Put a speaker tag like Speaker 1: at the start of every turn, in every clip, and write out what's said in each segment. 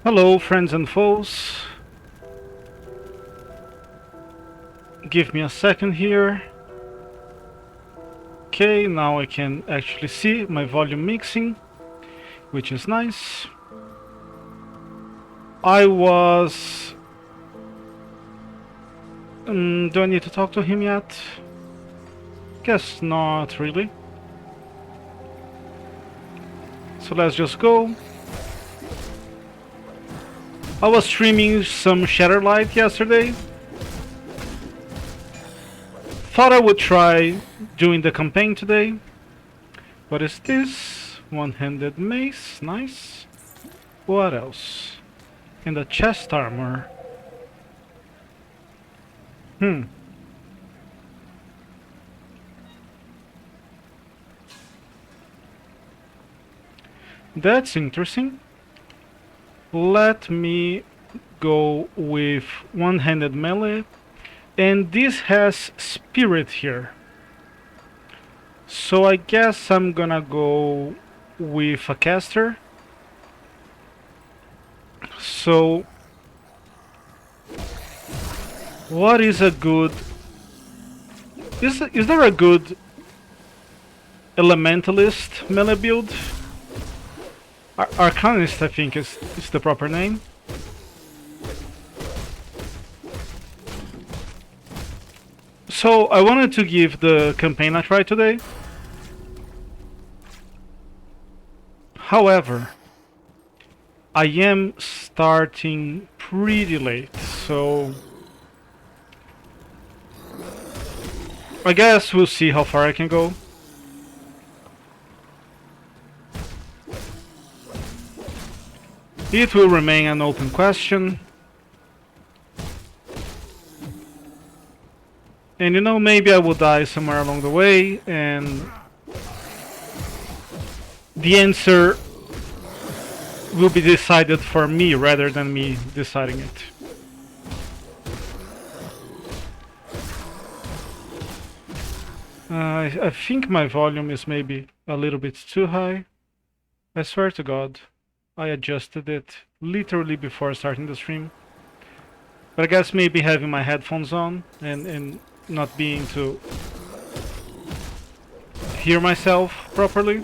Speaker 1: Hello, friends and foes. Give me a second here. Okay, now I can actually see my volume mixing, which is nice. I was... do I need to talk to him yet? Guess not really. So let's just go. I was streaming some Shatterlight yesterday. Thought I would try doing the campaign today. What is this? One-handed mace, nice. What else? And the chest armor. That's interesting. Let me go with one-handed melee. And this has spirit here. So I guess I'm gonna go with a caster. So what is a good... Is there a good elementalist melee build? Arcanist, I think, is the proper name. So I wanted to give the campaign a try today. However, I am starting pretty late, so I guess we'll see how far I can go. It will remain an open question. And you know, maybe I will die somewhere along the way, and the answer will be decided for me rather than me deciding it. I think my volume is maybe a little bit too high. I swear to God, I adjusted it literally before starting the stream. But I guess maybe having my headphones on and not being to hear myself properly.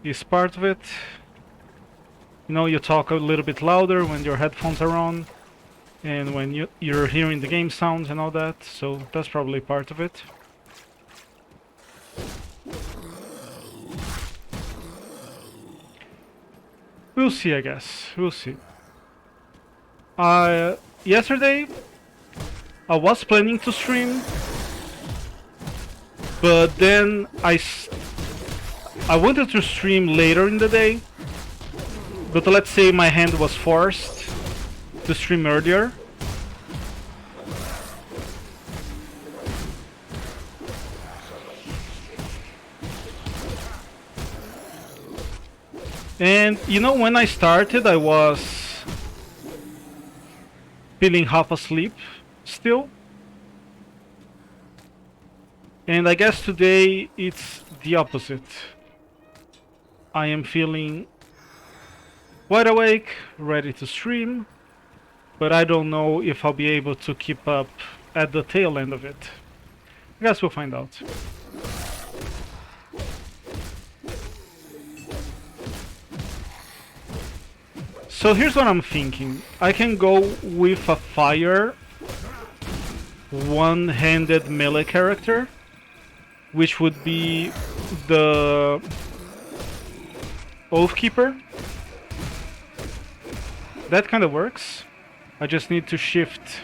Speaker 1: Is part of it. You know, you talk a little bit louder when your headphones are on, and when you're hearing the game sounds and all that, so that's probably part of it. We'll see, I guess. We'll see. Yesterday, I was planning to stream, but then I wanted to stream later in the day, but let's say my hand was forced to stream earlier. And you know, when I started, I was feeling half asleep still. And I guess today it's the opposite. I am feeling wide awake, ready to stream, but I don't know if I'll be able to keep up at the tail end of it. I guess we'll find out. So here's what I'm thinking. I can go with a fire one-handed melee character, which would be the Oathkeeper. That kind of works. I just need to shift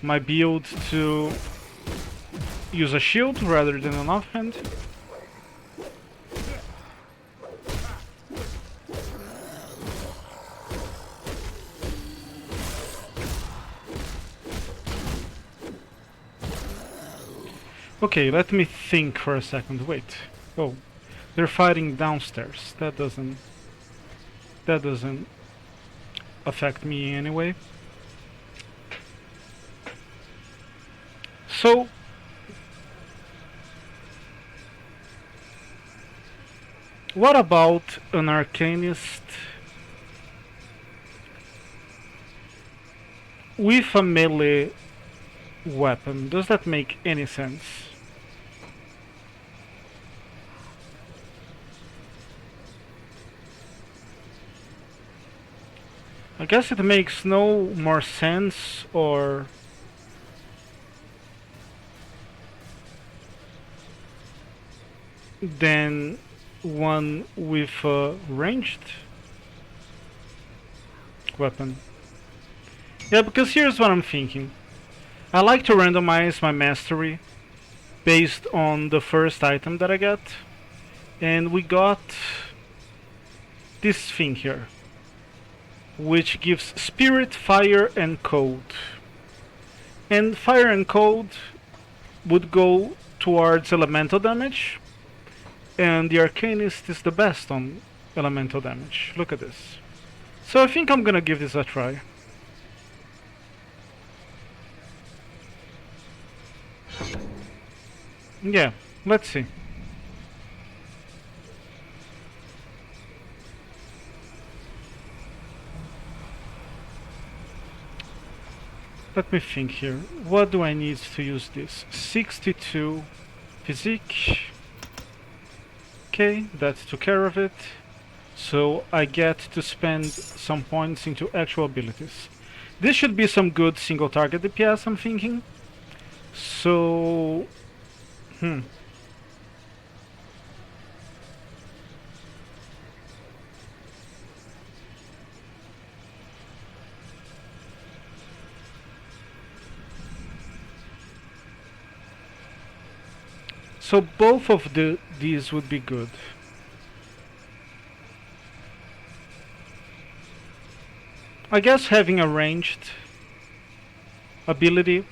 Speaker 1: my build to use a shield rather than an offhand. Okay, let me think for a second. Wait. Oh, they're fighting downstairs. That doesn't affect me anyway. So What about an arcanist with a melee weapon? Does that make any sense? I guess it makes no more sense, or than one with a ranged weapon. Yeah, because here's what I'm thinking. I like to randomize my mastery based on the first item that I get, and we got this thing here, which gives spirit, fire, and cold. And fire and cold would go towards elemental damage, and the arcanist is the best on elemental damage. Look at this. So I think I'm gonna give this a try. Yeah, let's see. Let me think here. What do I need to use this? 62 physique. Okay, that took care of it. So I get to spend some points into actual abilities. This should be some good single target DPS, I'm thinking. So... So both of these would be good. I guess having a ranged ability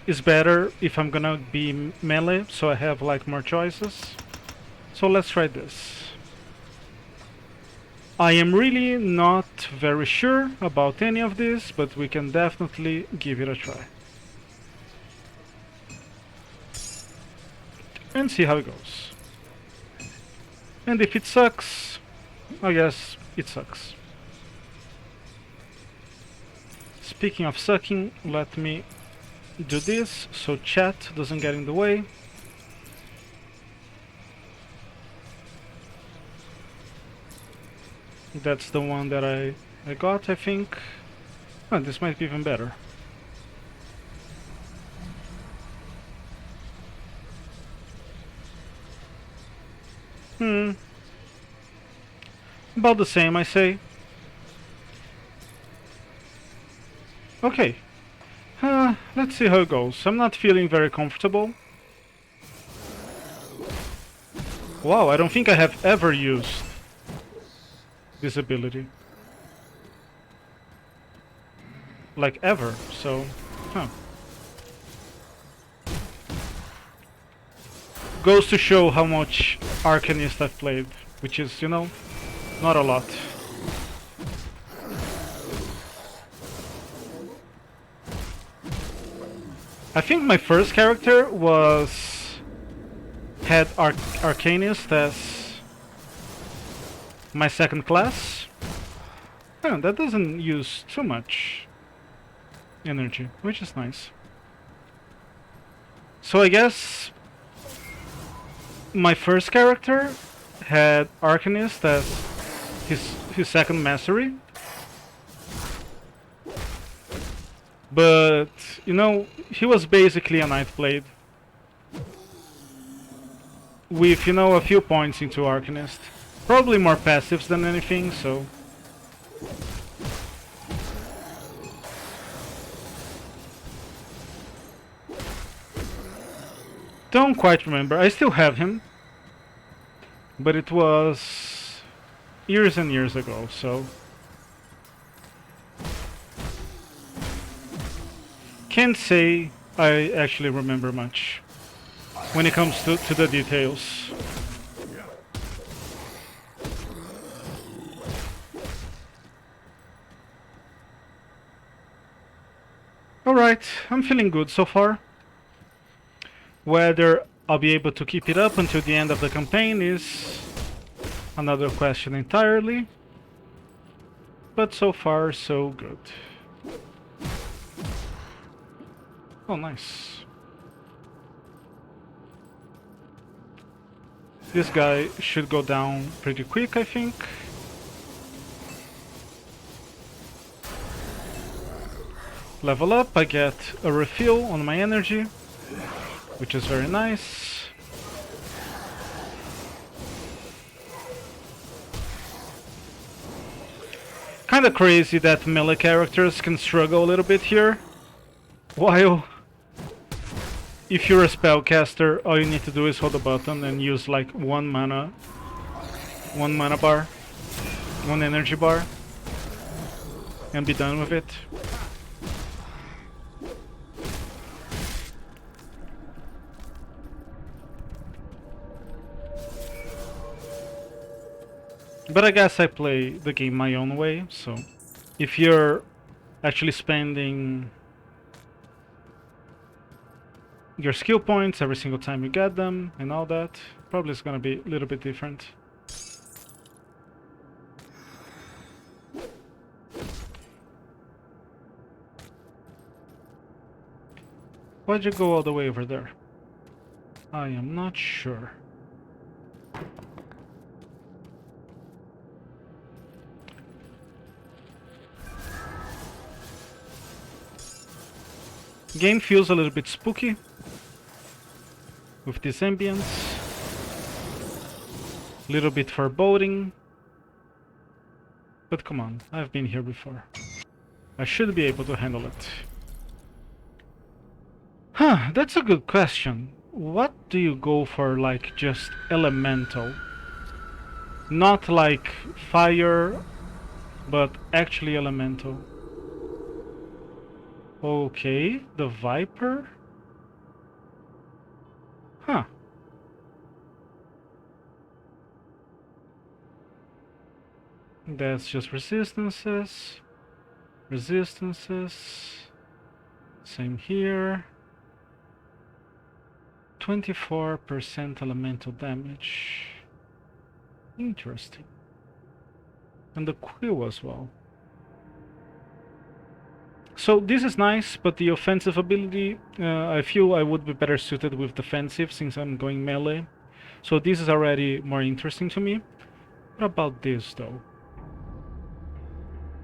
Speaker 1: is better if I'm gonna be melee, so I have like more choices. So let's try this. I am really not very sure about any of this, but we can definitely give it a try. And see how it goes. And if it sucks, I guess it sucks. Speaking of sucking, let me do this so chat doesn't get in the way. That's the one that I got, I think. Oh, this might be even better. About the same, I say. Okay. Let's see how it goes. I'm not feeling very comfortable. Wow, I don't think I have ever used this ability. Like ever, so... Goes to show how much Arcanist I've played, which is, you know, not a lot. I think my first character had Arcanist as my second class. That doesn't use too much energy, which is nice. So I guess my first character had Arcanist as his second mastery. But, you know, he was basically a Nightblade. With, you know, a few points into Arcanist. Probably more passives than anything, so... Don't quite remember. I still have him. But it was years and years ago, so... Can't say I actually remember much when it comes to the details. Alright, I'm feeling good so far. Whether I'll be able to keep it up until the end of the campaign is Another question entirely. But so far, so good. Oh, nice. This guy should go down pretty quick, I think. Level up, I get a refill on my energy, which is very nice. Kinda crazy that melee characters can struggle a little bit here, while if you're a spellcaster, all you need to do is hold the button and use like one mana bar, one energy bar, and be done with it. But I guess I play the game my own way, so if you're actually spending your skill points every single time you get them and all that, probably it's gonna be a little bit different. Why'd you go all the way over there? I am not sure. Game feels a little bit spooky with this ambience, a little bit foreboding, but come on, I've been here before. I should be able to handle it. Huh, that's a good question. What do you go for, like just elemental? Not like fire, but actually elemental. Okay, the Viper? Huh. That's just resistances. Resistances. Same here. 24% elemental damage. Interesting. And the quill as well. So this is nice, but the offensive ability, I feel I would be better suited with defensive since I'm going melee. So this is already more interesting to me. What about this though?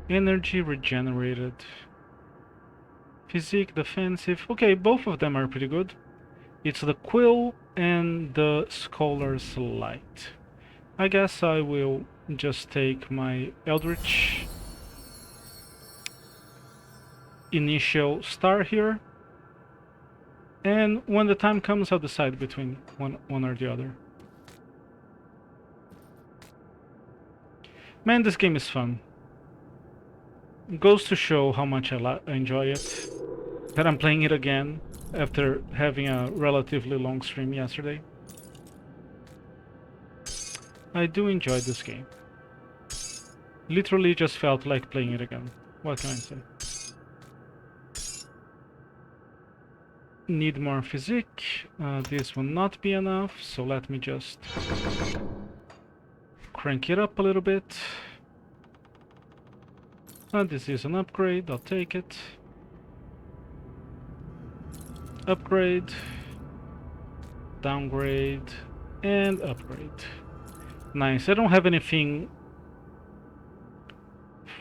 Speaker 1: Energy regenerated. Physique, defensive. Okay, both of them are pretty good. It's the quill and the scholar's light. I guess I will just take my eldritch initial star here, and when the time comes I'll decide between one or the other. Man, this game is fun. It goes to show how much I enjoy it, that I'm playing it again after having a relatively long stream yesterday. I do enjoy this game. Literally just felt like playing it again. What can I say? Need more physique. This will not be enough, so let me just crank it up a little bit. This is an upgrade, I'll take it. Upgrade, downgrade, and upgrade. Nice. I don't have anything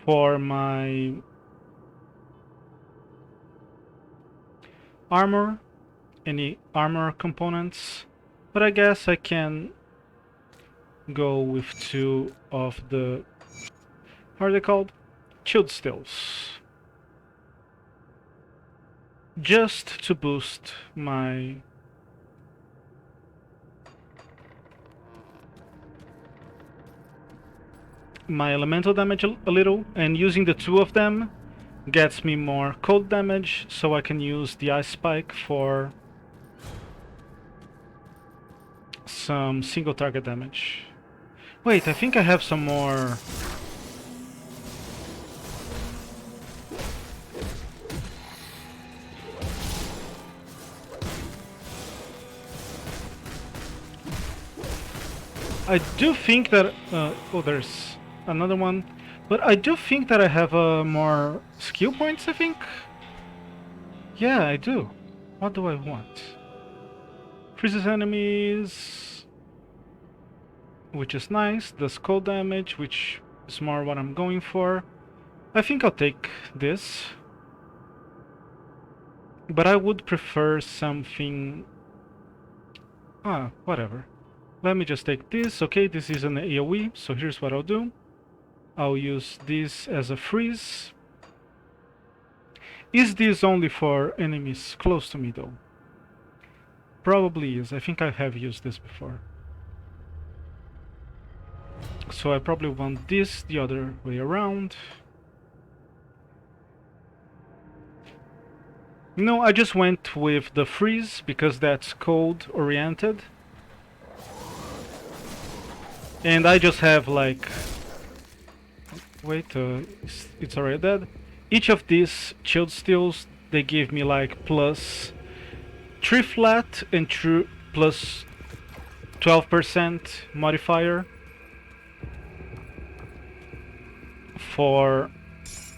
Speaker 1: for my armor, any armor components, but I guess I can go with 2 of the, how are they called? Shield stills. Just to boost my elemental damage a little, and using the 2 of them gets me more cold damage, so I can use the ice spike for some single target damage. Wait, I think I have some more. I do think that... oh, there's another one. But I do think that I have more skill points, I think. Yeah, I do. What do I want? Freezes enemies, which is nice. Does cold damage, which is more what I'm going for. I think I'll take this. But I would prefer something... ah, whatever. Let me just take this. Okay, this is an AoE, so here's what I'll do. I'll use this as a freeze. Is this only for enemies close to me, though? Probably is. I think I have used this before. So I probably want this the other way around. No, I just went with the freeze because that's cold oriented. And I just have like... wait, it's already dead. Each of these shield steals, they give me like plus 3 flat and plus 12% modifier for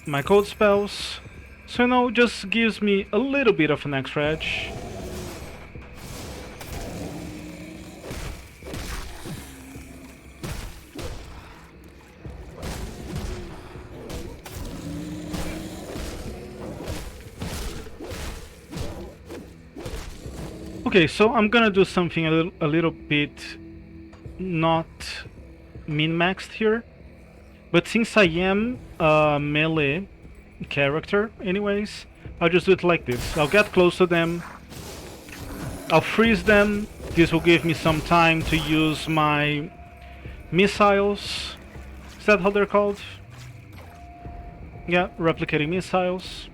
Speaker 1: my cold spells. So now just gives me a little bit of an extra edge. Okay, so I'm gonna do something a little bit not min-maxed here. But since I am a melee character anyways, I'll just do it like this. I'll get close to them, I'll freeze them. This will give me some time to use my missiles. Is that how they're called? Yeah, replicating missiles.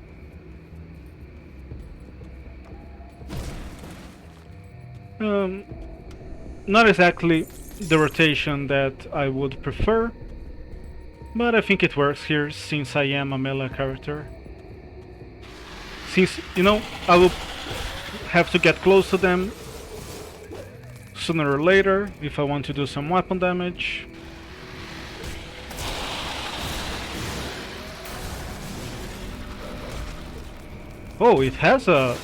Speaker 1: Not exactly the rotation that I would prefer, but I think it works here since I am a melee character. Since, you know, I will have to get close to them sooner or later if I want to do some weapon damage. Oh, it has a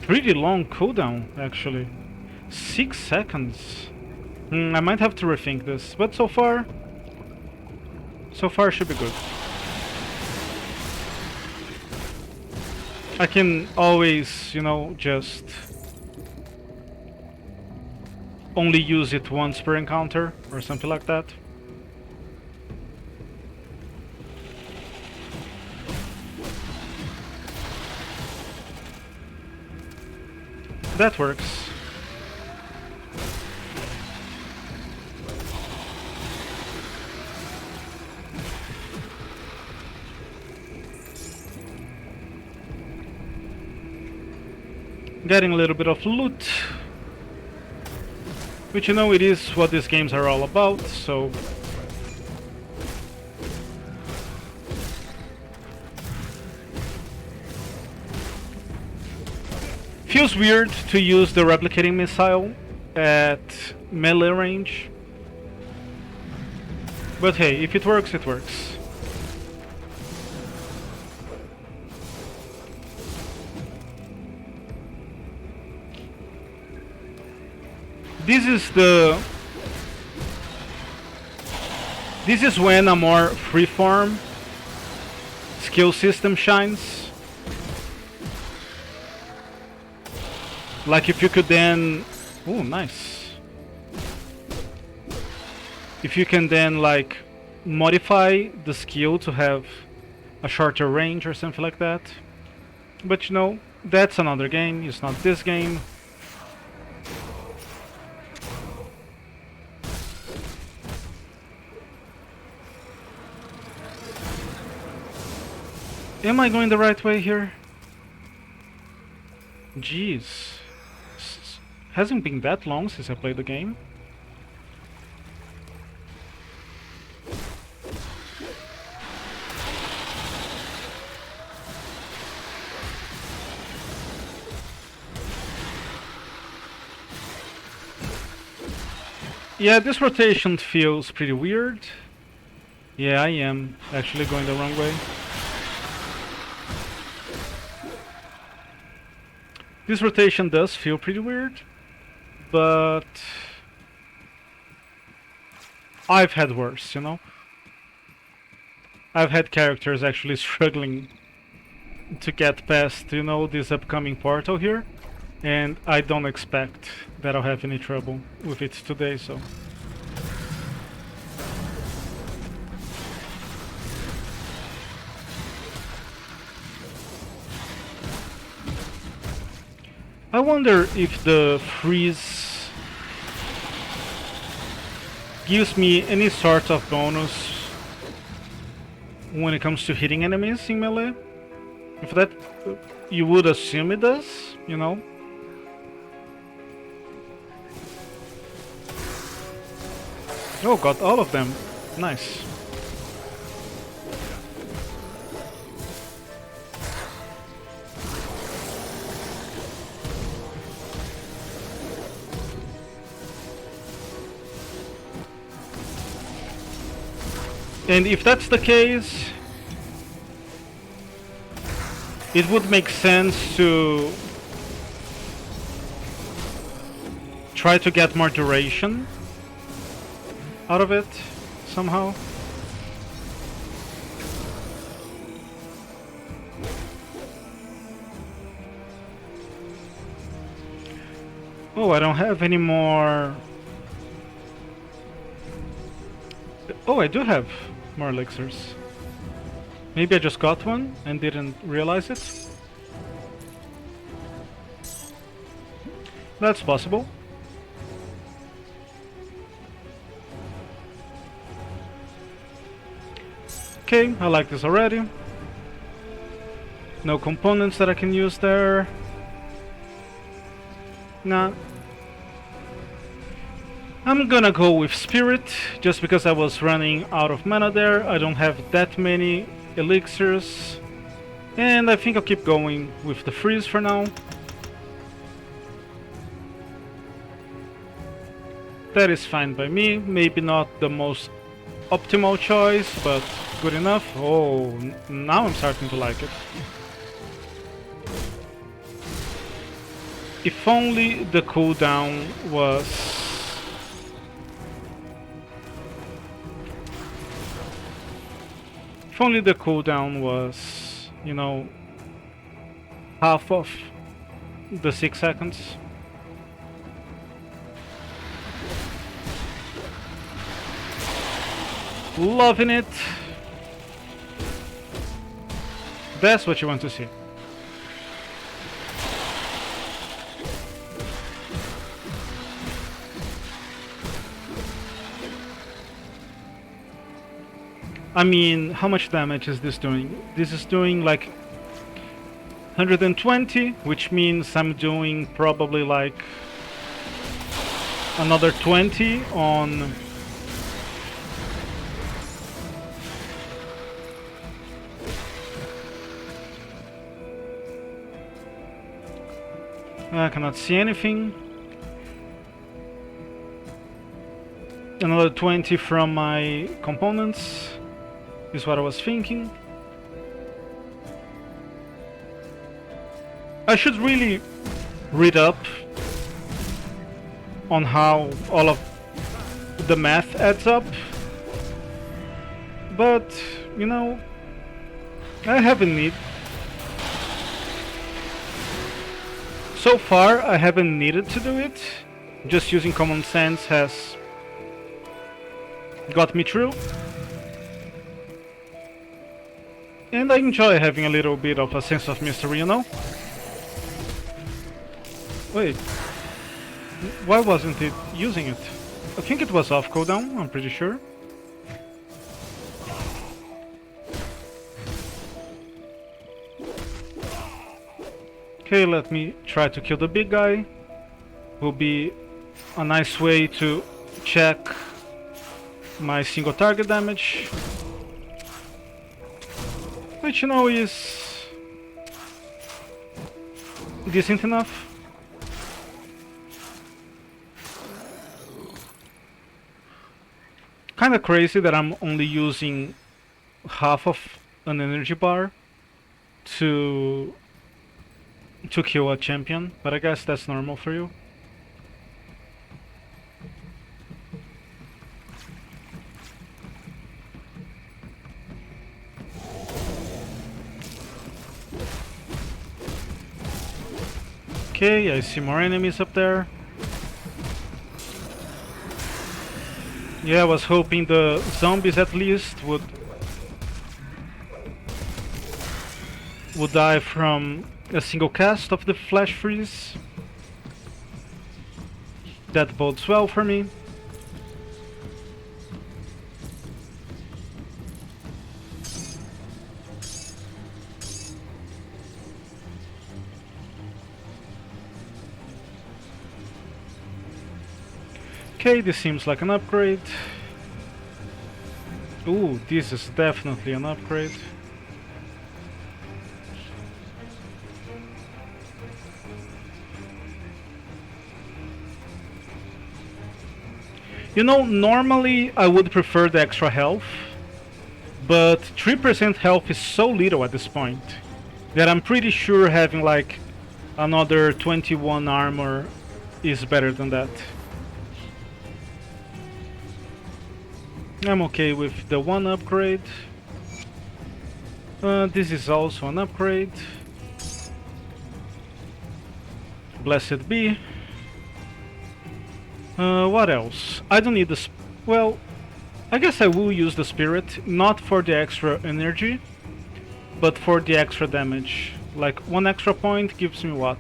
Speaker 1: pretty long cooldown, actually. 6 seconds. I might have to rethink this, but so far should be good. I can always, you know, just only use it once per encounter or something like that. That works. Getting a little bit of loot, which, you know, it is what these games are all about, so... Feels weird to use the replicating missile at melee range, but hey, if it works, it works. This is when a more freeform skill system shines. Like if you could then... ooh, nice. If you can then like modify the skill to have a shorter range or something like that. But you know, that's another game, it's not this game. Am I going the right way here? Jeez. Hasn't been that long since I played the game. Yeah, this rotation feels pretty weird. Yeah, I am actually going the wrong way. This rotation does feel pretty weird, but I've had worse, you know? I've had characters actually struggling to get past, you know, this upcoming portal here, and I don't expect that I'll have any trouble with it today, so... I wonder if the freeze gives me any sort of bonus when it comes to hitting enemies in melee. If that, you would assume it does, you know? Oh, got all of them. Nice. And if that's the case, it would make sense to try to get more duration out of it somehow. Oh, I don't have any more. Oh, I do have more elixirs. Maybe I just got one and didn't realize it. That's possible. Okay, I like this already. No components that I can use there. Nah. I'm gonna go with Spirit, just because I was running out of mana there. I don't have that many elixirs. And I think I'll keep going with the freeze for now. That is fine by me. Maybe not the most optimal choice, but good enough. Oh, now I'm starting to like it. If only the cooldown was... If only the cooldown was, you know, half of the 6 seconds. Loving it. That's what you want to see. I mean, how much damage is this doing? This is doing like 120, which means I'm doing probably like another 20 on... I cannot see anything. Another 20 from my components is what I was thinking. I should really read up on how all of the math adds up, but you know, I haven't need. So far, I haven't needed to do it. Just using common sense has got me through. And I enjoy having a little bit of a sense of mystery, you know? Wait. Why wasn't it using it? I think it was off cooldown, I'm pretty sure. Okay, let me try to kill the big guy. Will be a nice way to check my single target damage, which you know is decent enough. kind of crazy that I'm only using half of an energy bar to kill a champion, but I guess that's normal for you. Okay, I see more enemies up there. Yeah, I was hoping the zombies at least would die from a single cast of the flash freeze. That bodes well for me. Okay, this seems like an upgrade. Ooh, this is definitely an upgrade. You know, normally I would prefer the extra health, but 3% health is so little at this point that I'm pretty sure having like another 21 armor is better than that. I'm okay with the one upgrade. This is also an upgrade. Blessed be. What else? I don't need the well, I guess I will use the spirit, not for the extra energy, but for the extra damage. Like, one extra point gives me what?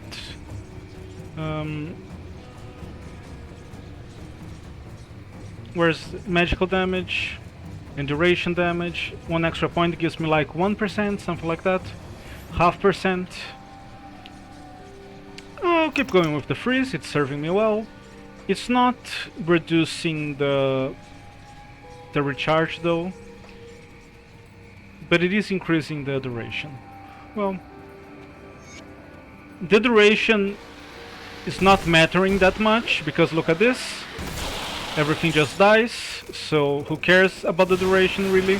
Speaker 1: Where's magical damage and duration damage? One extra point gives me like 1%, something like that. 0.5%. I'll keep going with the freeze, it's serving me well. It's not reducing the recharge though, but it is increasing the duration. Well, the duration is not mattering that much, because look at this. Everything just dies, so who cares about the duration really?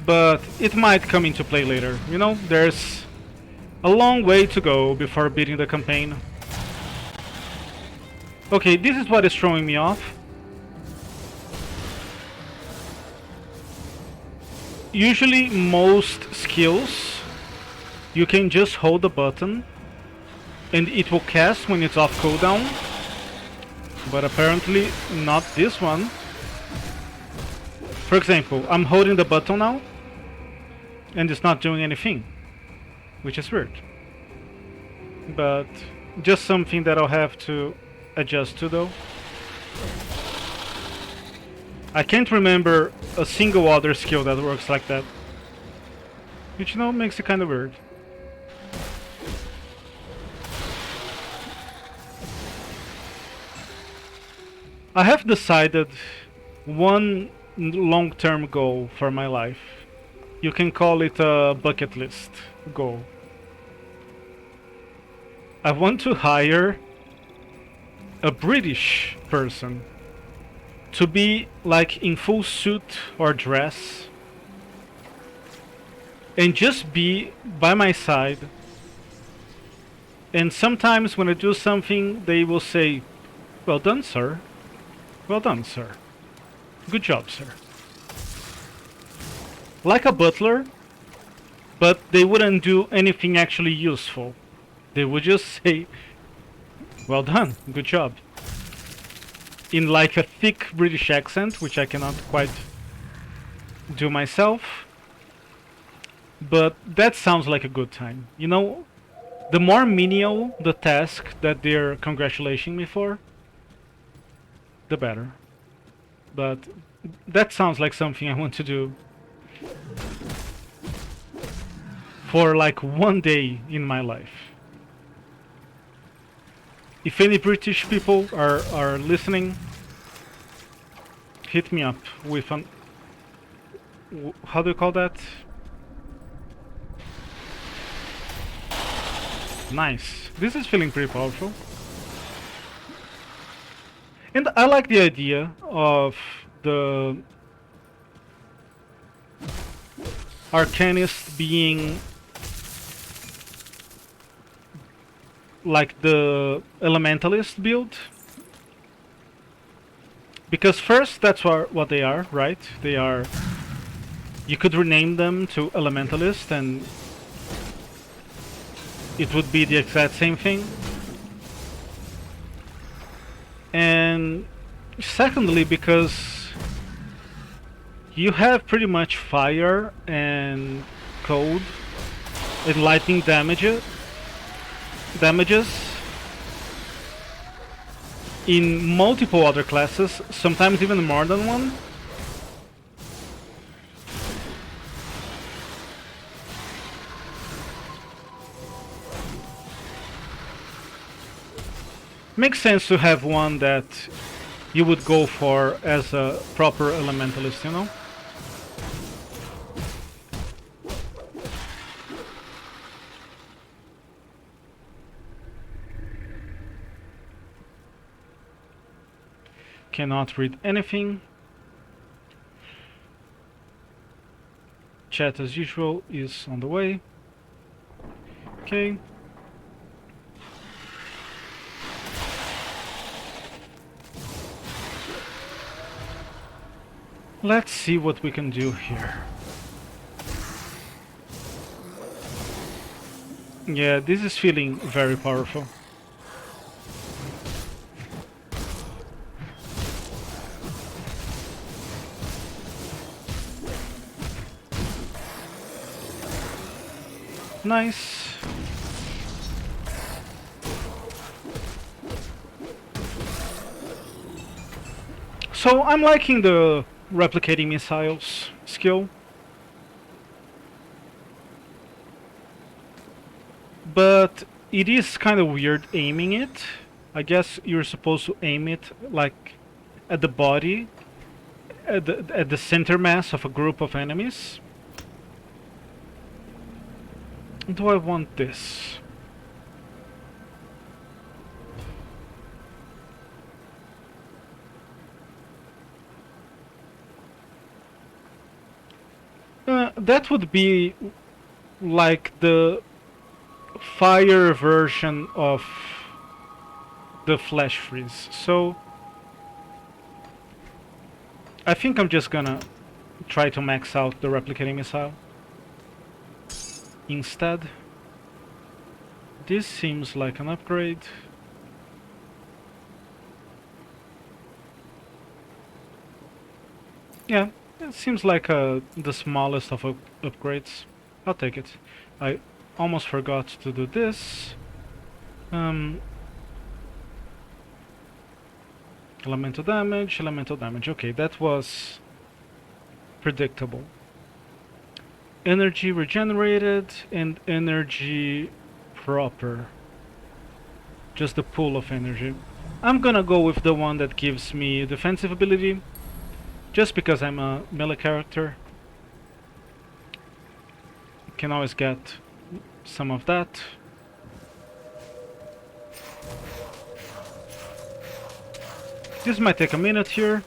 Speaker 1: But it might come into play later, you know? There's a long way to go before beating the campaign. Okay, this is what is throwing me off. Usually most skills you can just hold the button and it will cast when it's off cooldown, but apparently not this one. For example, I'm holding the button now and it's not doing anything, which is weird, but just something that I'll have to adjust to though. I can't remember a single other skill that works like that, which, you know, makes it kind of weird. I have decided one long-term goal for my life. You can call it a bucket list goal. I want to hire a British person to be like in full suit or dress and just be by my side, and sometimes when I do something they will say, "Well done, sir. Well done, sir. Good job, sir." Like a butler, but they wouldn't do anything actually useful. They would just say, "Well done, good job," in like a thick British accent, which I cannot quite do myself. But that sounds like a good time. You know, the more menial the task that they're congratulating me for, the better. But that sounds like something I want to do for like one day in my life. If any British people are listening, hit me up with an... how do you call that? Nice. This is feeling pretty powerful. And I like the idea of the arcanist being like the elementalist build. Because first, that's what they are, right? They are... You could rename them to elementalist and it would be the exact same thing. And secondly, because you have pretty much fire and cold and lightning damages in multiple other classes, sometimes even more than one. Makes sense to have one that you would go for as a proper elementalist, you know? Cannot read anything. Chat as usual is on the way. Okay. Let's see what we can do here. Yeah, this is feeling very powerful. Nice. So I'm liking the replicating missiles skill. But it is kind of weird aiming it. I guess you're supposed to aim it like at the body, at the center mass of a group of enemies. Do I want this? That would be like the fire version of the flash freeze. So I think I'm just gonna try to max out the replicating missile instead. This seems like an upgrade. Yeah, it seems like the smallest of upgrades. I'll take it. I almost forgot to do this. Elemental damage, elemental damage. Okay, that was predictable. Energy regenerated and energy proper. Just the pool of energy. I'm gonna go with the one that gives me defensive ability, just because I'm a melee character. Can always get some of that. This might take a minute here.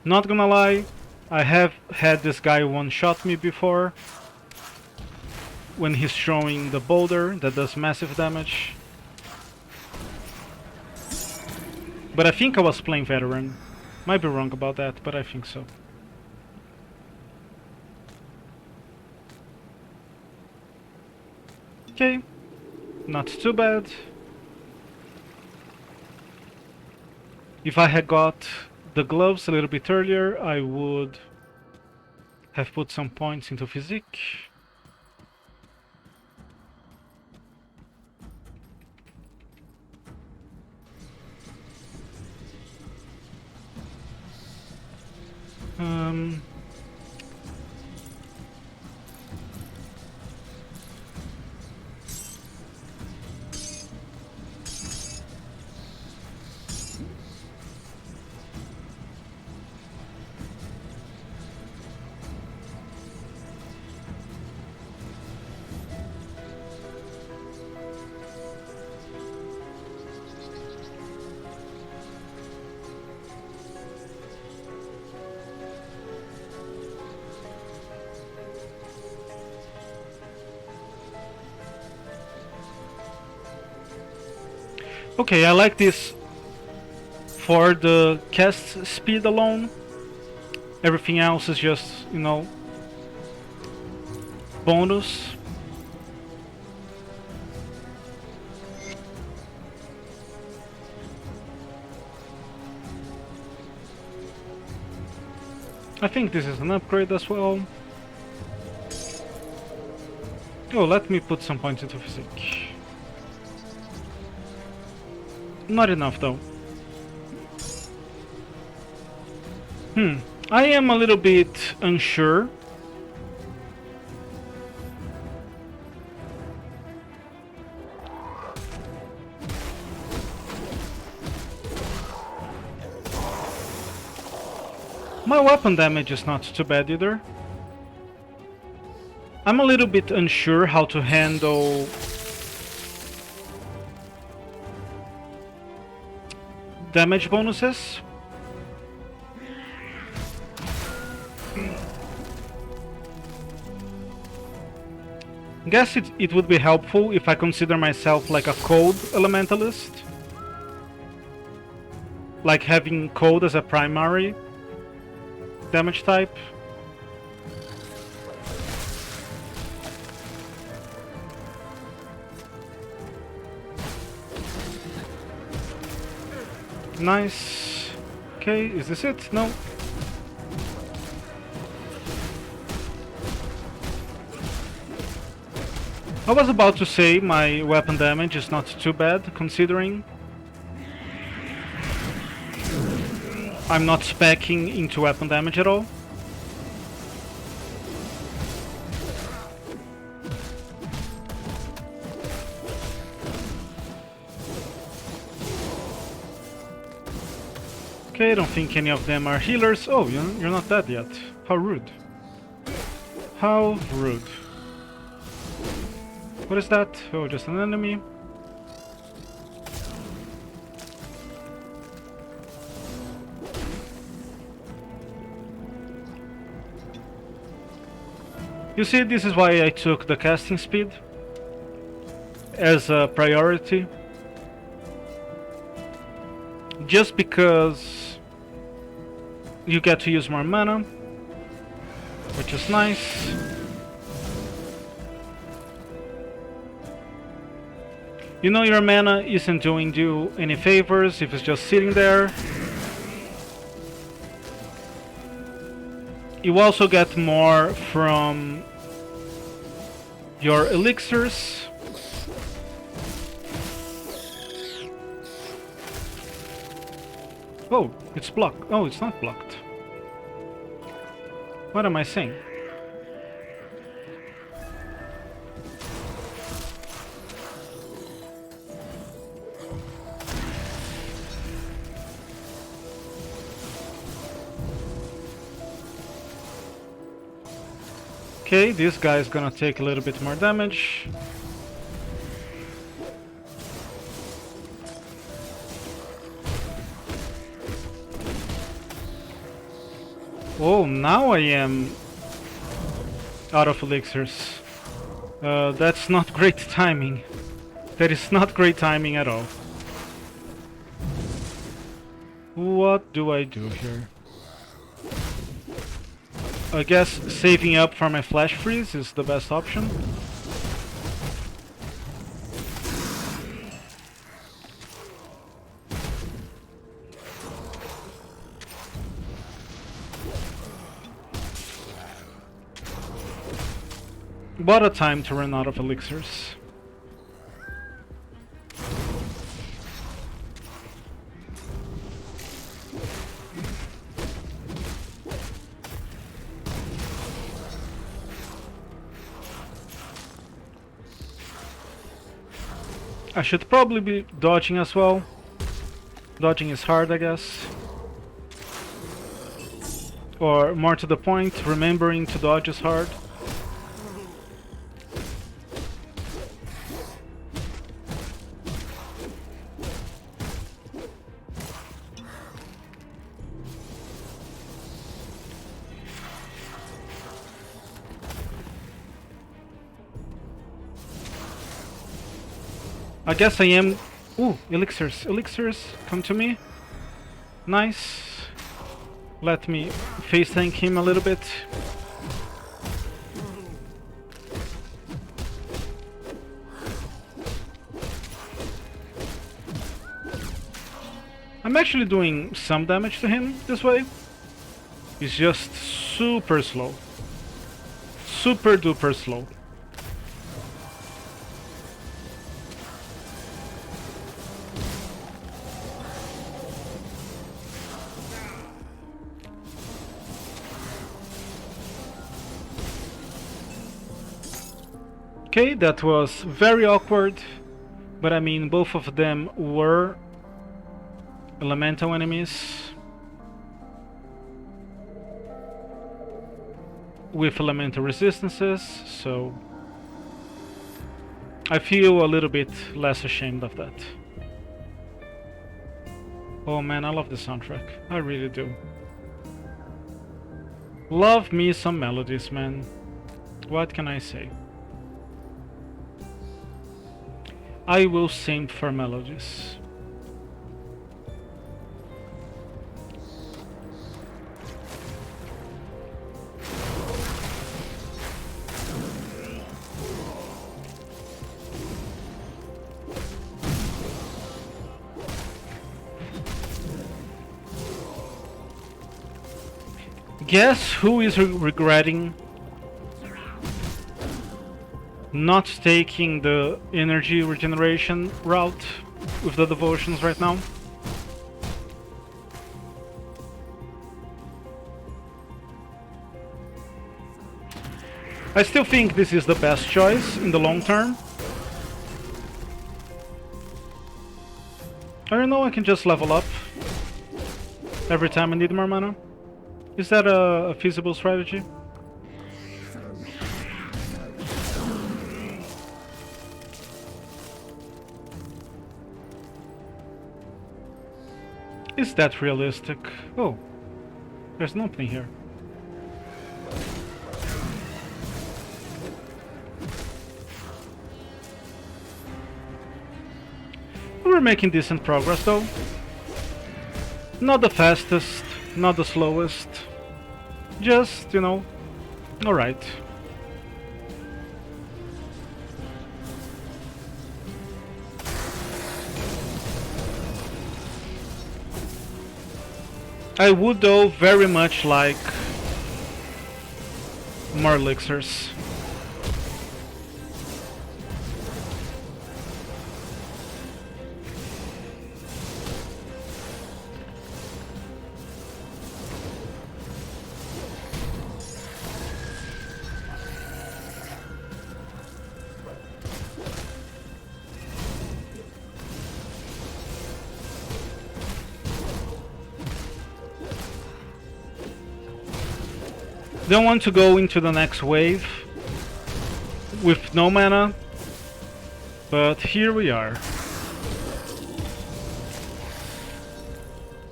Speaker 1: Not gonna lie, I have had this guy one-shot me before when he's throwing the boulder that does massive damage. But I think I was playing veteran. Might be wrong about that, but I think so. Okay, not too bad. If I had got the gloves a little bit earlier, I would have put some points into physique. Okay, I like this for the cast speed alone. Everything else is just, you know, bonus. I think this is an upgrade as well. Oh, let me put some points into physics. Not enough though. I am a little bit unsure. My weapon damage is not too bad either. I'm a little bit unsure how to handle damage bonuses. Guess it would be helpful if I consider myself like a cold elementalist. Like having cold as a primary damage type. Nice. Okay, is this it? No. I was about to say my weapon damage is not too bad, considering I'm not speccing into weapon damage at all. Okay, I don't think any of them are healers. Oh, you're not dead yet. How rude. How rude. What is that? Oh, just an enemy. You see, this is why I took the casting speed as a priority. Just because you get to use more mana, which is nice. You know your mana isn't doing you any favors if it's just sitting there. You also get more from your elixirs. Oh, it's blocked. Oh, it's not blocked. What am I saying? Okay, this guy is gonna take a little bit more damage. Oh, now I am out of elixirs. That's not great timing. That is not great timing at all. What do I do here? I guess saving up for my flash freeze is the best option. What a time to run out of elixirs. I should probably be dodging as well. Dodging is hard, I guess. Or more to the point, remembering to dodge is hard. I guess I am Ooh, elixirs, elixirs, come to me. Nice. Let me face tank him a little bit. I'm actually doing some damage to him this way. He's just super slow. Super duper slow. Okay, that was very awkward, but I mean both of them were elemental enemies with elemental resistances, so I feel a little bit less ashamed of that. Oh man, I love the soundtrack. I really do. Love me some melodies, man. What can I say? I will sing for melodies. Guess who is regretting not taking the energy regeneration route with the devotions right now? I still think this is the best choice in the long term. I don't know, I can just level up every time I need more mana. Is that a feasible strategy? Is that realistic? Oh, there's an opening here. We're making decent progress though. Not the fastest, not the slowest. Just, you know, alright. I would though very much like more elixirs. Don't want to go into the next wave with no mana, but here we are.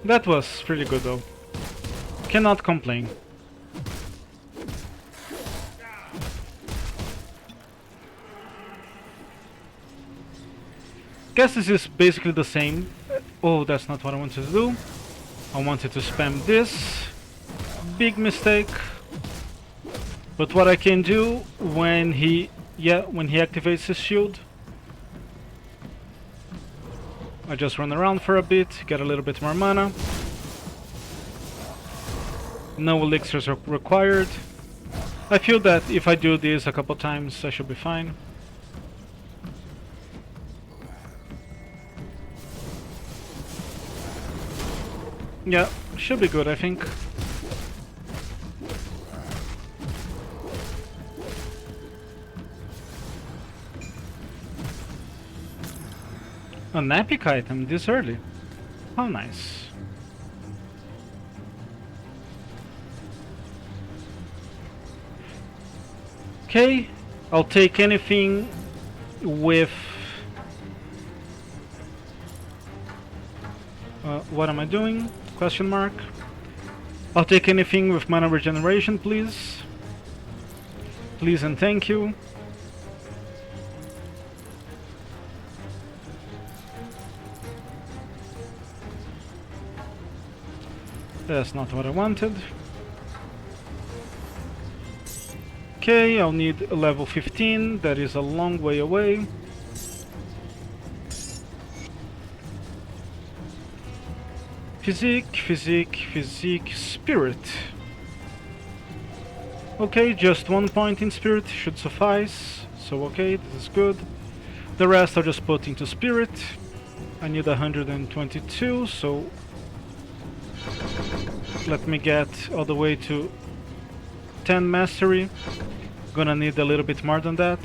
Speaker 1: That was pretty good though. Cannot complain. Guess this is basically the same. Oh, that's not what I wanted to do. I wanted to spam this. Big mistake. But what I can do when he activates his shield, I just run around for a bit, get a little bit more mana. No elixirs are required. I feel that if I do this a couple times, I should be fine. Yeah, should be good, I think. An epic item this early. How nice. Okay, I'll take anything with... what am I doing? Question mark. I'll take anything with mana regeneration, please. Please and thank you. That's not what I wanted. Okay, I'll need a level 15. That is a long way away. Physique, physique, physique, spirit. Okay, just 1 point in spirit should suffice. So okay, this is good. The rest I'll just put into spirit. I need 122, so let me get all the way to 10 mastery. Gonna need a little bit more than that.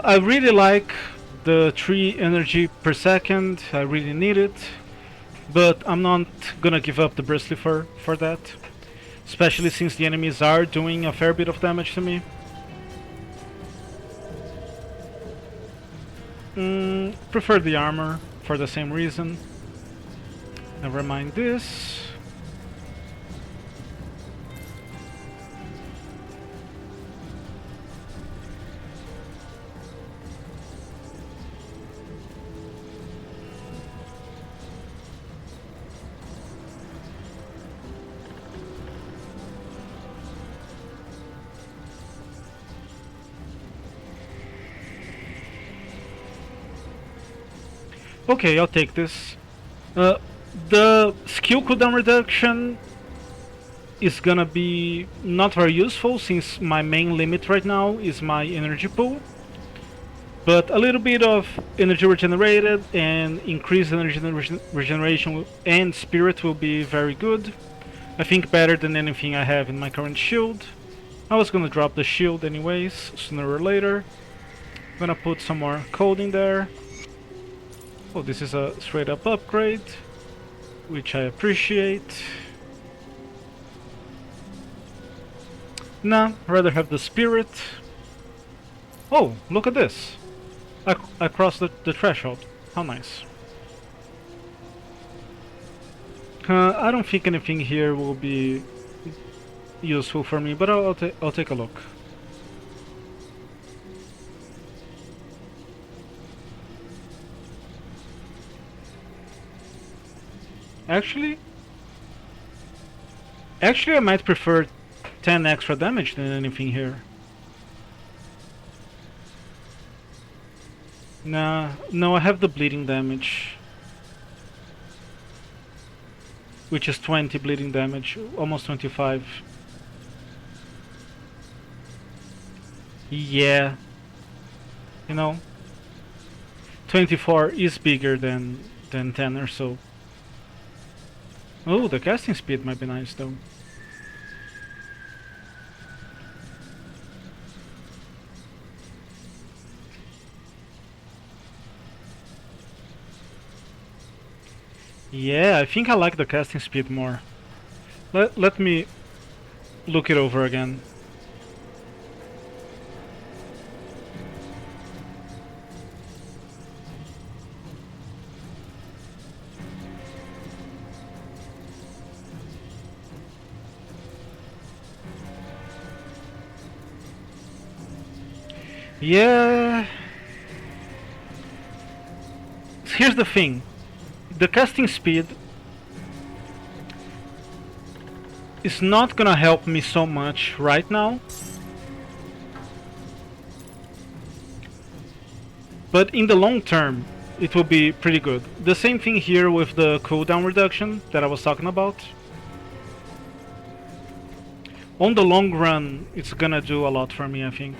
Speaker 1: I really like the 3 energy per second. I really need it. But I'm not gonna give up the bristly fur for that. Especially since the enemies are doing a fair bit of damage to me. Prefer the armor for the same reason. Never mind this. Okay, I'll take this. The skill cooldown reduction is gonna be not very useful since my main limit right now is my energy pool. But a little bit of energy regenerated and increased energy regeneration and spirit will be very good. I think better than anything I have in my current shield. I was gonna drop the shield anyways, sooner or later. I'm gonna put some more cold in there. Oh, this is a straight up upgrade, which I appreciate. Nah, rather have the spirit. Oh, look at this. I crossed the threshold. How nice. I don't think anything here will be useful for me, but I'll take a look. Actually, I might prefer 10 extra damage than anything here. Nah, no, I have the bleeding damage, which is 20 bleeding damage, almost 25. Yeah, you know, 24 is bigger than 10 or so. Oh, the casting speed might be nice though. Yeah, I think I like the casting speed more. Let me look it over again. Yeah. Here's the thing. The casting speed is not gonna help me so much right now. But in the long term, it will be pretty good. The same thing here with the cooldown reduction that I was talking about. On the long run, it's gonna do a lot for me, I think.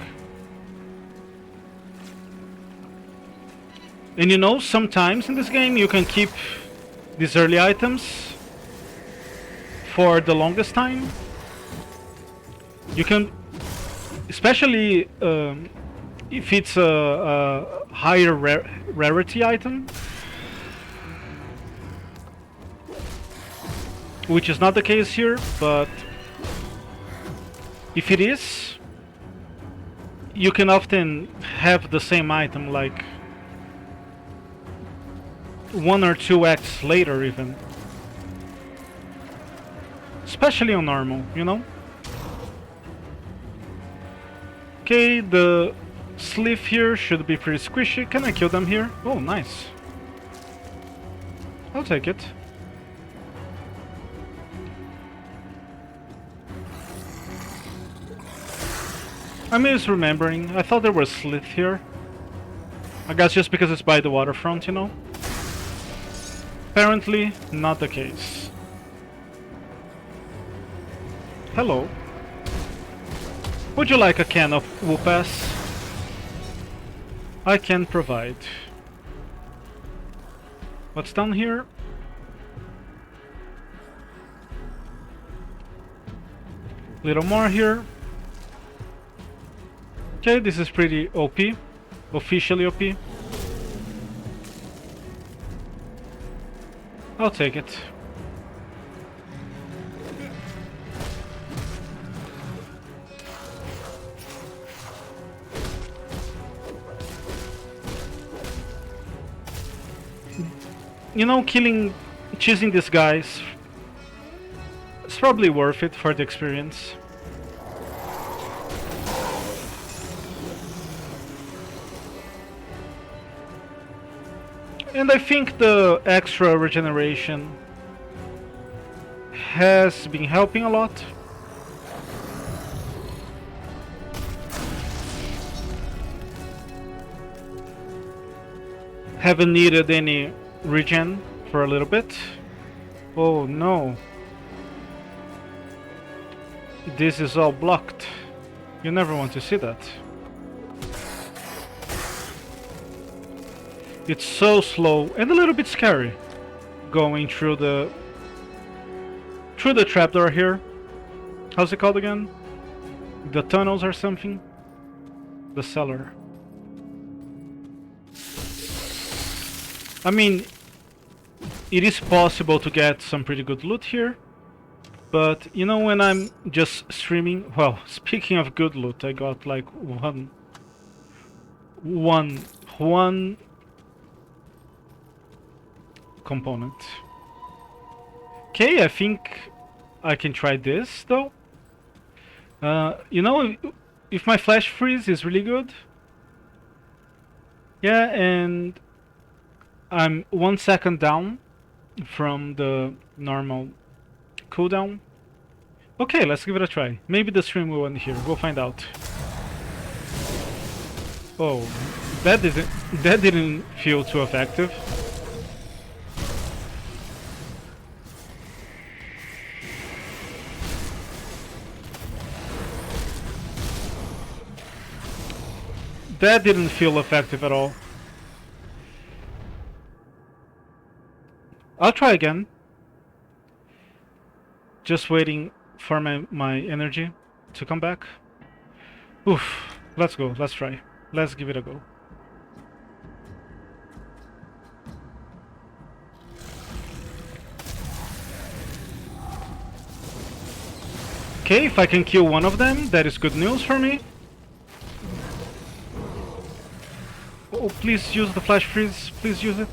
Speaker 1: And you know, sometimes in this game you can keep these early items for the longest time. You can, especially if it's a higher rarity item, which is not the case here, but if it is, you can often have the same item like 1 or 2 acts later even. Especially on normal, you know? Okay, the sleeve here should be pretty squishy. Can I kill them here? Oh, nice. I'll take it. I'm misremembering. I thought there was slith here. I guess just because it's by the waterfront, you know? Apparently, not the case. Hello. Would you like a can of whoopass? I can provide. What's down here? Little more here. Okay, this is pretty OP. Officially OP. I'll take it. You know, choosing these guys, it's probably worth it for the experience. And I think the extra regeneration has been helping a lot. Haven't needed any regen for a little bit. Oh no. This is all blocked. You never want to see that. It's so slow and a little bit scary going through the trapdoor here. How's it called again? The tunnels or something? The cellar. I mean, it is possible to get some pretty good loot here, but you know, when I'm just streaming, well, speaking of good loot, I got like one component. Okay, I think I can try this though. You know, if my flash freeze is really good, yeah, and I'm 1 second down from the normal cooldown. Okay, let's give it a try. Maybe the stream will end here. We'll find out. Oh, that didn't feel too effective. That didn't feel effective at all. I'll try again. Just waiting for my energy to come back. Oof. Let's go. Let's try. Let's give it a go. Okay, if I can kill one of them, that is good news for me. Oh, please use the flash freeze. Please use it.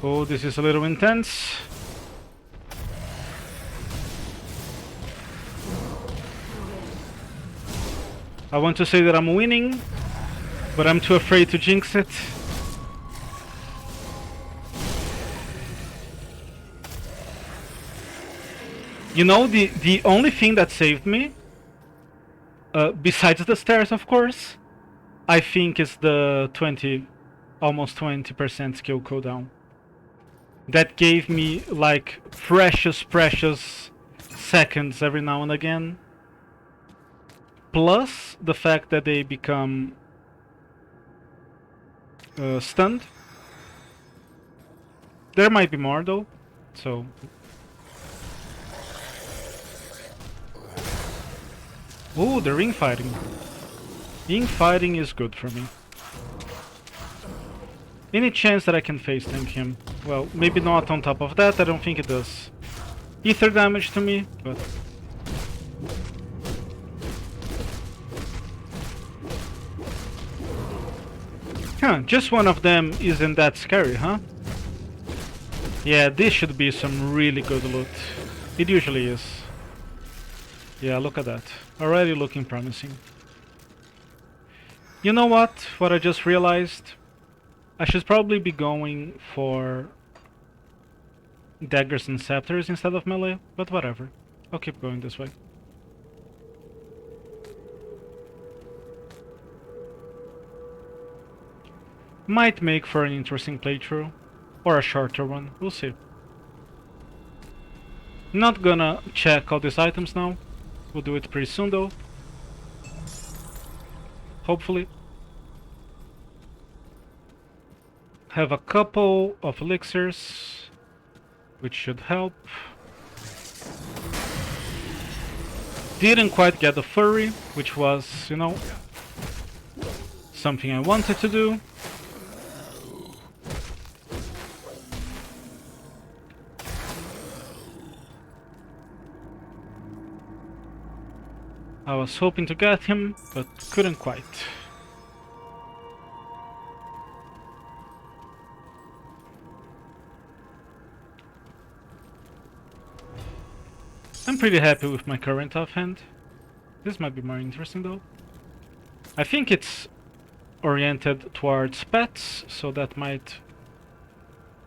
Speaker 1: Oh, this is a little intense. I want to say that I'm winning, but I'm too afraid to jinx it. You know, the only thing that saved me, besides the stairs of course, I think is the almost 20% skill cooldown. That gave me like precious seconds every now and again. Plus the fact that they become stunned. There might be more though, so... Ooh, the ring fighting. Ring fighting is good for me. Any chance that I can face tank him? Well, maybe not on top of that, I don't think it does. ether damage to me, but... Huh, just one of them isn't that scary, huh? Yeah, this should be some really good loot. It usually is. Yeah, look at that. Already looking promising. You know what? What I just realized? I should probably be going for daggers and scepters instead of melee, but whatever. I'll keep going this way. Might make for an interesting playthrough, or a shorter one, we'll see. Not gonna check all these items now, we'll do it pretty soon though. Hopefully. Have a couple of elixirs, which should help. Didn't quite get the furry, which was, you know, something I wanted to do. I was hoping to get him, but couldn't quite. I'm pretty happy with my current offhand. This might be more interesting though. I think it's oriented towards pets, so that might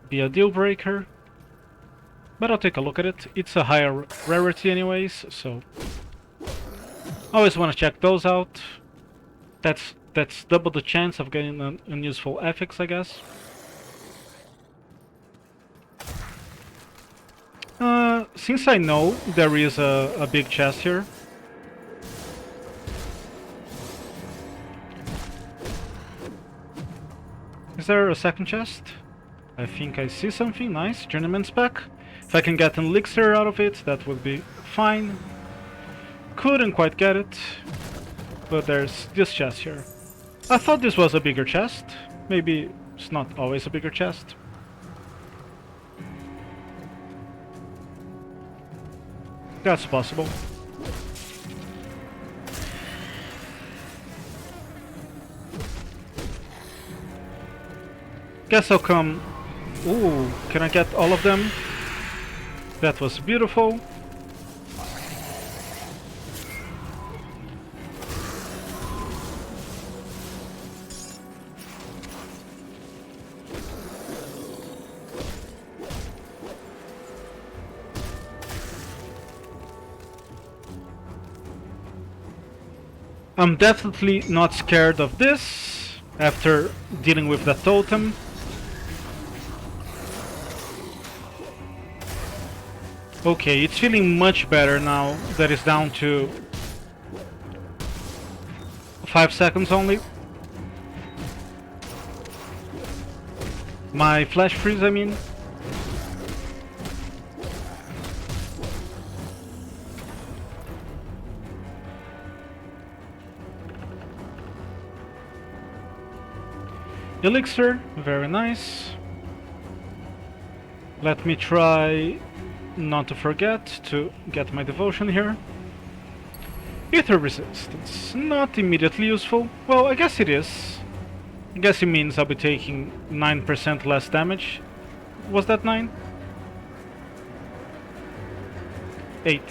Speaker 1: be a deal breaker. But I'll take a look at it. It's a higher rarity anyways, so always want to check those out. That's double the chance of getting an unuseful affix, I guess. Since I know there is a big chest here, is there a second chest? I think I see something. Nice, journeyman's pack. If I can get an elixir out of it, that would be fine. Couldn't quite get it, but there's this chest here. I thought this was a bigger chest. Maybe it's not always a bigger chest. That's possible. Guess I'll come... Ooh, can I get all of them? That was beautiful. I'm definitely not scared of this after dealing with that totem. Okay, it's feeling much better now that it's down to 5 seconds only. My flash freeze, I mean. Elixir, very nice. Let me try not to forget to get my devotion here. Ether resistance, not immediately useful. Well, I guess it is. I guess it means I'll be taking 9% less damage. Was that 9? 8.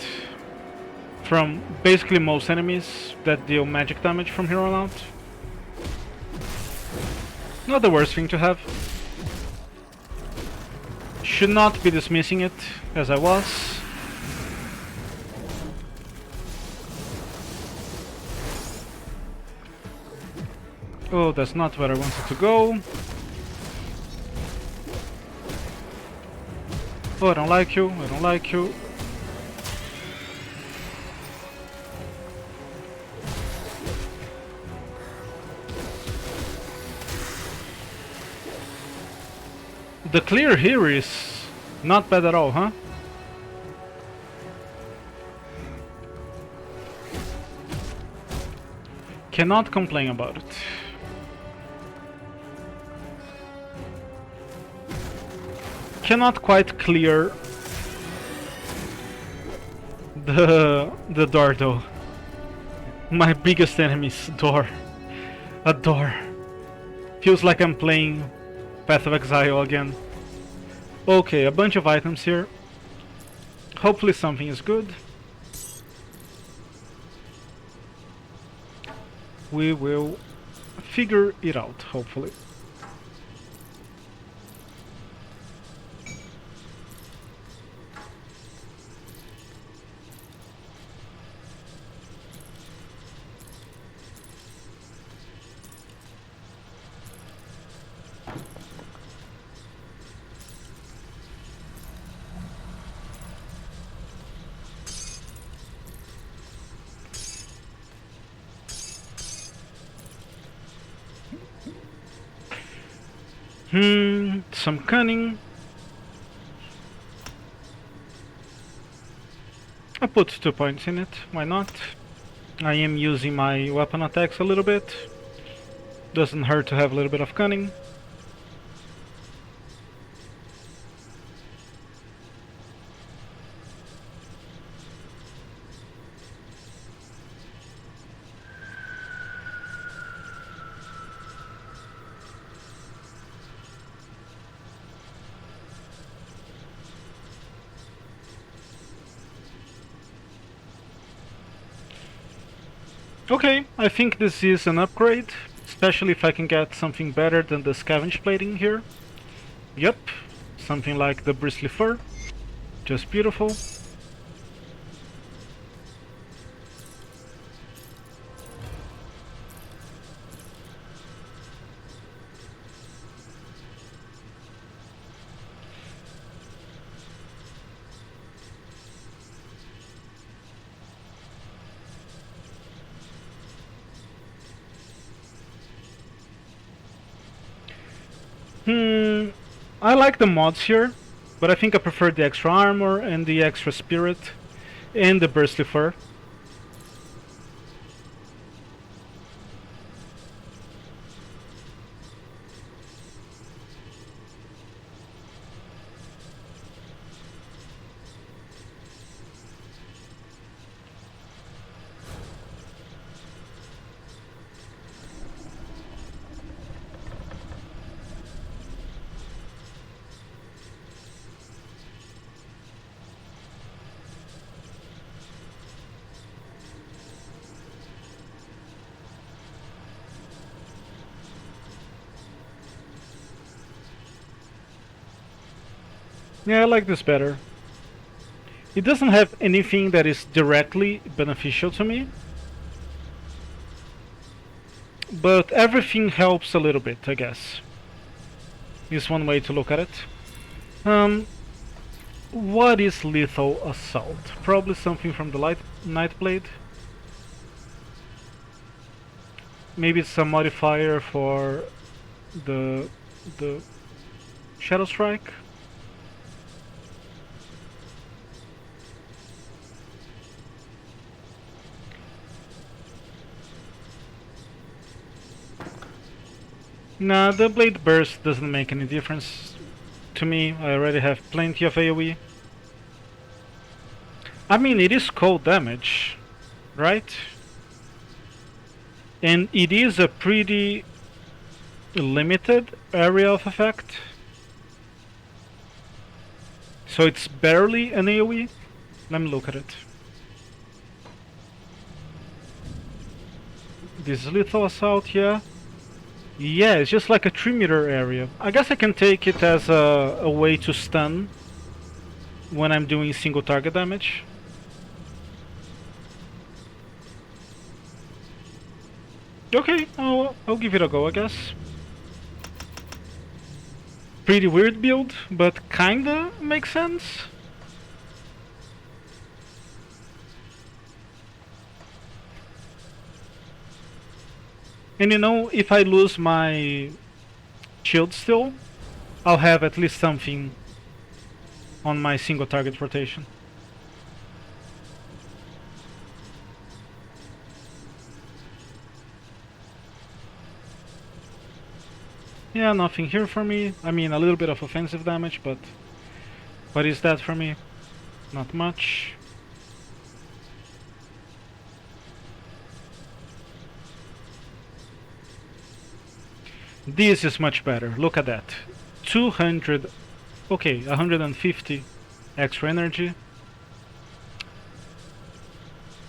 Speaker 1: From basically most enemies that deal magic damage from here on out. Not the worst thing to have. Should not be dismissing it, as I was. Oh, that's not where I wanted to go. Oh, I don't like you, I don't like you. The clear here is not bad at all, huh? Cannot complain about it. Cannot quite clear the door though. My biggest enemy's door. A door. Feels like I'm playing Path of Exile again. Okay, a bunch of items here. Hopefully something is good. We will figure it out, hopefully. Some cunning. I put 2 points in it, why not? I am using my weapon attacks a little bit. Doesn't hurt to have a little bit of cunning. Okay, I think this is an upgrade, especially if I can get something better than the scavenge plating here. Yep, something like the bristly fur. Just beautiful. I like the mods here, but I think I prefer the extra armor and the extra spirit and the bristly fur. Yeah, I like this better. It doesn't have anything that is directly beneficial to me, but everything helps a little bit, I guess. Is one way to look at it. What is lethal assault? Probably something from the Nightblade. Maybe it's a modifier for the Shadow Strike. Nah, the blade burst doesn't make any difference to me. I already have plenty of AoE. I mean, it is cold damage, right? And it is a pretty limited area of effect. So it's barely an AoE. Let me look at it. This is lethal assault, yeah. Yeah, it's just like a 3-meter area. I guess I can take it as a way to stun when I'm doing single target damage. Okay, I'll give it a go, I guess. Pretty weird build, but kinda makes sense. And you know, if I lose my shield still, I'll have at least something on my single target rotation. Yeah, nothing here for me. I mean, a little bit of offensive damage, but what is that for me? Not much. This is much better. Look at that. 200. Okay, 150 extra energy.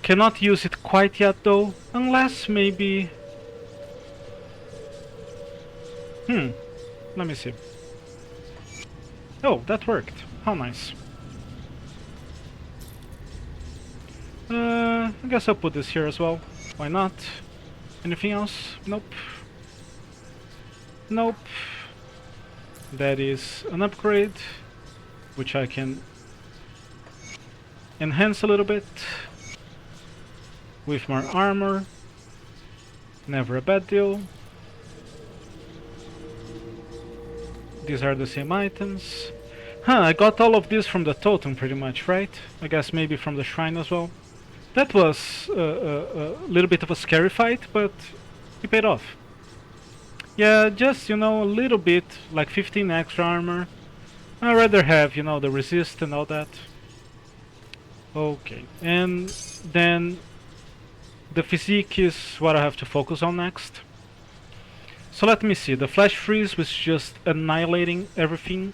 Speaker 1: Cannot use it quite yet though, unless maybe... let me see. Oh, that worked. How nice. I guess I'll put this here as well. Why not? Anything else? Nope. Nope. That is an upgrade, which I can enhance a little bit with more armor. Never a bad deal. These are the same items. I got all of this from the totem pretty much, right? I guess maybe from the shrine as well. That was a little bit of a scary fight, but it paid off. Yeah, just, a little bit, like 15 extra armor. I'd rather have, the resist and all that. Okay, and then the physique is what I have to focus on next. So let me see, the flash freeze was just annihilating everything.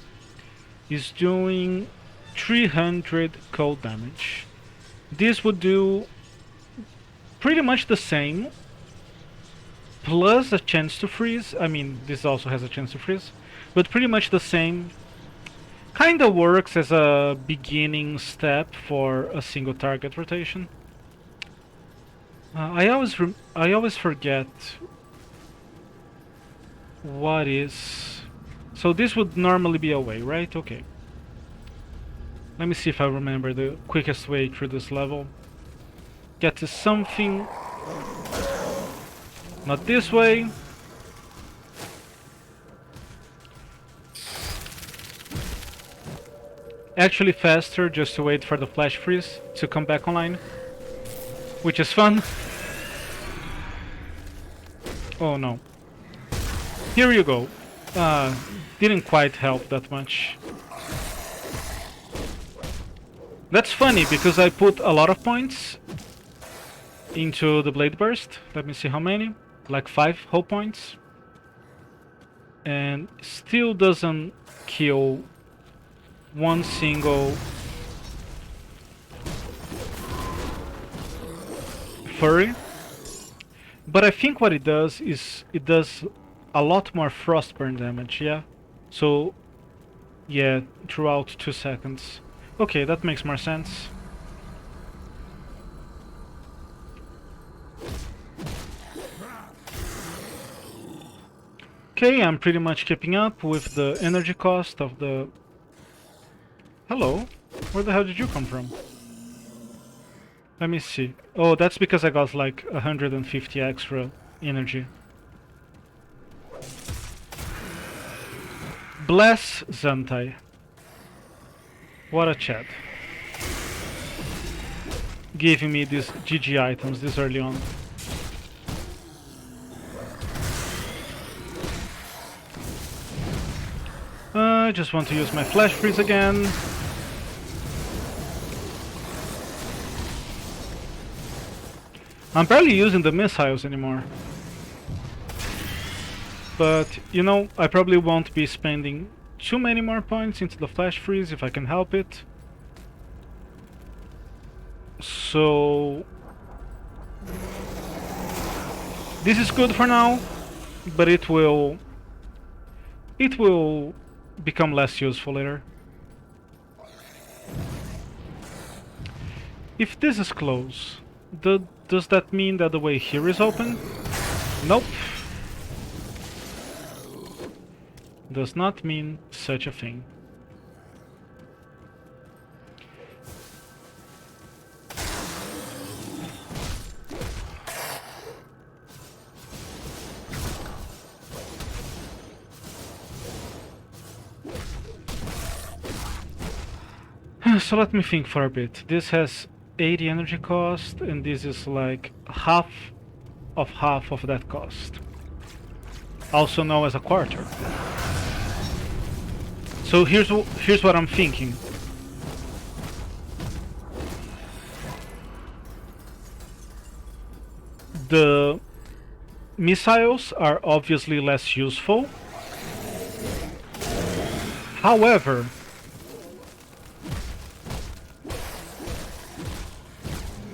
Speaker 1: Is doing 300 cold damage. This would do pretty much the same, plus a chance to freeze. I mean, this also has a chance to freeze, but pretty much the same. Kinda works as a beginning step for a single target rotation. I always forget what is. So this would normally be a way, right? Okay. Let me see if I remember the quickest way through this level. Get to something. Not this way. Actually faster, just to wait for the flash freeze to come back online. Which is fun. Oh no. Here you go. Didn't quite help that much. That's funny because I put a lot of points into the blade burst. Let me see how many. Like 5 whole points. And still doesn't kill one single furry. But I think what it does is it does a lot more frostburn damage, yeah? So, yeah, throughout 2 seconds. Okay, that makes more sense. Okay, I'm pretty much keeping up with the energy cost of the... Hello? Where the hell did you come from? Let me see. Oh, that's because I got like 150 extra energy. Bless Zantai. What a chat. Giving me these GG items this early on. I just want to use my flash freeze again. I'm barely using the missiles anymore. But, I probably won't be spending too many more points into the flash freeze if I can help it. So... this is good for now, but it will become less useful later. If this is close, does that mean that the way here is open? Nope. Does not mean such a thing. So let me think for a bit. This has 80 energy cost, and this is like half of that cost. Also known as a quarter. So here's what I'm thinking. The missiles are obviously less useful. However,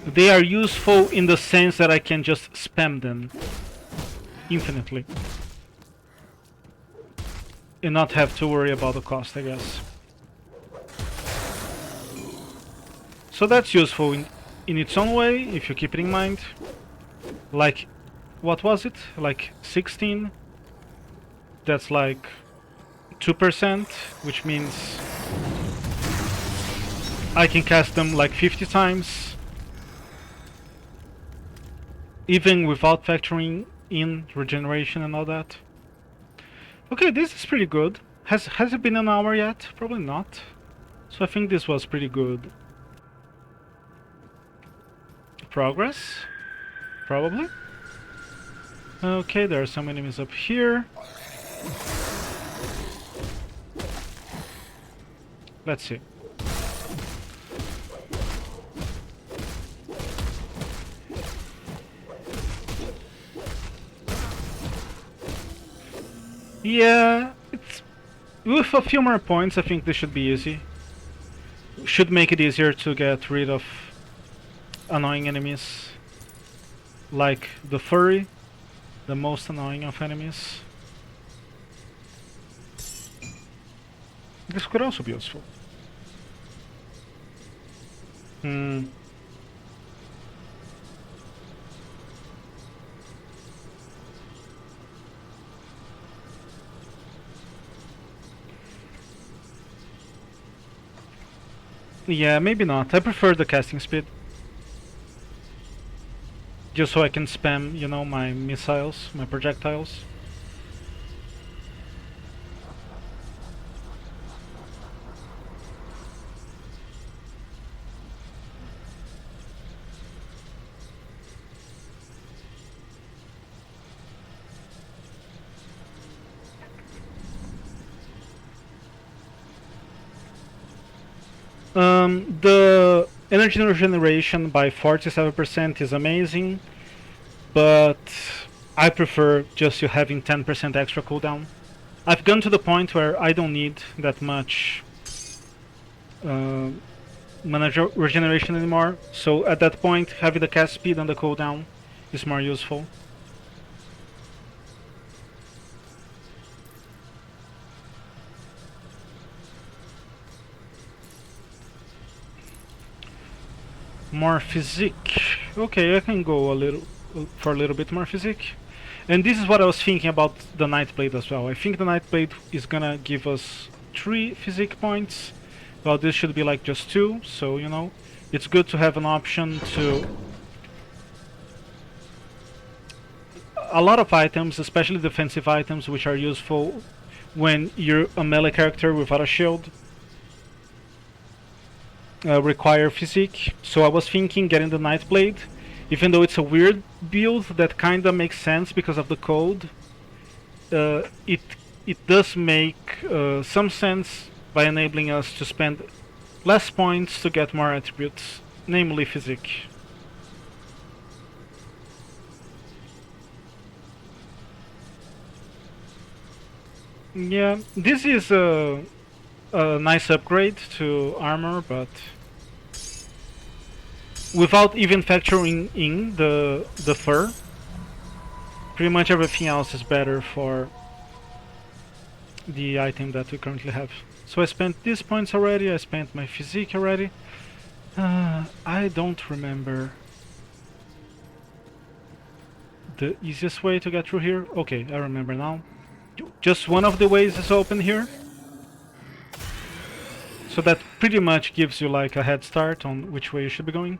Speaker 1: they are useful in the sense that I can just spam them infinitely and not have to worry about the cost, I guess. So that's useful in its own way, if you keep it in mind. Like, what was it? Like 16? That's like 2%, which means I can cast them like 50 times, even without factoring in regeneration and all that. Okay, this is pretty good. Has it been an hour yet? Probably not. So I think this was pretty good. Progress? Probably. Okay, there are some enemies up here. Let's see. Yeah, it's with a few more points I think this should be easy. Should make it easier to get rid of annoying enemies. Like the furry, the most annoying of enemies. This could also be useful. Yeah, maybe not. I prefer the casting speed. Just so I can spam, you know, my missiles, my projectiles. The energy regeneration by 47% is amazing, but I prefer just you having 10% extra cooldown. I've gone to the point where I don't need that much mana regeneration anymore, so at that point having the cast speed and the cooldown is more useful. More physique. Okay, I can go for a little bit more physique. And this is what I was thinking about the Nightblade as well. I think the Nightblade is gonna give us 3 physique points, while this should be like just 2, so you know, it's good to have an option to... A lot of items, especially defensive items, which are useful when you're a melee character without a shield, require physique. So I was thinking getting the Nightblade, even though it's a weird build that kinda makes sense because of the code. It does make some sense by enabling us to spend less points to get more attributes, namely physique. Yeah, this is a nice upgrade to armor, but without even factoring in the fur, pretty much everything else is better for the item that we currently have. So I spent these points already, I spent my physique already. I don't remember the easiest way to get through here. Okay, I remember now. Just one of the ways is open here. So that pretty much gives you like a head start on which way you should be going.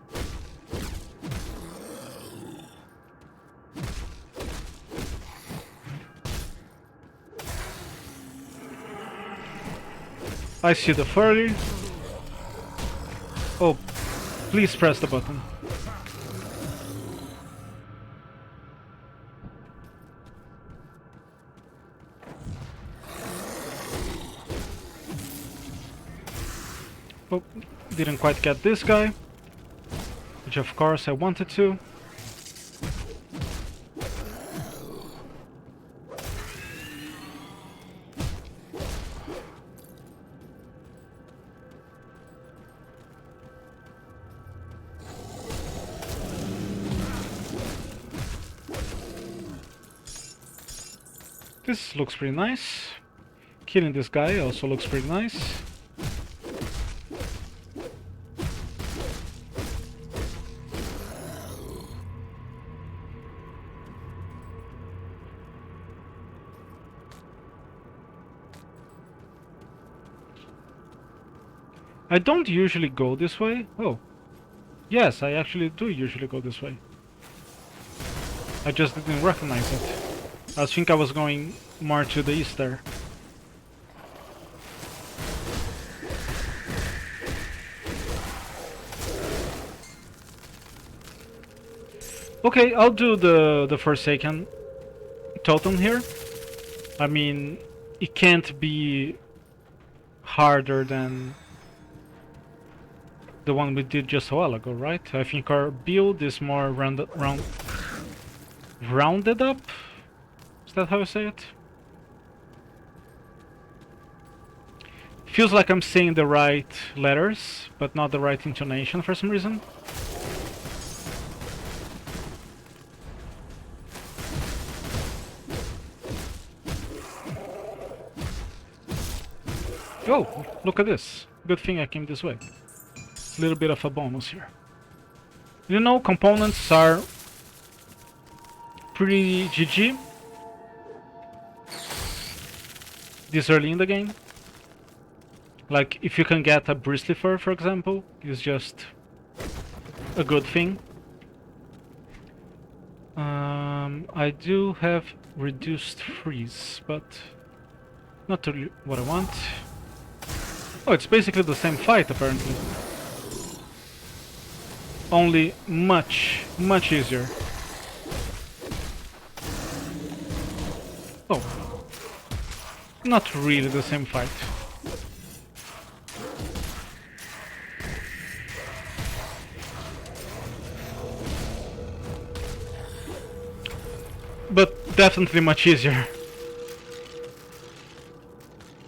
Speaker 1: I see the furry. Oh, please press the button. Oh, didn't quite get this guy, which of course I wanted to. This looks pretty nice. Killing this guy also looks pretty nice. I don't usually go this way. Oh. Yes, I actually do usually go this way. I just didn't recognize it. I think I was going more to the east there. Okay, I'll do the Forsaken totem here. I mean, it can't be harder than the one we did just a while ago, right? I think our build is more rounded up. Is that how I say it? Feels like I'm saying the right letters, but not the right intonation for some reason. Oh, look at this. Good thing I came this way. A little bit of a bonus here. You know, components are pretty GG this early in the game. Like, if you can get a bristly fur, for example, is just a good thing. I do have reduced freeze, but not really what I want. Oh, it's basically the same fight, apparently. Only much easier. Oh. Not really the same fight. But definitely much easier.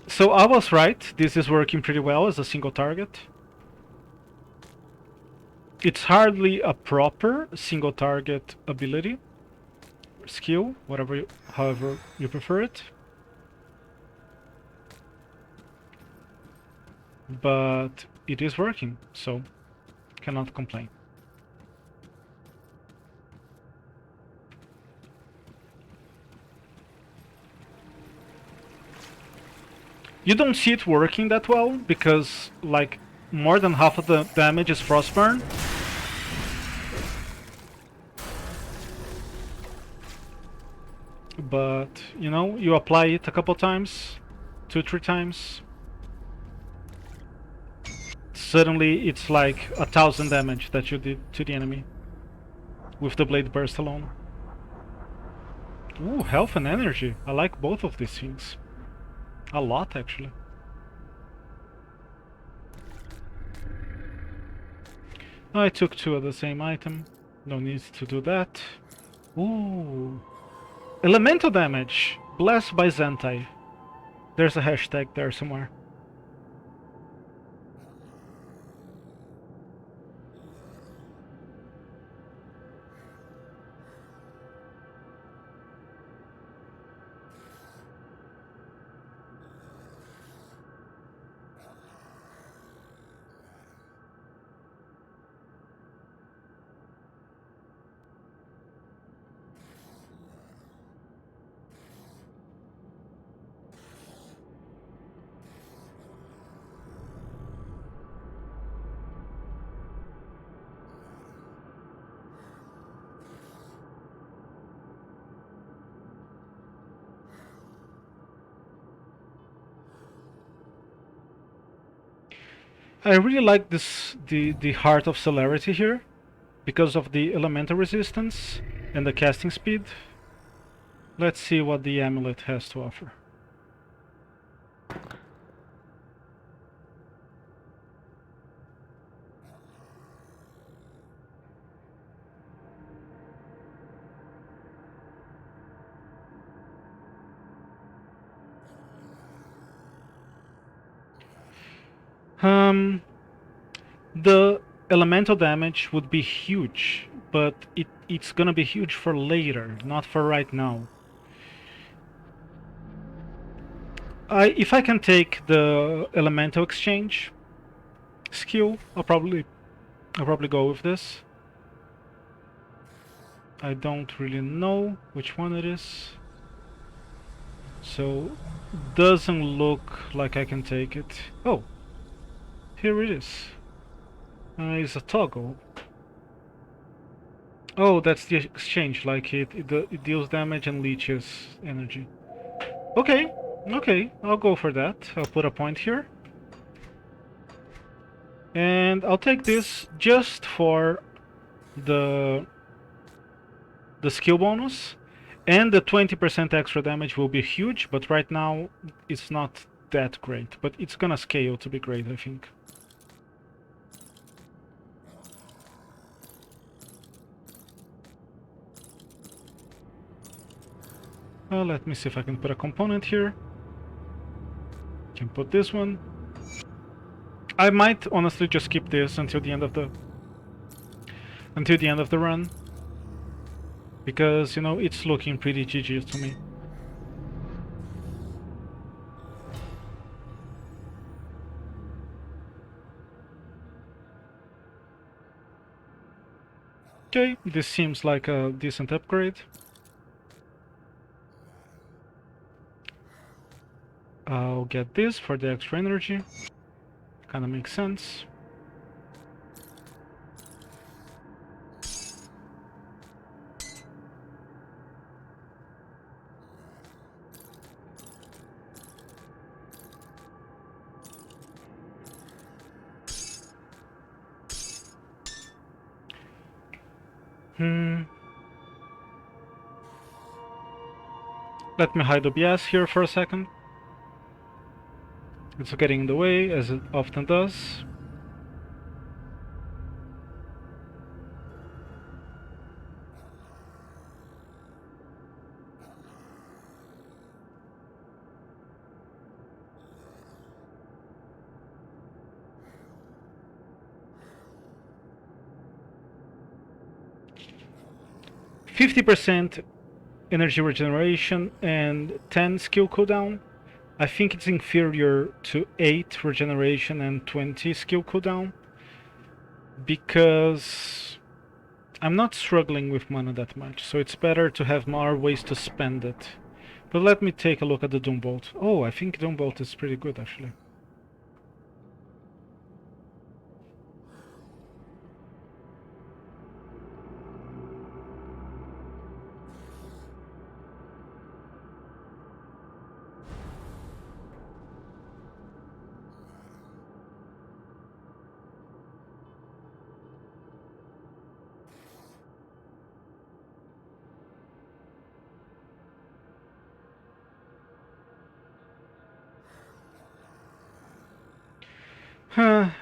Speaker 1: So I was right, this is working pretty well as a single target. It's hardly a proper single target ability, skill, however you prefer it. But it is working, so cannot complain. You don't see it working that well because, like, more than half of the damage is frostburn. But, you know, you apply it a couple times, 2-3 times. Suddenly it's like 1000 damage that you did to the enemy with the blade burst alone. Ooh, health and energy. I like both of these things. A lot, actually. I took 2 of the same item. No need to do that. Ooh. Elemental damage. Blessed by Zentai. There's a hashtag there somewhere. I really like the Heart of Celerity here because of the elemental resistance and the casting speed. Let's see what the amulet has to offer. The elemental damage would be huge, but it's gonna be huge for later, not for right now. If I can take the elemental exchange skill, I'll probably go with this. I don't really know which one it is, so doesn't look like I can take it. Oh, here it is. It's a toggle. Oh, that's the exchange. Like it deals damage and leeches energy. Okay, okay, I'll go for that. I'll put a point here. And I'll take this just for the skill bonus. And the 20% extra damage will be huge, but right now it's not that great. But it's gonna scale to be great, I think. Let me see if I can put a component here. Can put this one. I might honestly just keep this until the end of the run, because you know it's looking pretty GG to me. Okay, this seems like a decent upgrade. I'll get this for the extra energy. Kinda makes sense. Let me hide OBS here for a second. It's getting in the way, as it often does. %50 energy regeneration and 10 skill cooldown. I think it's inferior to 8 regeneration and 20 skill cooldown, because I'm not struggling with mana that much, so it's better to have more ways to spend it. But let me take a look at the Doombolt. Oh, I think Doombolt is pretty good actually.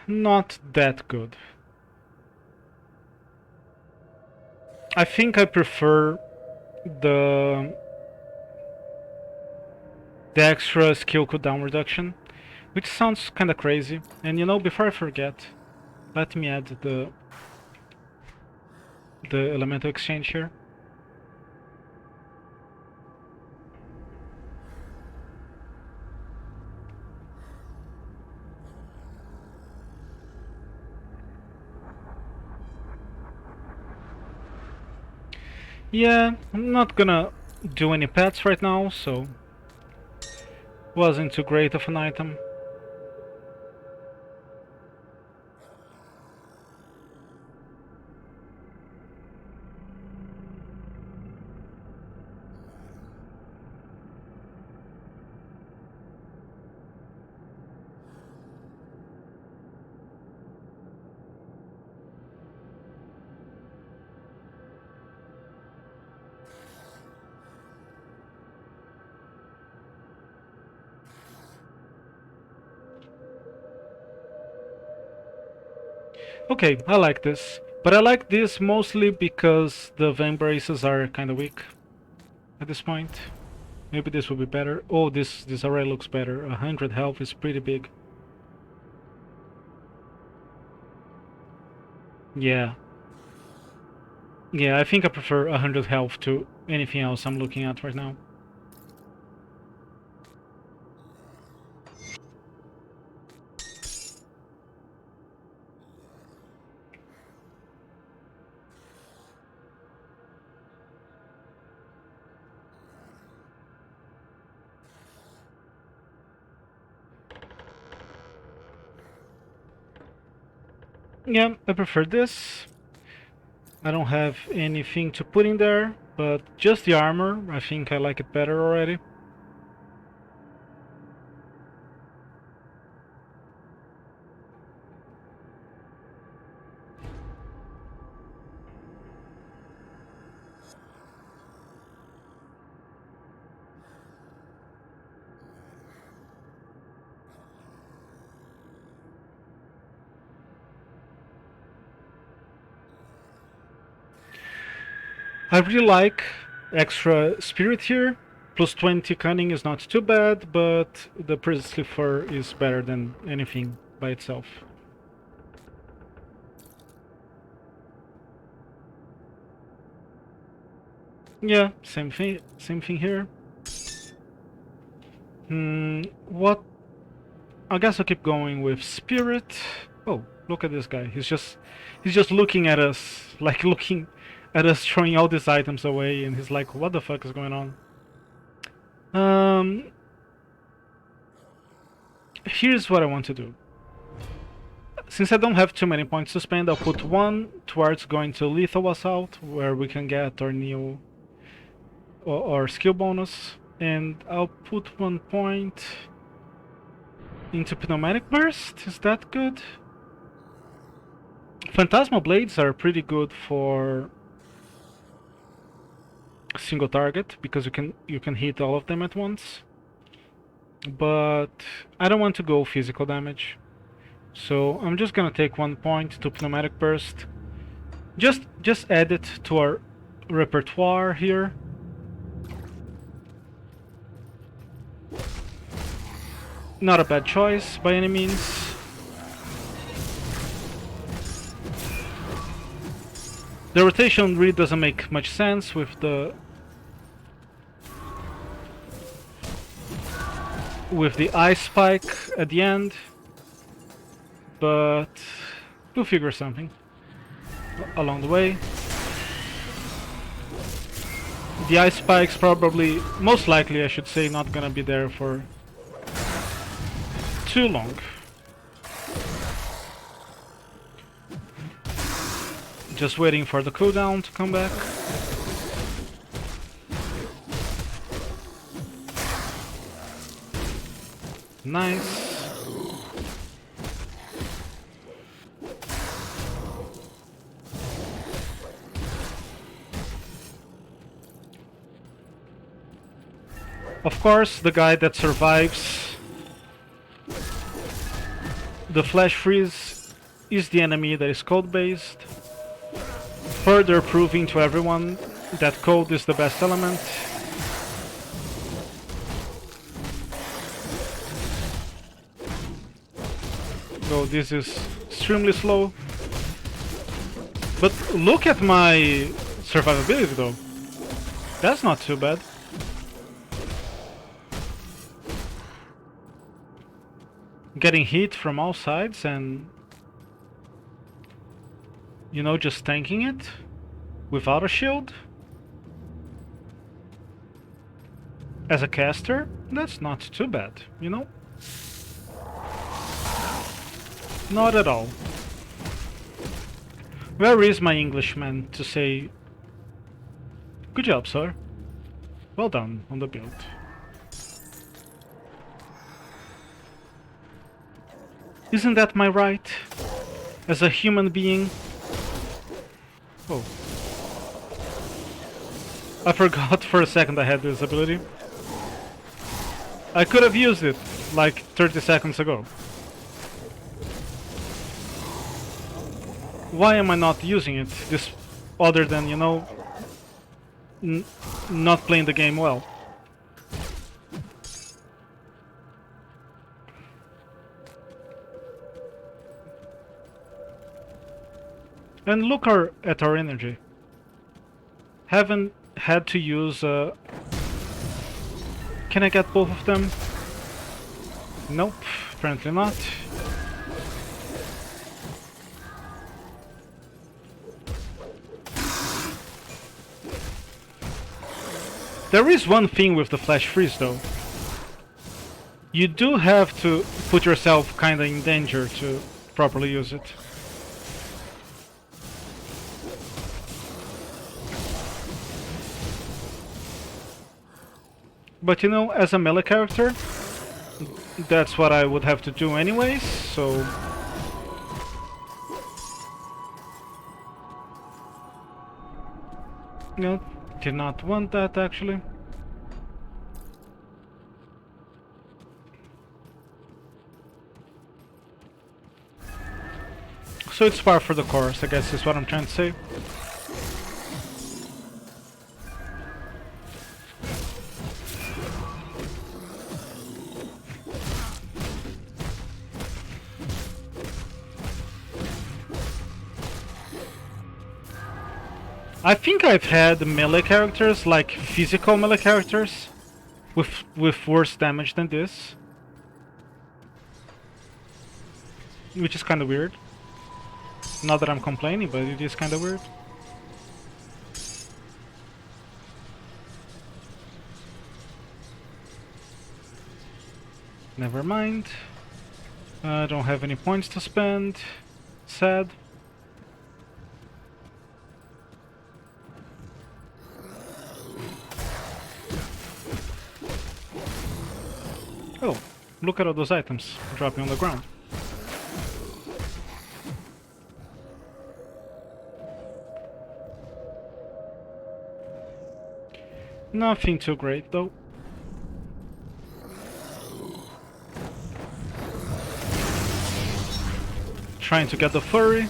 Speaker 1: Not that good. I think I prefer the extra skill cooldown reduction, which sounds kinda crazy. And you know, before I forget, let me add the elemental exchange here. Yeah, I'm not gonna do any pets right now, so wasn't too great of an item. Okay, I like this. But I like this mostly because the Vein Braces are kinda weak at this point. Maybe this will be better. Oh, this already looks better. 100 health is pretty big. Yeah. Yeah, I think I prefer 100 health to anything else I'm looking at right now. Yeah, I prefer this. I don't have anything to put in there, but just the armor, I think I like it better already. I really like extra spirit here. Plus 20 cunning is not too bad, but the priestly fur is better than anything by itself. Yeah, same thing here. What? I guess I'll keep going with spirit. Oh, look at this guy. He's just looking at us, like looking at us throwing all these items away, and he's like, what the fuck is going on? Here's what I want to do. Since I don't have too many points to spend, I'll put one towards going to Lethal Assault, where we can get our new or skill bonus, and I'll put 1 point into Pneumatic Burst. Is that good? Phantasmal Blades are pretty good for single target because you can hit all of them at once. But I don't want to go physical damage, so I'm just gonna take 1 point to Pneumatic Burst. Just add it to our repertoire here. Not a bad choice by any means. The rotation really doesn't make much sense with the ice spike at the end, but we'll figure something along the way. The ice spike's probably, most likely I should say, not gonna be there for too long. Just waiting for the cooldown to come back. Nice. Of course, the guy that survives the flash freeze is the enemy that is code based, further proving to everyone that code is the best element. So this is extremely slow, but look at my survivability though. That's not too bad. Getting hit from all sides and, you know, just tanking it without a shield. As a caster, that's not too bad, you know? Not at all. Where is my Englishman to say, good job, sir. Well done on the build. Isn't that my right? As a human being? Oh. I forgot for a second I had this ability. I could have used it like 30 seconds ago. Why am I not using it? This, other than, you know, not playing the game well. And look at our energy. Haven't had to use... Can I get both of them? Nope, apparently not. There is one thing with the flash freeze though. You do have to put yourself kinda in danger to properly use it. But you know, as a melee character, that's what I would have to do anyways, so... No, did not want that actually. So it's par for the course, I guess is what I'm trying to say. I think I've had melee characters, like physical melee characters, with worse damage than this. Which is kind of weird. Not that I'm complaining, but it is kind of weird. Never mind. I don't have any points to spend. Sad. Oh, look at all those items dropping on the ground. Nothing too great though. Trying to get the furry.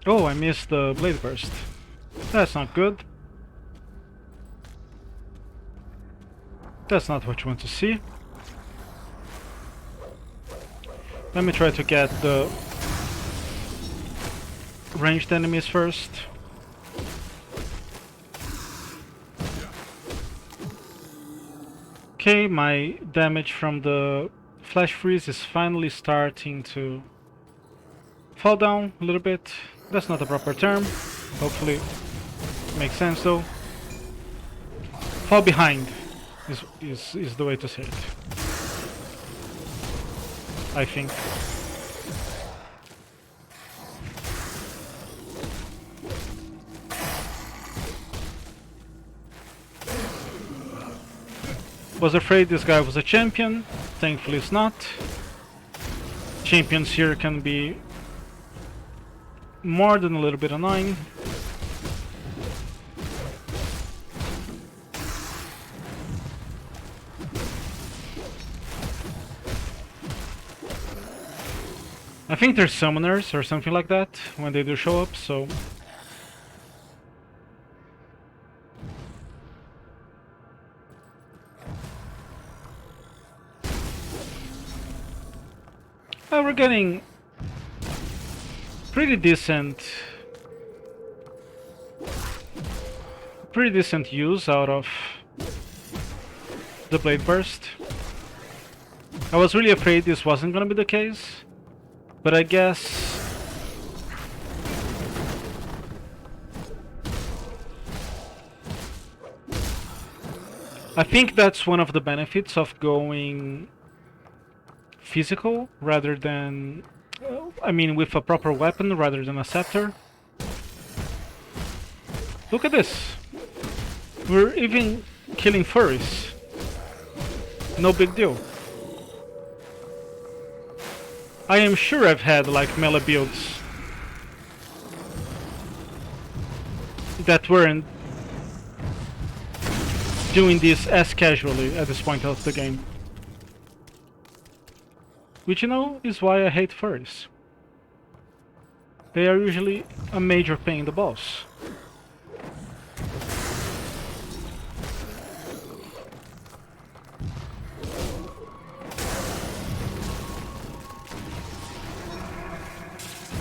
Speaker 1: Oh, I missed the blade burst. That's not good. That's not what you want to see. Let me try to get the ranged enemies first. Okay, my damage from the flash freeze is finally starting to fall down a little bit. That's not the proper term. Hopefully makes sense though. Fall behind is the way to say it, I think. Was afraid this guy was a champion. Thankfully it's not. Champions here can be more than a little bit annoying. I think they're summoners or something like that when they do show up, so... we're getting pretty decent use out of the blade burst. I was really afraid this wasn't gonna be the case, but I guess I think that's one of the benefits of going physical rather than I mean with a proper weapon rather than a scepter. Look at this. We're even killing furries. No big deal. I am sure I've had like melee builds that weren't doing this as casually at this point of the game. Which, you know, is why I hate furries. They are usually a major pain in the balls.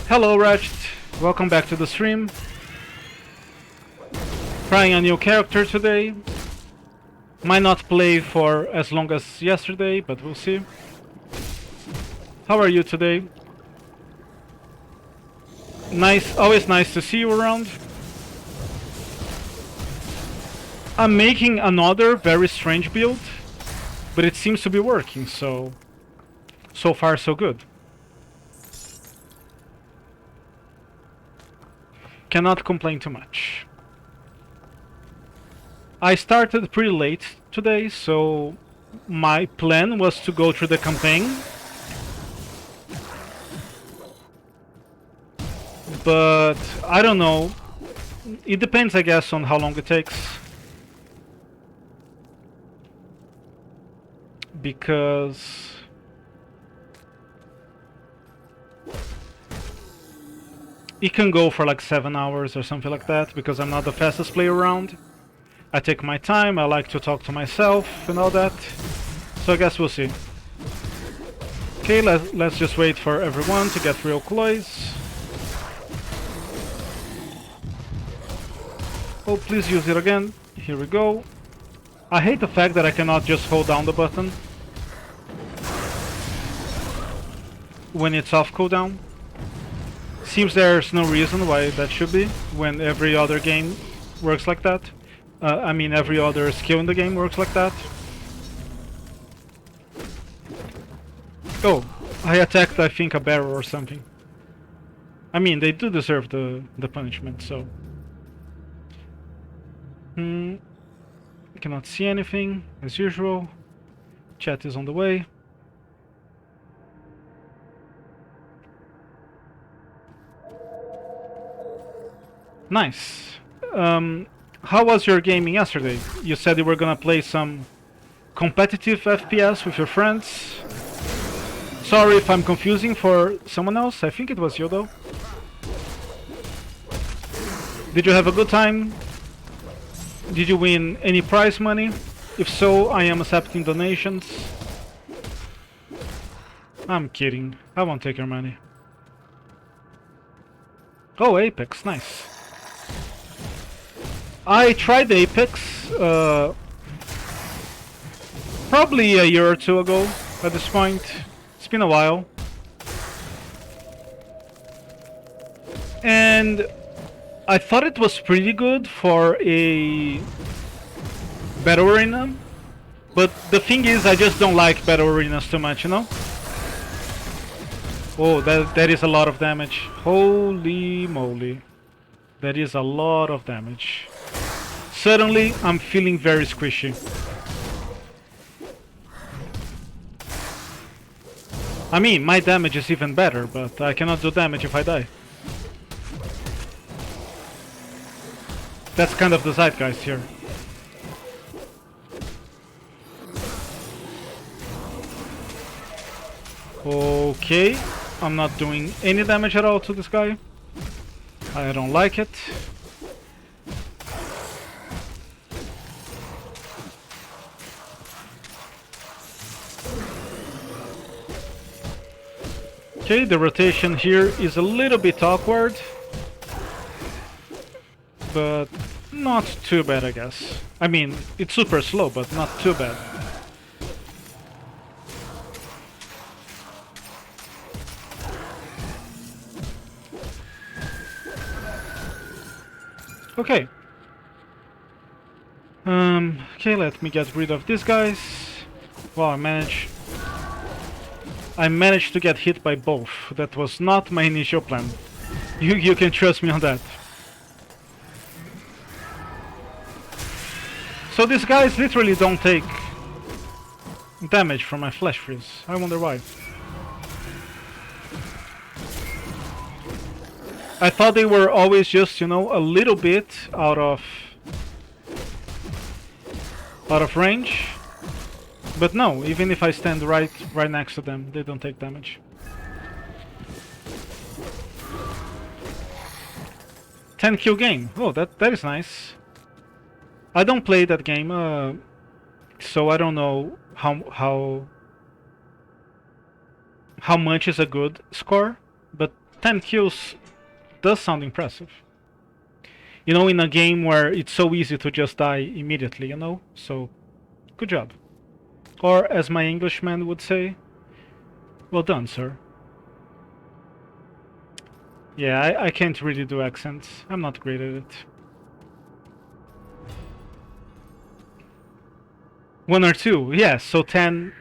Speaker 1: Hello Ratchet, welcome back to the stream. Trying a new character today. Might not play for as long as yesterday, but we'll see. How are you today? Nice, always nice to see you around. I'm making another very strange build, but it seems to be working, so far so good. cannot complain too much. I started pretty late today, so my plan was to go through the campaign. But I don't know. It depends, I guess, on how long it takes. Because it can go for like 7 hours or something like that, because I'm not the fastest player around. I take my time, I like to talk to myself and all that. So I guess we'll see. Okay, let's just wait for everyone to get real close. Oh, please use it again. Here we go. I hate the fact that I cannot just hold down the button when it's off cooldown. Seems there's no reason why that should be, when every other game works like that. I mean, every other skill in the game works like that. Oh, I attacked, I think, a barrel or something. I mean, they do deserve the punishment, so... Cannot see anything, as usual. Chat is on the way. Nice. How was your gaming yesterday? You said you were gonna play some competitive FPS with your friends. Sorry if I'm confusing for someone else. I think it was you though. Did you have a good time? Did you win any prize money? If so, I am accepting donations. I'm kidding. I won't take your money. Oh, Apex, nice. I tried Apex probably a year or two ago at this point. It's been a while. And I thought it was pretty good for a battle arena. But the thing is, I just don't like battle arenas too much, you know? Oh, that is a lot of damage. Holy moly. That is a lot of damage. Suddenly, I'm feeling very squishy. I mean, my damage is even better, but I cannot do damage if I die. That's kind of the zeitgeist here. Okay, I'm not doing any damage at all to this guy. I don't like it. Okay, the rotation here is a little bit awkward, but not too bad, I guess. I mean, it's super slow, but not too bad. Okay. Okay, let me get rid of these guys. Well, I managed to get hit by both. That was not my initial plan. You can trust me on that. So these guys literally don't take damage from my flash freeze. I wonder why. I thought they were always just, you know, a little bit out of range. But no, even if I stand right next to them, they don't take damage. 10 kill game. Oh, that is nice. I don't play that game, so I don't know how much is a good score, but 10 kills does sound impressive. You know, in a game where it's so easy to just die immediately, you know? So, good job. Or, as my Englishman would say, well done, sir. Yeah, I can't really do accents. I'm not great at it. 1 or 2, yes, so 10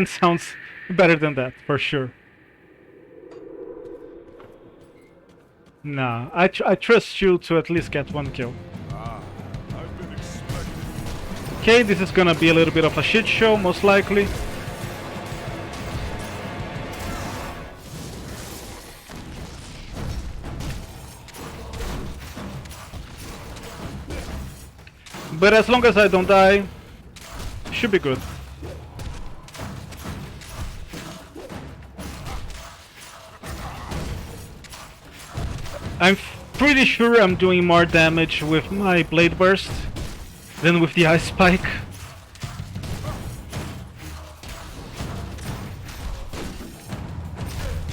Speaker 1: sounds better than that, for sure. Nah, I trust you to at least get one kill. Okay, this is gonna be a little bit of a shit show, most likely. But as long as I don't die, should be good. I'm pretty sure I'm doing more damage with my blade burst than with the ice spike.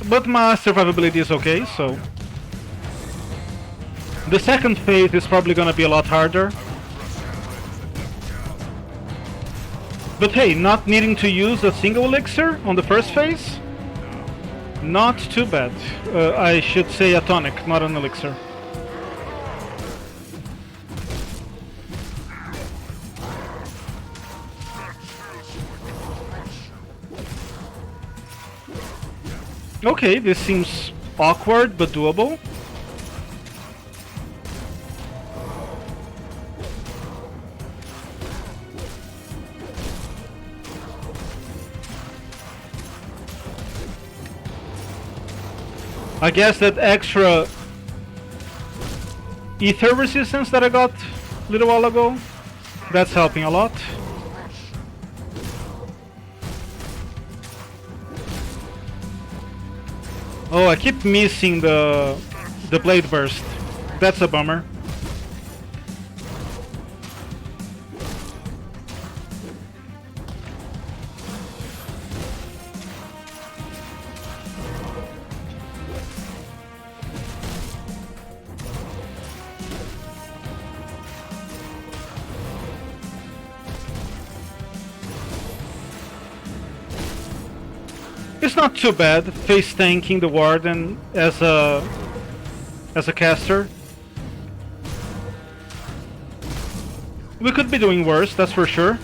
Speaker 1: But my survivability is okay, so... The second phase is probably gonna be a lot harder. But hey, not needing to use a single elixir on the first phase? Not too bad. I should say a tonic, not an elixir. Okay, this seems awkward but doable. I guess that extra ether resistance that I got a little while ago, that's helping a lot. Oh, I keep missing the blade burst. That's a bummer. It's not too bad face tanking the warden as a caster. We could be doing worse, that's for sure.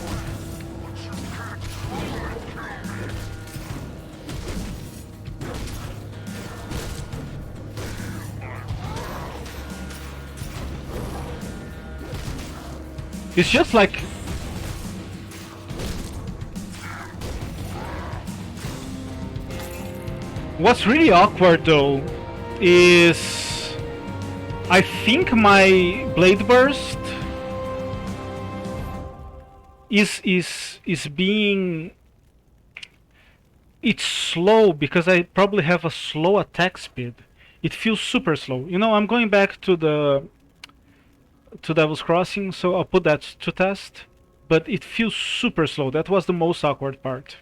Speaker 1: It's just like... What's really awkward though is I think my blade burst is being... It's slow because I probably have a slow attack speed. It feels super slow. You know, I'm going back to Devil's Crossing, so I'll put that to test. But it feels super slow. That was the most awkward part.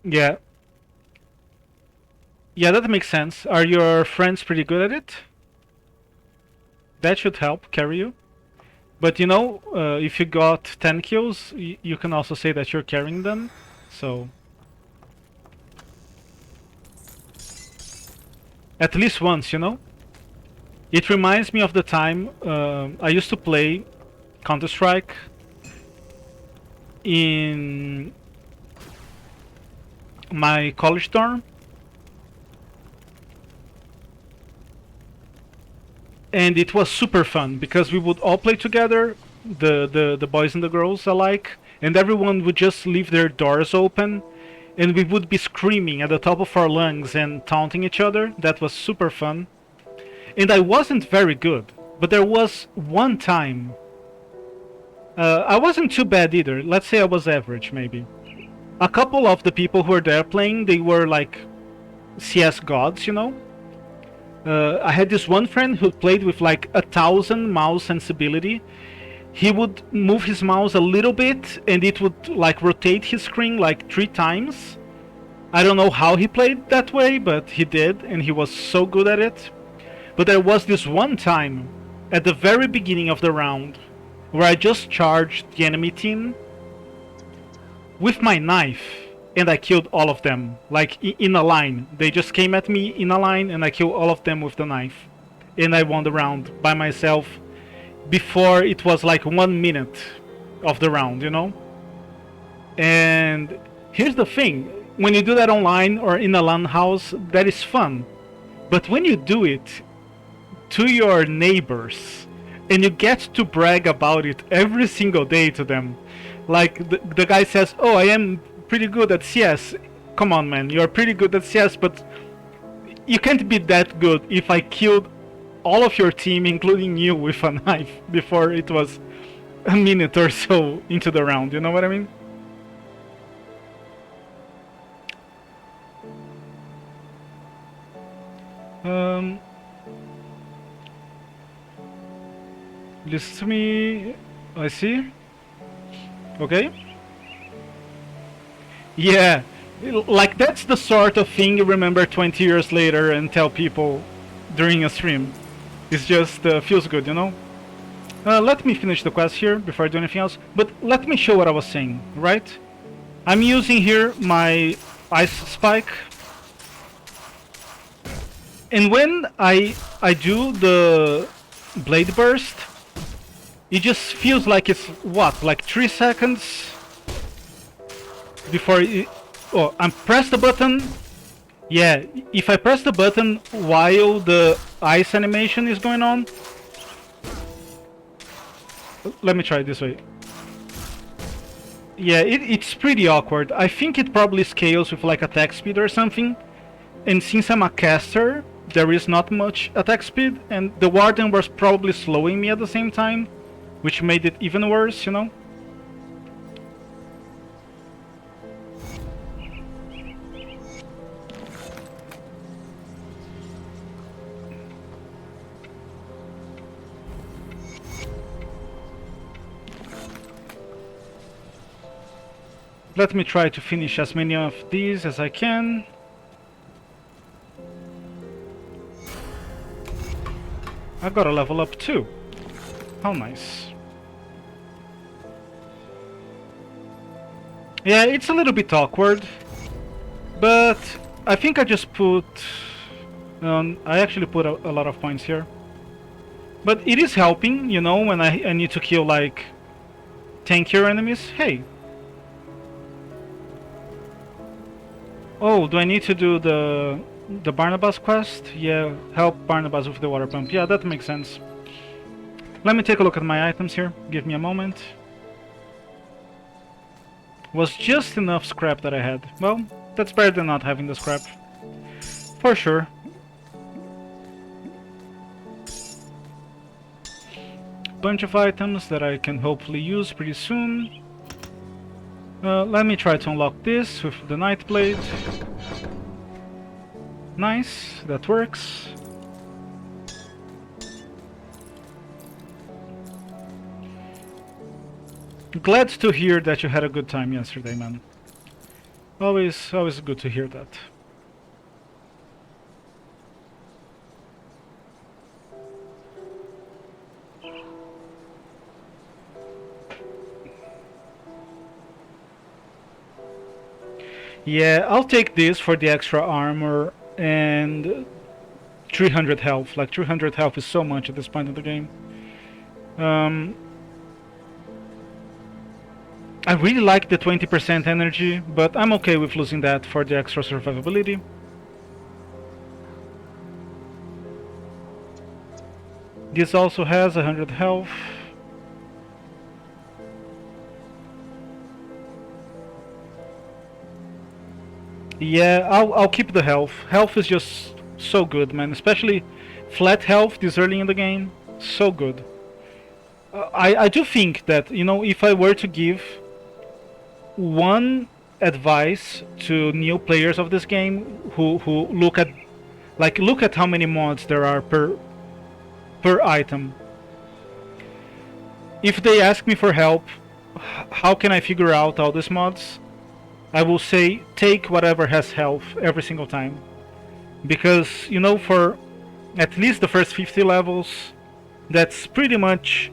Speaker 1: Yeah. Yeah, that makes sense. Are your friends pretty good at it? That should help carry you. But you know, if you got 10 kills, you can also say that you're carrying them. So... At least once, you know? It reminds me of the time I used to play Counter-Strike in my college dorm, and it was super fun because we would all play together, the boys and the girls alike, and everyone would just leave their doors open, and we would be screaming at the top of our lungs and taunting each other. That was super fun. And I wasn't very good, but there was one time I wasn't too bad either. Let's say I was average, maybe. A couple of the people who were there playing, they were like CS gods, you know? I had this one friend who played with like 1,000 mouse sensibility. He would move his mouse a little bit and it would like rotate his screen like 3 times. I don't know how he played that way, but he did, and he was so good at it. But there was this one time at the very beginning of the round where I just charged the enemy team with my knife, and I killed all of them, like in a line. They just came at me in a line and I killed all of them with the knife. And I won the round by myself before it was like 1 minute of the round, you know? And here's the thing, when you do that online or in a LAN house, that is fun. But when you do it to your neighbors and you get to brag about it every single day to them, like the guy says, "Oh, I am pretty good at CS." Come on, man, you're pretty good at CS, but you can't be that good if I killed all of your team, including you, with a knife before it was a minute or so into the round. You know what I mean? Listen to me. I see. Okay. Yeah, like that's the sort of thing you remember 20 years later and tell people during a stream. It's just feels good, you know? Let me finish the quest here before I do anything else, but let me show what I was saying, right? I'm using here my ice spike, and when I do the blade burst, it just feels like it's what, like 3 seconds before it, oh, I press the button. Yeah, if I press the button while the ice animation is going on, let me try it this way. Yeah, it's pretty awkward. I think it probably scales with like attack speed or something, and since I'm a caster, there is not much attack speed, and the warden was probably slowing me at the same time, which made it even worse, you know? Let me try to finish as many of these as I can. I got a level up too. How nice. Yeah, it's a little bit awkward, but I think I just put... I actually put a lot of points here. But it is helping, you know, when I need to kill like tankier enemies. Hey! Oh, do I need to do the Barnabas quest? Yeah, help Barnabas with the water pump. Yeah, that makes sense. Let me take a look at my items here. Give me a moment. Was just enough scrap that I had. Well, that's better than not having the scrap. For sure. Bunch of items that I can hopefully use pretty soon. Let me try to unlock this with the Nightblade. Nice, that works. Glad to hear that you had a good time yesterday, man. Always good to hear that. Yeah, I'll take this for the extra armor and 300 health. Like 300 health is so much at this point of the game. I really like the 20% energy, but I'm okay with losing that for the extra survivability. This also has 100 health. Yeah, I'll keep the health. Health is just so good, man. Especially flat health this early in the game. So good. I do think that, you know, if I were to give one advice to new players of this game who look at how many mods there are per item. If they ask me for help, how can I figure out all these mods? I will say take whatever has health every single time, because, you know, for at least the first 50 levels, that's pretty much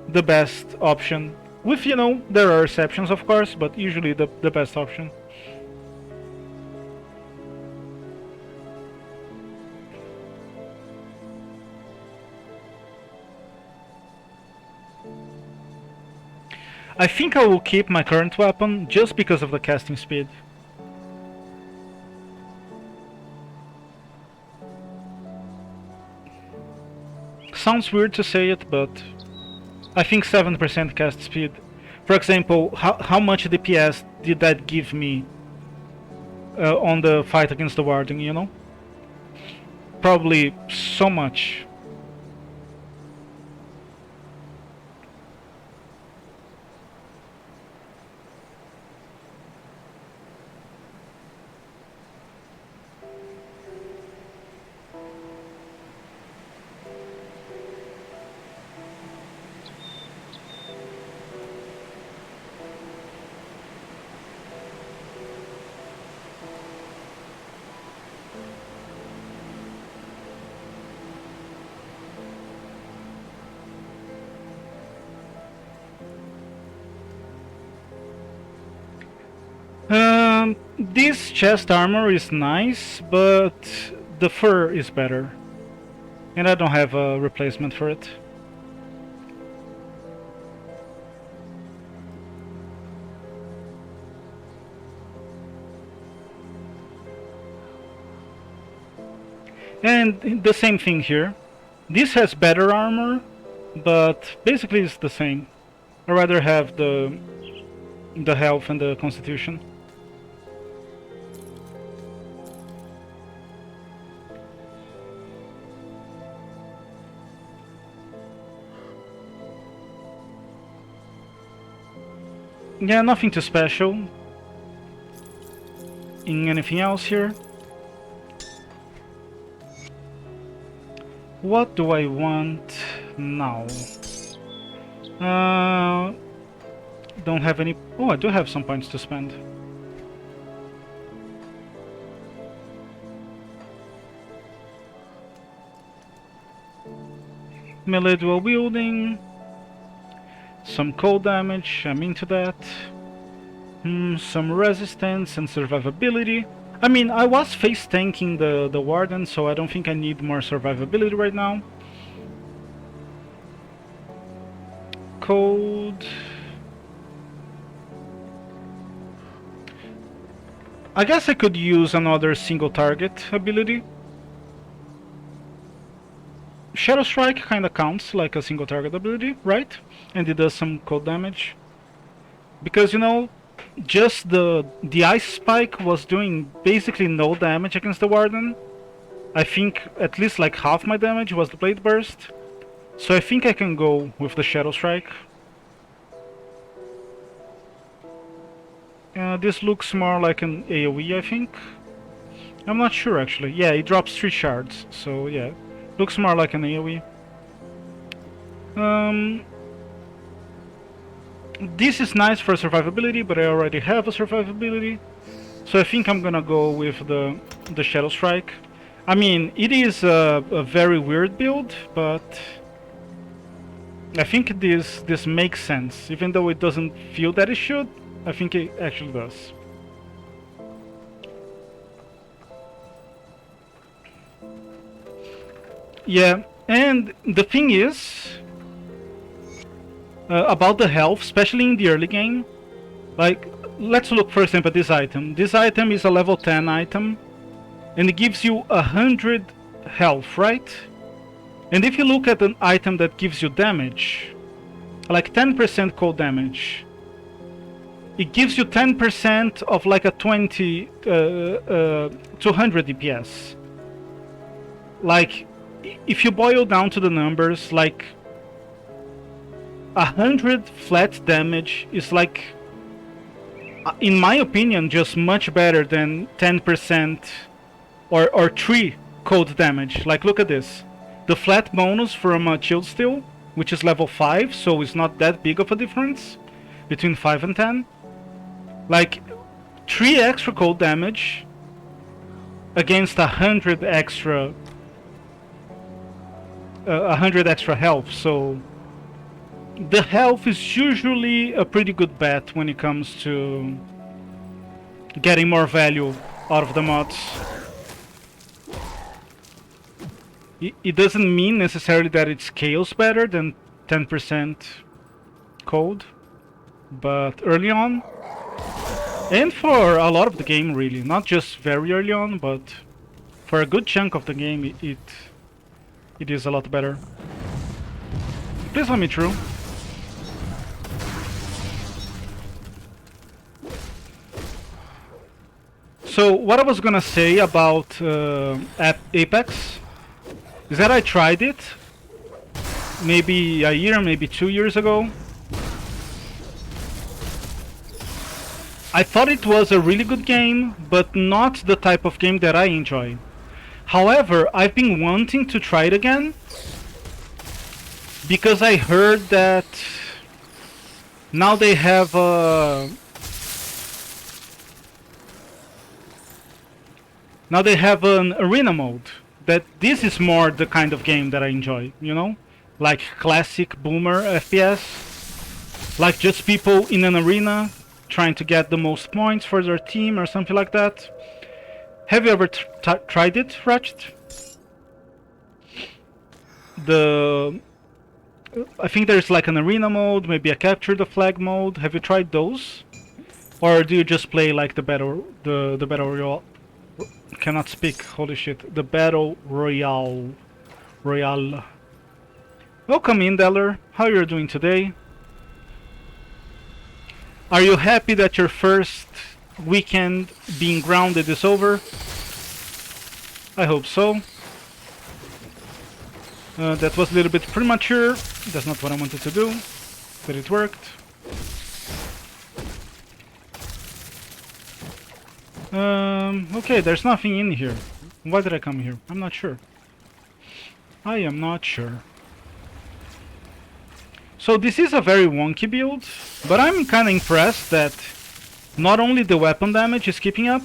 Speaker 1: the best option. With, you know, there are exceptions of course, but usually the best option. I think I will keep my current weapon just because of the casting speed. sounds weird to say it, but I think 7% cast speed. For example, how much DPS did that give me on the fight against the Warden, you know? Probably so much. This chest armor is nice, but the fur is better. And I don't have a replacement for it. And the same thing here. This has better armor, but basically it's the same. I'd rather have the health and the constitution. Yeah, nothing too special in anything else here. What do I want now? Don't have any... Oh, I do have some points to spend. Melee dual wielding. Some cold damage, I'm into that. Some resistance and survivability. I mean, I was face tanking the Warden, so I don't think I need more survivability right now. Cold. I guess I could use another single target ability. Shadow Strike kinda counts like a single target ability, right? And it does some cold damage. Because, you know, just the Ice Spike was doing basically no damage against the Warden. I think at least like half my damage was the Blade Burst. So I think I can go with the Shadow Strike. This looks more like an AoE, I think. I'm not sure actually. Yeah, it drops 3 shards, so yeah. Looks more like an AoE. This is nice for survivability, but I already have a survivability. So I think I'm gonna go with the Shadow Strike. I mean, it is a very weird build, but I think this makes sense. Even though it doesn't feel that it should, I think it actually does. Yeah, and the thing is, about the health, especially in the early game, like, let's look for example at this item. This item is a level 10 item, and it gives you 100 health, right? And if you look at an item that gives you damage, like 10% cold damage, it gives you 10% of like a 200 DPS. Like, if you boil down to the numbers, like 100 flat damage is like, in my opinion, just much better than 10% or 3 cold damage. Like, look at this. The flat bonus from Chill Steel, which is level 5, so it's not that big of a difference between 5 and 10. Like, 3 extra cold damage against 100 extra 100 extra health, so the health is usually a pretty good bet when it comes to getting more value out of the mods. It doesn't mean necessarily that it scales better than 10% cold, but early on, and for a lot of the game really, not just very early on, but for a good chunk of the game it is a lot better. Please let me through. So what I was gonna say about Apex is that I tried it maybe a year, maybe 2 years ago. I thought it was a really good game, but not the type of game that I enjoy. However, I've been wanting to try it again because I heard that now they have an arena mode. That this is more the kind of game that I enjoy, you know? Like classic boomer FPS. Like just people in an arena trying to get the most points for their team or something like that. Have you ever tried it, Ratchet? I think there's like an arena mode, maybe a capture the flag mode. Have you tried those? Or do you just play like the battle royale? Cannot speak, holy shit. The battle royale. Welcome in, Deller. How are you doing today? Are you happy that your first weekend being grounded is over? I hope so. That was a little bit premature. That's not what I wanted to do, but it worked. Okay, there's nothing in here. Why did I come here? I'm not sure. I am not sure. So this is a very wonky build, but I'm kinda impressed that not only the weapon damage is keeping up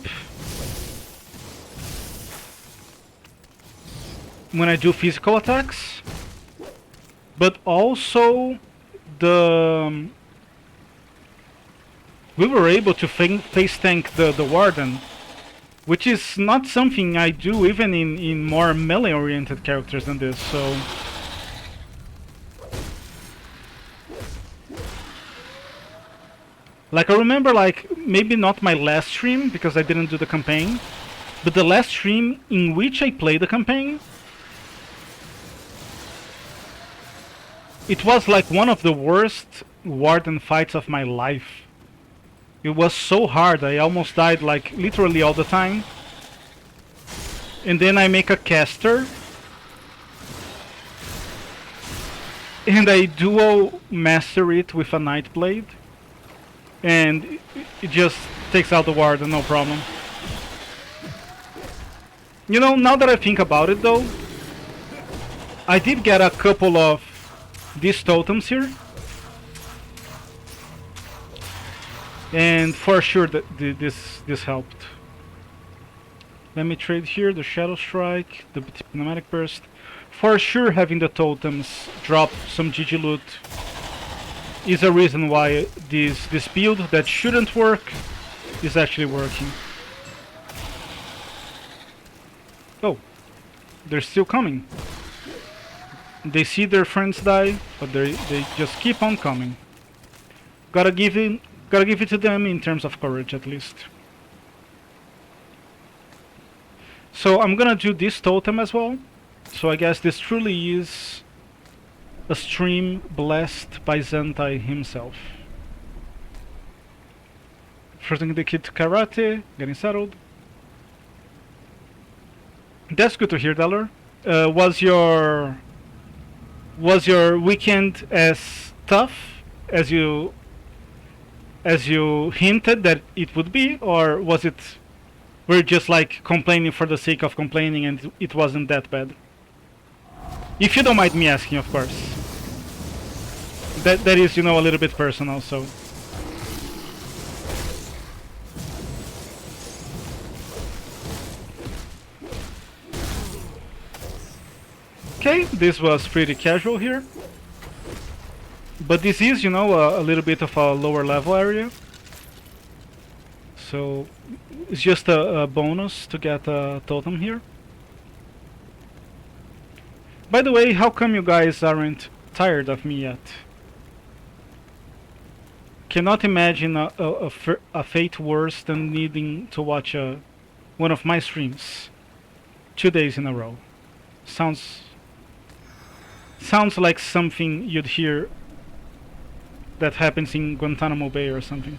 Speaker 1: when I do physical attacks, but also we were able to face tank the Warden, which is not something I do even in more melee oriented characters than this, so like I remember, like maybe not my last stream because I didn't do the campaign, but the last stream in which I played the campaign, it was like one of the worst Warden fights of my life. It was so hard, I almost died like literally all the time. And then I make a caster and I dual master it with a Nightblade, and it just takes out the Warden, no problem. You know, now that I think about it though, I did get a couple of these totems here, and for sure that this helped. Let me trade here the Shadow Strike, the Pneumatic Burst. For sure having the totems drop some GG loot is a reason why this build that shouldn't work is actually working. Oh, they're still coming. They see their friends die, but they just keep on coming. Gotta give it to them in terms of courage, at least. So I'm gonna do this totem as well. So I guess this truly is a stream blessed by Zentai himself. First the kid to karate, getting settled. That's good to hear, Deller. Was your weekend as tough as you hinted that it would be, or was it we're just like complaining for the sake of complaining and it wasn't that bad? If you don't mind me asking, of course. That is, you know, a little bit personal, so. Okay, this was pretty casual here. But this is, you know, a little bit of a lower level area. So it's just a bonus to get a totem here. By the way, how come you guys aren't tired of me yet? Cannot imagine a fate worse than needing to watch one of my streams 2 days in a row. Sounds Sounds like something you'd hear that happens in Guantanamo Bay or something.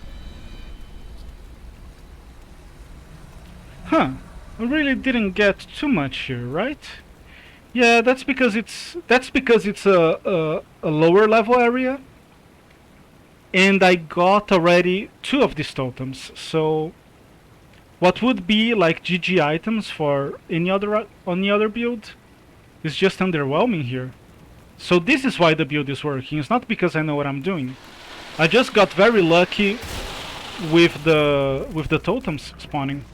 Speaker 1: Huh. I really didn't get too much here, right? Yeah, that's because it's a lower level area, and I got already 2 of these totems. So what would be like GG items for any other build is just underwhelming here. So this is why the build is working. It's not because I know what I'm doing. I just got very lucky with the totems spawning.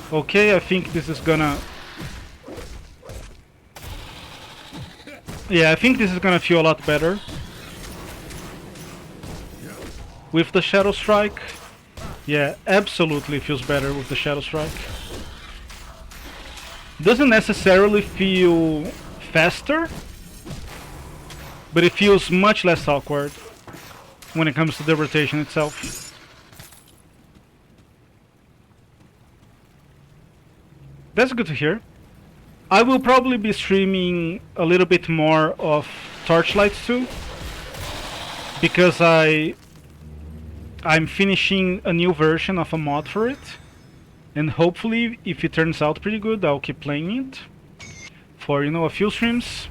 Speaker 1: Okay, I think this is gonna... Yeah, I think this is gonna feel a lot better with the Shadow Strike. Yeah, absolutely feels better with the Shadow Strike. Doesn't necessarily feel faster, but it feels much less awkward when it comes to the rotation itself. That's good to hear. I will probably be streaming a little bit more of Torchlight too, because I'm finishing a new version of a mod for it, and hopefully if it turns out pretty good, I'll keep playing it for, you know, a few streams,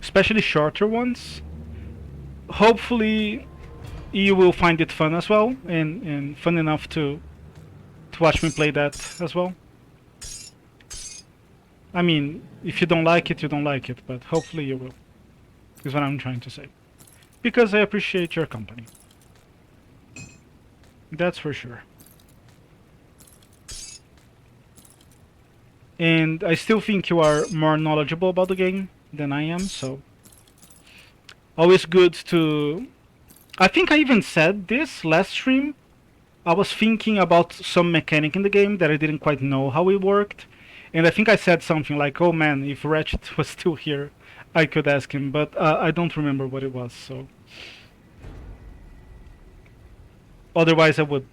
Speaker 1: especially shorter ones. Hopefully you will find it fun as well, and fun enough to watch me play that as well. I mean, if you don't like it, you don't like it, but hopefully you will, is what I'm trying to say. Because I appreciate your company. That's for sure. And I still think you are more knowledgeable about the game than I am, so... Always good to... I think I even said this last stream. I was thinking about some mechanic in the game that I didn't quite know how it worked. And I think I said something like, oh man, if Ratchet was still here, I could ask him, but I don't remember what it was, so... Otherwise I would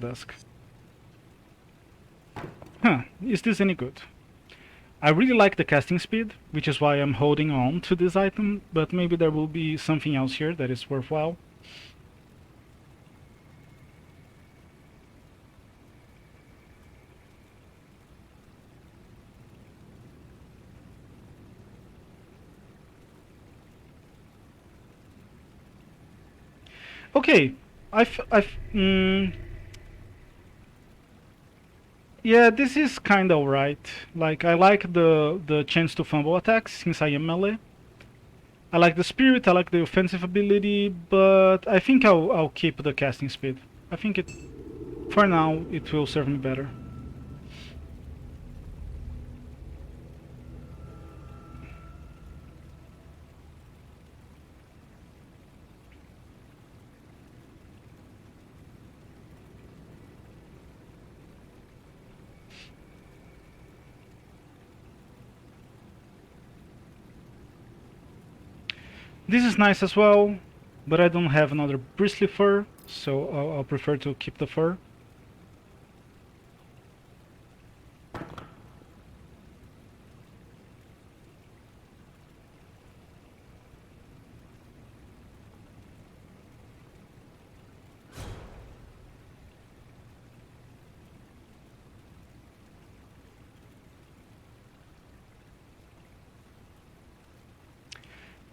Speaker 1: ask. Huh, is this any good? I really like the casting speed, which is why I'm holding on to this item, but maybe there will be something else here that is worthwhile. Okay, yeah, this is kinda alright. Like, I like the chance to fumble attacks since I am melee. I like the spirit, I like the offensive ability, but I think I'll keep the casting speed. I think it, for now, it will serve me better. This is nice as well, but I don't have another bristly fur, so I'll prefer to keep the fur.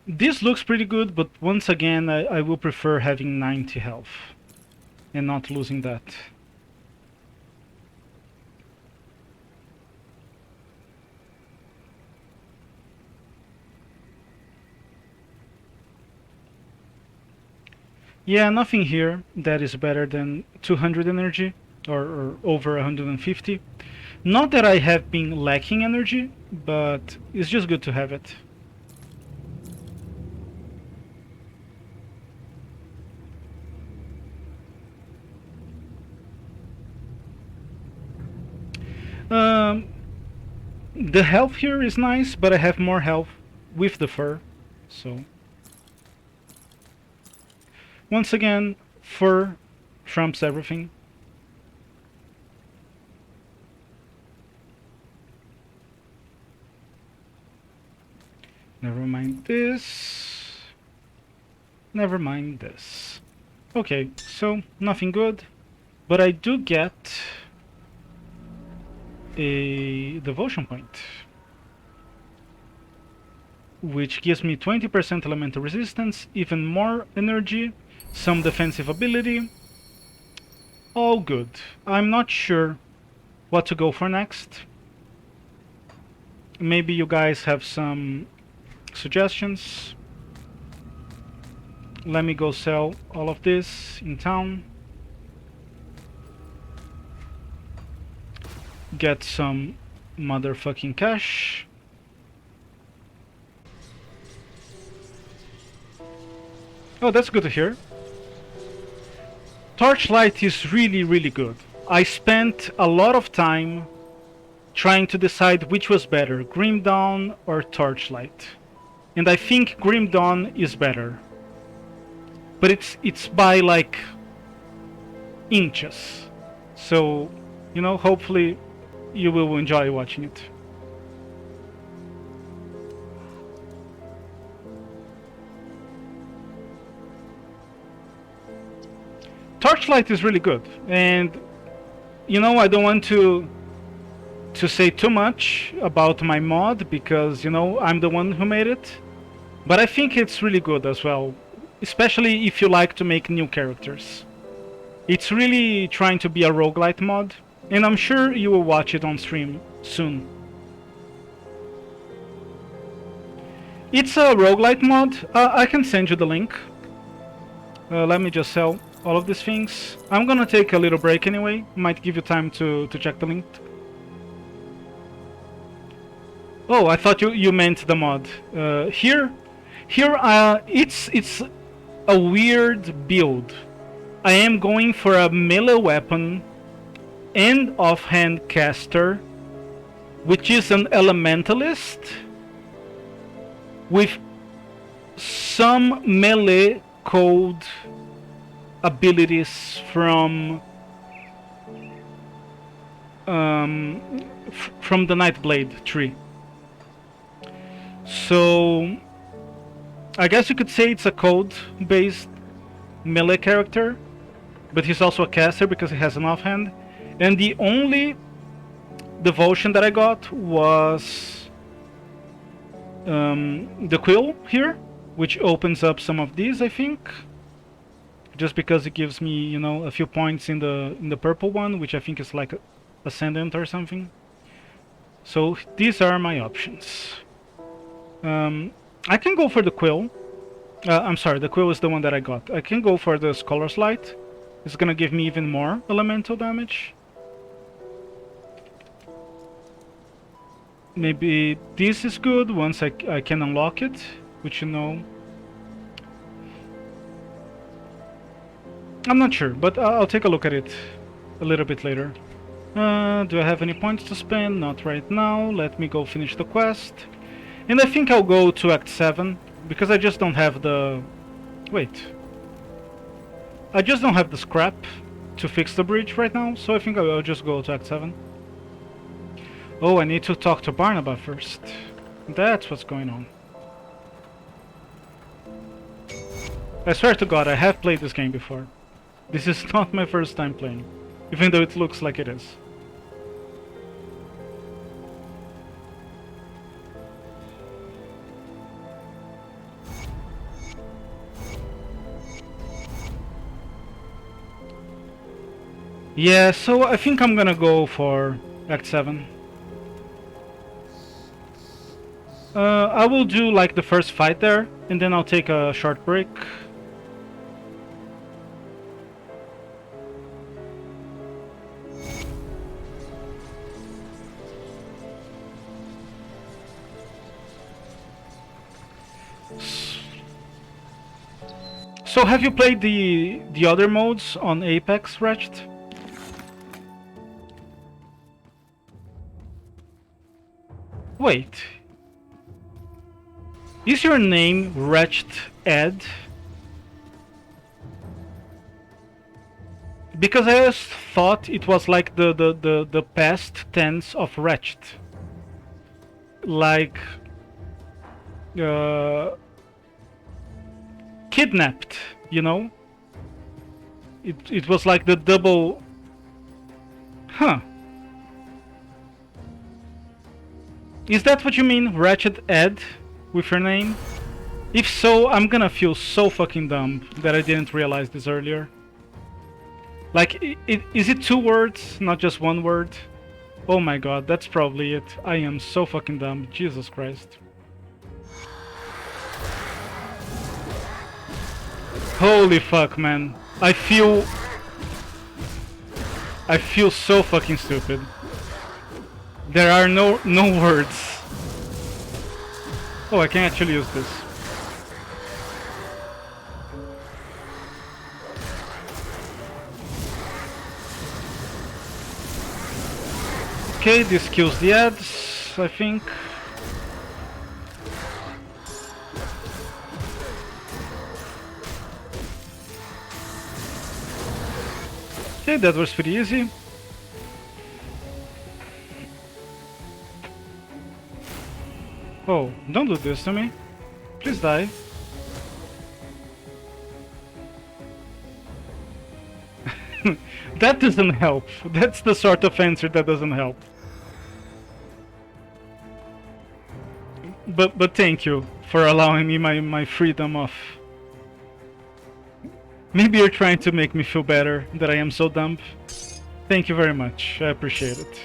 Speaker 1: This looks pretty good, but once again, I will prefer having 90 health and not losing that. Yeah, nothing here that is better than 200 energy, or over 150. Not that I have been lacking energy, but it's just good to have it. The health here is nice, but I have more health with the fur, so... Once again, fur trumps everything. Never mind this. Never mind this. Okay, so nothing good. But I do get a devotion point, which gives me 20% elemental resistance, even more energy, some defensive ability. All good. I'm not sure what to go for next. Maybe you guys have some suggestions. Let me go sell all of this in town. Get some motherfucking cash. Oh, that's good to hear. Torchlight is really good. I spent a lot of time trying to decide which was better, Grim Dawn or Torchlight. And I think Grim Dawn is better. But it's by like inches. So, you know, hopefully you will enjoy watching it. Torchlight is really good, and you know, I don't want to say too much about my mod because, you know, I'm the one who made it, but I think it's really good as well, especially if you like to make new characters. It's really trying to be a roguelite mod, and I'm sure you will watch it on stream soon. It's a roguelite mod. I can send you the link. Let me just sell all of these things. I'm gonna take a little break anyway. Might give you time to check the link. Oh, I thought you meant the mod. Here, it's a weird build. I am going for a melee weapon and offhand caster, which is an elementalist with some melee code abilities from the Nightblade tree. So I guess you could say it's a code-based melee character, but he's also a caster because he has an offhand. And the only devotion that I got was the quill here, which opens up some of these, I think. Just because it gives me, you know, a few points in the purple one, which I think is like ascendant or something. So these are my options. I can go for the quill. I'm sorry, the quill is the one that I got. I can go for the Scholar's Light. It's gonna give me even more elemental damage. Maybe this is good once I can unlock it, which, you know, I'm not sure, but I'll take a look at it a little bit later. Do I have any points to spend? Not right now. Let me go finish the quest. And I think I'll go to Act 7, because I just don't have the... Wait. I just don't have the scrap to fix the bridge right now, so I think I'll just go to Act 7. Oh, I need to talk to Barnaba first. That's what's going on. I swear to God, I have played this game before. This is not my first time playing, even though it looks like it is. Yeah, so I think I'm gonna go for Act 7. I will do like the first fight there, and then I'll take a short break. So have you played the other modes on Apex, Wretched? Wait. Is your name Wretched Ed? Because I just thought it was like the past tense of wretched. Like kidnapped, you know? It was like the double... Huh. Is that what you mean, Ratchet Ed, with your name? If so, I'm gonna feel so fucking dumb that I didn't realize this earlier. Like, is it 2 words, not just 1 word? Oh my god, that's probably it. I am so fucking dumb. Jesus Christ. Holy fuck, man. I feel so fucking stupid. There are no words. Oh, I can actually use this. Okay, this kills the ads, I think. Okay, that was pretty easy. Oh, don't do this to me. Please die. That doesn't help. That's the sort of answer that doesn't help. But thank you for allowing me my freedom of... Maybe you're trying to make me feel better that I am so dumb. Thank you very much. I appreciate it.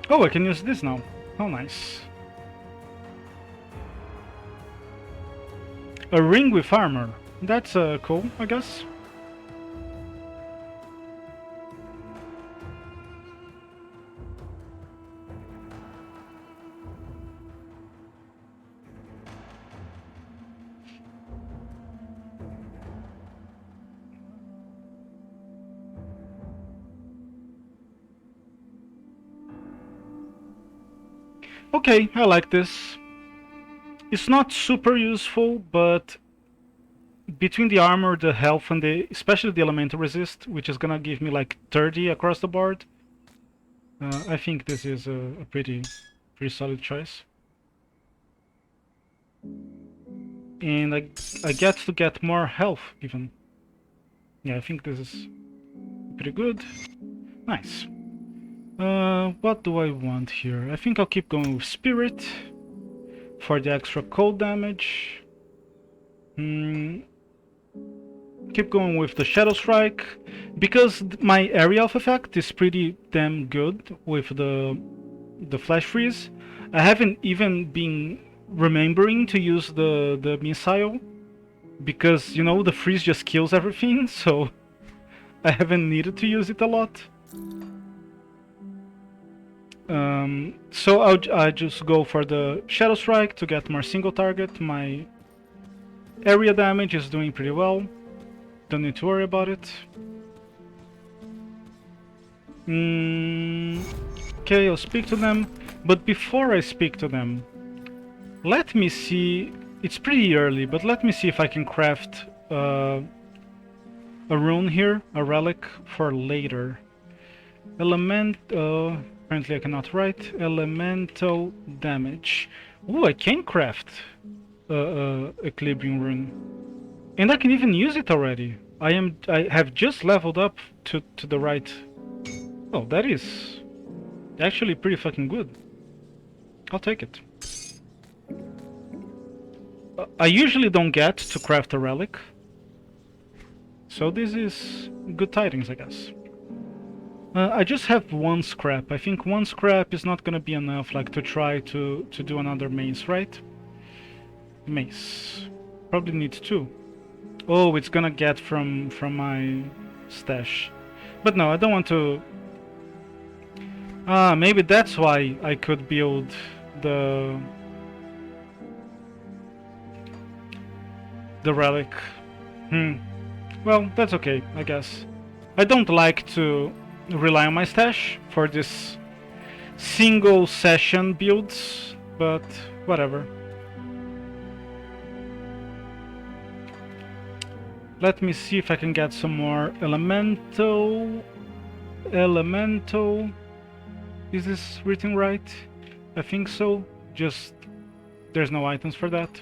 Speaker 1: Oh, I can use this now. How nice. A ring with armor. That's cool, I guess. Okay, I like this. It's not super useful, but between the armor, the health, and especially the elemental resist, which is gonna give me like 30 across the board, I think this is a pretty solid choice. And I get to get more health even. Yeah, I think this is pretty good. Nice. What do I want here? I think I'll keep going with Spirit for the extra cold damage. Keep going with the Shadow Strike because my area of effect is pretty damn good with the Flash Freeze. I haven't even been remembering to use the missile because, you know, the freeze just kills everything, so I haven't needed to use it a lot. So I just go for the Shadow Strike to get more single target. My area damage is doing pretty well. Don't need to worry about it. Okay, I'll speak to them. But before I speak to them, let me see. It's pretty early, but let me see if I can craft a rune here, a relic for later. Apparently I cannot write. Elemental damage. Ooh, I can craft Equilibrium rune. And I can even use it already. I have just leveled up to the right. Oh, that is actually pretty fucking good. I'll take it. I usually don't get to craft a relic, so this is good tidings, I guess. I just have 1 scrap. I think 1 scrap is not gonna be enough, like, to try to do another mace, right? Mace. Probably need 2. Oh, it's gonna get from my stash. But no, I don't want to... maybe that's why I could build the relic. Well, that's okay, I guess. I don't like to rely on my stash for this single session builds, but whatever. Let me see if I can get some more elemental. Elemental. Is this written right? I think so. Just there's no items for that.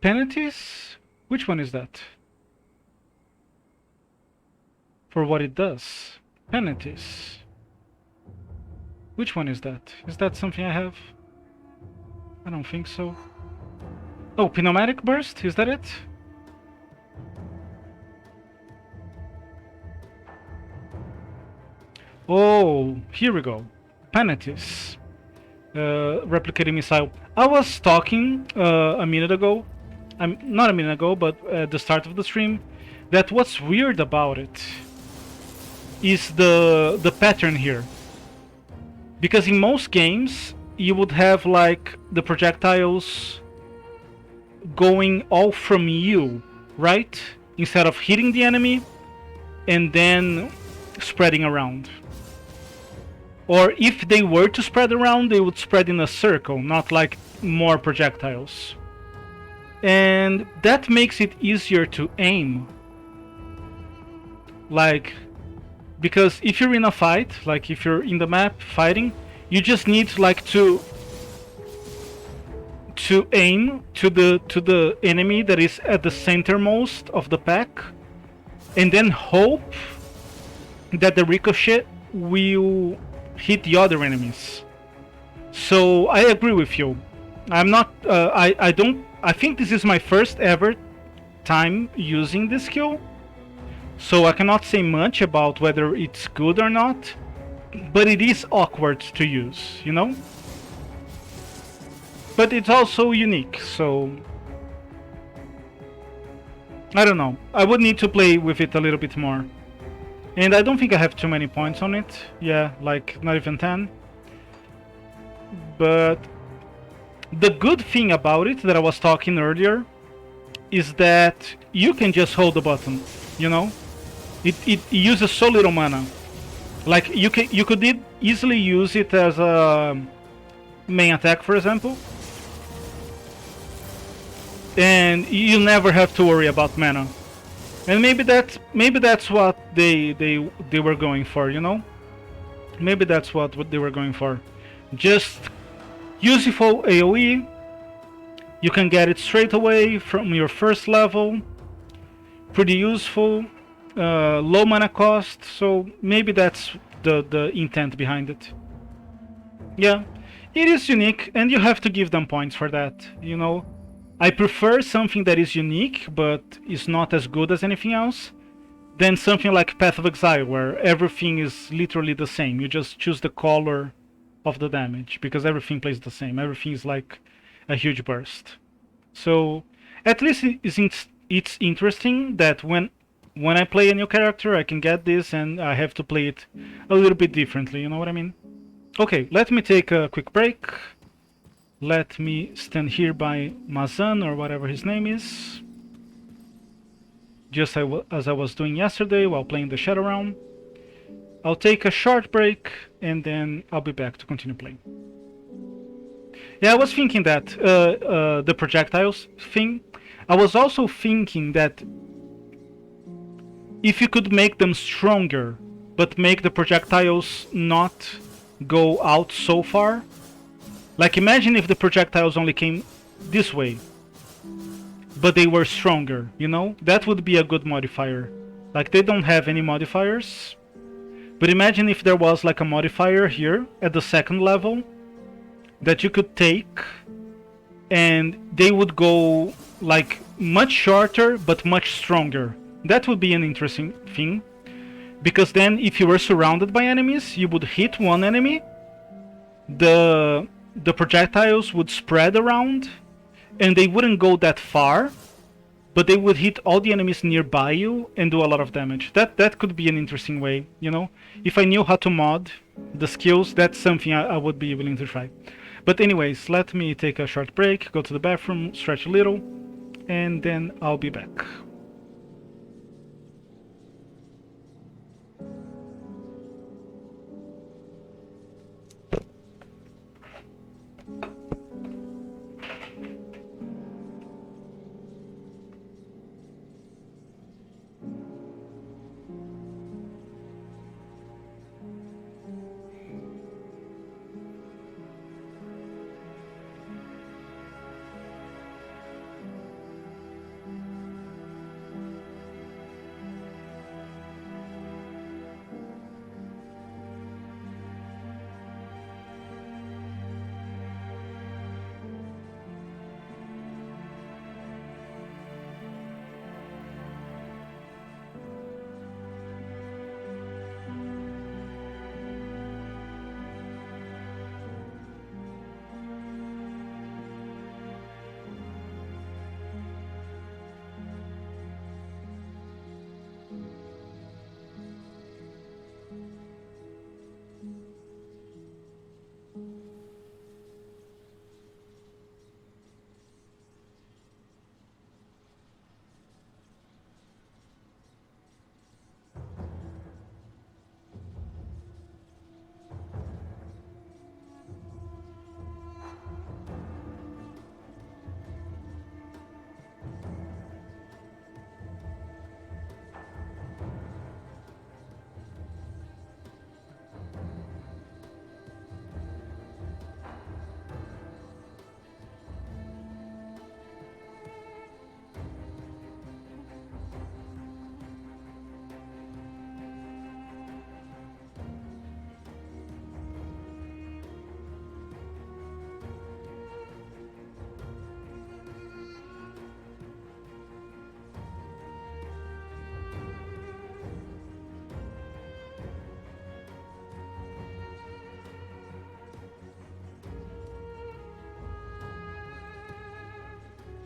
Speaker 1: Penalties? Which one is that? For what it does. Penalties. Which one is that? Is that something I have? I don't think so. Oh, pneumatic burst? Is that it? Oh, here we go. Penalties. Replicating missile. I was talking a minute ago. Not a minute ago, but at the start of the stream, that what's weird about it is the pattern here. Because in most games, you would have like the projectiles going all from you, right? Instead of hitting the enemy and then spreading around. Or if they were to spread around, they would spread in a circle, not like more projectiles. And that makes it easier to aim. Like, because if you're in a fight, like if you're in the map fighting, you just need like to aim to the enemy that is at the centermost of the pack, and then hope that the ricochet will hit the other enemies. So I agree with you. I'm not. I don't. I think this is my first ever time using this skill, so I cannot say much about whether it's good or not. But it is awkward to use, you know. But it's also unique, so I don't know. I would need to play with it a little bit more. And I don't think I have too many points on it. Yeah, like not even 10. But the good thing about it that I was talking earlier is that you can just hold the button, you know? It uses so little mana. Like you could easily use it as a main attack, for example. And you never have to worry about mana. And maybe that's what they were going for, you know? Maybe that's what they were going for. Just useful AoE. You can get it straight away from your first level. Pretty useful. Low mana cost. So maybe that's the intent behind it. Yeah, it is unique, and you have to give them points for that. You know, I prefer something that is unique but is not as good as anything else than something like Path of Exile, where everything is literally the same. You just choose the color of the damage because everything plays the same. Everything is like a huge burst. So at least it's interesting that when I play a new character, I can get this, and I have to play it a little bit differently. You know what I mean? Okay, let me take a quick break. Let me stand here by Mazan, or whatever his name is, just as I was doing yesterday while playing the Shadow Realm. I'll take a short break and then I'll be back to continue playing. Yeah, I was thinking that the projectiles thing. I was also thinking that if you could make them stronger, but make the projectiles not go out so far. Like imagine if the projectiles only came this way, but they were stronger, you know? That would be a good modifier. Like they don't have any modifiers, but imagine if there was like a modifier here at the second level that you could take, and they would go like much shorter but much stronger. That would be an interesting thing, because then if you were surrounded by enemies, you would hit one enemy, the projectiles would spread around, and they wouldn't go that far, but they would hit all the enemies nearby you and do a lot of damage. That could be an interesting way, you know? If I knew how to mod the skills, that's something I would be willing to try. But anyways, let me take a short break, go to the bathroom, stretch a little, and then I'll be back.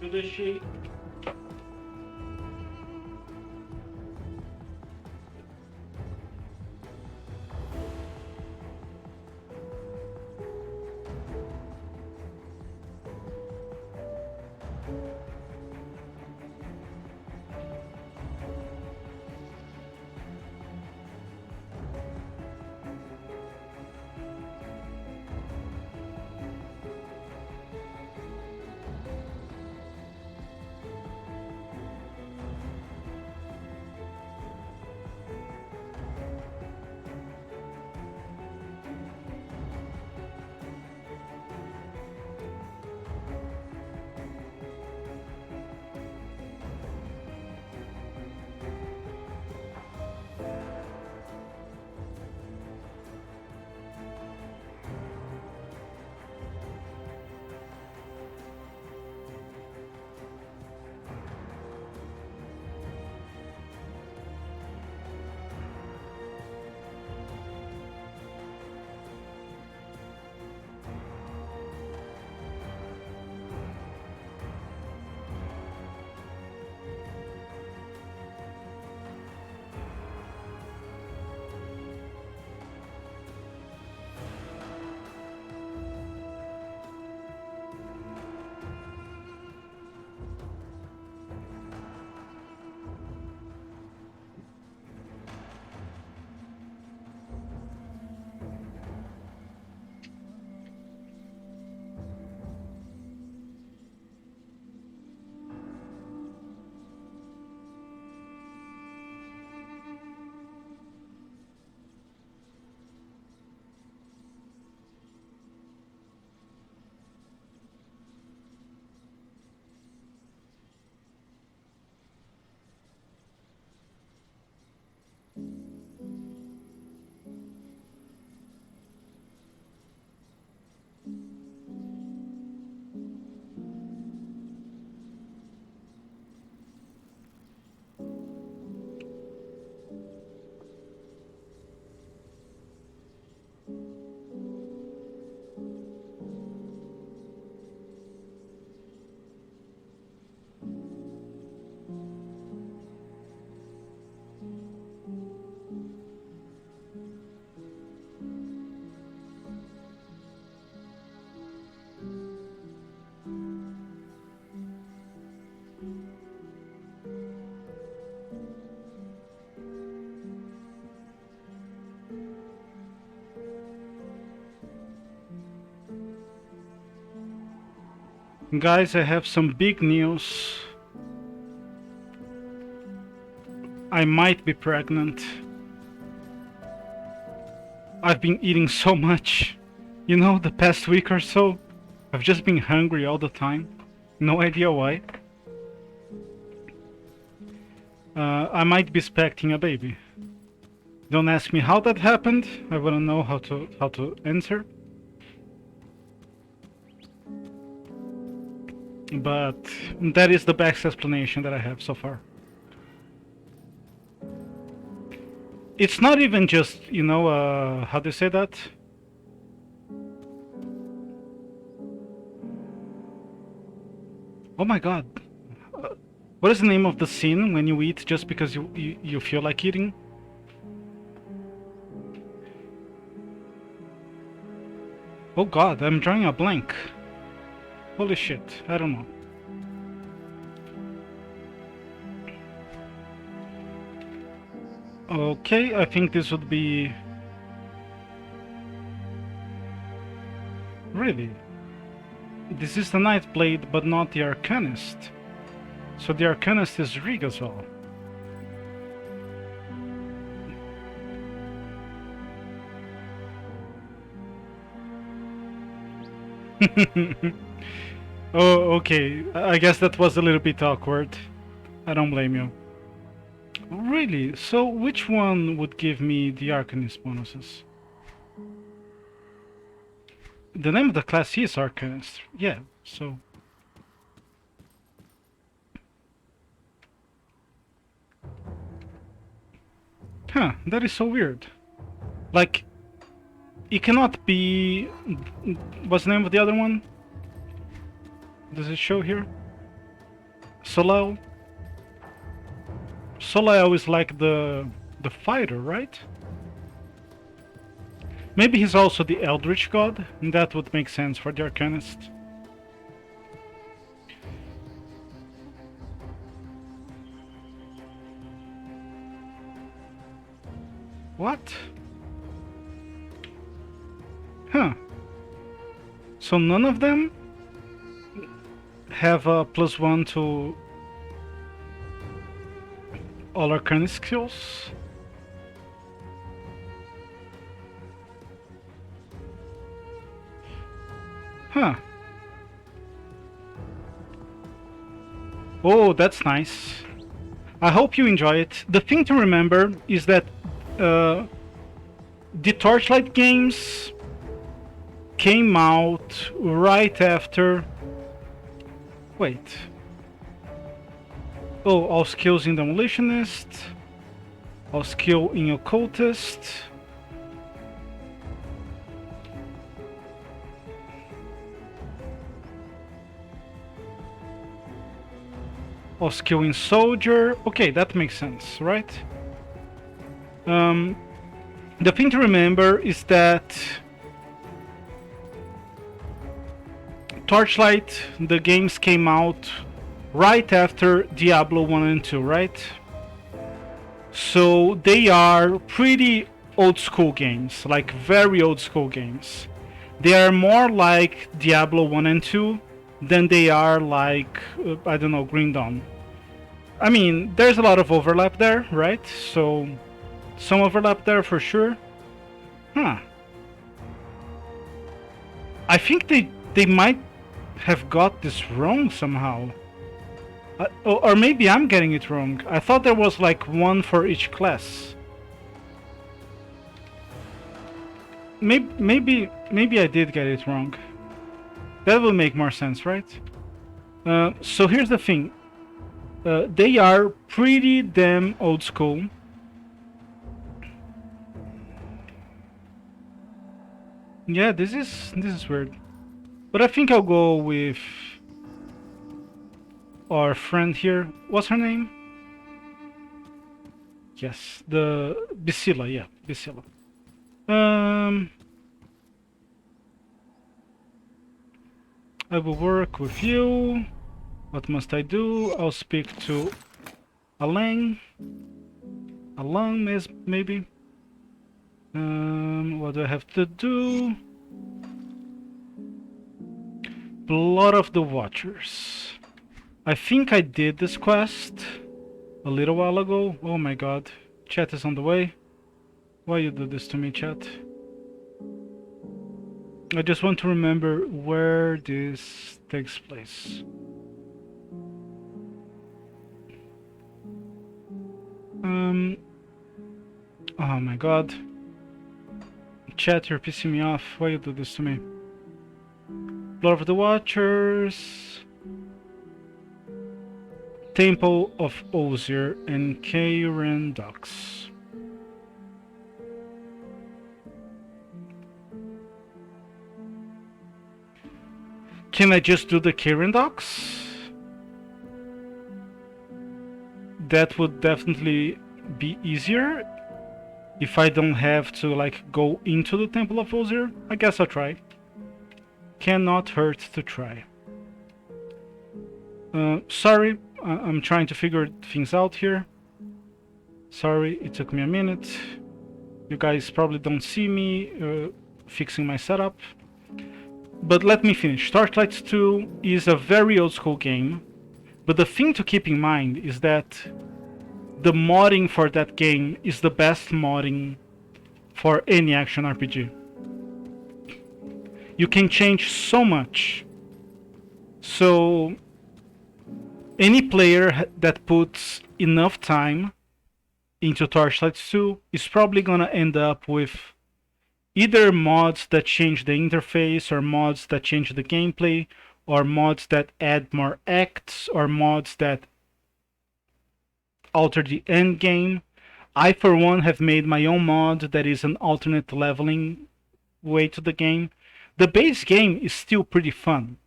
Speaker 1: Who is she? Guys, I have some big news. I might be pregnant. I've been eating so much, you know, the past week or so. I've just been hungry all the time. No idea why. I might be expecting a baby. Don't ask me how that happened. I wouldn't know how to answer. But that is the best explanation that I have so far. It's not even just, you know, how do you say that? Oh my god. What is the name of the sin when you eat just because you feel like eating? Oh god, I'm drawing a blank. Holy shit, I don't know. Okay, I think this would be... Really? This is the Nightblade, but not the Arcanist. So the Arcanist is Rig as well. Oh, okay. I guess that was a little bit awkward. I don't blame you. Really? So which one would give me the Arcanist bonuses? The name of the class is Arcanist. Yeah, so... Huh, that is so weird. Like, it cannot be... What's the name of the other one? Does it show here? Soleil. Soleil is like the fighter, right? Maybe he's also the Eldritch God, and that would make sense for the Arcanist. What? Huh. So none of them have a +1 to all Arcanist skills? Huh. Oh, that's nice. I hope you enjoy it. The thing to remember is that the Torchlight games came out right after... Wait. Oh, all skills in Demolitionist. All skill in Occultist. All skill in Soldier. Okay, that makes sense, right? The thing to remember is that Torchlight, the games came out right after Diablo 1 and 2, right? So they are pretty old school games, like very old school games. They are more like Diablo 1 and 2 than they are like, I don't know, Green Dawn. I mean, there's a lot of overlap there, right? So, some overlap there for sure. Huh. I think they might have got this wrong somehow. Or maybe I'm getting it wrong. I thought there was like one for each class. Maybe I did get it wrong. That will make more sense, right? So here's the thing. They are pretty damn old school. Yeah, this is weird. But I think I'll go with our friend here. What's her name? Yes, the Bacilla, yeah, Bacilla. I will work with you. What must I do? I'll speak to Alain. Alain, maybe. What do I have to do? Blood of the Watchers. I think I did this quest a little while ago. Oh my god. Chat is on the way. Why you do this to me, chat? I just want to remember where this takes place. Oh my god. Chat, you're pissing me off. Why you do this to me? Blood of the Watchers. Temple of Osier and Karen Docks. Can I just do the Karen Docks? That would definitely be easier if I don't have to like go into the Temple of Osier. I guess I'll try. Cannot hurt to try. Sorry, I'm trying to figure things out here. Sorry, it took me a minute. You guys probably don't see me fixing my setup. But let me finish. Torchlight 2 is a very old school game. But the thing to keep in mind is that the modding for that game is the best modding for any action RPG. You can change so much. So any player that puts enough time into Torchlight 2 is probably gonna end up with either mods that change the interface, or mods that change the gameplay, or mods that add more acts, or mods that alter the end game. I, for one, have made my own mod that is an alternate leveling way to the game. The base game is still pretty fun.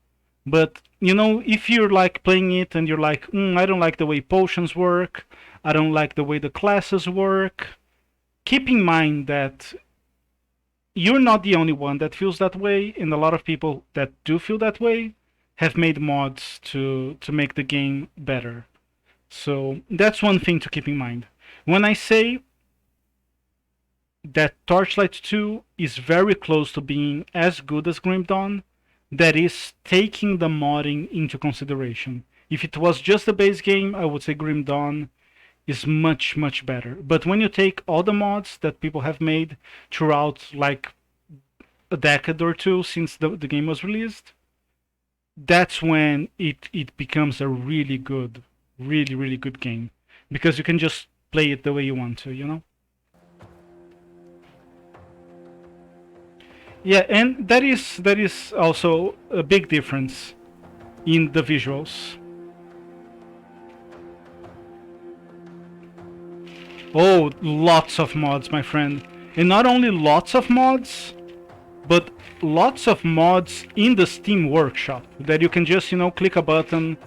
Speaker 1: But you know, if you're like playing it and you're like, I don't like the way potions work, I don't like the way the classes work, keep in mind that you're not the only one that feels that way, and a lot of people that do feel that way have made mods to make the game better. So that's one thing to keep in mind. When I say that Torchlight 2 is very close to being as good as Grim Dawn, that is taking the modding into consideration. If it was just a base game, I would say Grim Dawn is much, much better. But when you take all the mods that people have made throughout like a decade or two since the game was released, that's when it becomes a really good, really, really good game. Because you can just play it the way you want to, you know? Yeah, and that is also a big difference in the visuals. Oh, lots of mods, my friend. And not only lots of mods, but lots of mods in the Steam Workshop that you can just, click a button,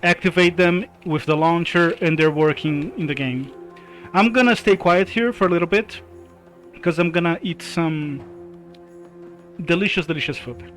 Speaker 1: activate them with the launcher, and they're working in the game. I'm gonna stay quiet here for a little bit because I'm gonna eat some delicious, delicious food.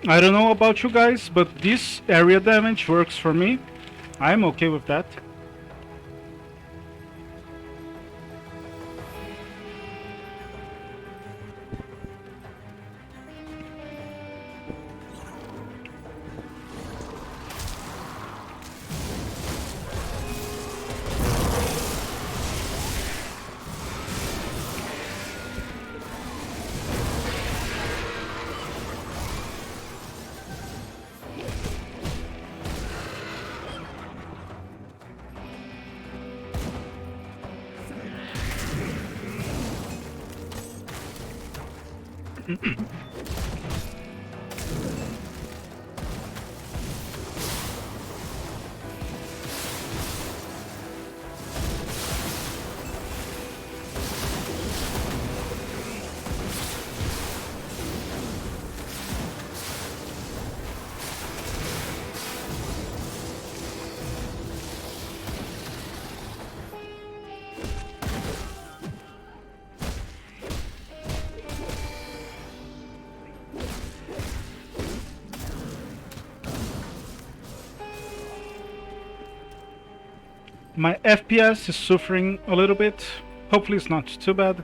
Speaker 1: I don't know about you guys, but this area damage works for me. I'm okay with that. My FPS is suffering a little bit. Hopefully it's not too bad.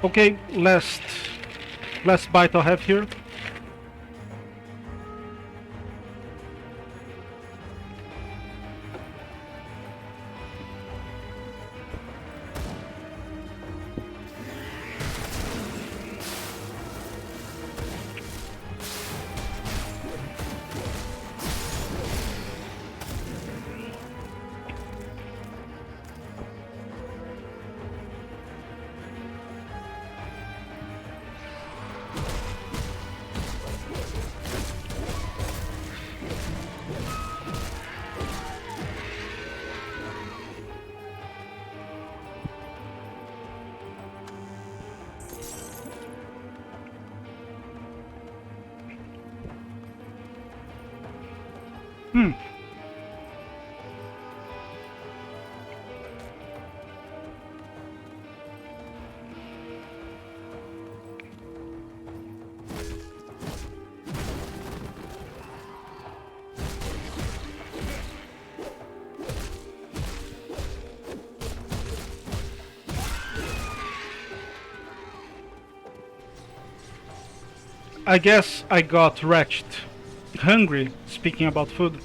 Speaker 1: Okay, last bite I'll have here. Hmm. I guess I got wretched. Hungry, speaking about food.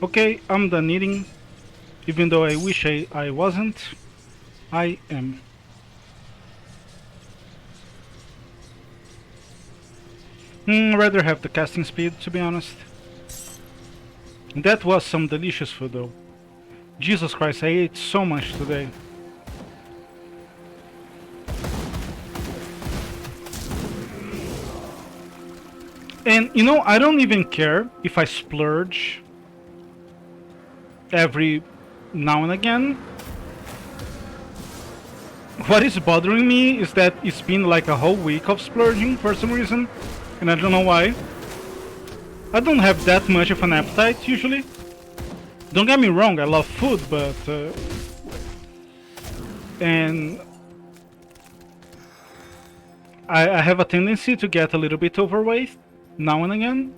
Speaker 1: Okay, I'm done eating. Even though I wish I wasn't. I am. Rather have the casting speed, to be honest. That was some delicious food though. Jesus Christ, I ate so much today. And you know, I don't even care if I splurge every now and again. What is bothering me is that it's been like a whole week of splurging for some reason, and I don't know why. I don't have that much of an appetite usually. Don't get me wrong, I love food, but and I have a tendency to get a little bit overweight now and again.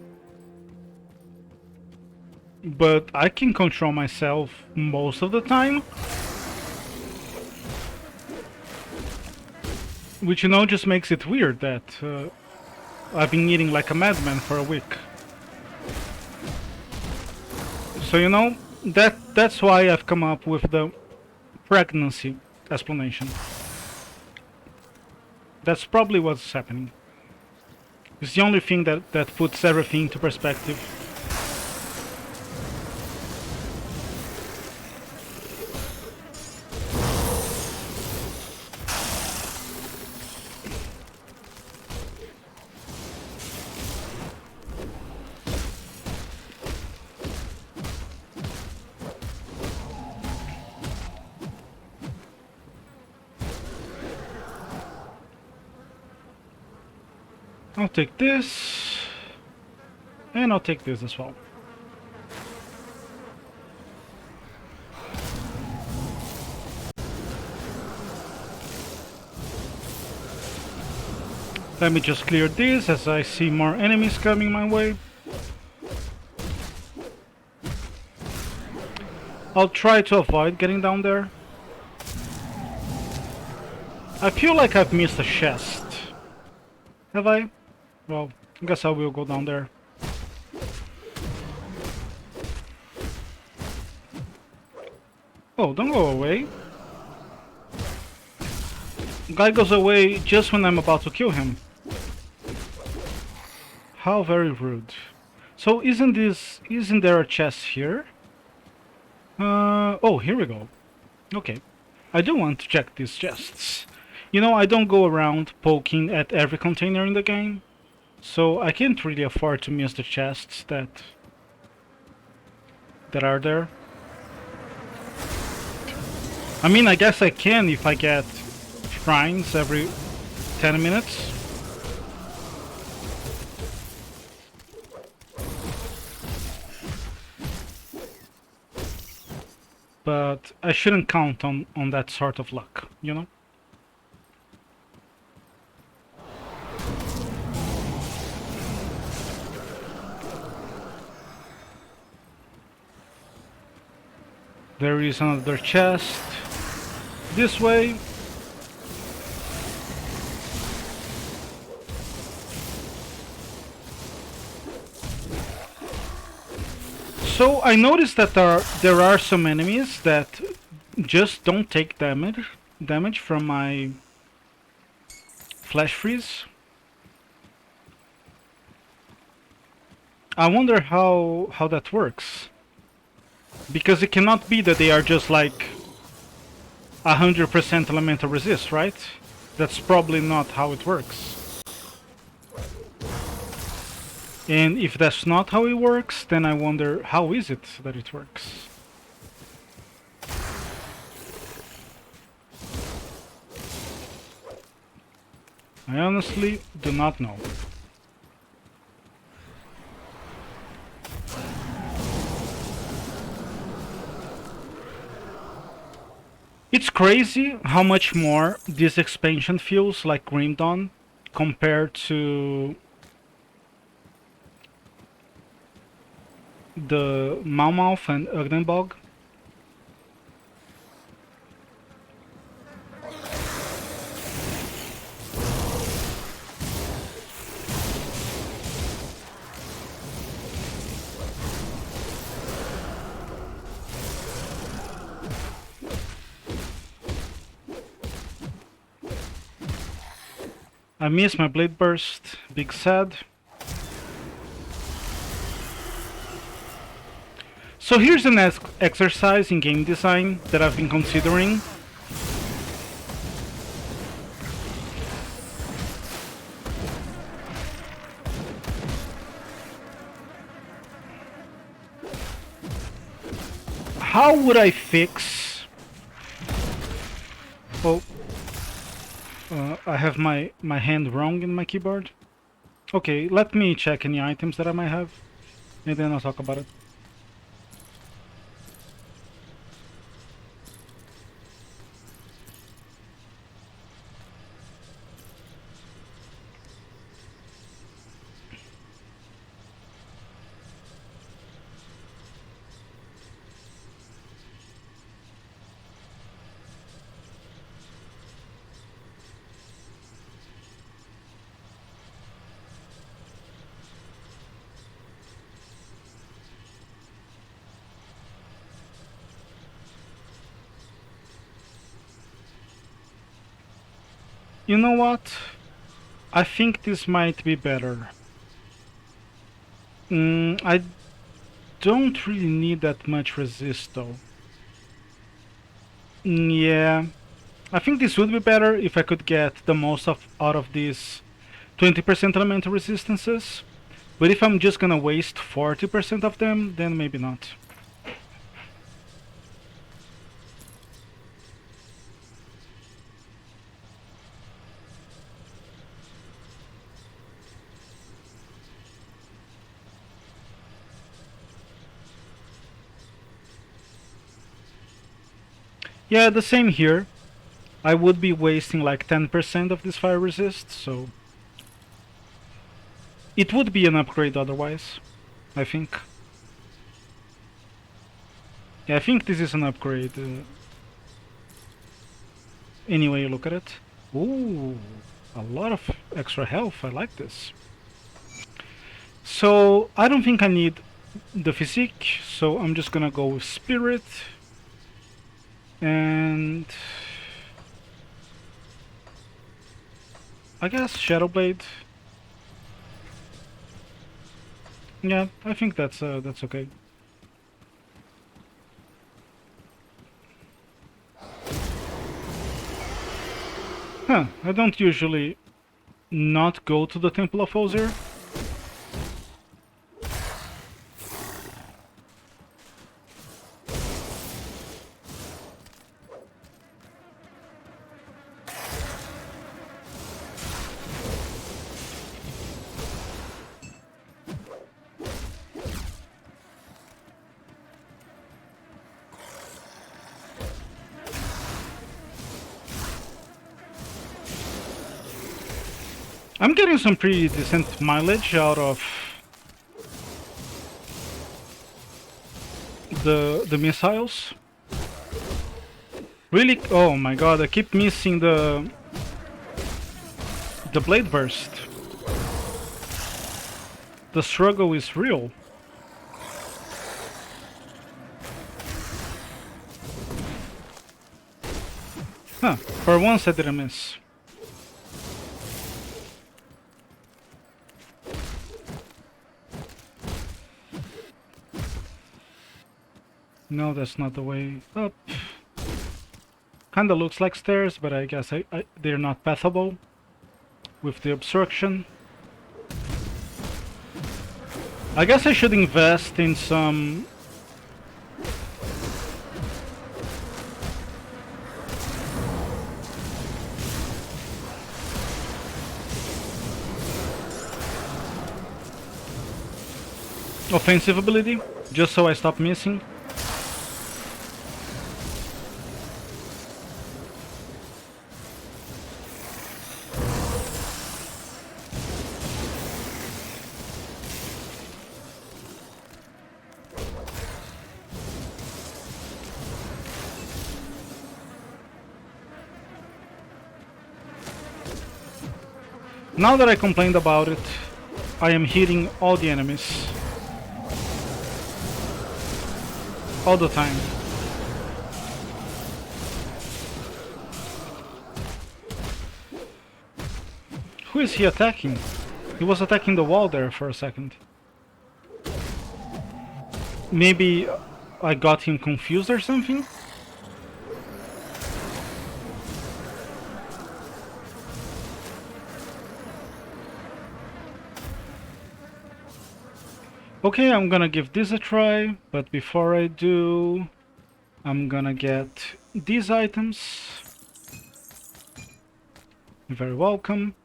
Speaker 1: But I can control myself most of the time. Which, you know, just makes it weird that I've been eating like a madman for a week. So, you know, that's why I've come up with the pregnancy explanation. That's probably what's happening. It's the only thing that puts everything into perspective. I'll take this, and I'll take this as well. Let me just clear this as I see more enemies coming my way. I'll try to avoid getting down there. I feel like I've missed a chest. Have I? Well, I guess I will go down there. Oh, don't go away. Guy goes away just when I'm about to kill him. How very rude. So isn't there a chest here? Oh, here we go. Okay. I do want to check these chests. You know, I don't go around poking at every container in the game, so I can't really afford to miss the chests that are there. I mean, I guess I can if I get shrines every 10 minutes. But I shouldn't count on that sort of luck, you know? There is another chest this way. So I noticed that there are some enemies that just don't take damage from my flash freeze. I wonder how that works. Because it cannot be that they are just like 100% elemental resist, right? That's probably not how it works. And if that's not how it works, then I wonder how is it that it works? I honestly do not know. It's crazy how much more this expansion feels like Grim Dawn compared to the Malmouth and Ugnenbog. I missed my blade burst. Big sad. So here's an exercise in game design that I've been considering. How would I fix... Oh, I have my hand wrong in my keyboard. Okay, let me check any items that I might have, and then I'll talk about it. You know what? I think this might be better. I don't really need that much resist though. Yeah, I think this would be better if I could get the most out of these 20% elemental resistances. But if I'm just gonna waste 40% of them, then maybe not. Yeah, the same here. I would be wasting like 10% of this fire resist, so... It would be an upgrade otherwise, I think. Yeah, I think this is an upgrade. Anyway, you look at it. Ooh, a lot of extra health, I like this. So, I don't think I need the physique, so I'm just gonna go with spirit. And I guess Shadow Blade. Yeah, I think that's okay. Huh, I don't usually not go to the Temple of Ozir. I'm getting some pretty decent mileage out of the missiles. Really? Oh my god, I keep missing the blade burst. The struggle is real. Huh, for once I didn't miss. No, that's not the way up. Kinda looks like stairs, but I guess they're not pathable with the obstruction. I guess I should invest in some... offensive ability, just so I stop missing. Now that I complained about it, I am hitting all the enemies. All the time. Who is he attacking? He was attacking the wall there for a second. Maybe I got him confused or something? Okay, I'm gonna give this a try, but before I do, I'm gonna get these items. You're very welcome.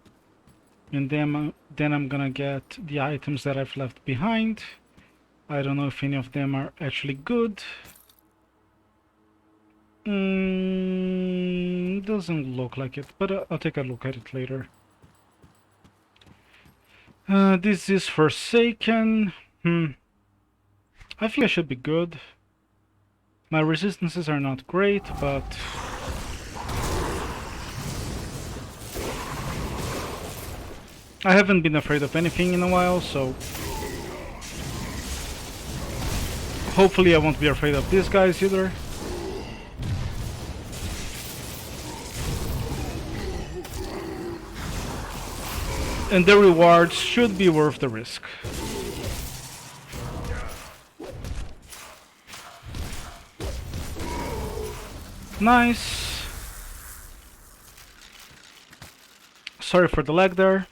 Speaker 1: And then I'm gonna get the items that I've left behind. I don't know if any of them are actually good. Doesn't look like it, but I'll take a look at it later. This is Forsaken. I think I should be good. My resistances are not great, but I haven't been afraid of anything in a while, so hopefully I won't be afraid of these guys either. And the rewards should be worth the risk. Nice. Sorry for the lag there.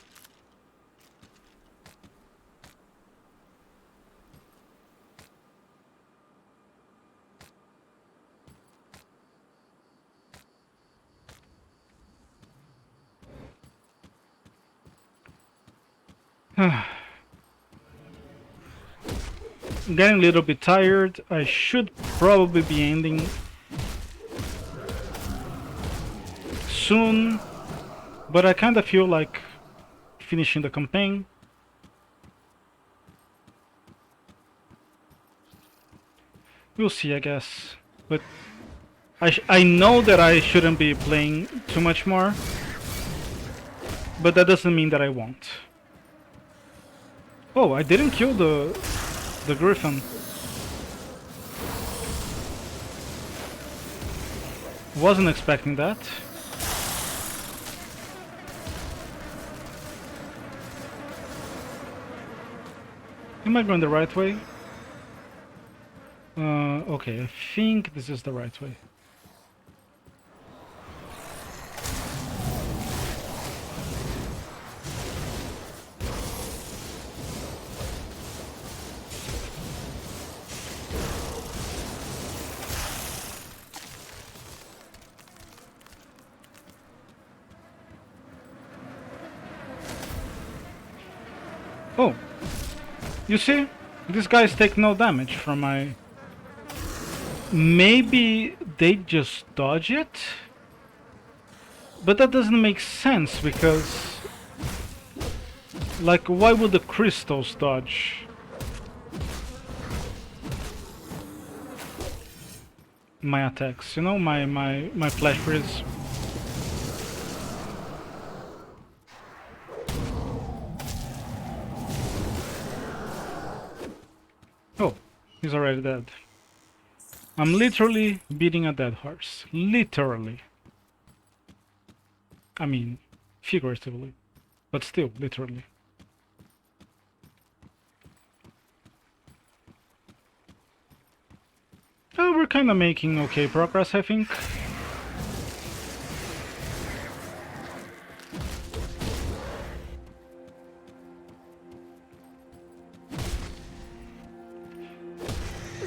Speaker 1: I'm getting a little bit tired. I should probably be ending soon, but I kind of feel like finishing the campaign. We'll see, I guess. But I know that I shouldn't be playing too much more, but that doesn't mean that I won't. Oh, I didn't kill the griffin. Wasn't expecting that. Am I going the right way? Okay, I think this is the right way. Oh, you see? These guys take no damage from my... Maybe they just dodge it? But that doesn't make sense, because... Like, why would the crystals dodge my attacks? You know, my flash freeze. Oh, he's already dead. I'm literally beating a dead horse. Literally. I mean, figuratively. But still, literally. Oh, we're kinda making okay progress, I think.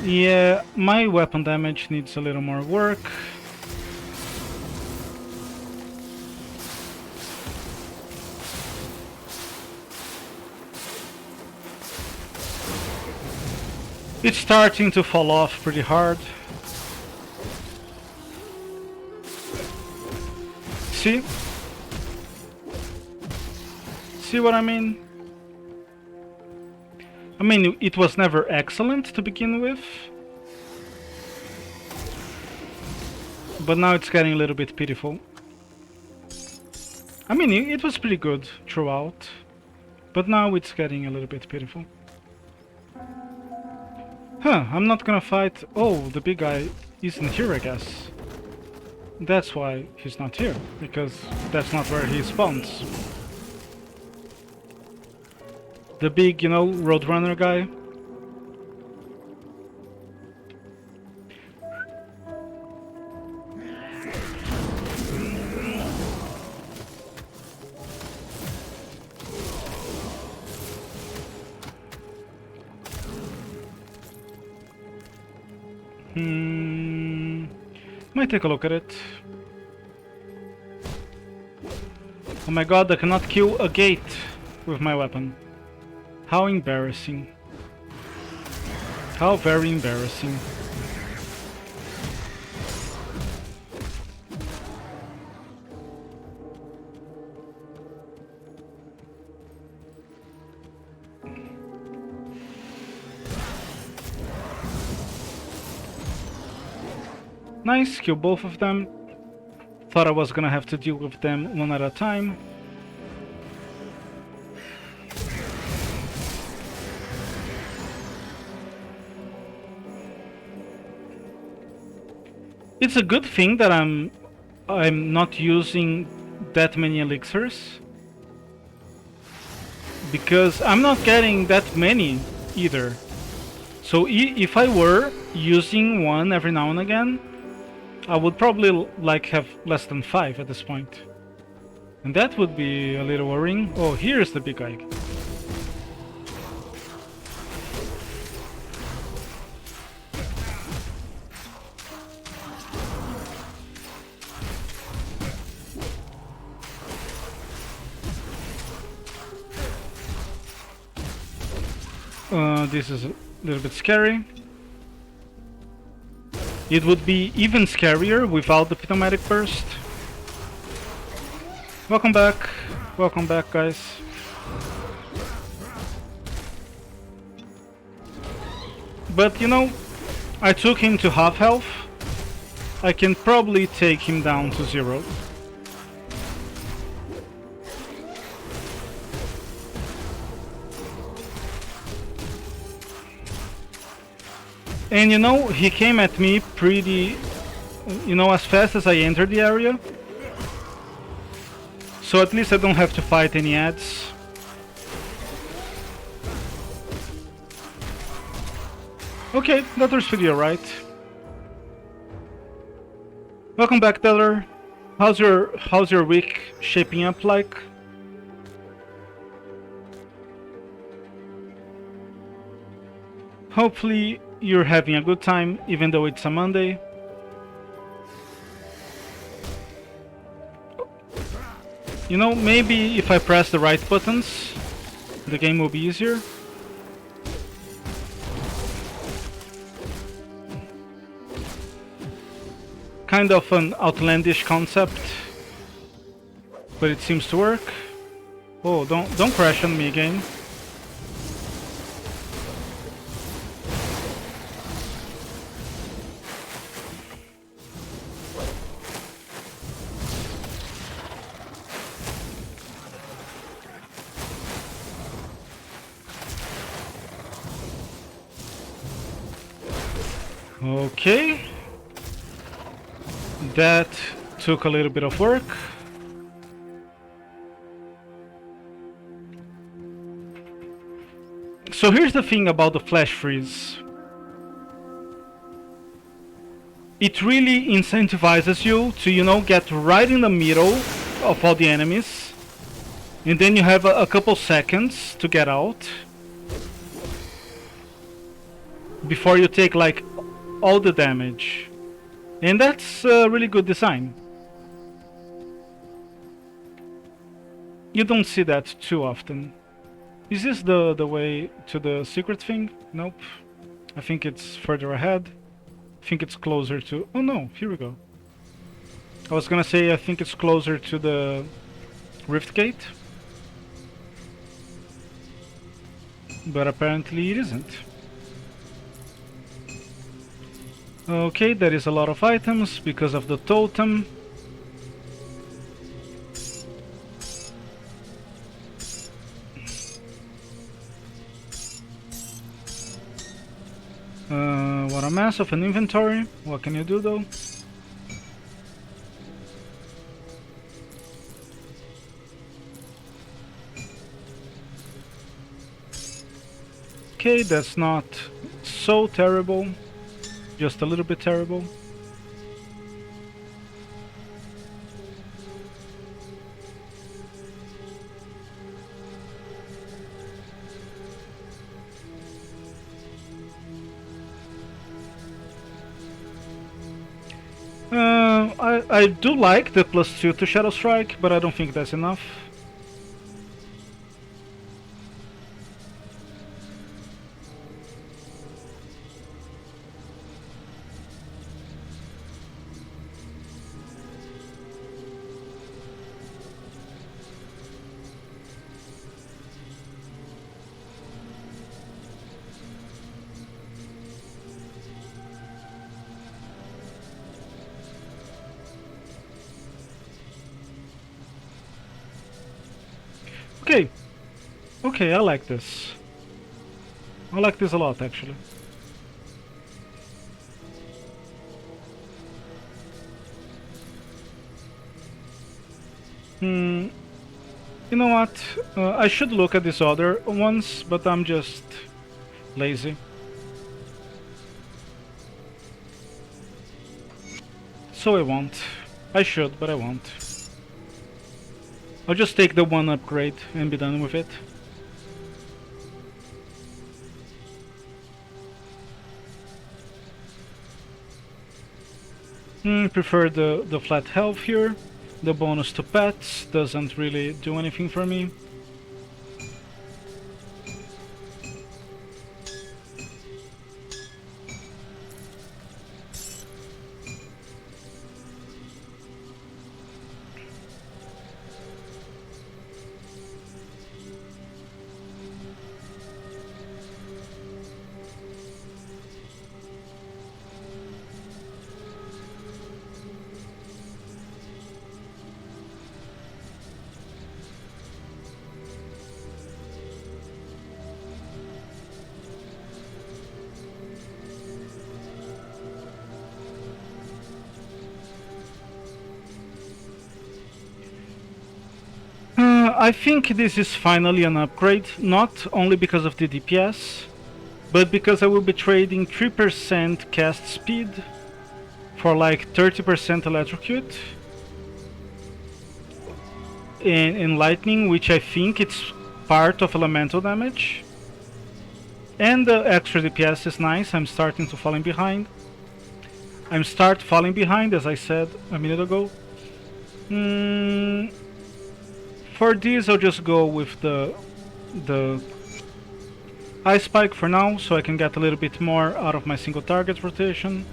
Speaker 1: Yeah, my weapon damage needs a little more work. It's starting to fall off pretty hard. See? See what I mean? I mean, it was never excellent to begin with, but now it's getting a little bit pitiful. I mean, it was pretty good throughout, but now it's getting a little bit pitiful. Huh, I'm not gonna fight... Oh, the big guy isn't here, I guess. That's why he's not here, because that's not where he spawns. The big, you know, Roadrunner guy. Might take a look at it. Oh my god, I cannot kill a gate with my weapon. How embarrassing. How very embarrassing. Nice, kill both of them. Thought I was gonna have to deal with them one at a time. It's a good thing that I'm not using that many elixirs, because I'm not getting that many either. So if I were using one every now and again, I would probably like have less than 5 at this point. And that would be a little worrying. Oh, here's the big guy. This is a little bit scary. It would be even scarier without the Pneumatic Burst. Welcome back. Welcome back, guys. But, you know, I took him to half health. I can probably take him down to 0. And you know, he came at me pretty, you know, as fast as I entered the area. So at least I don't have to fight any ads. Okay, that's video, right? Welcome back, Teller. How's your week shaping up like? Hopefully you're having a good time, even though it's a Monday. You know, maybe if I press the right buttons, the game will be easier. Kind of an outlandish concept, but it seems to work. Oh, don't crash on me again. Okay, that took a little bit of work. So here's the thing about the flash freeze. It really incentivizes you to, you know, get right in the middle of all the enemies, and then you have a couple seconds to get out before you take like all the damage. And that's a really good design. You don't see that too often. Is this the way to the secret thing? Nope. I think it's further ahead. I think it's closer to... Oh no, here we go. I was gonna say I think it's closer to the Rift Gate, but apparently it isn't. Okay, there is a lot of items because of the totem. What a mess of an inventory. What can you do though? okay, that's not so terrible, just a little bit terrible. I do like the +2 to Shadow Strike, but I don't think that's enough. Okay, okay, I like this. I like this a lot, actually. You know what? I should look at these other ones, but I'm just lazy. So I won't. I should, but I won't. I'll just take the one upgrade and be done with it. Prefer the flat health here. The bonus to pets doesn't really do anything for me. I think this is finally an upgrade, not only because of the DPS, but because I will be trading 3% cast speed for like 30% electrocute in lightning, which I think it's part of elemental damage. And the extra DPS is nice. I'm starting to falling behind. Falling behind, as I said a minute ago. For these, I'll just go with the Ice Spike for now, so I can get a little bit more out of my single target rotation.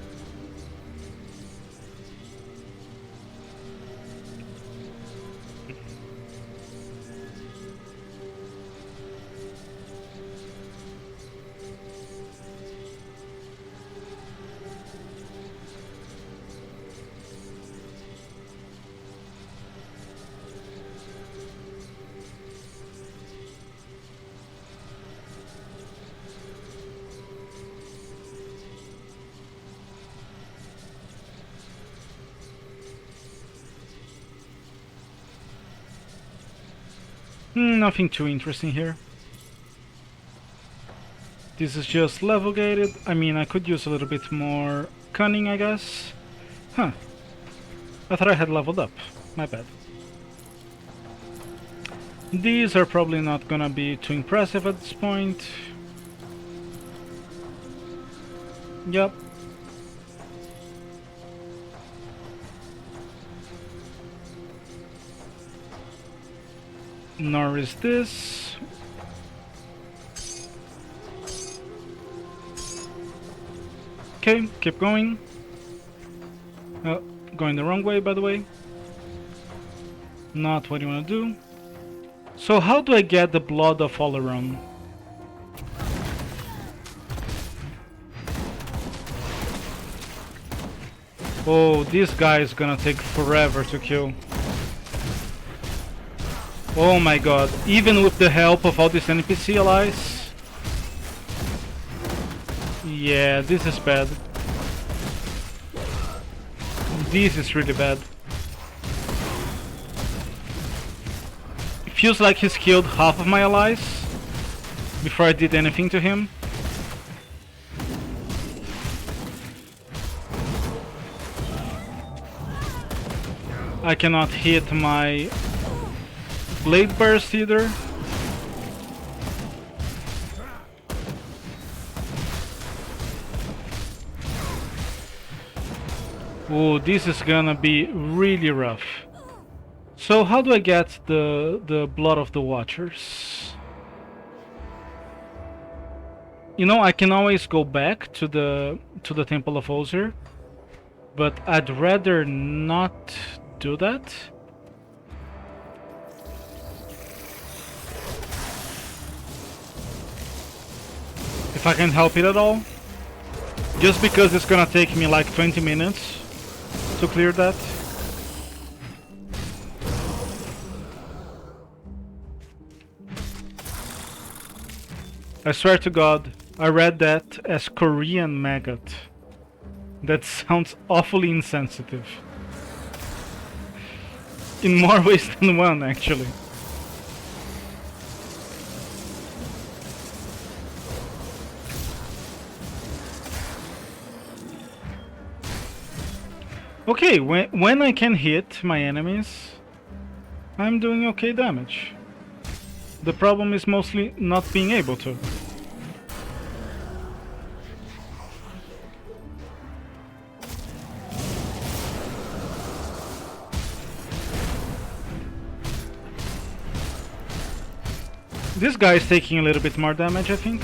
Speaker 1: Nothing too interesting here. This is just level gated. I mean, I could use a little bit more cunning, I guess. Huh. I thought I had leveled up. My bad. These are probably not gonna be too impressive at this point. Yep. Nor is this. Okay, keep going. Going the wrong way, by the way. Not what you want to do. So how do I get the blood of Oleron? Oh, this guy is gonna take forever to kill. Oh my god, even with the help of all these NPC allies? Yeah, this is bad. This is really bad. It feels like he's killed half of my allies before I did anything to him. I cannot hit my blade burst either. Oh, this is gonna be really rough. So how do I get the blood of the Watchers? You know, I can always go back to the Temple of Osier, but I'd rather not do that. If I can help it at all. Just because it's gonna take me like 20 minutes to clear that. I swear to God, I read that as Korean maggot. That sounds awfully insensitive. In more ways than one, actually. Okay, when I can hit my enemies, I'm doing okay damage. The problem is mostly not being able to. This guy is taking a little bit more damage, I think.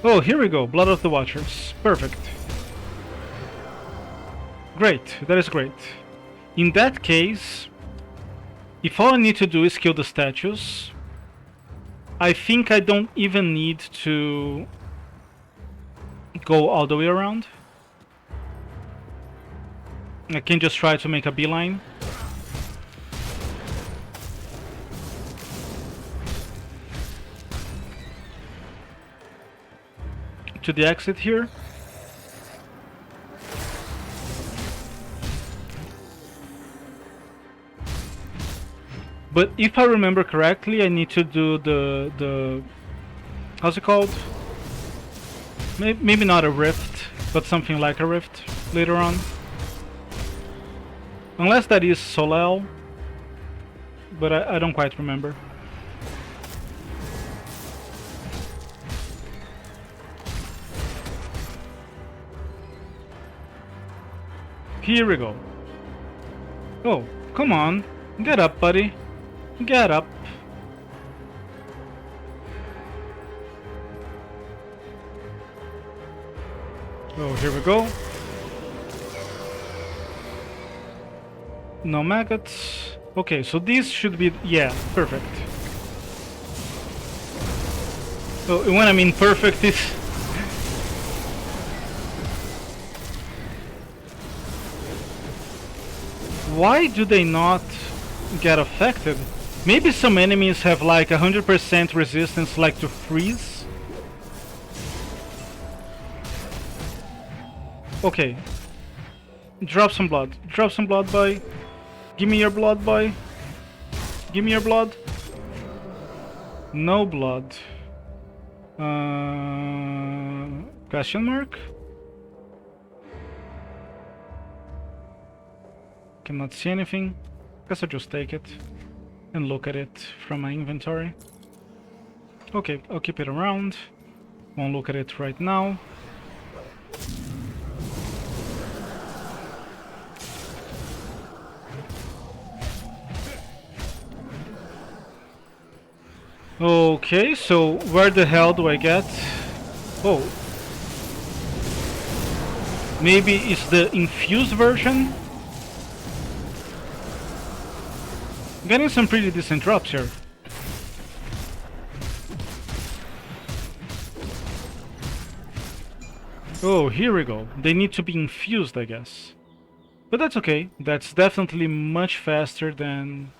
Speaker 1: Oh, here we go. Blood of the Watchers. Perfect. Great. That is great. In that case, if all I need to do is kill the statues, I think I don't even need to go all the way around. I can just try to make a beeline. To the exit here. But if I remember correctly, I need to do the how's it called? Maybe not a rift, but something like a rift later on. Unless that is Solel, but I don't quite remember. Here we go. Oh, come on. Get up, buddy. Get up. Oh, here we go. No maggots. Okay, so these should be... yeah, perfect. So when I mean perfect, it's... why do they not get affected? Maybe some enemies have like 100% resistance, like to freeze. Okay. Drop some blood. Drop some blood, boy. Give me your blood, boy. Give me your blood. No blood. Question mark? Cannot see anything. Guess I'll just take it and look at it from my inventory. Okay, I'll keep it around. Won't look at it right now. Okay, so where the hell do I get? Oh. Maybe it's the infused version? Getting some pretty decent drops here. Oh, here we go. They need to be infused, I guess. But that's okay. That's definitely much faster than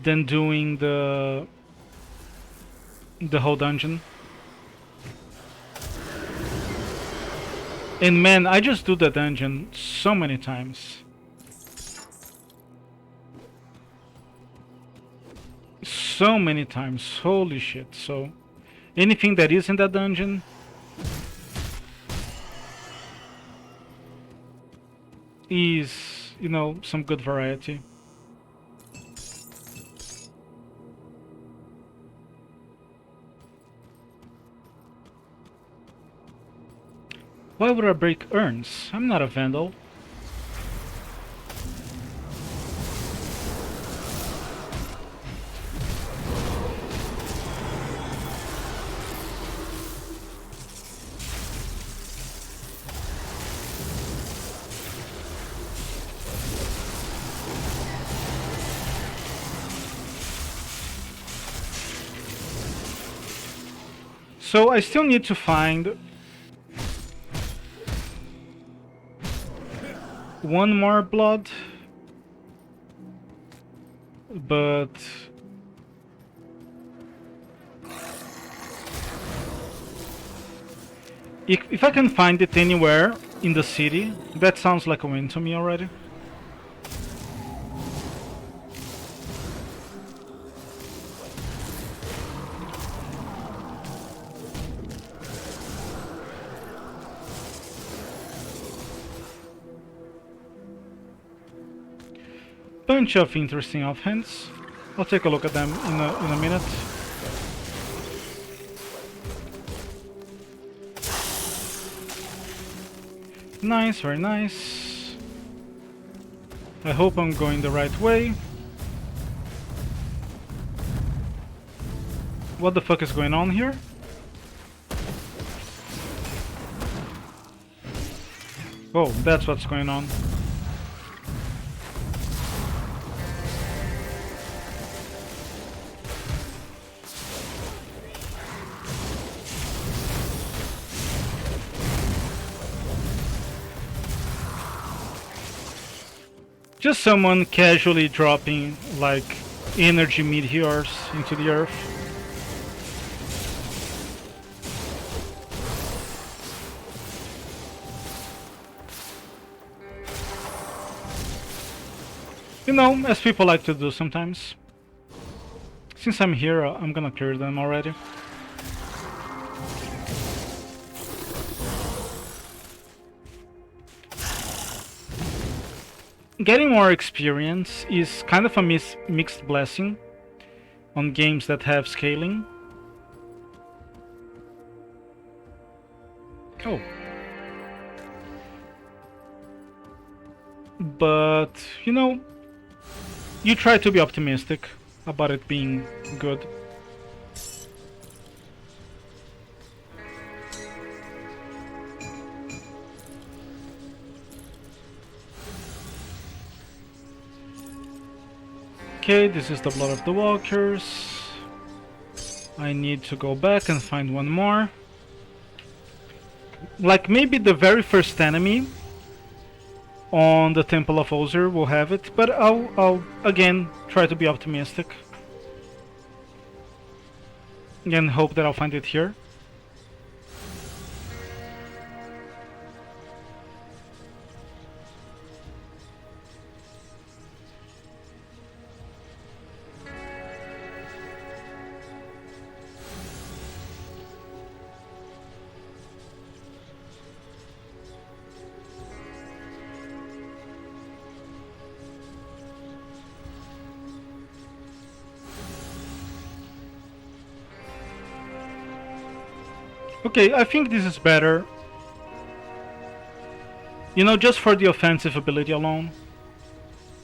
Speaker 1: doing the whole dungeon. And man, I just do the dungeon so many times. So many times, holy shit. So anything that is in that dungeon is, you know, some good variety. Why would I break urns? I'm not a vandal. So I still need to find one more blood, but if I can find it anywhere in the city, that sounds like a win to me already. Bunch of interesting offhands. I'll take a look at them in a minute. Nice, very nice. I hope I'm going the right way. What the fuck is going on here? Oh, that's what's going on. Just someone casually dropping, like, energy meteors into the earth. You know, as people like to do sometimes. Since I'm here, I'm gonna clear them already. Getting more experience is kind of a mixed blessing on games that have scaling. Oh. But, you know, you try to be optimistic about it being good. Okay, this is the blood of the walkers. I need to go back and find one more. Like maybe the very first enemy on the Temple of Ozer will have it, but I'll again try to be optimistic and hope that I'll find it here. Okay, I think this is better. You know, just for the offensive ability alone.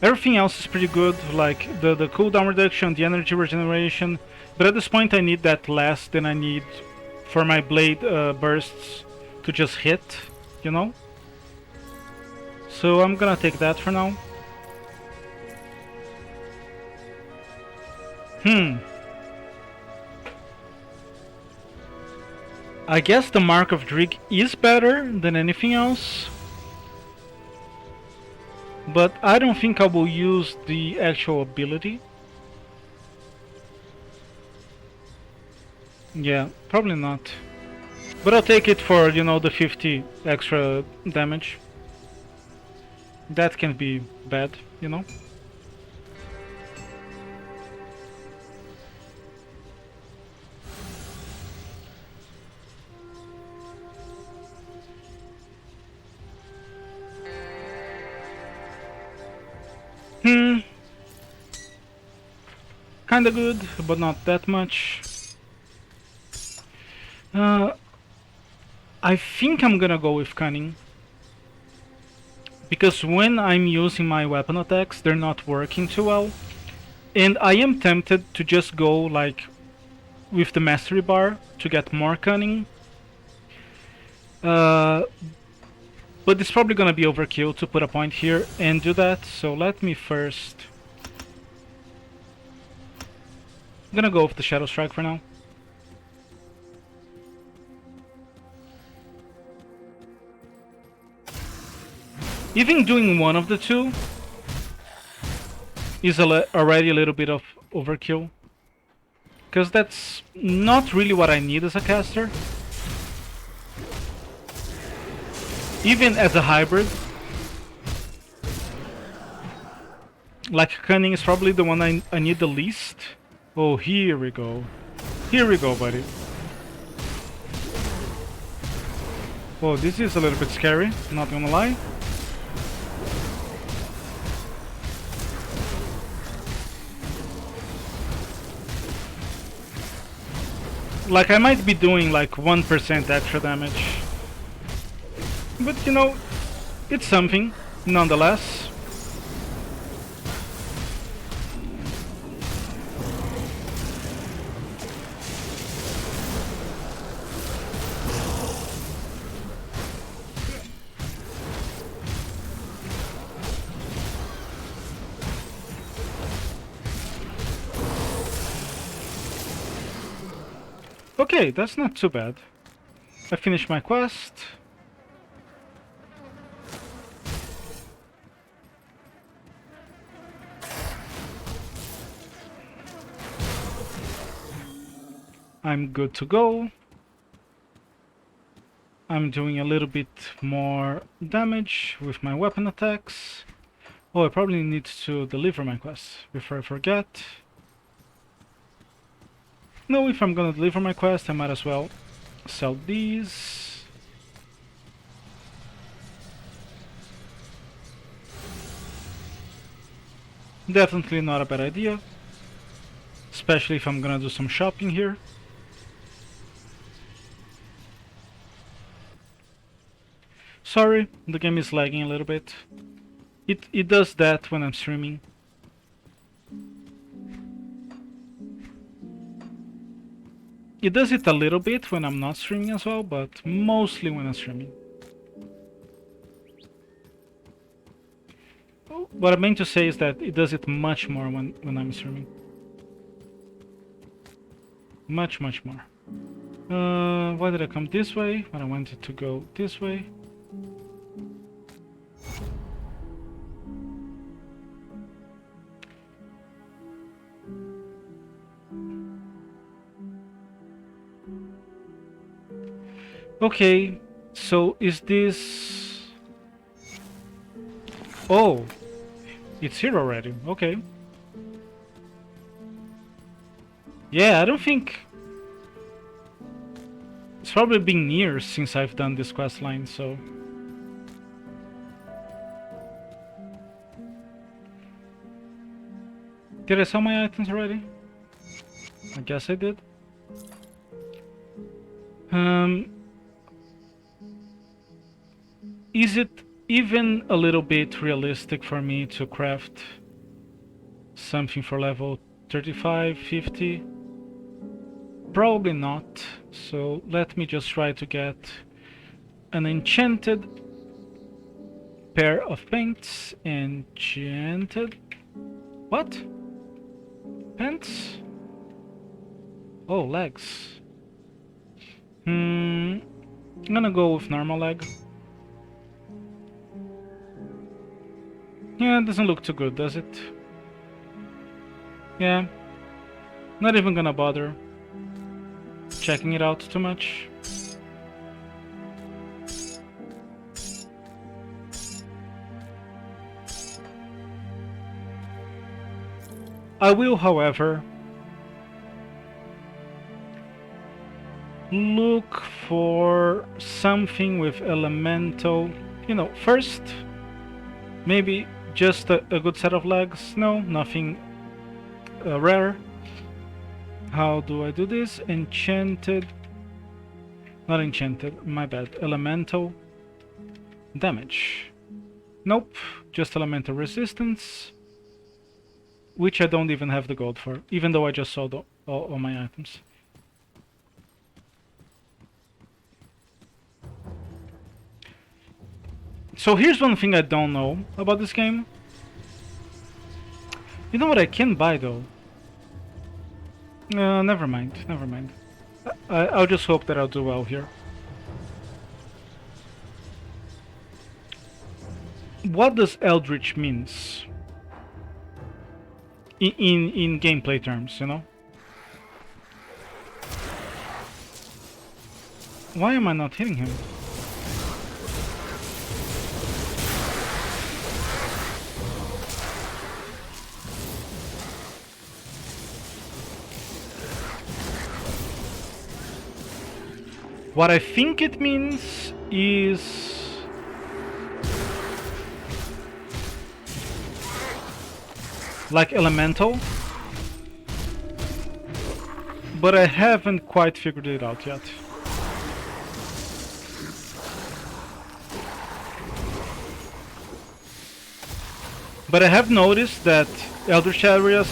Speaker 1: Everything else is pretty good, like the cooldown reduction, the energy regeneration. But at this point I need that less than I need for my blade bursts to just hit, you know? So I'm gonna take that for now. I guess the Mark of Drig is better than anything else. But I don't think I will use the actual ability. Yeah, probably not. But I'll take it for, you know, the 50 extra damage. That can be bad, you know? Kinda good, but not that much. I think I'm gonna go with Cunning. Because when I'm using my weapon attacks, they're not working too well. And I am tempted to just go like with the mastery bar to get more Cunning. But it's probably gonna be overkill to put a point here and do that, so let me first... I'm gonna go with the Shadow Strike for now. Even doing one of the two is already a little bit of overkill. Because that's not really what I need as a caster. Even as a hybrid. Like Cunning is probably the one I need the least. Oh, here we go. Here we go, buddy. Oh, this is a little bit scary, not gonna lie. Like, I might be doing like 1% extra damage. But, you know, it's something, nonetheless. Okay, that's not too bad. I finished my quest. I'm good to go. I'm doing a little bit more damage with my weapon attacks. Oh, I probably need to deliver my quest before I forget. No, if I'm gonna deliver my quest, I might as well sell these. Definitely not a bad idea. Especially if I'm gonna do some shopping here. Sorry, the game is lagging a little bit. It does that when I'm streaming. It does it a little bit when I'm not streaming as well, but mostly when I'm streaming. What I meant to say is that it does it much more when I'm streaming. Much more. Why did I come this way when I wanted to go this way? Okay, so is this... Oh, it's here already, okay. Yeah, I don't think... It's probably been years since I've done this quest line, so... Did I sell my items already? I guess I did. Is it even a little bit realistic for me to craft something for level 35, 50? Probably not, so let me just try to get an enchanted pair of paints. Enchanted... What? Pants? Oh, legs. I'm gonna go with normal leg. Yeah, it doesn't look too good, does it? Yeah. Not even gonna bother checking it out too much. I will, however, look for something with elemental. You know, first, maybe just a good set of legs. No, nothing rare. How do I do this? Enchanted. Not enchanted, my bad. Elemental damage. Nope, just elemental resistance. Which I don't even have the gold for, even though I just sold all my items. So here's one thing I don't know about this game. You know what I can buy though? Never mind, never mind. I'll just hope that I'll do well here. What does Eldritch means? In gameplay terms, you know? Why am I not hitting him? What I think it means is like elemental, but I haven't quite figured it out yet. But I have noticed that Eldritch areas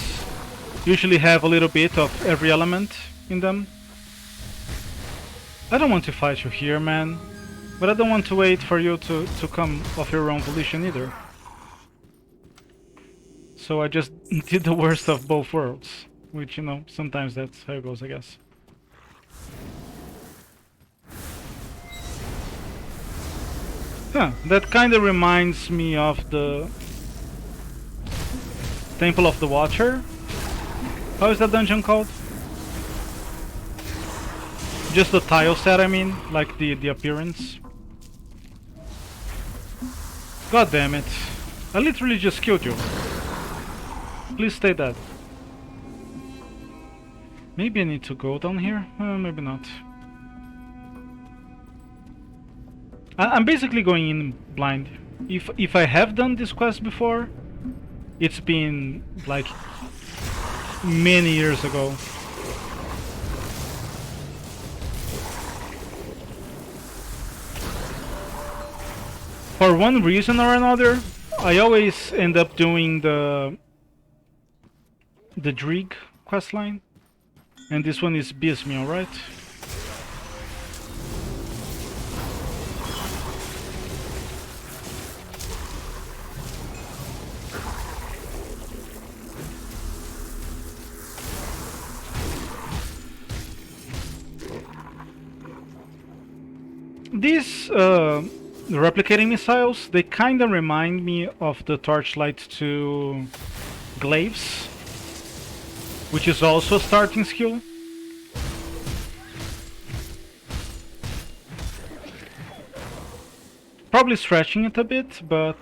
Speaker 1: usually have a little bit of every element in them. I don't want to fight you here, man, but I don't want to wait for you to come of your own volition either. So I just did the worst of both worlds, which, you know, sometimes that's how it goes, I guess. Huh, that kinda reminds me of the Temple of the Watcher. How is that dungeon called? Just the tile set, I mean, like the appearance. God damn it. I literally just killed you. Please stay dead. Maybe I need to go down here? Maybe not. I'm basically going in blind. If I have done this quest before, it's been like many years ago. For one reason or another, I always end up doing the Drieg questline, and this one is Bismiel, right? These replicating missiles, they kinda remind me of the Torchlight 2 glaives, which is also a starting skill. Probably stretching it a bit, but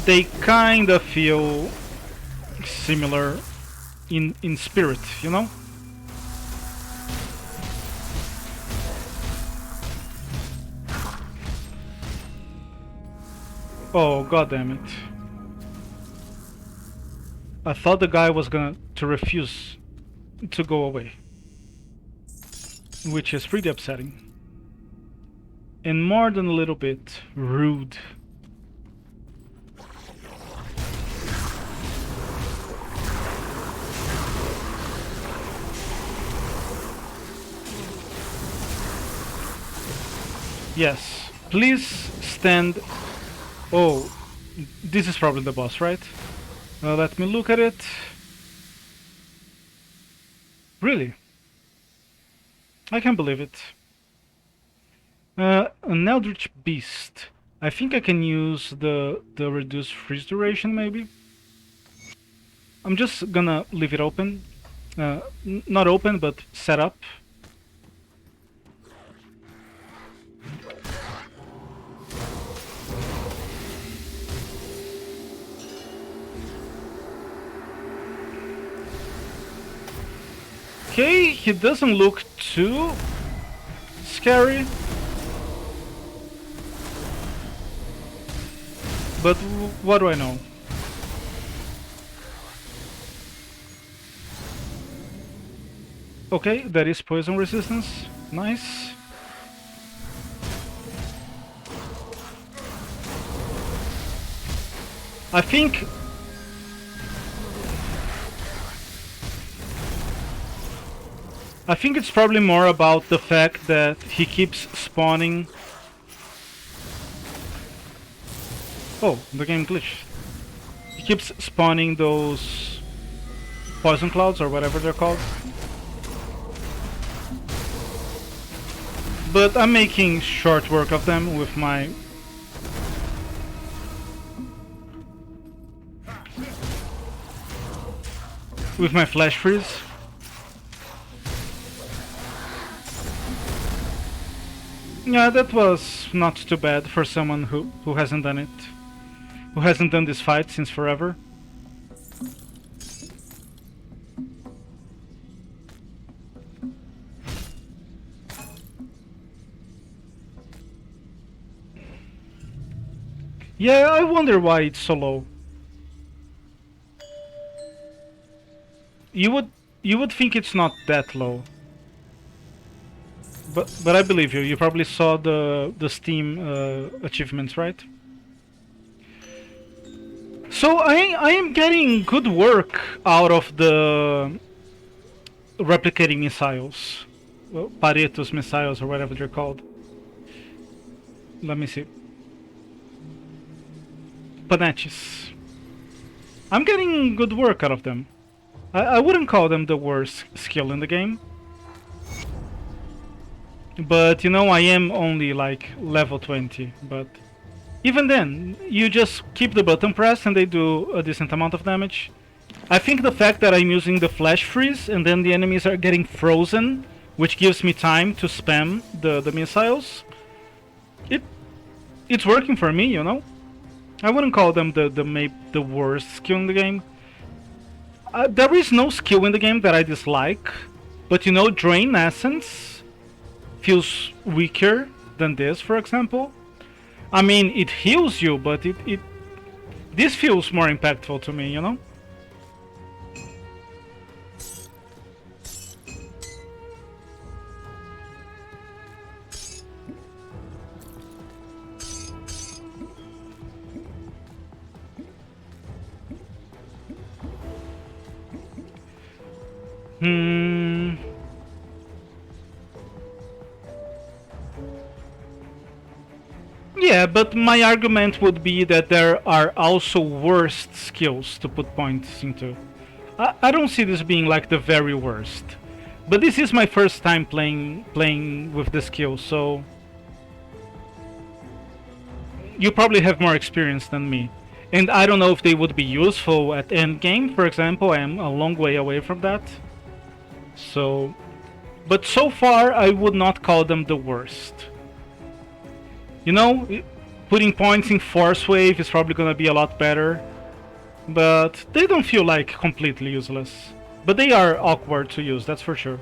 Speaker 1: they kinda feel similar in spirit, you know? Oh, god damn it. I thought the guy was gonna refuse to go away, which is pretty upsetting. And more than a little bit rude. Yes, please stand. Oh, this is probably the boss, right? Let me look at it. Really? I can't believe it. An Eldritch Beast. I think I can use the reduced freeze duration, maybe? I'm just gonna leave it open. Not open, but set up. Okay, he doesn't look too scary. But what do I know? Okay, that is poison resistance. Nice. I think it's probably more about the fact that he keeps spawning. Oh, the game glitched. He keeps spawning those poison clouds or whatever they're called. But I'm making short work of them with my flash freeze. Yeah, that was not too bad for someone who hasn't done it. Who hasn't done this fight since forever. Yeah, I wonder why it's so low. You would think it's not that low. But I believe you. You probably saw the Steam achievements, right? So I am getting good work out of the replicating missiles, well, Pareto's missiles or whatever they're called. Let me see. Panaches. I'm getting good work out of them. I wouldn't call them the worst skill in the game. But you know, I am only like level 20, but even then, you just keep the button pressed and they do a decent amount of damage. I think the fact that I'm using the flash freeze and then the enemies are getting frozen, which gives me time to spam the missiles, it's working for me, you know? I wouldn't call them the worst skill in the game. There is no skill in the game that I dislike, but you know, Drain Essence feels weaker than this, for example. I mean, it heals you, but this feels more impactful to me, you know? Yeah, but my argument would be that there are also worst skills to put points into. I don't see this being like the very worst. But this is my first time playing with the skill, so you probably have more experience than me. And I don't know if they would be useful at endgame, for example. I am a long way away from that. So, but so far I would not call them the worst. You know, putting points in Force Wave is probably gonna be a lot better, but they don't feel like completely useless. But they are awkward to use, that's for sure.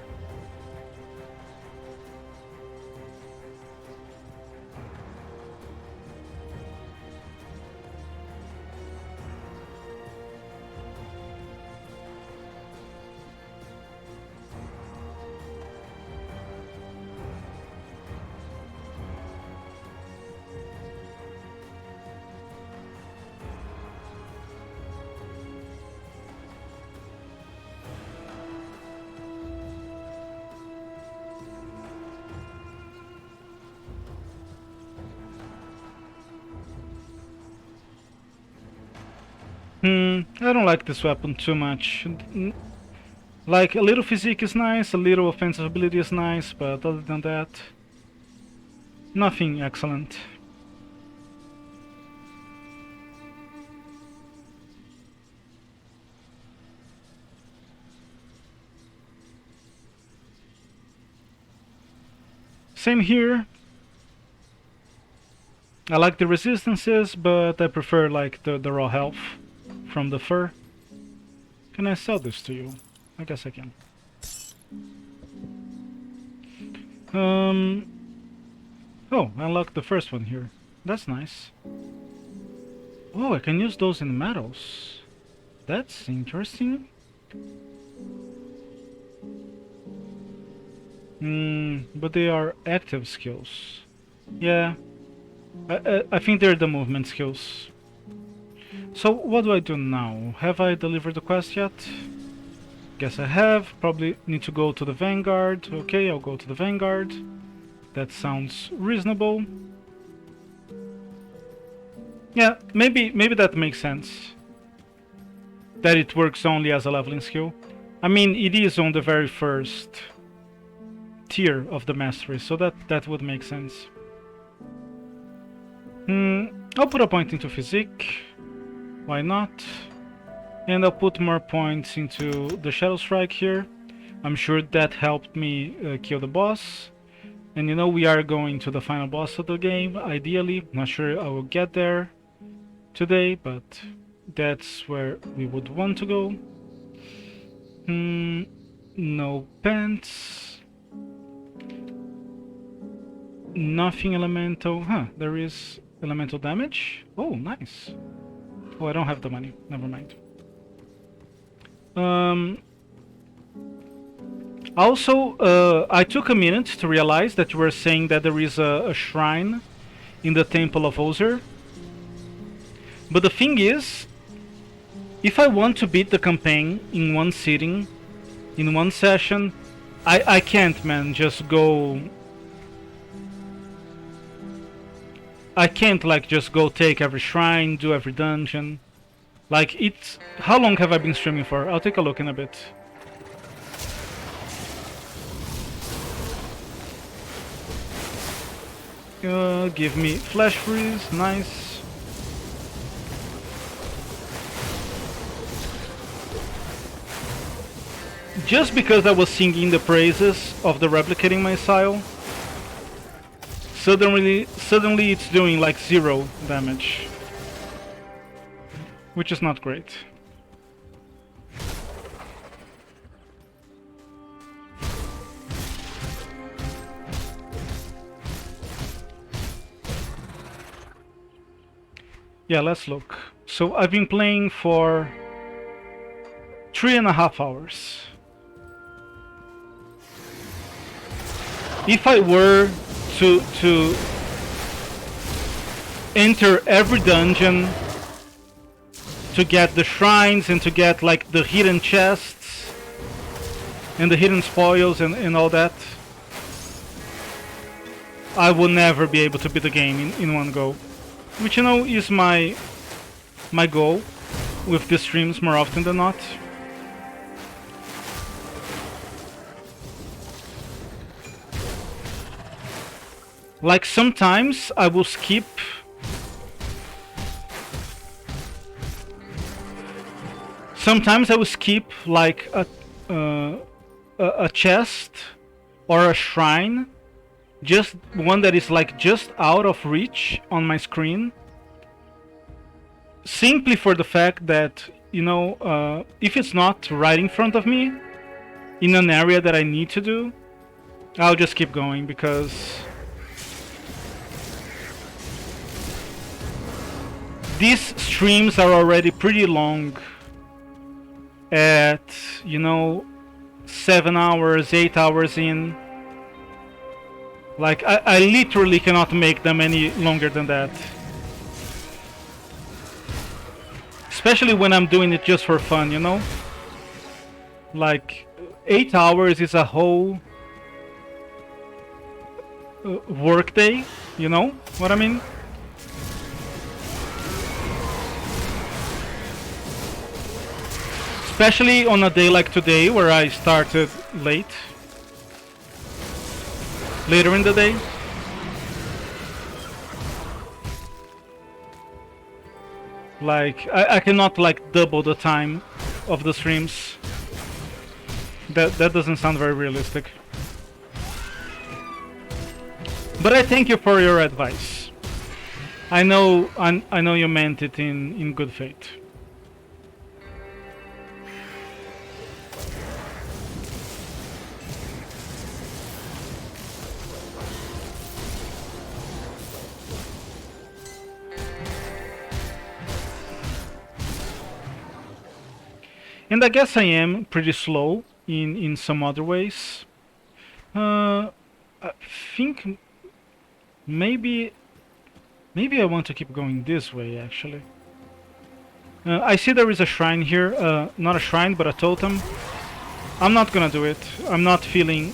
Speaker 1: I don't like this weapon too much. Like, a little physique is nice, a little offensive ability is nice, but other than that, nothing excellent. Same here. I like the resistances, but I prefer like the raw health from the fur. Can I sell this to you? I guess I can. Um. Oh, I unlocked the first one here. That's nice. Oh, I can use those in metals. That's interesting. But they are active skills. Yeah. I think they're the movement skills. So what do I do now? Have I delivered the quest yet? Guess I have. Probably need to go to the Vanguard. Okay, I'll go to the Vanguard. That sounds reasonable. Yeah, maybe that makes sense. That it works only as a leveling skill. I mean, it is on the very first tier of the mastery, so that would make sense. I'll put a point into physique. Why not? And I'll put more points into the Shadow Strike here. I'm sure that helped me kill the boss. And you know, we are going to the final boss of the game, ideally. Not sure I will get there today, but that's where we would want to go. No pants. Nothing elemental. Huh, there is elemental damage. Oh, nice. Oh, I don't have the money. Never mind. Also, I took a minute to realize that you were saying that there is a shrine in the Temple of Ozer. But the thing is, if I want to beat the campaign in one sitting, in one session, I can't, man, just go... I can't, like, just go take every shrine, do every dungeon. Like, it's... How long have I been streaming for? I'll take a look in a bit. Give me flash freeze, nice. Just because I was singing the praises of the replicating missile, suddenly it's doing like 0 damage, which is not great. Yeah, let's look. So I've been playing for 3.5 hours. If I were to enter every dungeon to get the shrines and to get like the hidden chests and the hidden spoils and all that, I will never be able to beat the game in one go. Which, you know, is my goal with the streams more often than not. Like, sometimes I will skip like a chest or a shrine, just one that is like just out of reach on my screen, simply for the fact that, you know, if it's not right in front of me in an area that I need to do, I'll just keep going, because these streams are already pretty long at, you know, 7 hours, 8 hours in. Like, I literally cannot make them any longer than that. Especially when I'm doing it just for fun, you know? Like, 8 hours is a whole work day, you know what I mean? Especially on a day like today, where I started later in the day. Like, I cannot like double the time of the streams. That doesn't sound very realistic. But I thank you for your advice. I know you meant it in good faith. And I guess I am pretty slow in some other ways. I think maybe I want to keep going this way, actually. I see there is a shrine here. Not a shrine, but a totem. I'm not gonna do it. I'm not feeling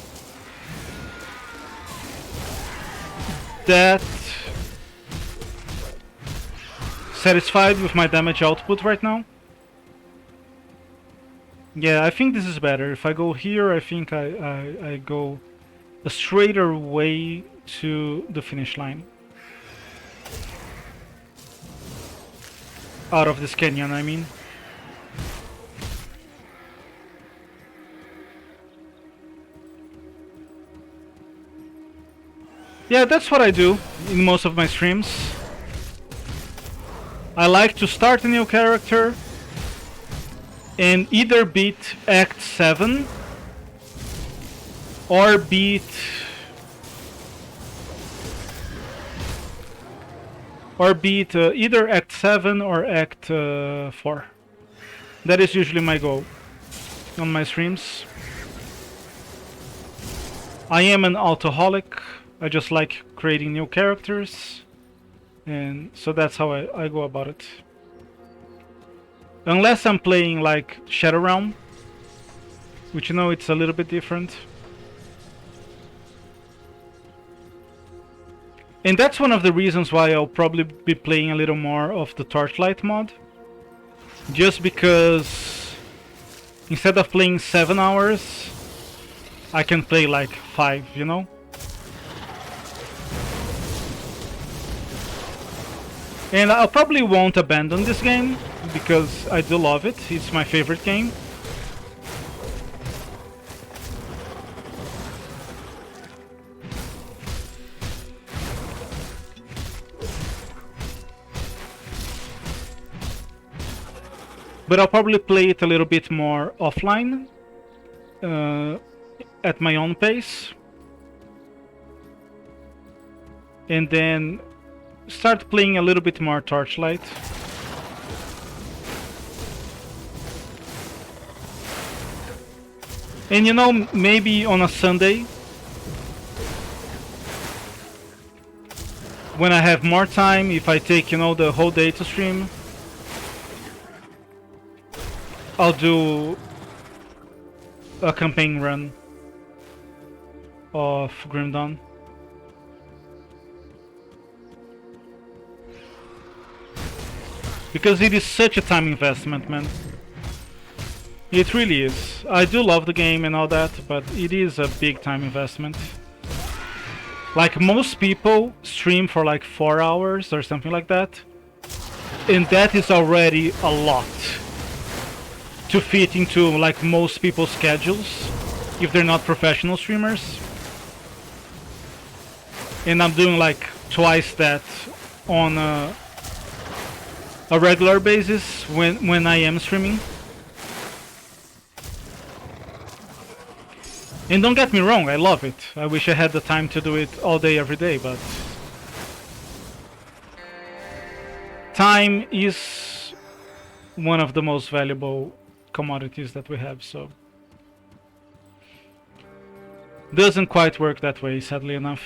Speaker 1: that satisfied with my damage output right now. Yeah, I think this is better. If I go here, I think I go a straighter way to the finish line. Out of this canyon, I mean. Yeah, that's what I do in most of my streams. I like to start a new character and either beat Act 7 or beat either Act 7 or Act 4. That is usually my goal on my streams. I am an alcoholic. I just like creating new characters, and so that's how I go about it. Unless I'm playing like Shadow Realm, which, you know, it's a little bit different. And that's one of the reasons why I'll probably be playing a little more of the Torchlight mod. Just because instead of playing 7 hours, I can play like 5, you know? And I probably won't abandon this game, because I do love it. It's my favorite game. But I'll probably play it a little bit more offline, at my own pace. And then start playing a little bit more Torchlight. And, you know, maybe on a Sunday, when I have more time, if I take, you know, the whole day to stream, I'll do a campaign run of Grim Dawn. Because it is such a time investment, man. It really is. I do love the game and all that, but it is a big time investment. Like, most people stream for like 4 hours or something like that, and that is already a lot to fit into like most people's schedules if they're not professional streamers. And I'm doing like twice that on a regular basis when I am streaming. And don't get me wrong, I love it. I wish I had the time to do it all day every day, but time is one of the most valuable commodities that we have, so doesn't quite work that way, sadly enough.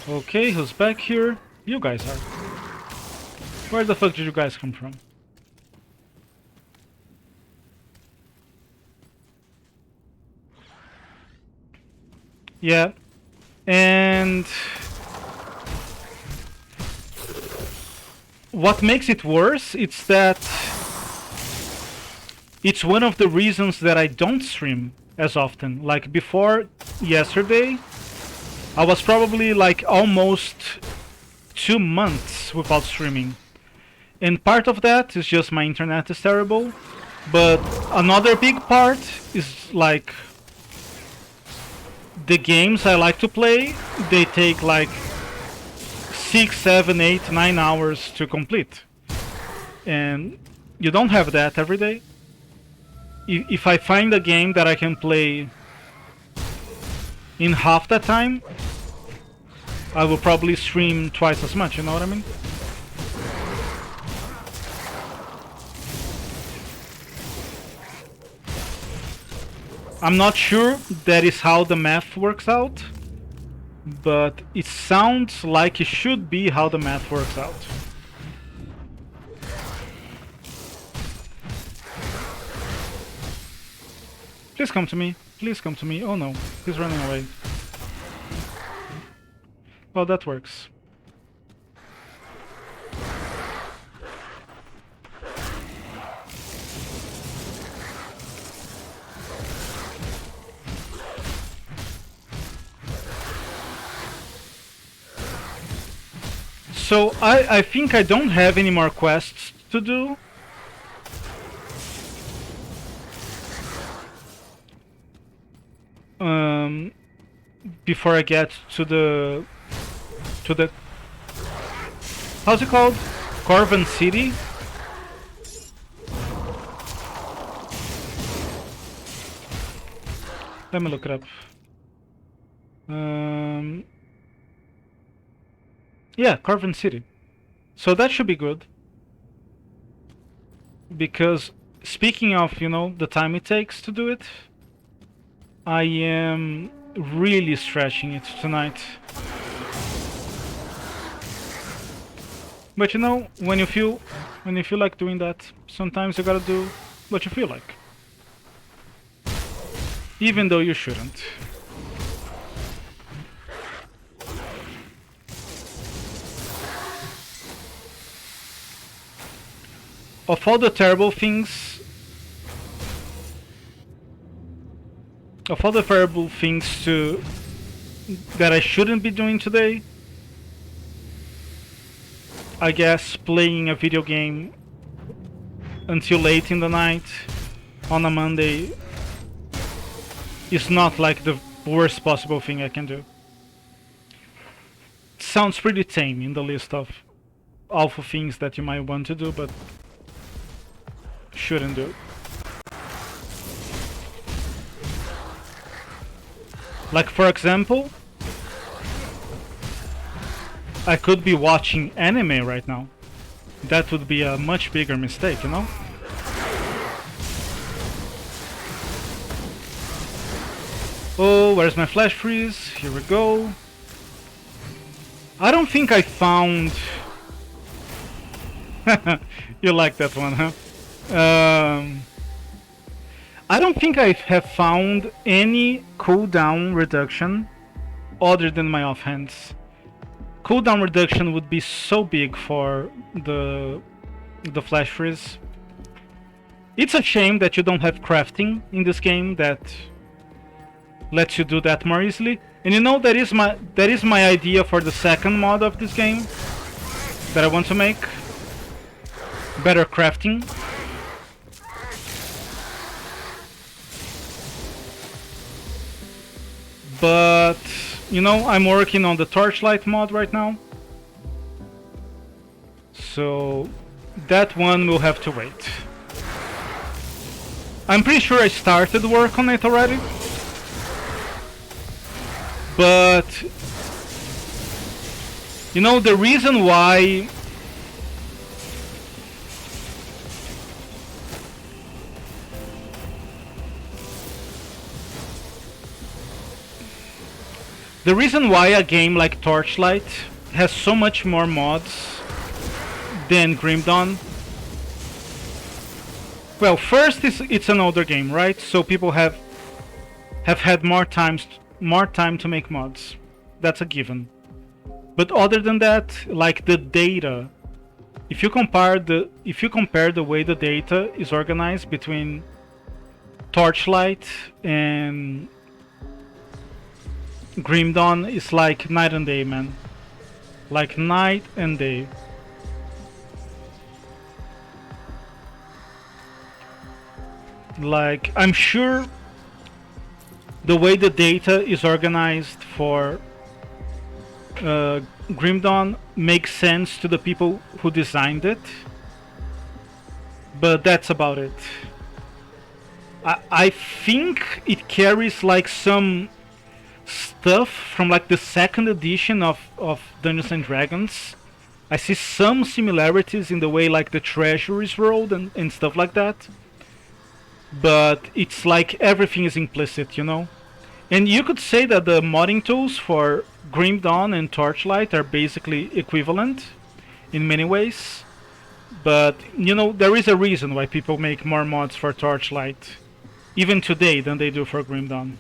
Speaker 1: Okay, who's back here? You guys are. Where the fuck did you guys come from? Yeah, and what makes it worse, it's that it's one of the reasons that I don't stream as often. Like, before yesterday, I was probably like almost 2 months without streaming. And part of that is just my internet is terrible. But another big part is like the games I like to play, they take like 6, 7, 8, 9 hours to complete. And you don't have that every day. If I find a game that I can play in half that time, I will probably stream twice as much, you know what I mean? I'm not sure that is how the math works out, but it sounds like it should be how the math works out. Please come to me. Please come to me. Oh no, he's running away. Well, that works. So I think I don't have any more quests to do. Before I get to the how's it called? Corvan City? Let me look it up. Yeah, Corvan City. So that should be good. Because speaking of, you know, the time it takes to do it, I am really stretching it tonight. But you know, when you feel like doing that, sometimes you gotta do what you feel like. Even though you shouldn't. Of all the terrible things that I shouldn't be doing today, I guess playing a video game until late in the night on a Monday is not like the worst possible thing I can do. It sounds pretty tame in the list of awful things that you might want to do, but shouldn't do. Like, for example, I could be watching anime right now. That would be a much bigger mistake, you know? Oh, where's my flash freeze? Here we go. I don't think I found... You like that one, huh? I don't think I have found any cooldown reduction other than my offhands. Cooldown reduction would be so big for the flash freeze. It's a shame that you don't have crafting in this game that lets you do that more easily. And you know, that is my idea for the second mod of this game that I want to make. Better crafting. But, you know, I'm working on the torchlight mod right now. So that one will have to wait. I'm pretty sure I started work on it already. But, you know, the reason why a game like Torchlight has so much more mods than Grim Dawn. Well, first it's an older game, right? So people have had more time to make mods. That's a given. But other than that, like the data, if you compare the way the data is organized between Torchlight and Grim Dawn, is like night and day, man. Like night and day. Like, I'm sure the way the data is organized for Grim Dawn makes sense to the people who designed it. but that's about it. I think it carries like some stuff from like the second edition of Dungeons and Dragons. I see some similarities in the way like the treasure is rolled and stuff like that. But it's like everything is implicit, you know? And you could say that the modding tools for Grim Dawn and Torchlight are basically equivalent in many ways. But, you know, there is a reason why people make more mods for Torchlight, even today, than they do for Grim Dawn.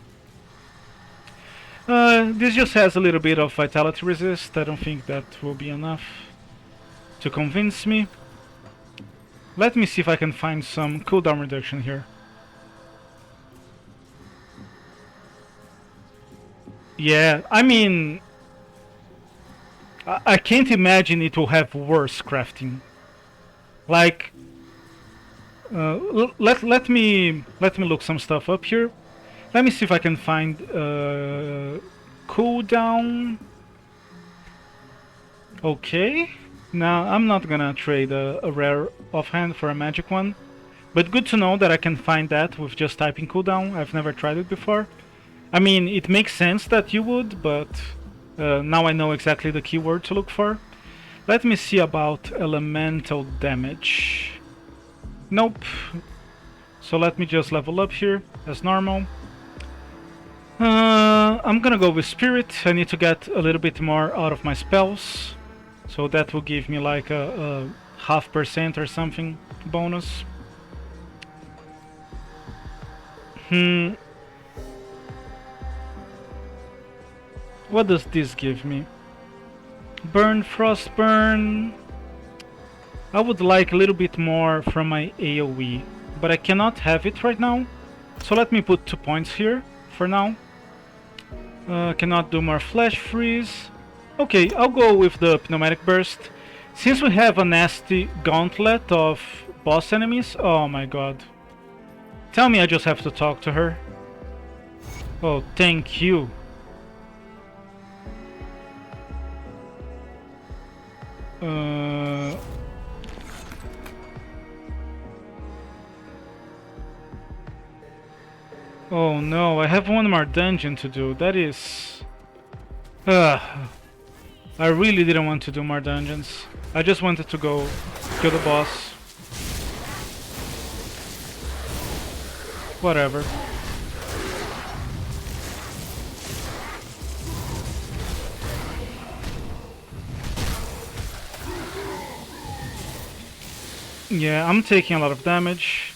Speaker 1: This just has a little bit of vitality resist. I don't think that will be enough to convince me. Let me see if I can find some cooldown reduction here. Yeah, I mean, I can't imagine it will have worse crafting. Like, let me look some stuff up here. Let me see if I can find cooldown. Okay. Now I'm not gonna trade a rare offhand for a magic one, but good to know that I can find that with just typing cooldown. I've never tried it before. I mean, it makes sense that you would, but now I know exactly the keyword to look for. Let me see about elemental damage. Nope. So let me just level up here as normal. I'm gonna go with spirit. I need to get a little bit more out of my spells, so that will give me like a 0.5% or something bonus. What does this give me? Burn, frost burn. I would like a little bit more from my AoE, but I cannot have it right now. So let me put 2 points here for now. Cannot do more flash freeze. Okay, I'll go with the pneumatic burst. Since we have a nasty gauntlet of boss enemies, oh my god. Tell me I just have to talk to her. Oh, thank you. Oh no, I have one more dungeon to do. That is... I really didn't want to do more dungeons. I just wanted to go kill the boss. Whatever. Yeah, I'm taking a lot of damage.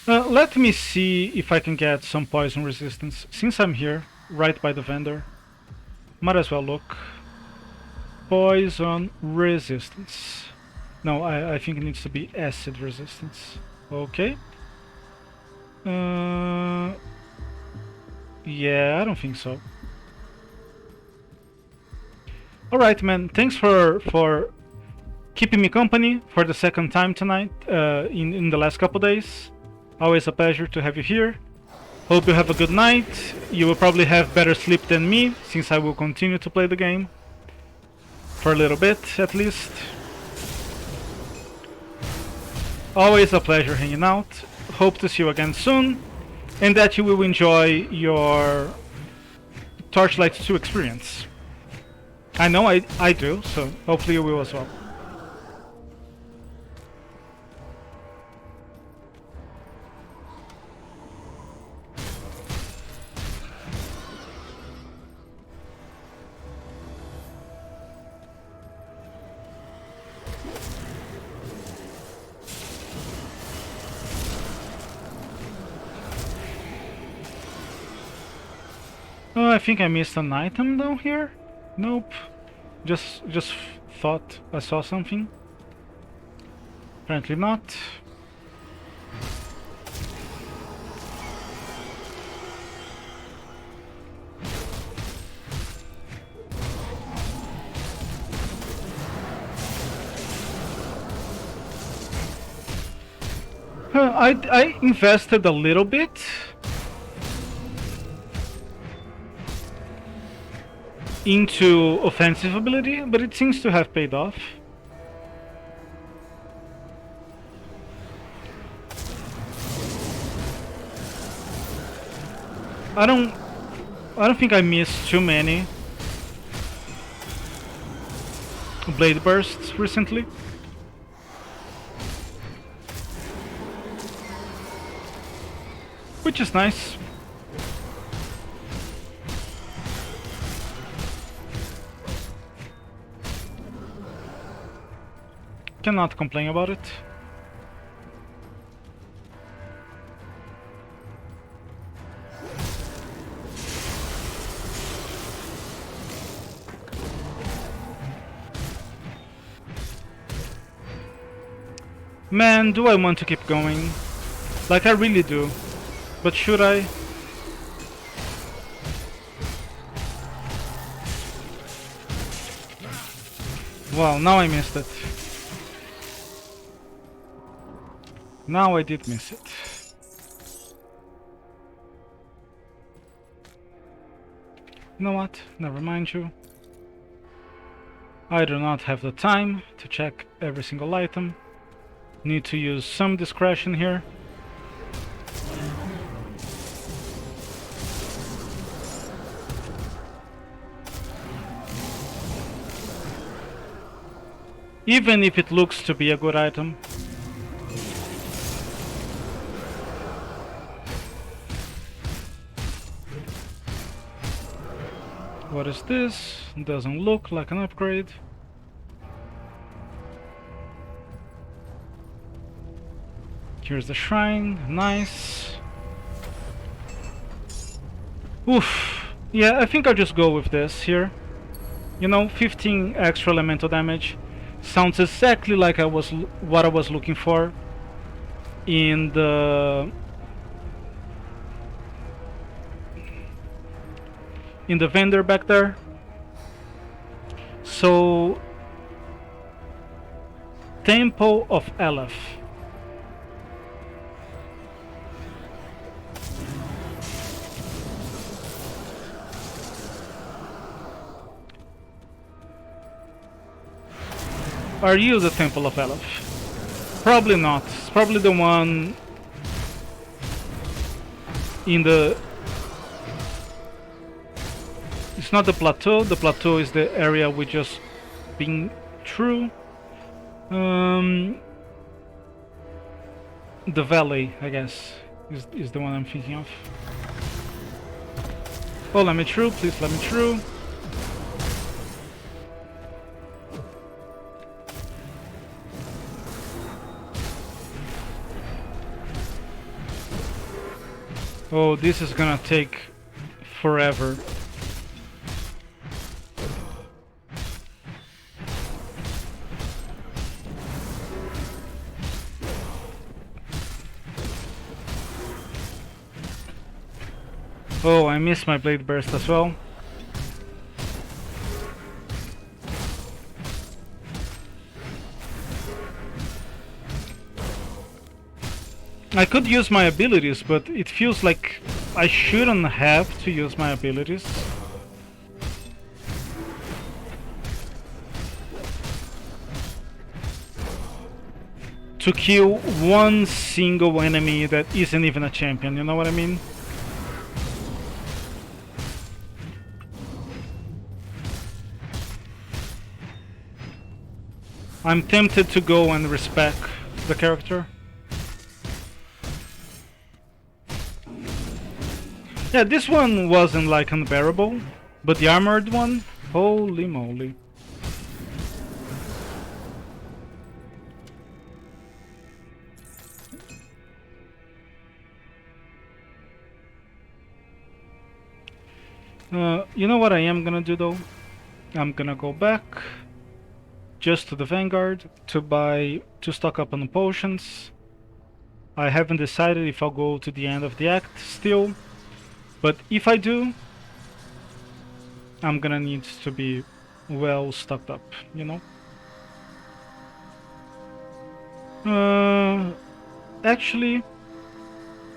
Speaker 1: Let me see if I can get some poison resistance. Since I'm here, right by the vendor, might as well look. Poison resistance. No, I think it needs to be acid resistance. Okay. Yeah, I don't think so. Alright, man. Thanks for keeping me company for the second time tonight, in the last couple days. Always a pleasure to have you here. Hope you have a good night. You will probably have better sleep than me, since I will continue to play the game. For a little bit, at least. Always a pleasure hanging out. Hope to see you again soon. And that you will enjoy your Torchlight 2 experience. I know I do, so hopefully you will as well. Oh, I think I missed an item down here. Nope. Just thought I saw something. Apparently not. I invested a little bit. Into offensive ability, but it seems to have paid off. I don't think I missed too many blade bursts recently. Which is nice. Cannot complain about it. Man, do I want to keep going? Like, I really do. But should I? Well, now I missed it. Now I did miss it. You know what? Never mind you. I do not have the time to check every single item. Need to use some discretion here. Even if it looks to be a good item. What is this? Doesn't look like an upgrade. Here's the shrine, nice. Oof. Yeah, I think I'll just go with this here. You know, 15 extra elemental damage. Sounds exactly like what I was looking for in the vendor back there. So, Temple of Aleph. Are you the Temple of Aleph? Probably not. It's probably the one in the... It's not the plateau. The plateau is the area we just been through. The valley, I guess, is the one I'm thinking of. Oh, let me through, please let me through. Oh, this is gonna take forever. Oh, I missed my blade burst as well. I could use my abilities, but it feels like I shouldn't have to use my abilities. To kill one single enemy that isn't even a champion, you know what I mean? I'm tempted to go and respec the character. Yeah, this one wasn't like unbearable, but the armored one, holy moly. You know what I am gonna do though? I'm gonna go back just to the Vanguard to stock up on potions. I haven't decided if I'll go to the end of the act still, but if I do, I'm gonna need to be well stocked up, you know? Actually,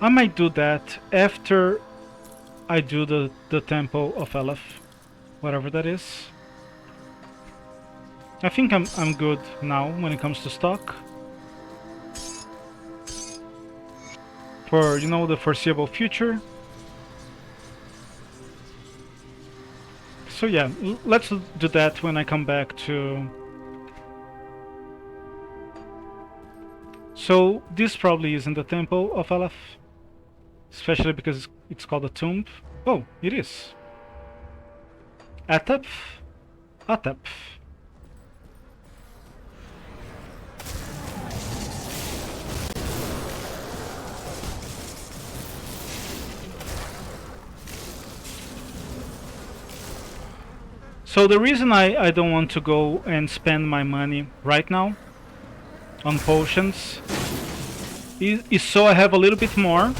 Speaker 1: I might do that after I do the Temple of Aleph, whatever that is. I think I'm good now when it comes to stock. For, you know, the foreseeable future. So yeah, let's do that when I come back to... So this probably isn't the temple of Aleph, especially because it's called a tomb. Oh, it is. Atep? Atep. So the reason I don't want to go and spend my money right now on potions is so I have a little bit more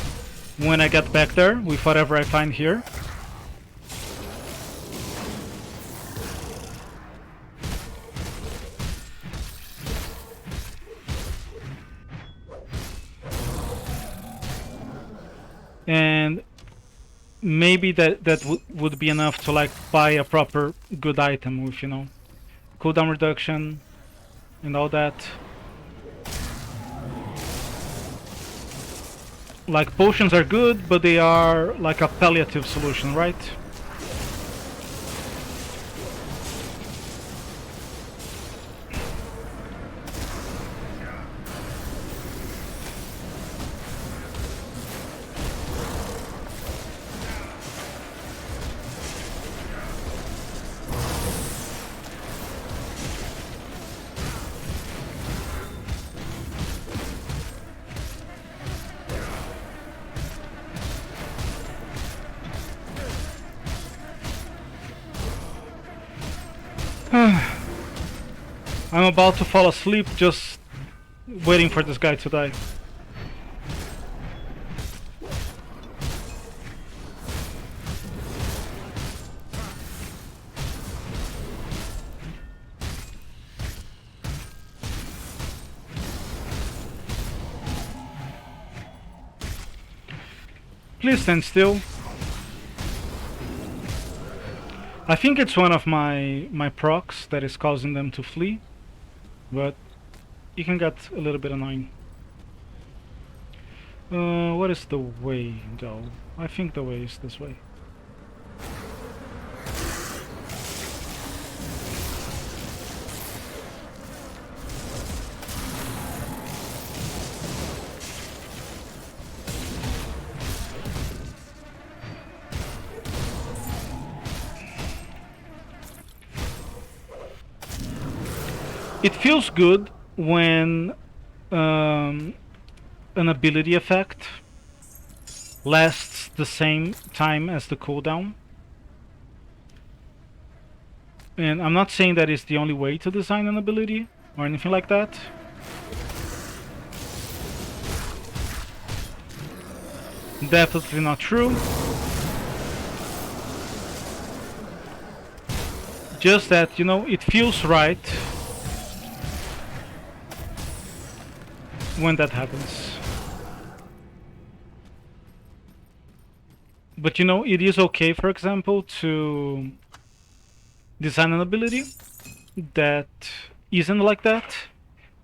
Speaker 1: when I get back there with whatever I find here. And maybe that would be enough to like buy a proper good item with, you know, cooldown reduction and all that. Like potions are good, but they are like a palliative solution, right? I'm about to fall asleep just waiting for this guy to die. Please stand still. I think it's one of my procs that is causing them to flee, but it can get a little bit annoying. What is the way, though? I think the way is this way. It feels good when an ability effect lasts the same time as the cooldown. And I'm not saying that it's the only way to design an ability or anything like that. Definitely not true. Just that, you know, it feels right when that happens. But you know, it is okay, for example, to design an ability that isn't like that,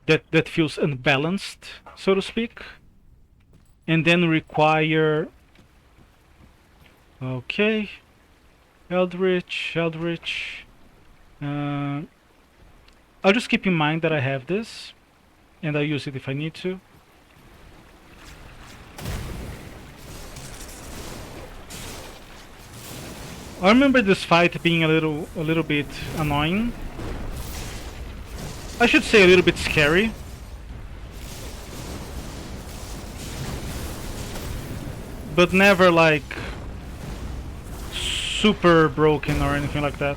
Speaker 1: that feels unbalanced, so to speak, and then require... Okay, Eldritch. I'll just keep in mind that I have this, and I'll use it if I need to. I remember this fight being a little bit annoying. I should say a little bit scary. But never like super broken or anything like that.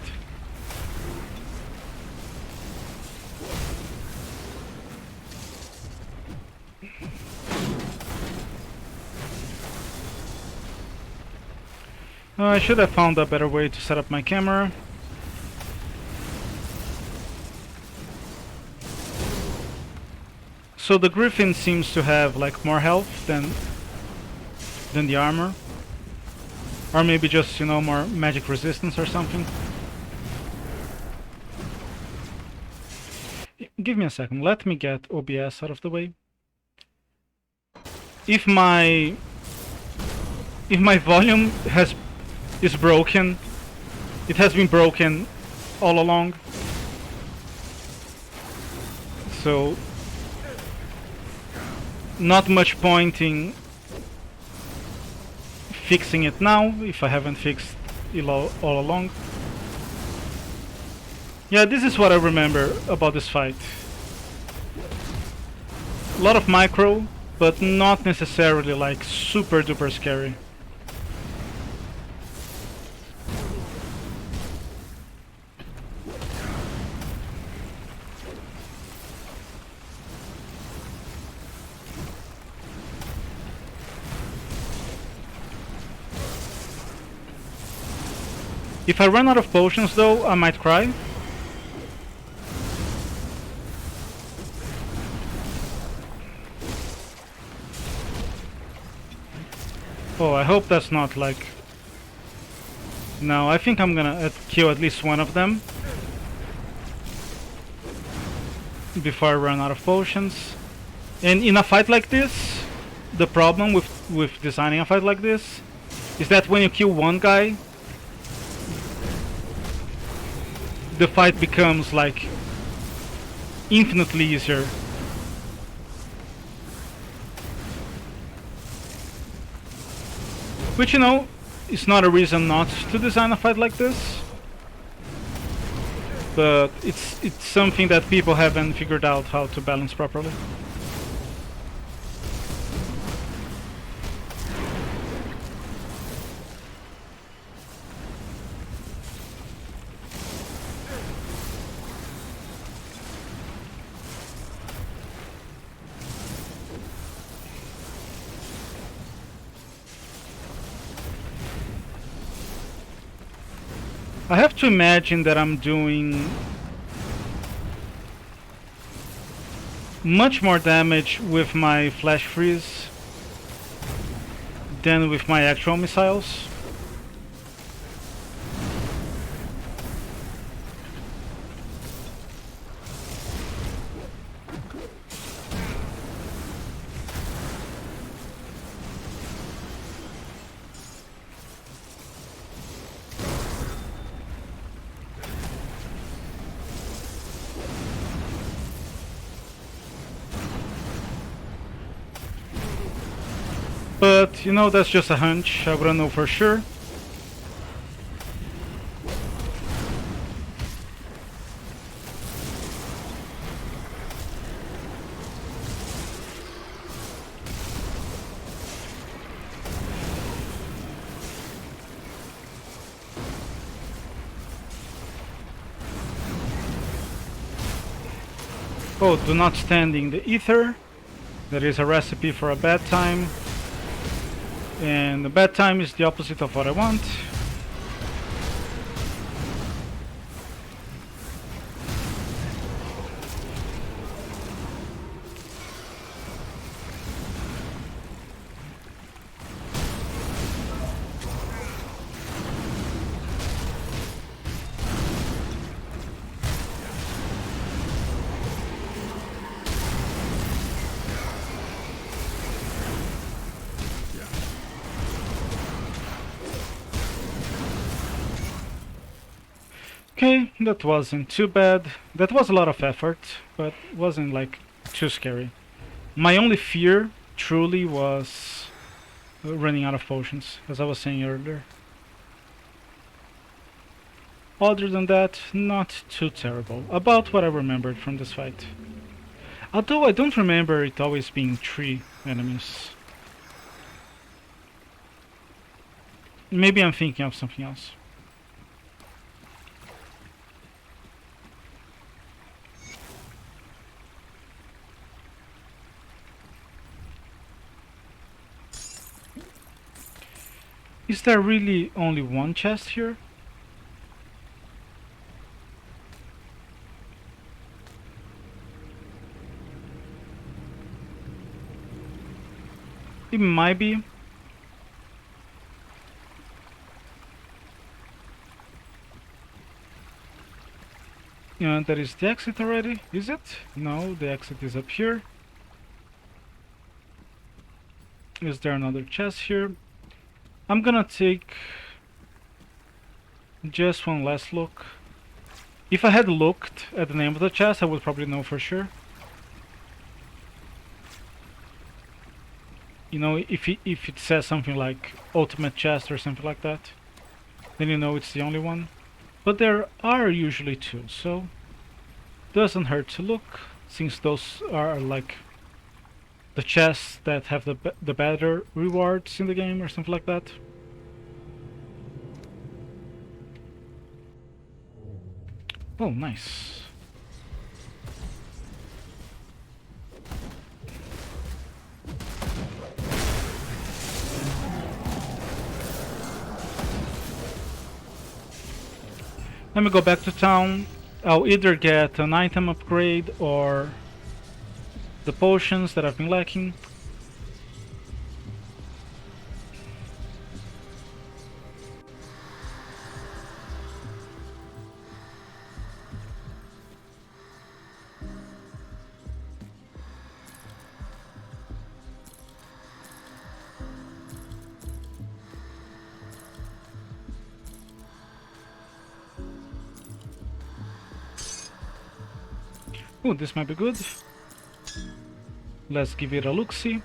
Speaker 1: I should have found a better way to set up my camera. So the Griffin seems to have like more health than the armor. Or maybe just, you know, more magic resistance or something. Give me a second, let me get OBS out of the way. If my volume is broken, It has been broken all along. So not much point in fixing it now if I haven't fixed it all along. Yeah, this is what I remember about this fight. A lot of micro, but not necessarily like super duper scary. If I run out of potions though, I might cry. Oh, I hope that's not like... No, I think I'm gonna kill at least one of them before I run out of potions. And in a fight like this, the problem with designing a fight like this is that when you kill one guy, the fight becomes like infinitely easier. Which, you know, is not a reason not to design a fight like this. But it's something that people haven't figured out how to balance properly. I have to imagine that I'm doing much more damage with my flash freeze than with my actual missiles. But, you know, that's just a hunch. I wouldn't know for sure. Oh, do not stand in the ether. That is a recipe for a bad time. And the bad time is the opposite of what I want. Okay, that wasn't too bad. That was a lot of effort, but wasn't like too scary. My only fear truly was running out of potions, as I was saying earlier. Other than that, not too terrible. About what I remembered from this fight. Although I don't remember it always being 3 enemies. Maybe I'm thinking of something else. Is there really only one chest here? It might be. Yeah, that is the exit already, is it? No, the exit is up here. Is there another chest here? I'm gonna take Just one last look. If I had looked at the name of the chest, I would probably know for sure. You know, if it says something like ultimate chest or something like that, then you know it's the only one. But there are usually two, so doesn't hurt to look, since those are like the chests that have the better rewards in the game or something like that. Oh, nice. Let me go back to town. I'll either get an item upgrade or the potions that I've been lacking. Oh, this might be good. Let's give it a look-see.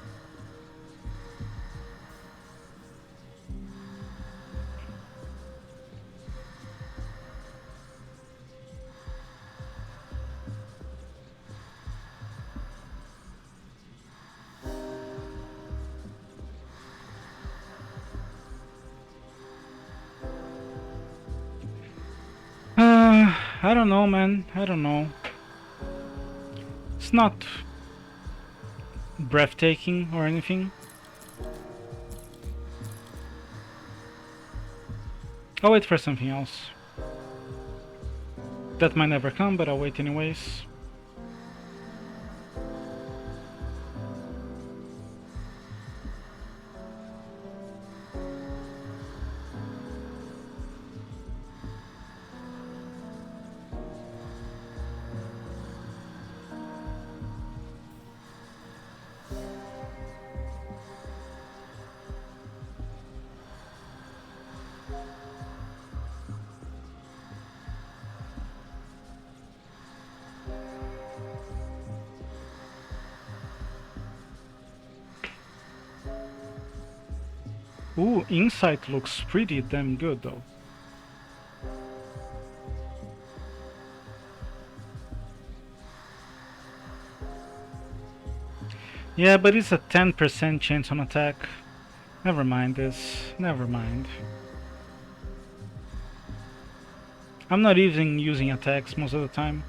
Speaker 1: I don't know, man. I don't know. It's not breathtaking or anything. I'll wait for something else. That might never come, but I'll wait anyways. Ooh, Insight looks pretty damn good though. Yeah, but it's a 10% chance on attack. Never mind this. Never mind. I'm not even using attacks most of the time.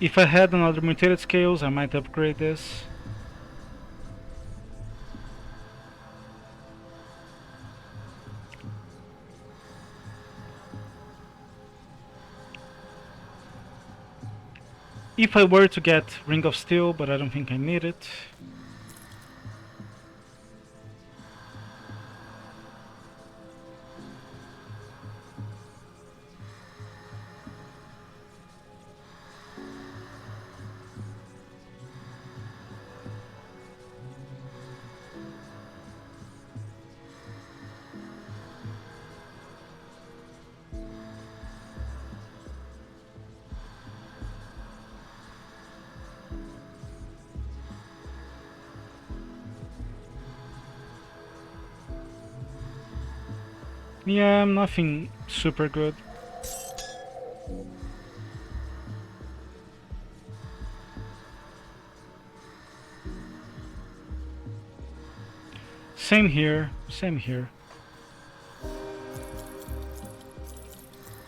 Speaker 1: If I had another mutated scales, I might upgrade this. If I were to get Ring of Steel, but I don't think I need it. Yeah, nothing super good. Same here, same here.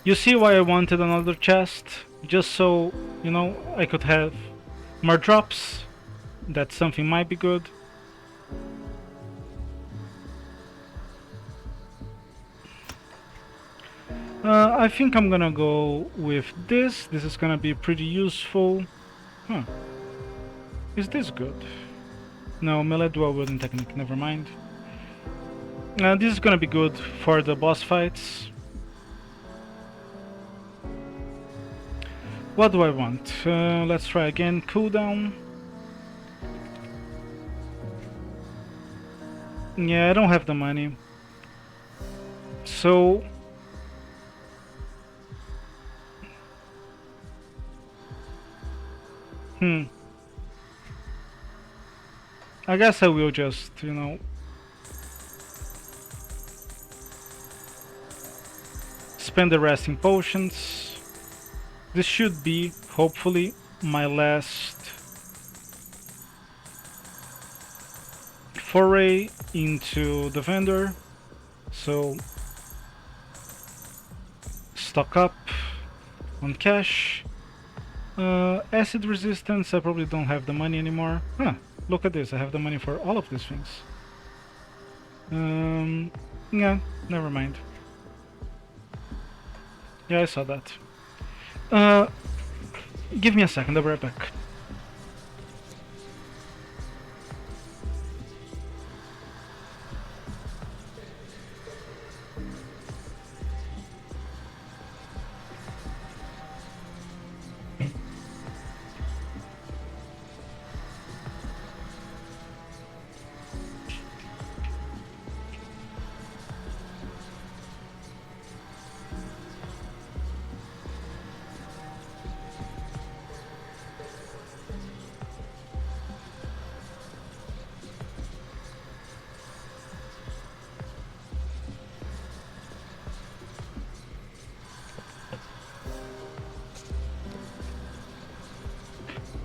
Speaker 1: You see why I wanted another chest? Just so You know, I could have more drops. That something might be good. I think I'm gonna go with this. This is gonna be pretty useful. Huh. Is this good? No, melee dual wielding technique, never mind. This is gonna be good for the boss fights. What do I want? Let's try again. Cooldown. Yeah, I don't have the money. So... I guess I will just, you know... spend the rest in potions. This should be, hopefully, my last foray into the vendor. So, stock up on cash. Acid resistance, I probably don't have the money anymore. Huh, look at this, I have the money for all of these things. Yeah, never mind. Yeah, I saw that. Give me a second, I'll be right back.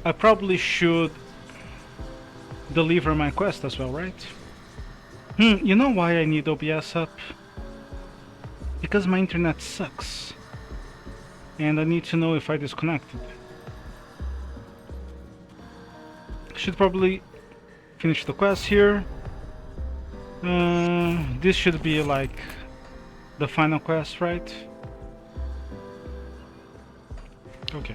Speaker 1: I probably should deliver my quest as well, right? You know why I need OBS up? Because my internet sucks. And I need to know if I disconnected. Should probably finish the quest here. This should be like the final quest, right? Okay.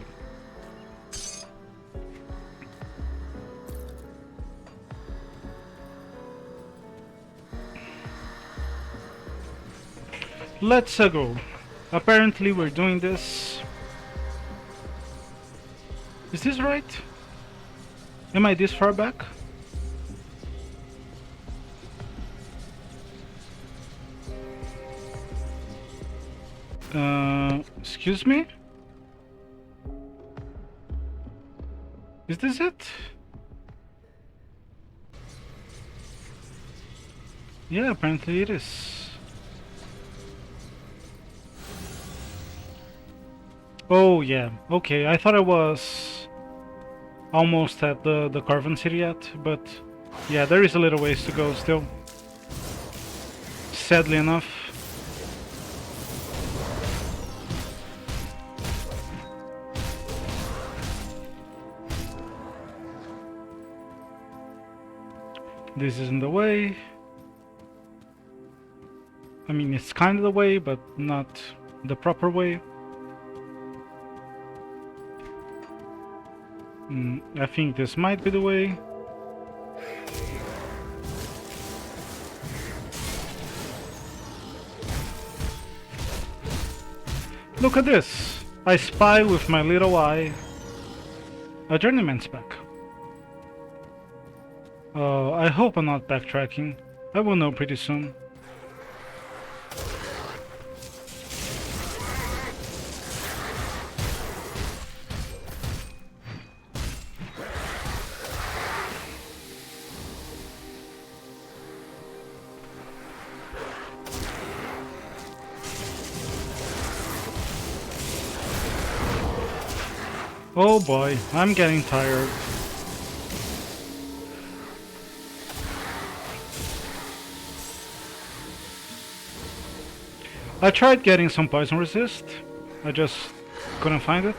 Speaker 1: Let's go. Apparently we're doing this. Is this right? Am I this far back? Excuse me? Is this it? Yeah, apparently it is. Oh yeah, okay, I thought I was almost at the Carven City yet, but yeah, there is a little ways to go still. Sadly enough. This isn't the way. I mean, it's kind of the way, but not the proper way. I think this might be the way. Look at this! I spy with my little eye a journeyman's pack. I hope I'm not backtracking. I will know pretty soon. Oh boy, I'm getting tired. I tried getting some poison resist, I just couldn't find it.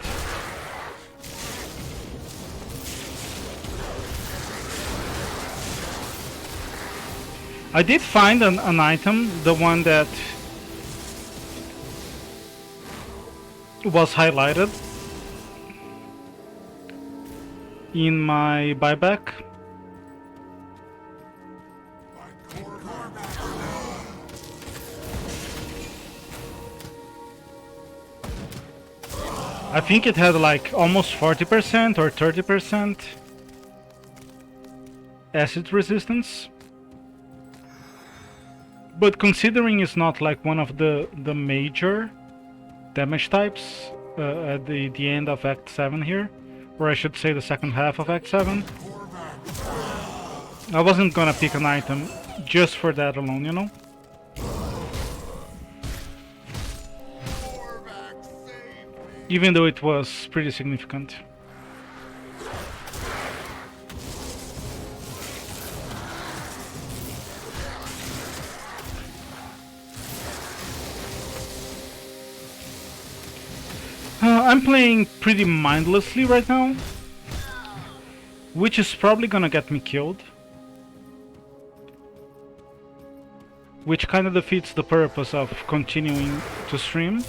Speaker 1: I did find an item, the one that was highlighted in my buyback. I think it had like almost 40% or 30% acid resistance. But considering it's not like one of the major damage types at the end of Act 7 here, or I should say the second half of Act 7, I wasn't gonna pick an item just for that alone, you know? Even though it was pretty significant. I'm playing pretty mindlessly right now, which is probably gonna get me killed. Which kind of defeats the purpose of continuing to stream.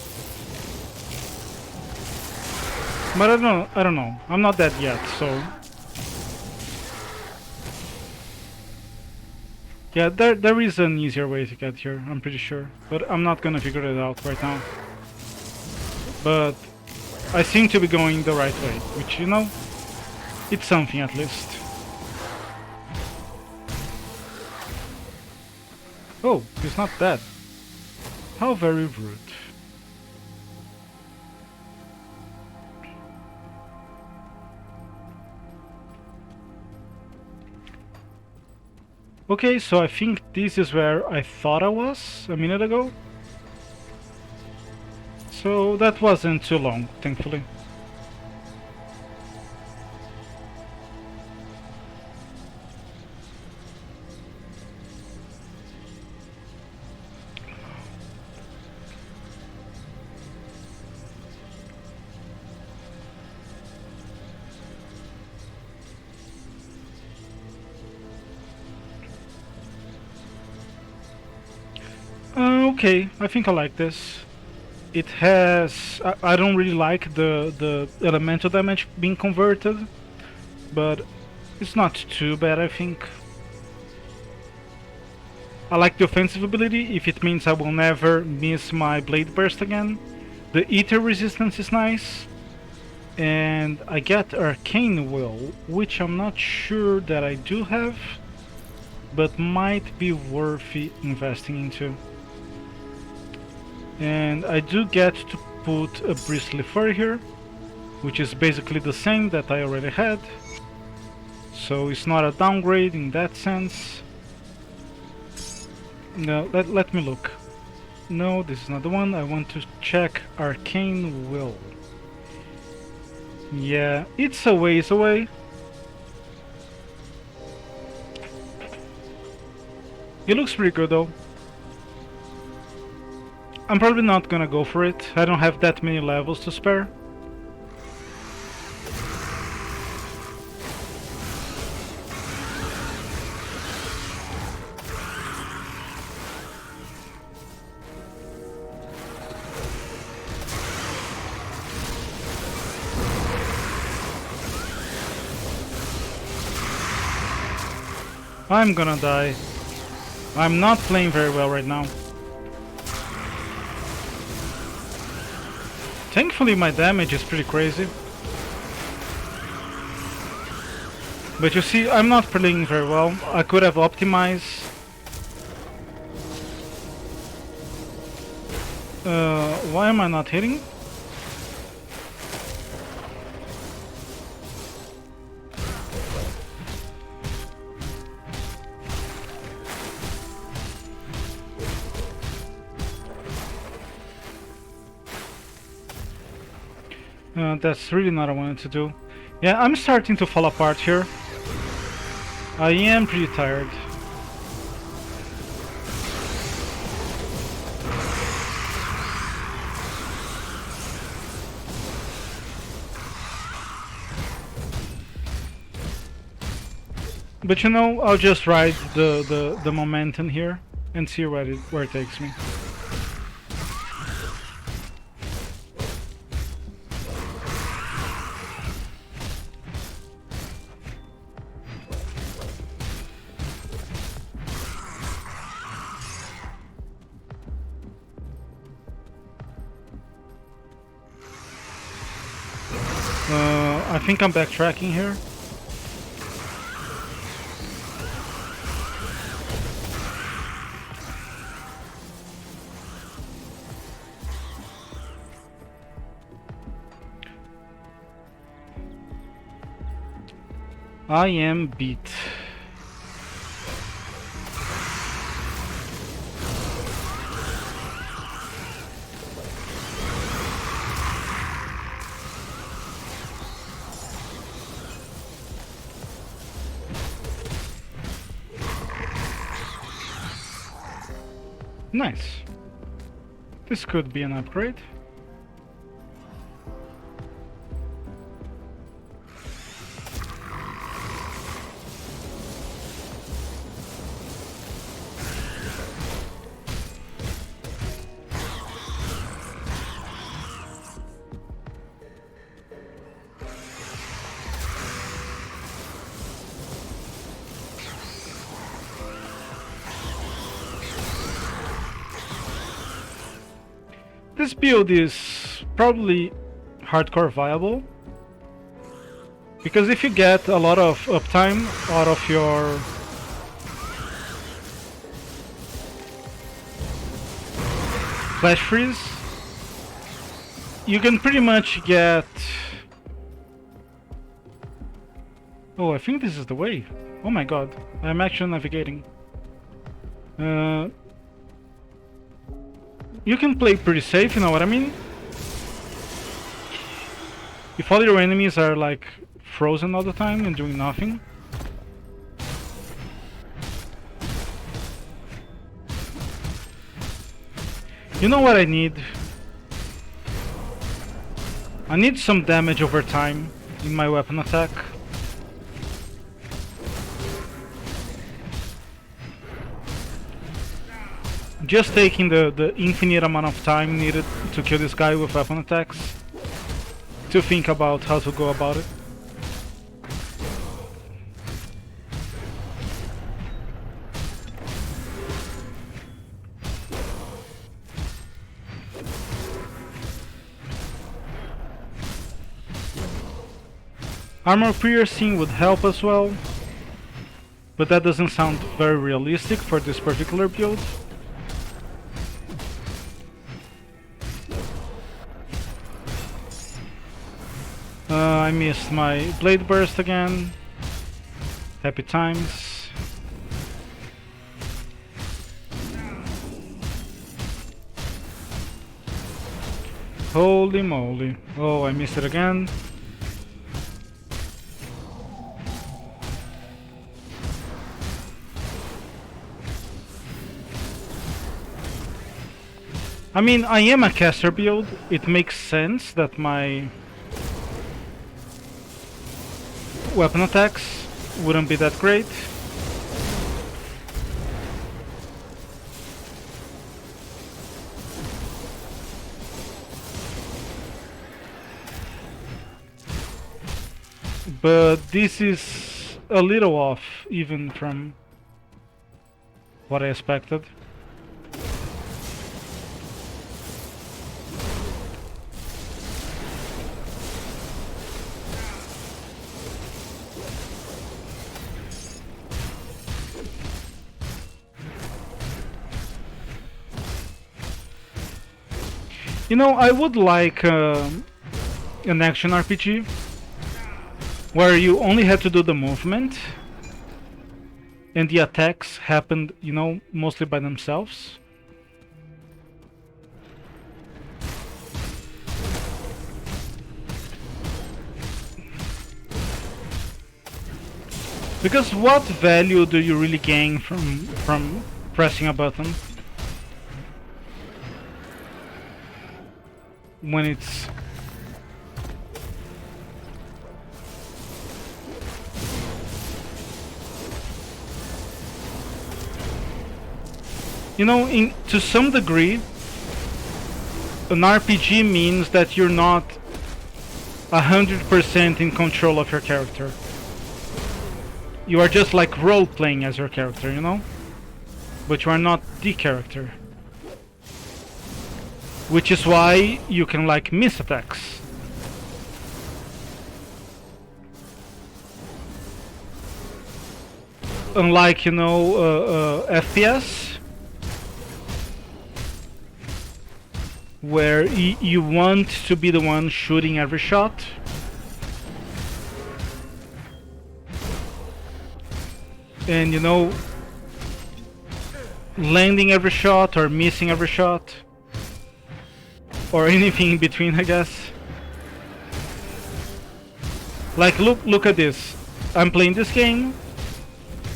Speaker 1: But I don't know. I'm not dead yet, so... Yeah, there is an easier way to get here, I'm pretty sure. But I'm not gonna figure it out right now. But I seem to be going the right way, which, you know, it's something at least. Oh, he's not dead. How very rude. Okay, so I think this is where I thought I was a minute ago. So that wasn't too long, thankfully. Okay, I think I like this. It has... I don't really like the elemental damage being converted, but it's not too bad, I think. I like the offensive ability if it means I will never miss my blade burst again. The ether resistance is nice. And I get arcane will, which I'm not sure that I do have, but might be worth investing into. And I do get to put a bristly fur here, which is basically the same that I already had. So it's not a downgrade in that sense. No, let me look. No, this is not the one. I want to check arcane will. Yeah, it's a ways away. It looks pretty good though. I'm probably not gonna go for it. I don't have that many levels to spare. I'm gonna die. I'm not playing very well right now. Thankfully my damage is pretty crazy. But you see, I'm not playing very well. I could have optimized. Why am I not hitting? That's really not what I wanted to do. Yeah, I'm starting to fall apart here. I am pretty tired. But you know, I'll just ride the momentum here and see where it takes me. I think I'm backtracking here. I am beat. Nice. This could be an upgrade. This build is probably hardcore viable, because if you get a lot of uptime out of your flash freeze, you can pretty much get... Oh, I think this is the way. Oh my god, I'm actually navigating. You can play pretty safe, you know what I mean? If all your enemies are like frozen all the time and doing nothing. You know what I need? I need some damage over time in my weapon attack. Just taking the infinite amount of time needed to kill this guy with weapon attacks, to think about how to go about it. Armor piercing would help as well, but that doesn't sound very realistic for this particular build. I missed my blade burst again. Happy times. Holy moly. Oh, I missed it again. I mean, I am a caster build. It makes sense that my weapon attacks wouldn't be that great. But this is a little off even from what I expected. You know, I would like an action RPG where you only had to do the movement and the attacks happened, you know, mostly by themselves. Because what value do you really gain from pressing a button when it's... You know, to some degree, an RPG means that you're not 100% in control of your character. You are just like role-playing as your character, you know? But you are not the character. Which is why you can like miss attacks. Unlike, you know, FPS, where you want to be the one shooting every shot. And, you know, landing every shot or missing every shot. Or anything in between, I guess. Like, look at this. I'm playing this game,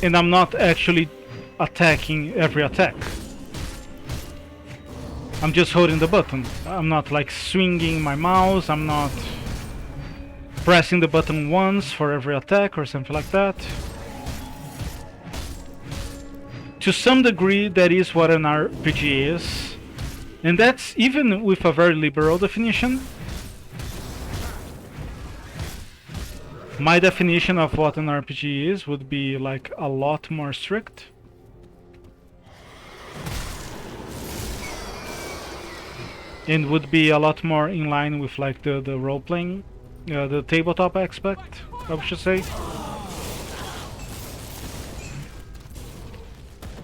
Speaker 1: and I'm not actually attacking every attack. I'm just holding the button. I'm not like swinging my mouse. I'm not pressing the button once for every attack or something like that. To some degree, that is what an RPG is. And that's even with a very liberal definition. My definition of what an RPG is would be like a lot more strict. And would be a lot more in line with like the role-playing, the tabletop aspect, I should say.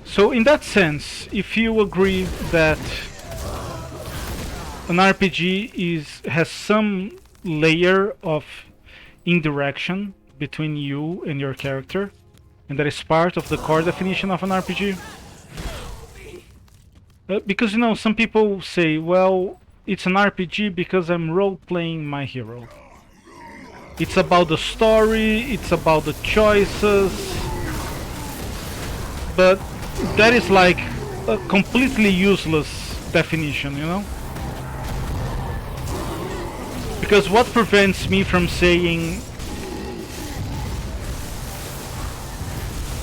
Speaker 1: So in that sense, if you agree that an RPG has some layer of indirection between you and your character, and that is part of the core definition of an RPG. Because, you know, some people say, well, it's an RPG because I'm role-playing my hero. It's about the story, it's about the choices, but that is like a completely useless definition, you know? Because what prevents me from saying...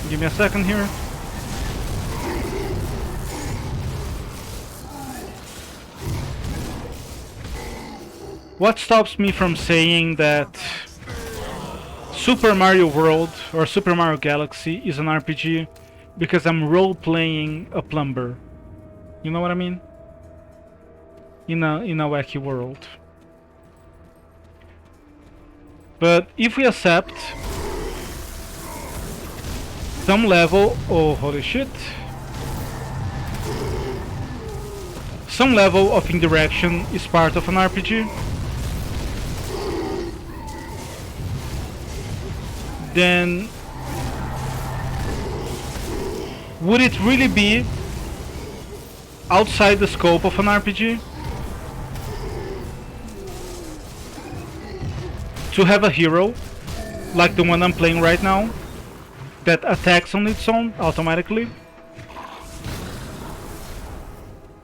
Speaker 1: Give me a second here. What stops me from saying that Super Mario World or Super Mario Galaxy is an RPG because I'm role-playing a plumber? You know what I mean? In a wacky world. But if we accept some level... Oh, holy shit. Some level of indirection is part of an RPG, then would it really be outside the scope of an RPG to have a hero like the one I'm playing right now that attacks on its own automatically?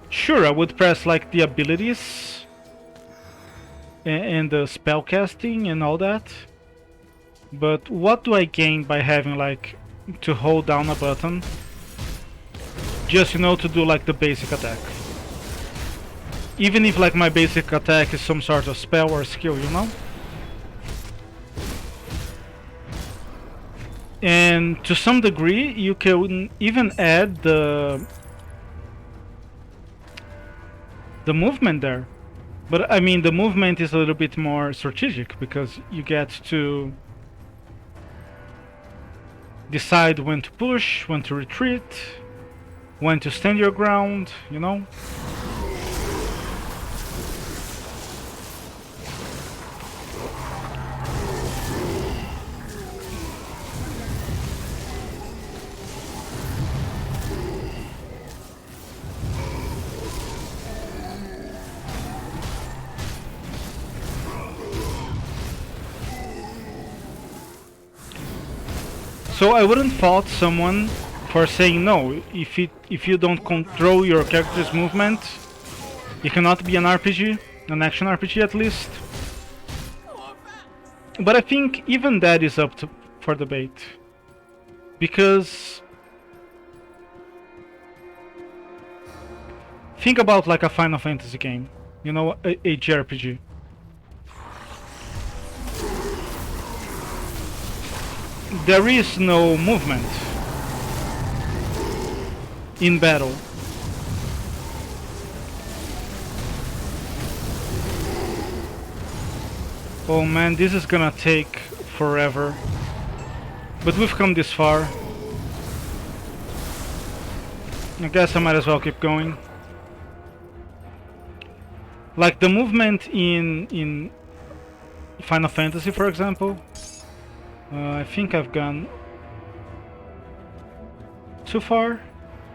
Speaker 1: Sure, I would press like the abilities and the spell casting and all that. But what do I gain by having like to hold down a button just, you know, to do like the basic attack? Even if like my basic attack is some sort of spell or skill, you know? And to some degree you can even add the movement there. But I mean, the movement is a little bit more strategic because you get to decide when to push, when to retreat, when to stand your ground, you know? So I wouldn't fault someone for saying no. If you don't control your character's movement, you cannot be an RPG, an action RPG at least. But I think even that is up for debate, because Think about like a Final Fantasy game, you know, a JRPG. There is no movement in battle. Oh man, this is gonna take forever. But we've come this far. I guess I might as well keep going. Like the movement in Final Fantasy, for example. I think I've gone too far.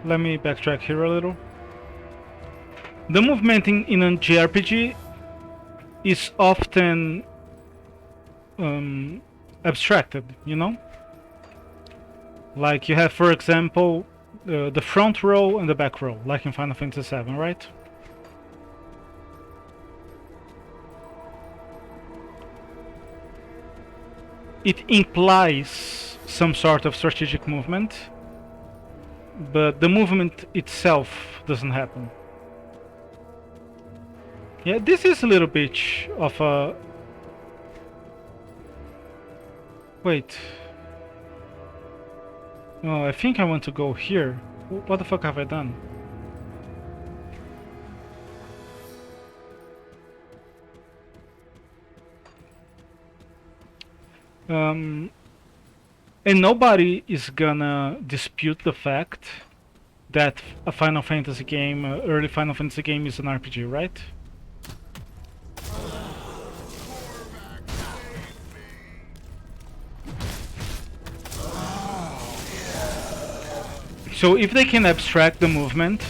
Speaker 1: Let me backtrack here a little. The movement in a JRPG is often abstracted, you know? Like you have, for example, the front row and the back row, like in Final Fantasy VII, right? It implies some sort of strategic movement, but the movement itself doesn't happen. Yeah, this is a little bit of a... Wait. Oh, I think I want to go here. What the fuck have I done? And nobody is gonna dispute the fact that a Final Fantasy game, early Final Fantasy game, is an RPG, right? So if they can abstract the movement,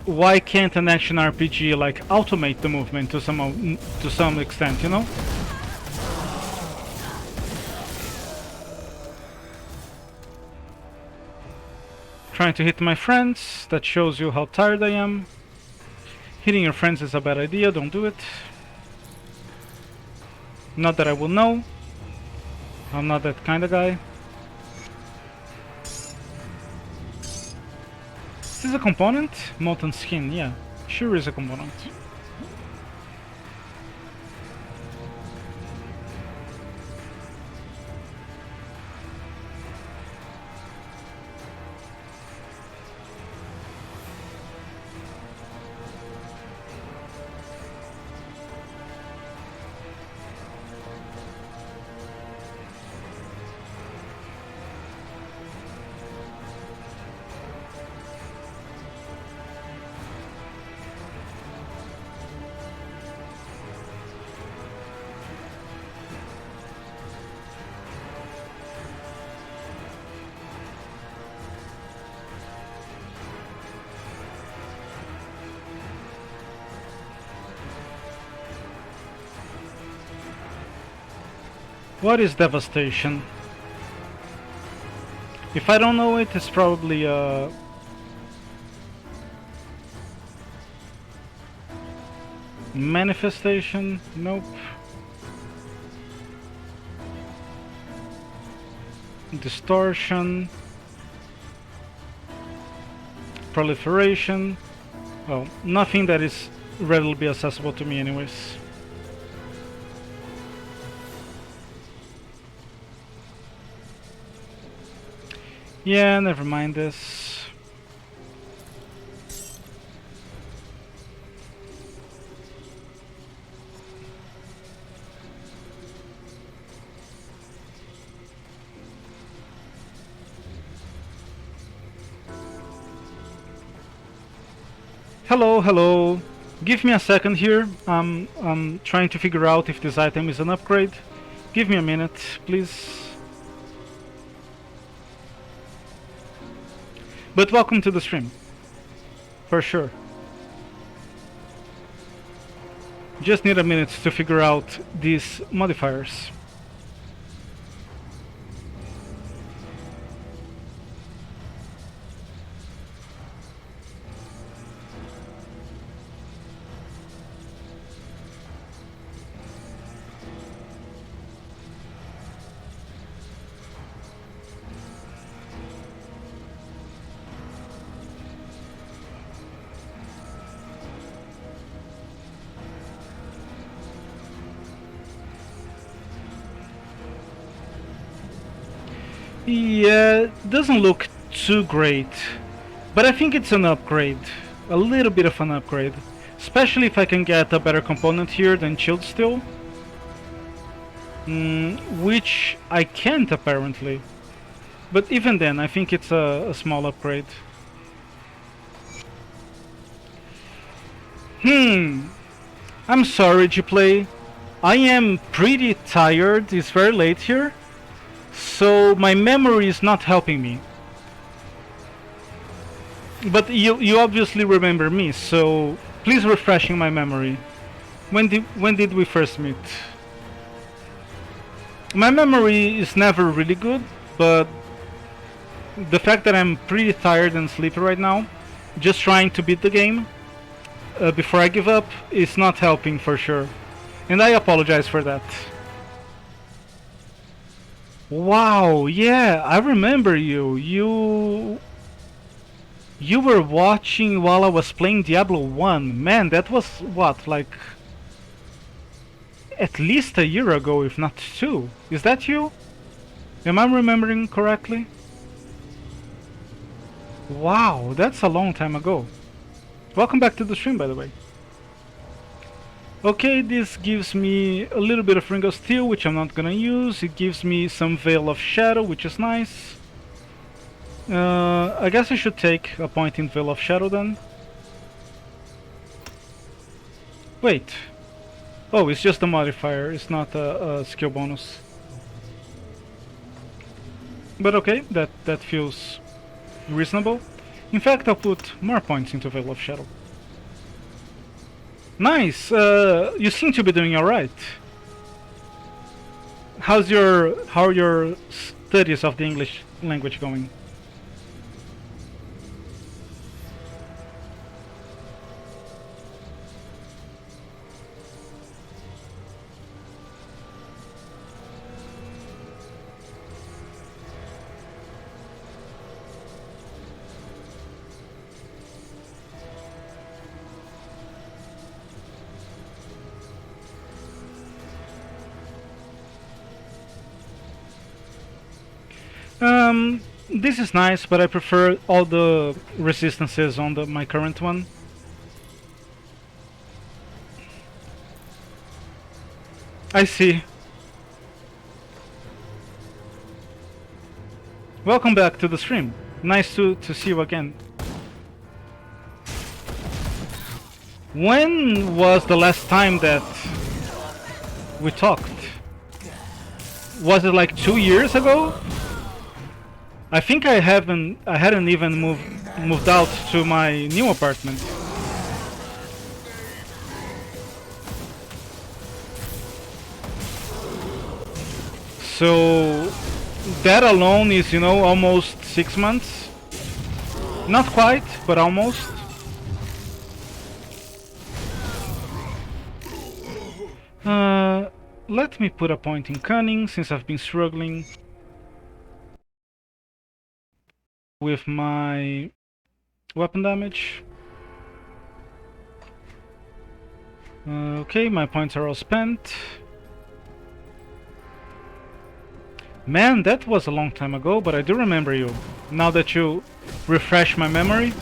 Speaker 1: why can't an action RPG like automate the movement to some extent, you know? Trying to hit my friends, that shows you how tired I am. Hitting your friends is a bad idea, don't do it. Not that I will know. I'm not that kind of guy. Is this a component? Molten skin, yeah. Sure is a component. What is devastation? If I don't know it, it's probably manifestation. Nope. Distortion. Proliferation. Well, nothing that is readily accessible to me anyways. Yeah, never mind this. Hello, hello. Give me a second here. I'm trying to figure out if this item is an upgrade. Give me a minute, please. But welcome to the stream. For sure. Just need a minute to figure out these modifiers. Yeah, doesn't look too great, but I think it's an upgrade. A little bit of an upgrade. Especially if I can get a better component here than Shield Steel. Which I can't apparently. But even then, I think it's a small upgrade. I'm sorry, Gplay. I am pretty tired, it's very late here. So my memory is not helping me. But you obviously remember me, so please refreshing my memory. When did we first meet? My memory is never really good, but the fact that I'm pretty tired and sleepy right now, just trying to beat the game before I give up, is not helping for sure. And I apologize for that. Wow, yeah, I remember you. You were watching while I was playing Diablo 1. Man, that was what, like at least a year ago, if not two. Is that you? Am I remembering correctly? Wow, that's a long time ago. Welcome back to the stream, by the way. Okay, this gives me a little bit of Ring of Steel, which I'm not gonna use. It gives me some Veil of Shadow, which is nice. I guess I should take a point in Veil of Shadow then. Wait. Oh, it's just a modifier, it's not a skill bonus. But okay, that feels reasonable. In fact, I'll put more points into Veil of Shadow. Nice! You seem to be doing alright. How are your studies of the English language going? This is nice, but I prefer all the resistances on my current one. I see. Welcome back to the stream. Nice to see you again. When was the last time that we talked? Was it like 2 years ago? I think I hadn't even moved out to my new apartment. So that alone is, you know, almost 6 months. Not quite, but almost. Let me put a point in cunning since I've been struggling with my weapon damage. Okay, my points are all spent. Man, that was a long time ago, but I do remember you. Now that you refresh my memory.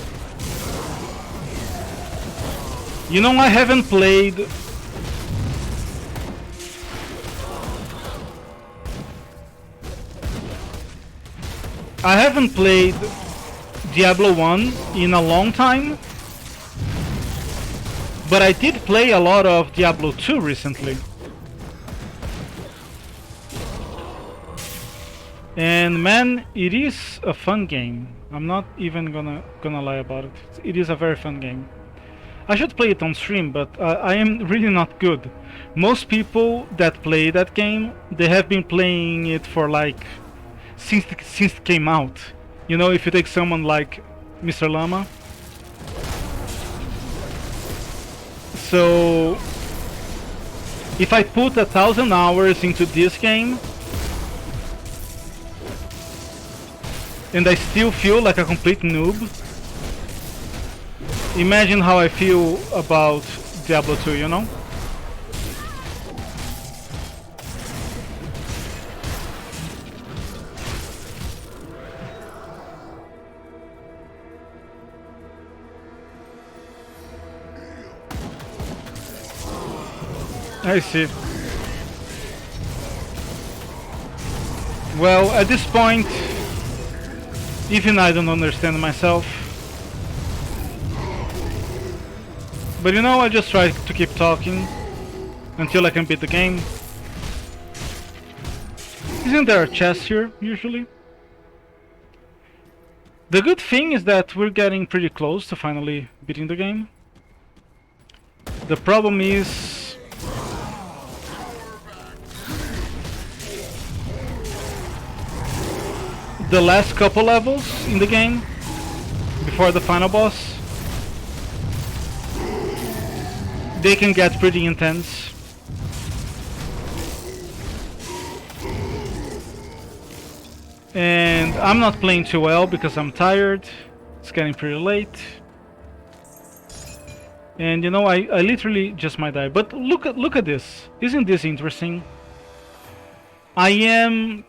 Speaker 1: You know, I haven't played... I haven't played Diablo 1 in a long time. But I did play a lot of Diablo 2 recently. And man, it is a fun game. I'm not even gonna lie about it. It is a very fun game. I should play it on stream, but I am really not good. Most people that play that game, they have been playing it for like since it came out. You know, if you take someone like Mr. Llama. So if I put 1,000 hours into this game and I still feel like a complete noob, imagine how I feel about Diablo 2, you know? I see. Well, at this point, even I don't understand myself. But you know, I just try to keep talking until I can beat the game. Isn't there a chest here, usually? The good thing is that we're getting pretty close to finally beating the game. The problem is... the last couple levels in the game, before the final boss, they can get pretty intense. And I'm not playing too well because I'm tired. It's getting pretty late. And you know, I literally just might die. But look at this. Isn't this interesting? I am,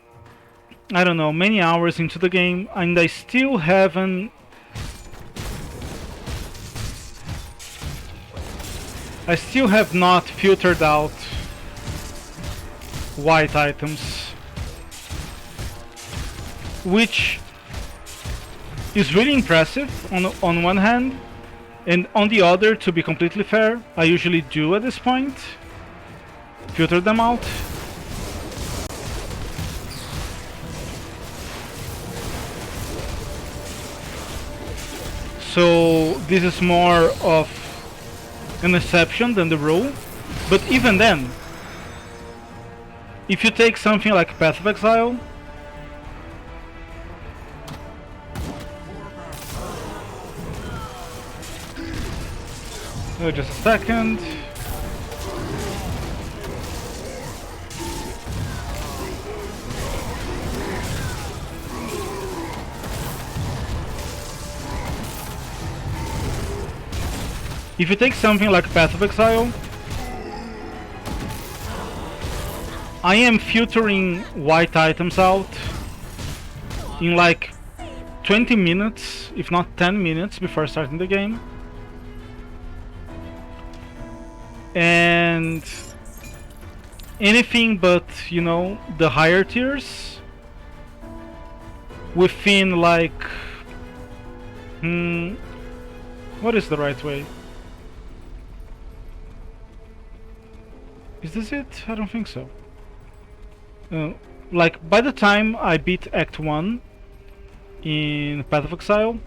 Speaker 1: I don't know, many hours into the game and I still haven't... I still have not filtered out white items. Which is really impressive on one hand, and on the other, to be completely fair, I usually do at this point filter them out. So this is more of an exception than the rule, but even then, if you take something like Path of Exile, just a second. If you take something like Path of Exile, I am filtering white items out in like 20 minutes, if not 10 minutes before starting the game. And anything but, you know, the higher tiers within like what is the right way? Is this it? I don't think so. Like by the time I beat Act 1 in Path of Exile,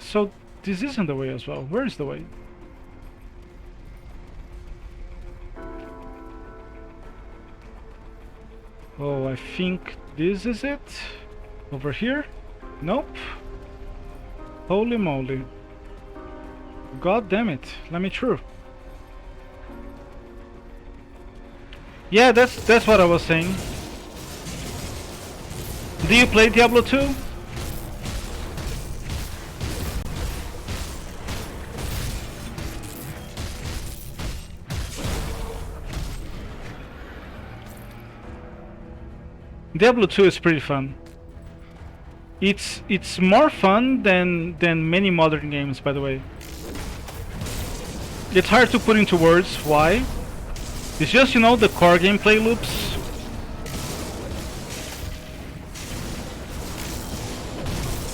Speaker 1: so this isn't the way as well. Where is the way? Oh, I think this is it. Over here? Nope. Holy moly. God damn it. Let me through. Yeah, that's what I was saying. Do you play Diablo 2? Diablo 2 is pretty fun. It's more fun than many modern games, by the way. It's hard to put into words why. It's just, you know, the core gameplay loops.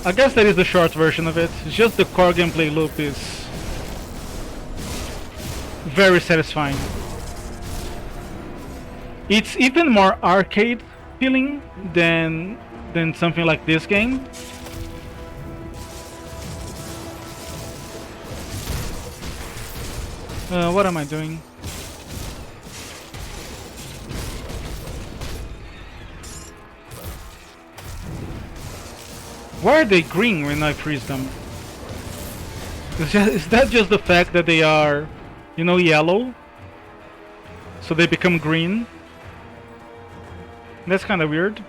Speaker 1: I guess that is the short version of it. It's just the core gameplay loop is very satisfying. It's even more arcade feeling than something like this game. What am I doing? Why are they green when I freeze them? Is that just the fact that they are, you know, yellow? So they become green? That's kind of weird.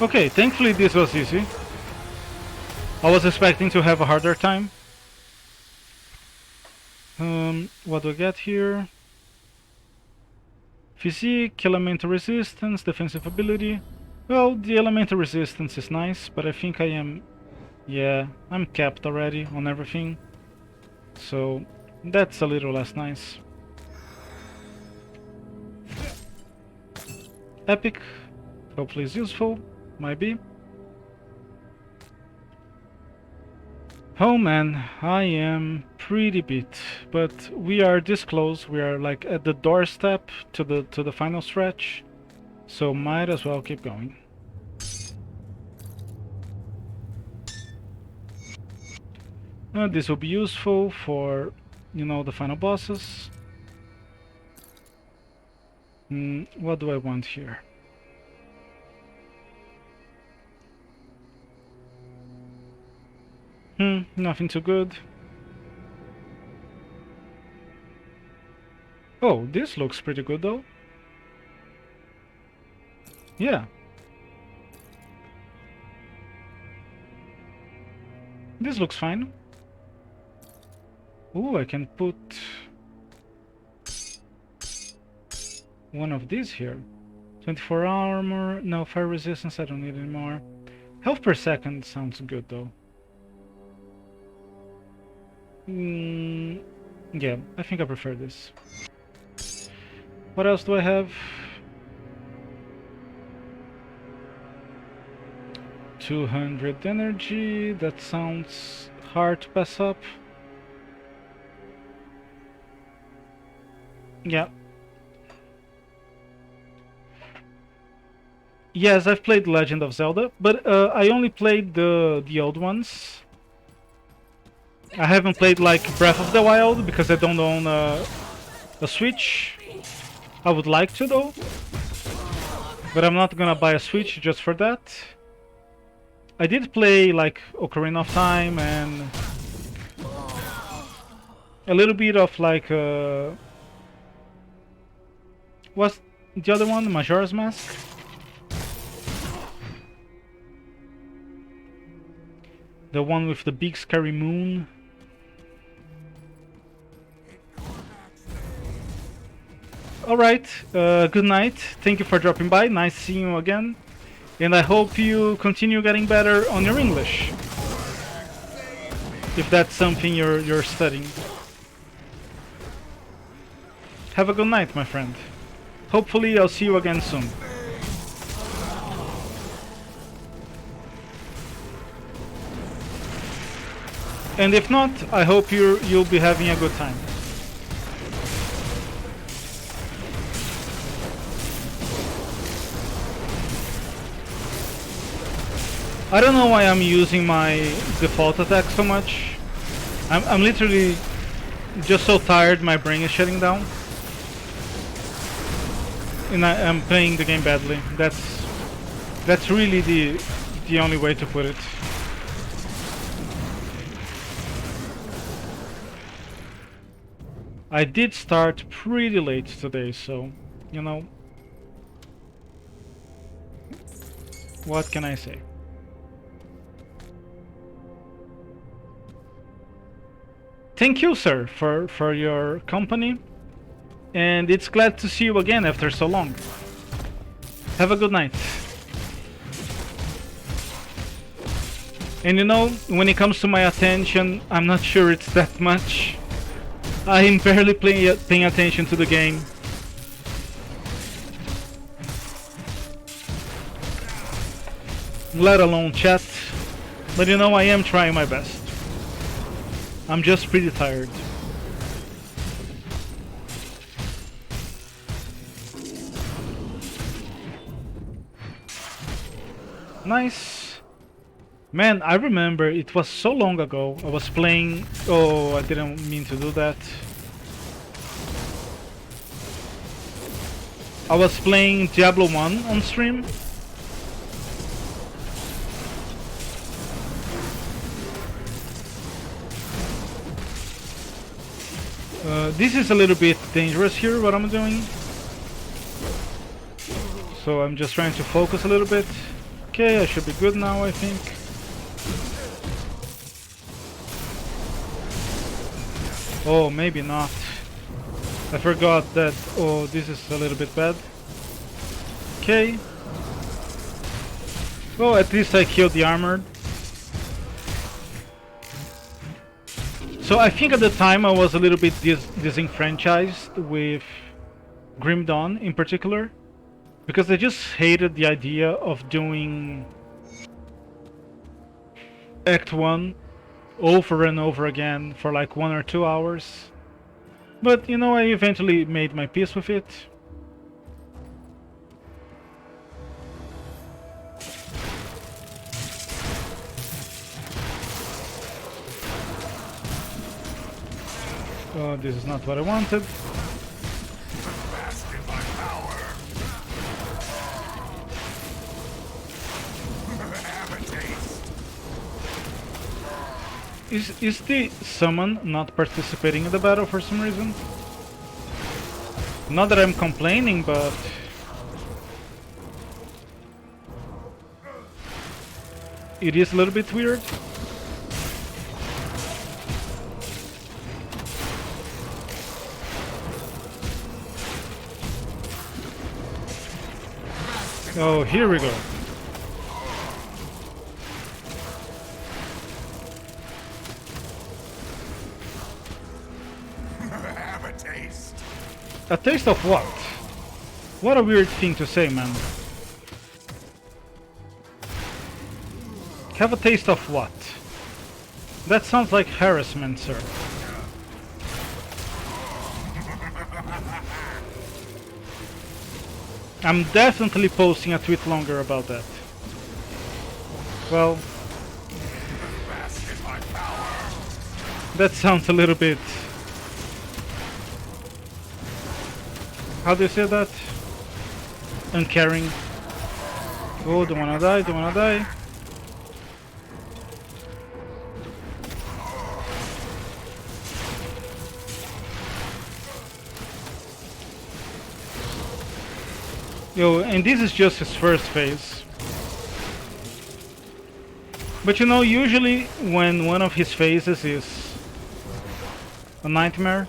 Speaker 1: Okay, thankfully this was easy. I was expecting to have a harder time. What do I get here? Physique, elemental resistance, defensive ability. Well, the elemental resistance is nice, but I think I am... Yeah, I'm capped already on everything. So, that's a little less nice. Epic. Hopefully it's useful. Might be. Oh man, I am pretty beat, but we are this close. We are like at the doorstep to the final stretch, so might as well keep going. This will be useful for, you know, the final bosses. What do I want here? Nothing too good. Oh, this looks pretty good though. Yeah. This looks fine. Ooh, I can put one of these here. 24 armor, no fire resistance, I don't need anymore. Health per second sounds good though. Yeah, I think I prefer this. What else do I have? 200 energy, that sounds hard to pass up. Yeah. Yes, I've played Legend of Zelda, but I only played the old ones. I haven't played like Breath of the Wild because I don't own a Switch. I would like to though, but I'm not gonna buy a Switch just for that. I did play like Ocarina of Time and a little bit of like what's the other one? Majora's Mask? The one with the big scary moon. Alright, good night. Thank you for dropping by. Nice seeing you again. And I hope you continue getting better on your English. If that's something you're studying. Have a good night, my friend. Hopefully I'll see you again soon. And if not, I hope you'll be having a good time. I don't know why I'm using my default attack so much. I'm literally just so tired, my brain is shutting down. And I'm playing the game badly. That's really the only way to put it. I did start pretty late today, so, you know, what can I say? Thank you, sir, for your company, and it's glad to see you again after so long. Have a good night. And you know, when it comes to my attention, I'm not sure it's that much. I'm barely paying attention to the game. Let alone chat. But you know, I am trying my best. I'm just pretty tired. Nice. Man, I remember it was so long ago. I was playing... Oh, I didn't mean to do that. I was playing Diablo 1 on stream. This is a little bit dangerous here, what I'm doing. So I'm just trying to focus a little bit. Okay, I should be good now, I think. Oh, maybe not. I forgot that. Oh, this is a little bit bad. Okay. Well, at least I killed the armored. So I think at the time I was a little bit disenfranchised with Grim Dawn in particular, because I just hated the idea of doing Act 1 over and over again for like 1 or 2 hours. But you know, I eventually made my peace with it. Oh, this is not what I wanted. Is the summon not participating in the battle for some reason? Not that I'm complaining, but it is a little bit weird. Oh, here we go.
Speaker 2: Have a taste.
Speaker 1: A taste of what? What a weird thing to say, man. Have a taste of what? That sounds like harassment, sir. I'm definitely posting a tweet longer about that. Well, that sounds a little bit... How do you say that? Uncaring. Oh, don't wanna die, don't wanna die. Yo, and this is just his first phase. But you know, usually when one of his phases is a nightmare,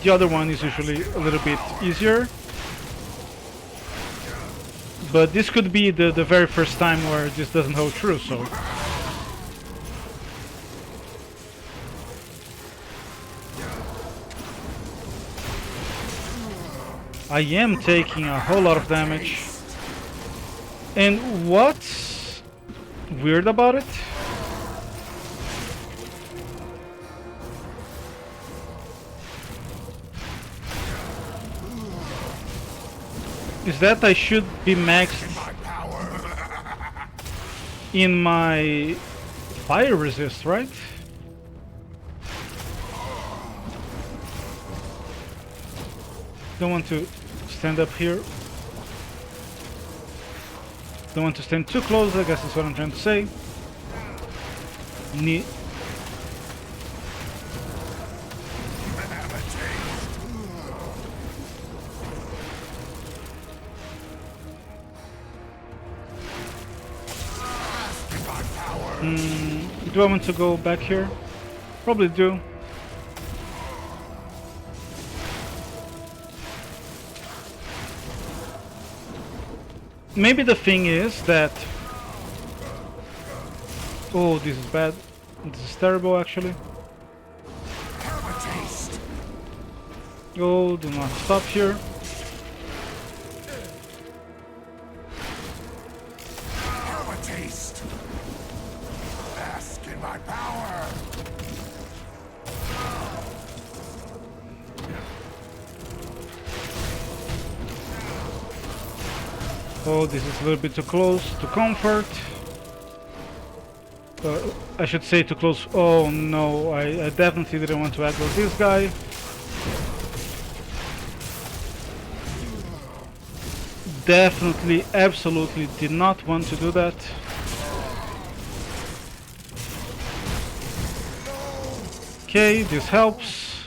Speaker 1: the other one is usually a little bit easier. But this could be the very first time where this doesn't hold true, so... I am taking a whole lot of damage. And what's weird about it? Is that I should be maxed in my fire resist, right? Don't want to stand up here. Don't want to stand too close, I guess that's what I'm trying to say. Do I want to go back here? Probably do. Maybe the thing is that... Oh, this is bad. This is terrible, actually. Oh, do not stop here. Oh, this is a little bit too close to comfort. I should say too close. Oh no, I definitely didn't want to aggro this guy. Definitely, absolutely did not want to do that. Okay, this helps.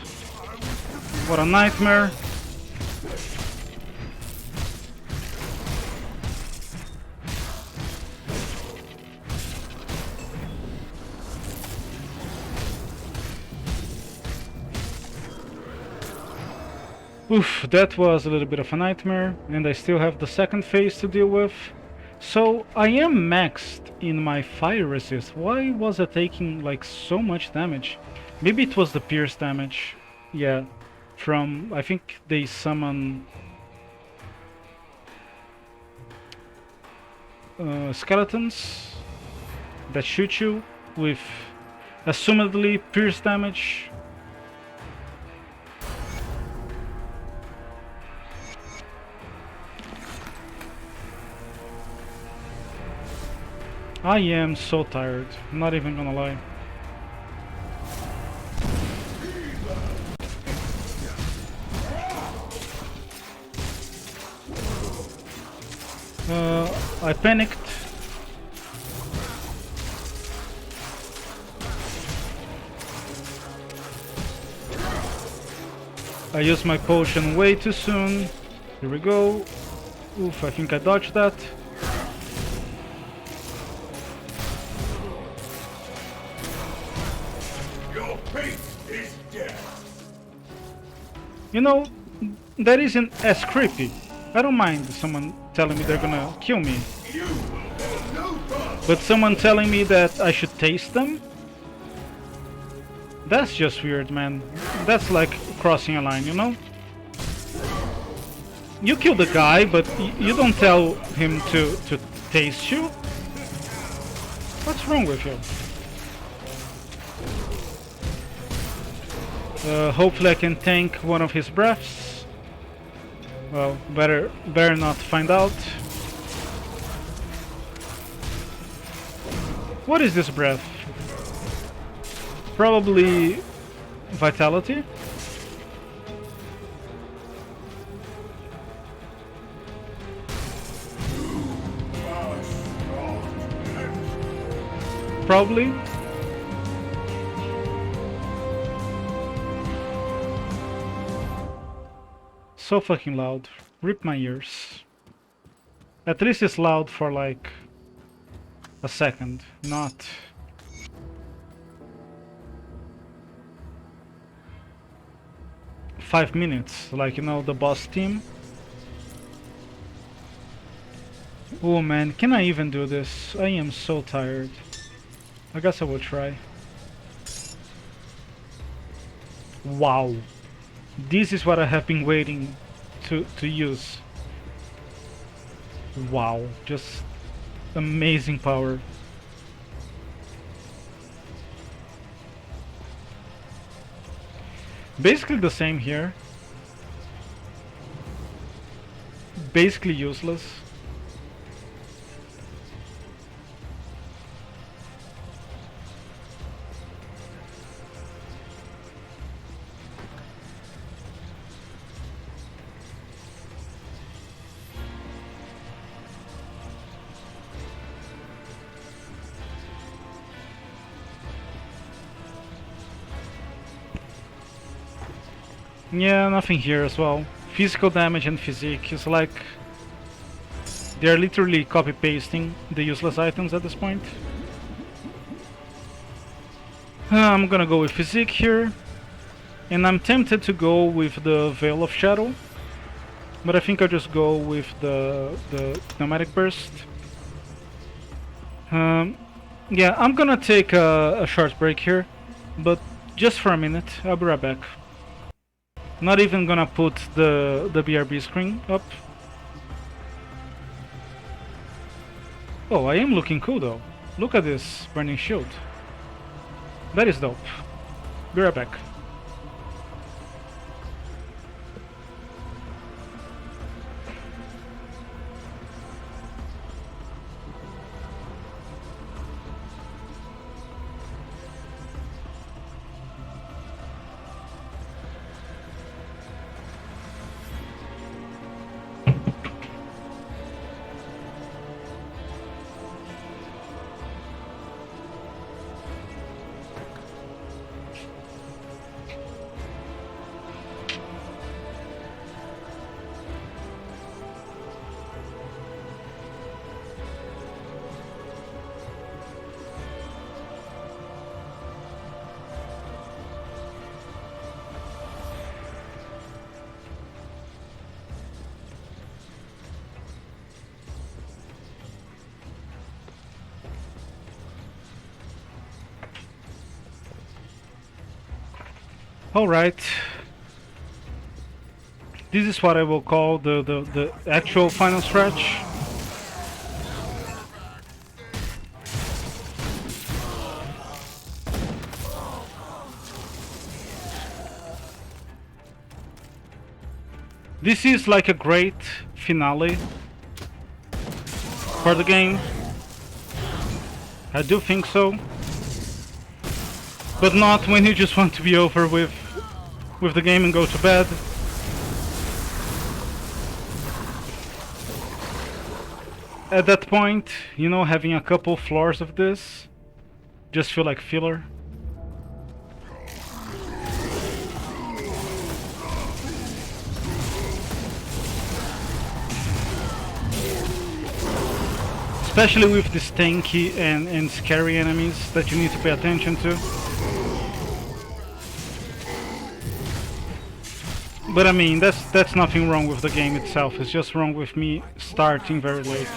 Speaker 1: What a nightmare. Oof, that was a little bit of a nightmare, and I still have the second phase to deal with. So I am maxed in my fire resist. Why was I taking like so much damage? Maybe it was the pierce damage. Yeah, from I think they summon skeletons that shoot you with assumedly pierce damage. I am so tired, I'm not even gonna lie. I panicked. I used my potion way too soon. Here we go. Oof, I think I dodged that.
Speaker 2: Your fate is death.
Speaker 1: You know, that isn't as creepy. I don't mind someone telling me they're gonna kill me.
Speaker 2: You will have no fun.
Speaker 1: But someone telling me that I should taste them? That's just weird, man. That's like crossing a line, you know? You kill the guy, but you don't tell him to taste you? What's wrong with you? Hopefully I can tank one of his breaths. Well, better not find out. What is this breath? Probably vitality. Probably. So fucking loud. Rip my ears. At least it's loud for like a second, not... $5 like, you know, the boss team. Oh man, can I even do this? I am so tired. I guess I will try. Wow. This is what I have been waiting to use. Wow, just amazing power. Basically the same here. Basically useless. Yeah, nothing here as well. Physical damage and physique is like... they're literally copy-pasting the useless items at this point. I'm gonna go with physique here. And I'm tempted to go with the Veil of Shadow. But I think I'll just go with the Pneumatic Burst. Yeah, I'm gonna take a short break here. But just for a minute, I'll be right back. Not even gonna put the BRB screen up. Oh, I am looking cool though. Look at this burning shield. That is dope. Be right back. Alright. This is what I will call the actual final stretch. This is like a great finale for the game. I do think so. But not when you just want to be over with the game and go to bed. At that point, you know, having a couple floors of this just feel like filler. Especially with these tanky and scary enemies that you need to pay attention to. But I mean, that's nothing wrong with the game itself, it's just wrong with me starting very late.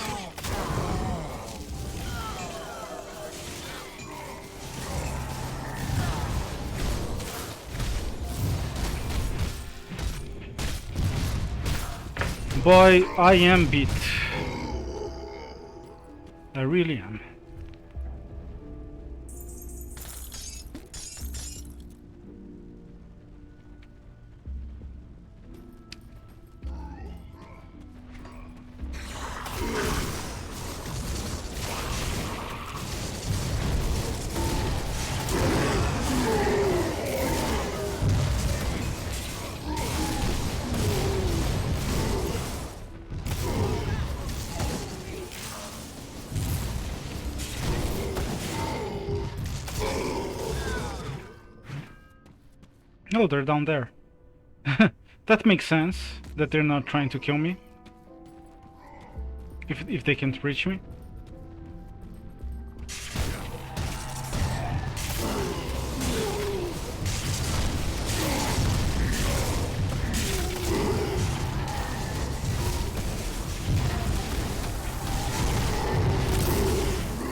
Speaker 1: Boy, I am beat. I really am. Oh, they're down there. That makes sense, that they're not trying to kill me. If they can't reach me.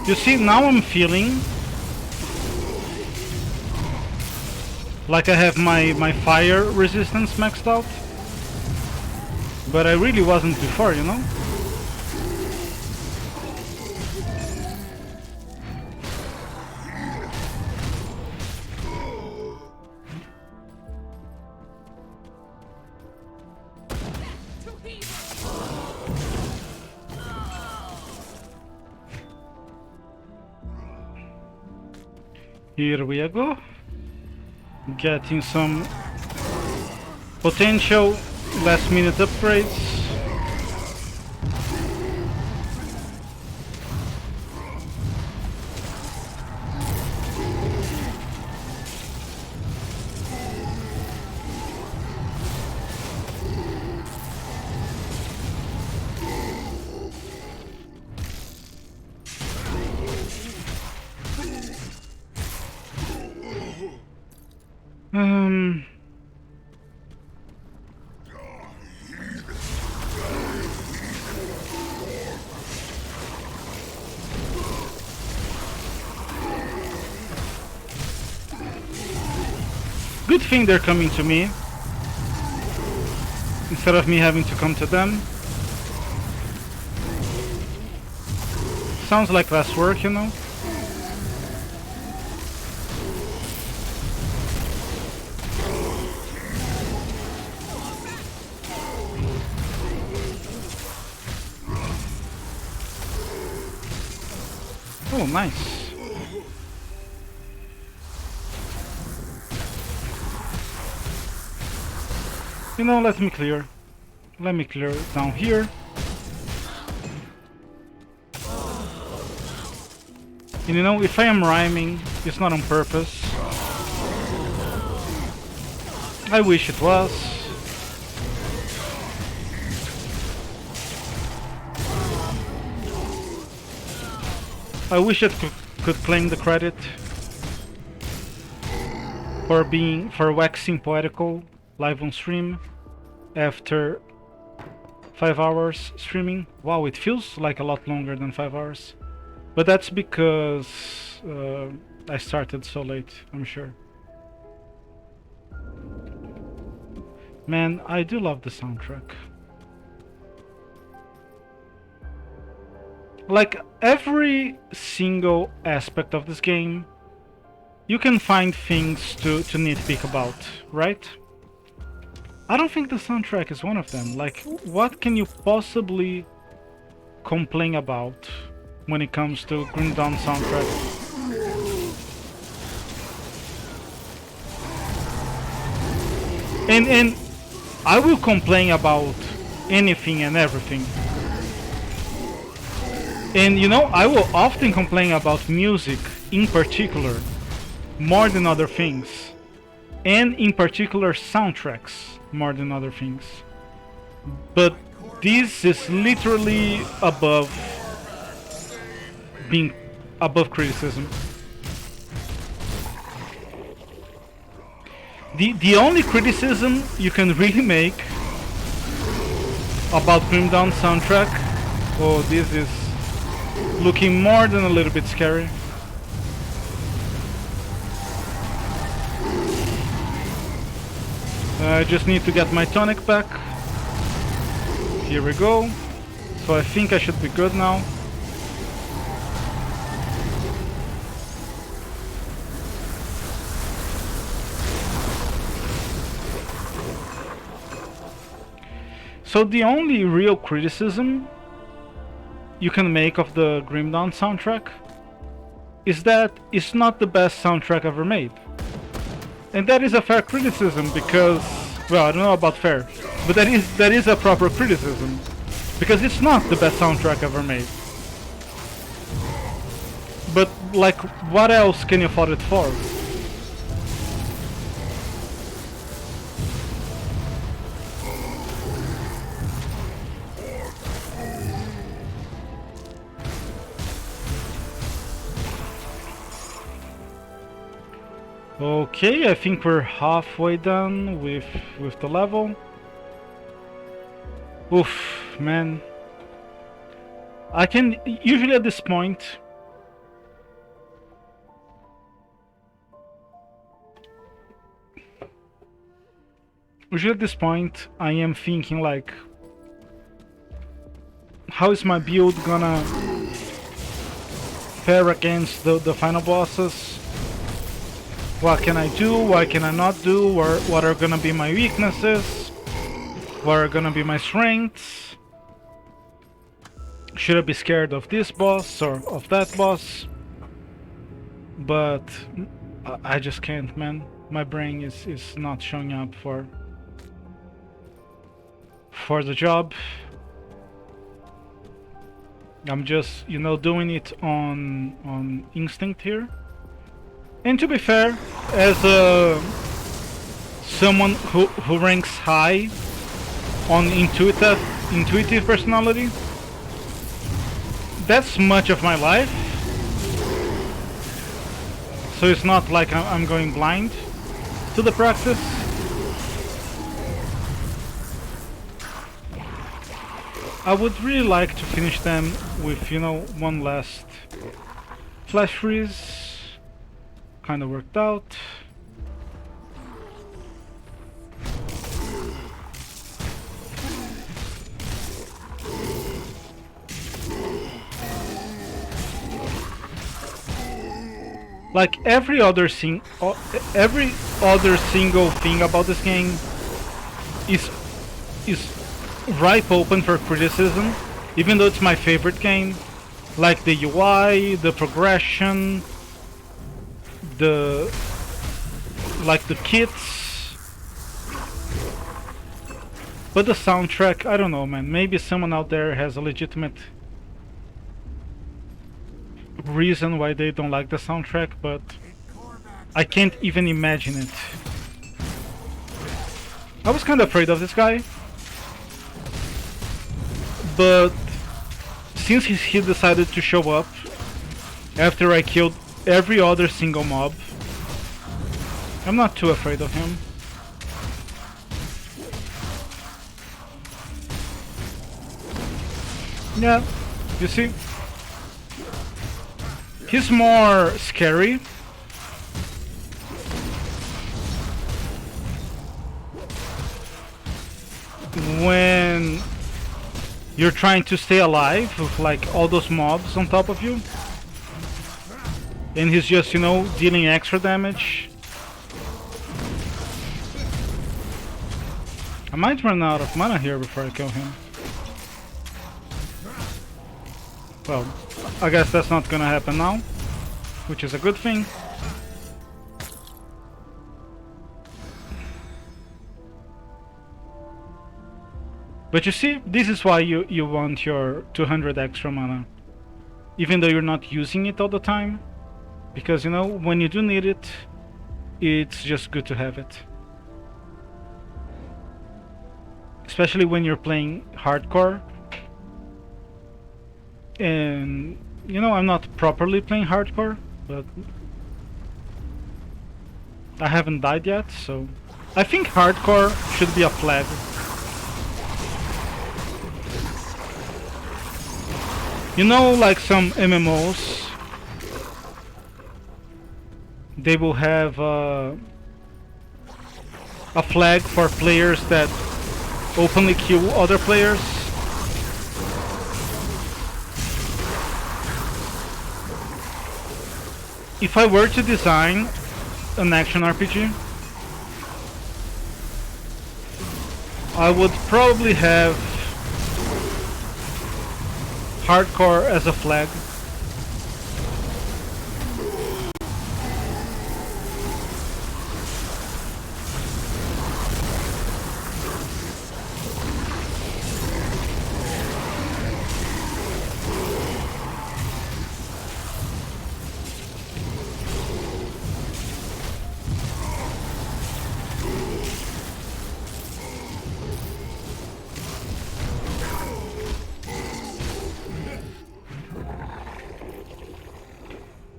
Speaker 1: You see, now I'm feeling like I have my fire resistance maxed out, but I really wasn't before, you know? Here we go. Getting some potential last minute upgrades. Good thing they're coming to me instead of me having to come to them. Sounds like less work, you know? Oh, nice. You know, let me clear. Let me clear it down here. And you know, if I am rhyming, it's not on purpose. I wish it was. I wish I could claim the credit for waxing poetical live on stream after 5 hours streaming. Wow, it feels like a lot longer than 5 hours. But that's because I started so late, I'm sure. Man, I do love the soundtrack. Like, every single aspect of this game, you can find things to nitpick about, right? I don't think the soundtrack is one of them. Like, what can you possibly complain about when it comes to Grim Dawn soundtrack? And I will complain about anything and everything. And you know, I will often complain about music in particular, more than other things. And in particular soundtracks, more than other things. But this is literally above being above criticism. The only criticism you can really make about Grim Dawn soundtrack, oh, this is looking more than a little bit scary. I just need to get my tonic back. Here we go. So I think I should be good now. So the only real criticism you can make of the Grim Dawn soundtrack is that it's not the best soundtrack ever made. And that is a fair criticism because, well, I don't know about fair, but that is a proper criticism because it's not the best soundtrack ever made. But like, what else can you fault it for? Okay, I think we're halfway done with the level. Oof, man. I can usually at this point I am thinking like, how is my build gonna fare against the final bosses? What can I do? What can I not do? What are gonna be my weaknesses? What are gonna be my strengths? Should I be scared of this boss or of that boss? But I just can't, man. My brain is not showing up for the job. I'm just, you know, doing it on instinct here. And to be fair, as someone who ranks high on intuitive personality, that's much of my life. So it's not like I'm going blind to the practice. I would really like to finish them with, you know, one last flash freeze. Kind of worked out. Like every other single thing about this game is ripe open for criticism, even though it's my favorite game. Like the UI, the progression, the kits, but the soundtrack, I don't know, man. Maybe someone out there has a legitimate reason why they don't like the soundtrack, but I can't even imagine it. I was kind of afraid of this guy, but since he decided to show up after I killed every other single mob, I'm not too afraid of him. Yeah, you see, he's more scary. when you're trying to stay alive with like all those mobs on top of you, and he's just, you know, dealing extra damage. I might run out of mana here before I kill him. Well, I guess that's not gonna happen now, which is a good thing. But you see, this is why you want your 200 extra mana, even though you're not using it all the time, because, you know, when you do need it, it's just good to have it. Especially when you're playing hardcore. And, you know, I'm not properly playing hardcore, but I haven't died yet, so I think hardcore should be a flag. You know, like some MMOs, they will have a flag for players that openly kill other players. If I were to design an action RPG, I would probably have hardcore as a flag.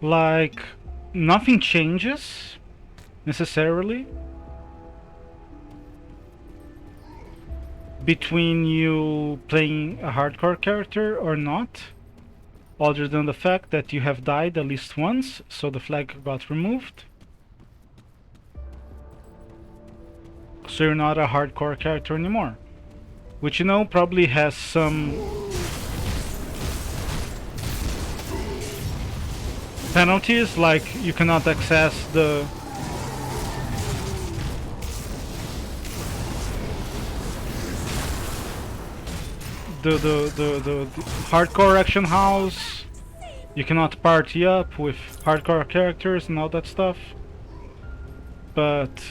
Speaker 1: Like, nothing changes necessarily between you playing a hardcore character or not, other than the fact that you have died at least once, so the flag got removed. So you're not a hardcore character anymore, which, you know, probably has some penalties, like you cannot access the hardcore action house. You cannot party up with hardcore characters and all that stuff. But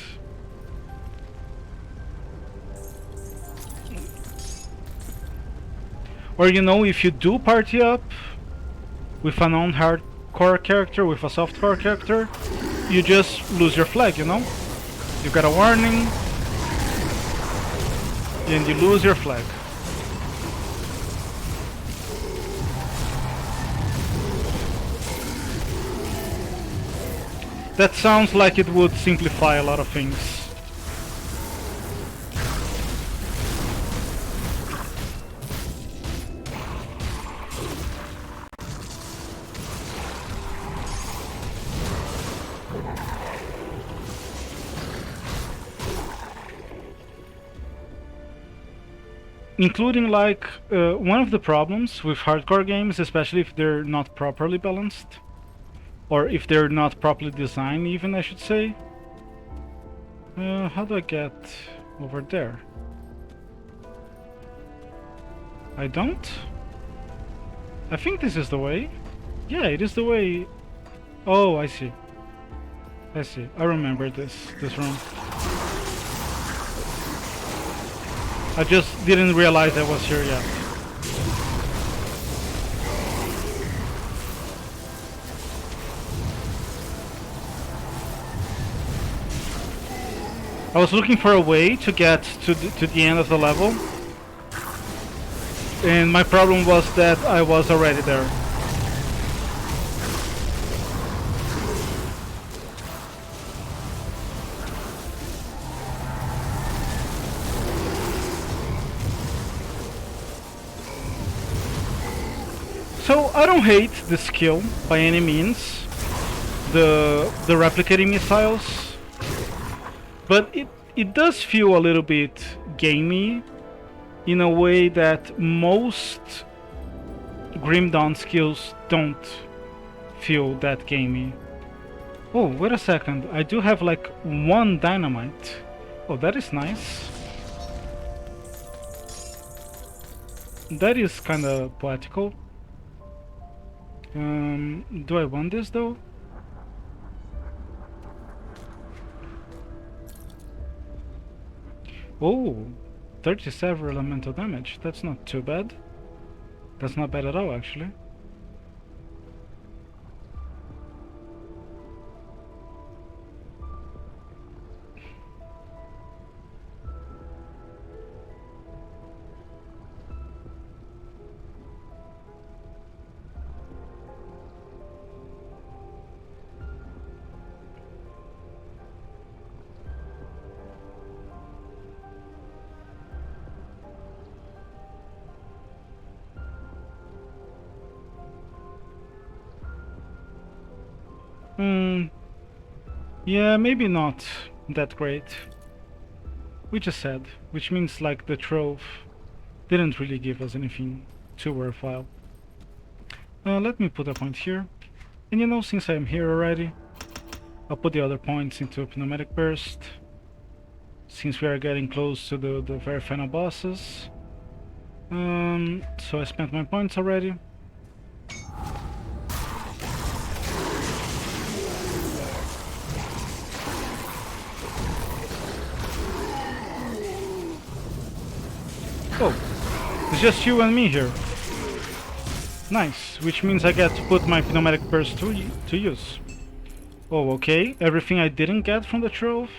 Speaker 1: or, you know, if you do party up with a non-hardcore character, with a softcore character, you just lose your flag, you know? You got a warning and you lose your flag. That sounds like it would simplify a lot of things. Including, like, one of the problems with hardcore games, especially if they're not properly balanced, or if they're not properly designed even, I should say. How do I get over there? I don't? I think this is the way. Yeah, it is the way. Oh, I see. I see. I remember this room. I just didn't realize I was here yet. I was looking for a way to get to the end of the level, and my problem was that I was already there. So I don't hate the skill by any means, the replicating missiles, but it does feel a little bit gamey in a way that most Grim Dawn skills don't feel that gamey. Oh, wait a second. I do have like one dynamite. Oh, that is nice. That is kind of poetical. Do I want this though? Oh, 37 elemental damage. That's not too bad. That's not bad at all, actually. Yeah, maybe not that great. Which is sad, which means like the trove didn't really give us anything too worthwhile. Let me put a point here. And you know, since I'm here already, I'll put the other points into pneumatic burst. Since we are getting close to the very final bosses. So I spent my points already. Oh, it's just you and me here. Nice, which means I get to put my pneumatic burst to use. Oh, okay, everything I didn't get from the trove,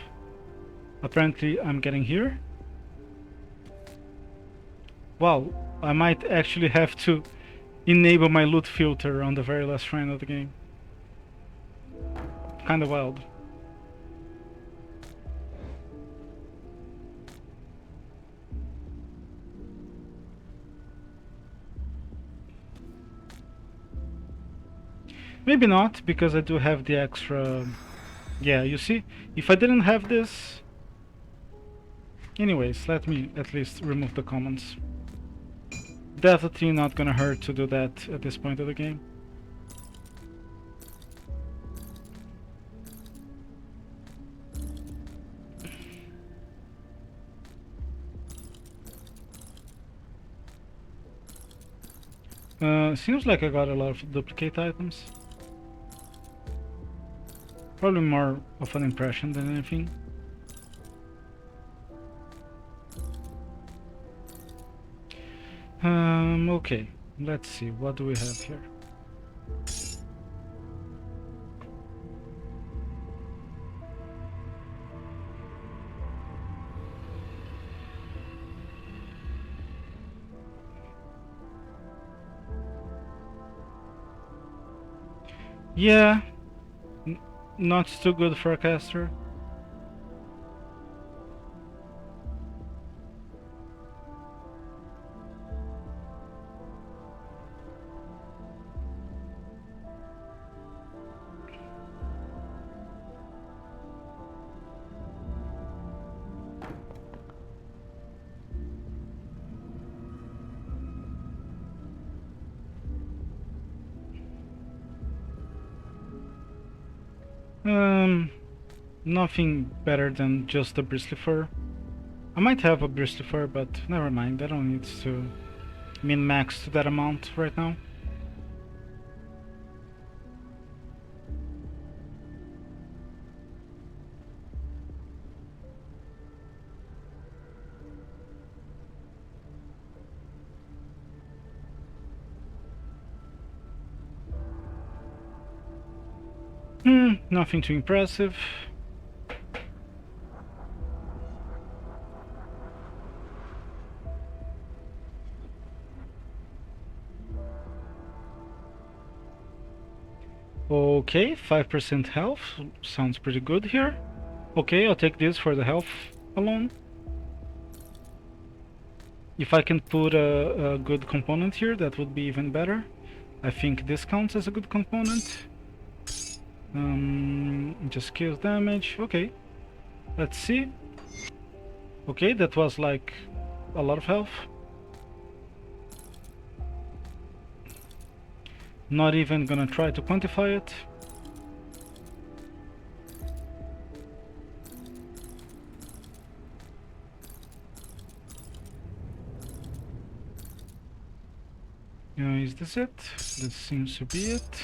Speaker 1: apparently I'm getting here. Wow, I might actually have to enable my loot filter on the very last shrine of the game. Kinda wild. Maybe not, because I do have the extra... Yeah, you see? If I didn't have this... Anyways, let me at least remove the commons. Definitely not gonna hurt to do that at this point of the game. Seems like I got a lot of duplicate items. Probably more of an impression than anything. Okay, let's see, what do we have here? Yeah, not too good for a caster. Nothing better than just a bristly fur. I might have a bristly fur, but never mind, I don't need to min-max to that amount right now. Nothing too impressive. Okay, 5% health, sounds pretty good here. Okay, I'll take this for the health alone. If I can put a good component here, that would be even better. I think this counts as a good component. Just kills damage, okay. Let's see. Okay, that was like a lot of health. Not even gonna try to quantify it. Is this it? This seems to be it.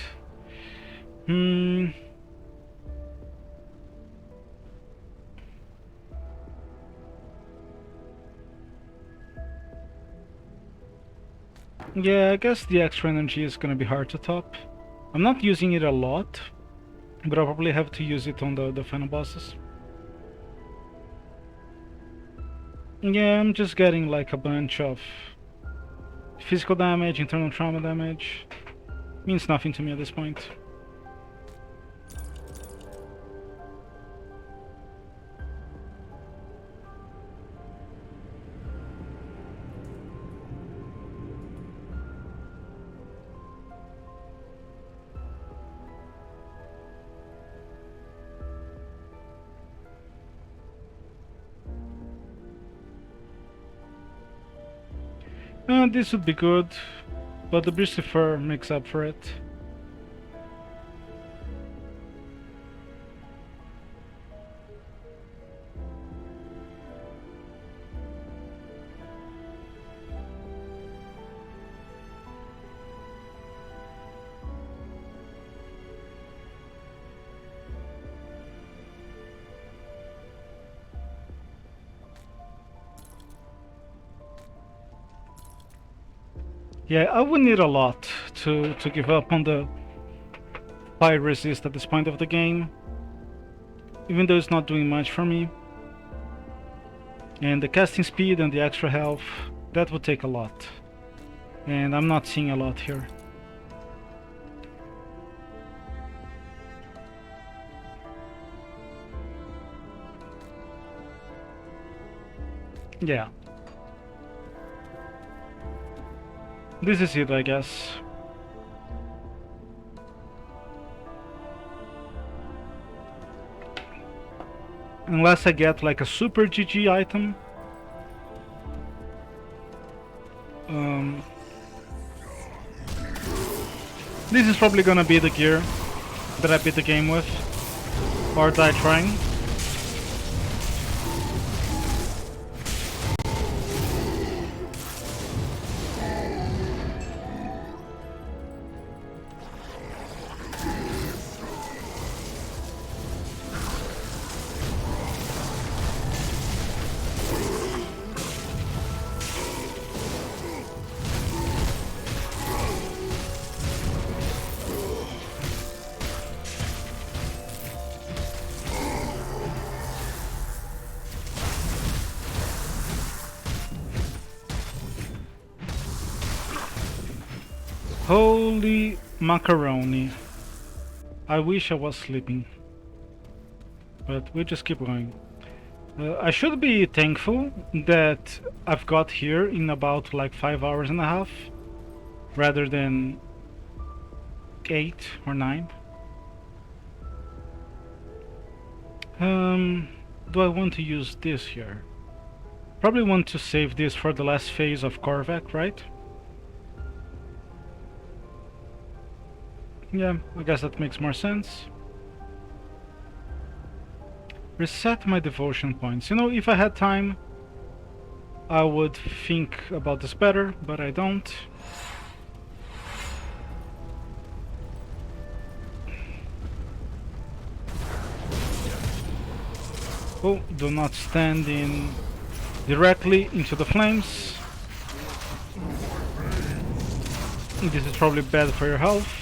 Speaker 1: Yeah, I guess the extra energy is gonna be hard to top. I'm not using it a lot, but I'll probably have to use it on the final bosses. Yeah, I'm just getting like a bunch of physical damage, internal trauma damage. Means nothing to me at this point. This would be good, but the Bristly Fur makes up for it. Yeah, I would need a lot to give up on the fire resist at this point of the game, even though it's not doing much for me. And the casting speed and the extra health, that would take a lot. And I'm not seeing a lot here. Yeah. This is it, I guess. Unless I get like a super GG item. This is probably gonna be the gear that I beat the game with. Or die trying. Holy macaroni. I wish I was sleeping. But we just keep going. I should be thankful that I've got here in about like 5 hours and a half rather than 8 or 9. Do I want to use this here? Probably want to save this for the last phase of Korvac, right? Yeah, I guess that makes more sense. Reset my devotion points. You know, if I had time, I would think about this better, but I don't. Oh, do not stand in directly into the flames. This is probably bad for your health.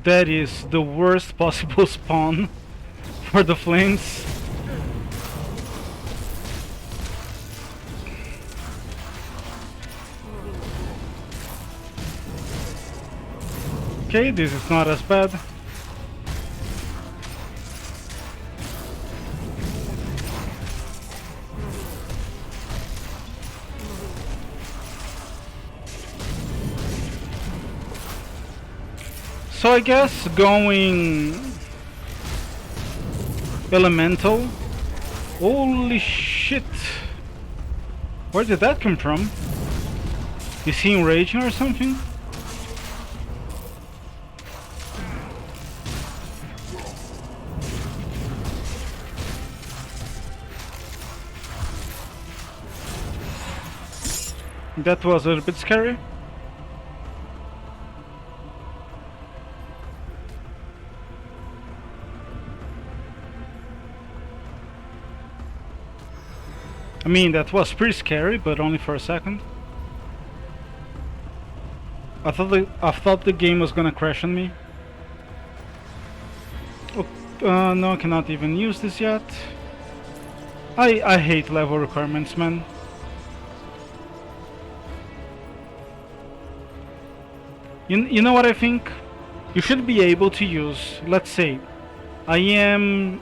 Speaker 1: That is the worst possible spawn for the flames. Okay, this is not as bad. So I guess going elemental. Holy shit! Where did that come from? Is he enraging or something? That was a little bit scary. I mean, that was pretty scary, but only for a second. I thought the game was gonna crash on me. Oh, no, I cannot even use this yet. I hate level requirements, man. You know what I think? You should be able to use, let's say, I am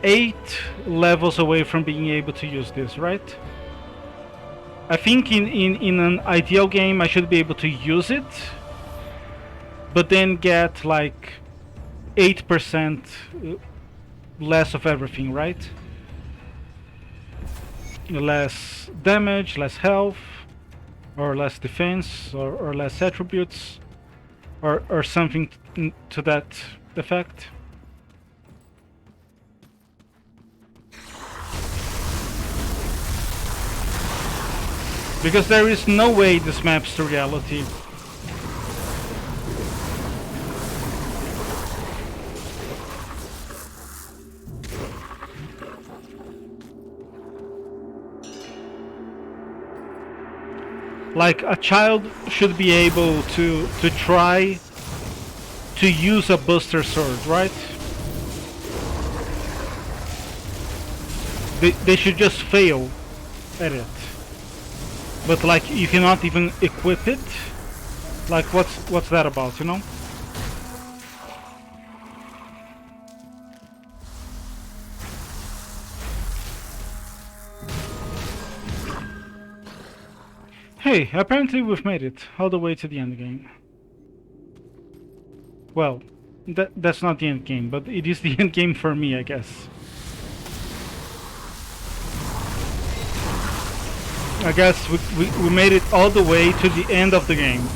Speaker 1: 8 levels away from being able to use this, right? I think in an ideal game I should be able to use it, but then get like 8% less of everything, right? Less damage, less health, or less defense, or less attributes, or something to that effect. Because there is no way this maps to reality. Like, a child should be able to try to use a buster sword, right? They should just fail at it. But like, you cannot even equip it. Like, what's that about, you know? Hey, apparently we've made it all the way to the end game. Well, that's not the end game, but it is the end game for me, I guess. I guess we made it all the way to the end of the game.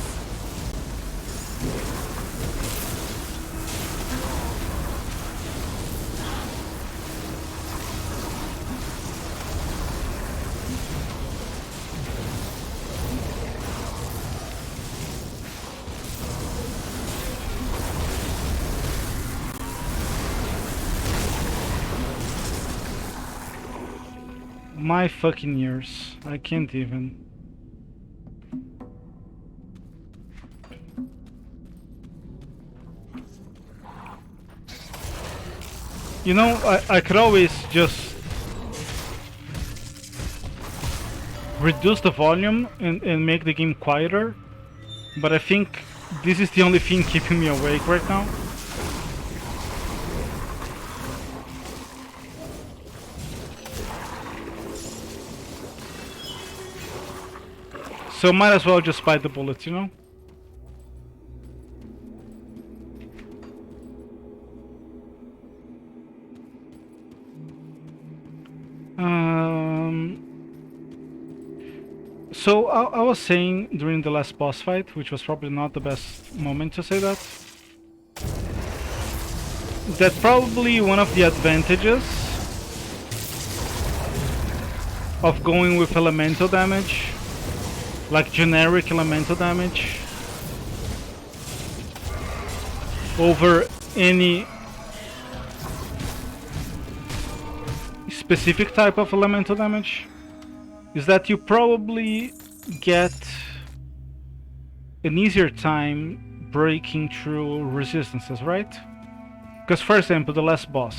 Speaker 1: My fucking ears. I can't even. You know, I could always just reduce the volume and make the game quieter, but I think this is the only thing keeping me awake right now. So might as well just bite the bullet, you know? So I was saying during the last boss fight, which was probably not the best moment to say that, that probably one of the advantages of going with elemental damage, like generic elemental damage, over any specific type of elemental damage, is that you probably get an easier time breaking through resistances, right? Because for example, the last boss,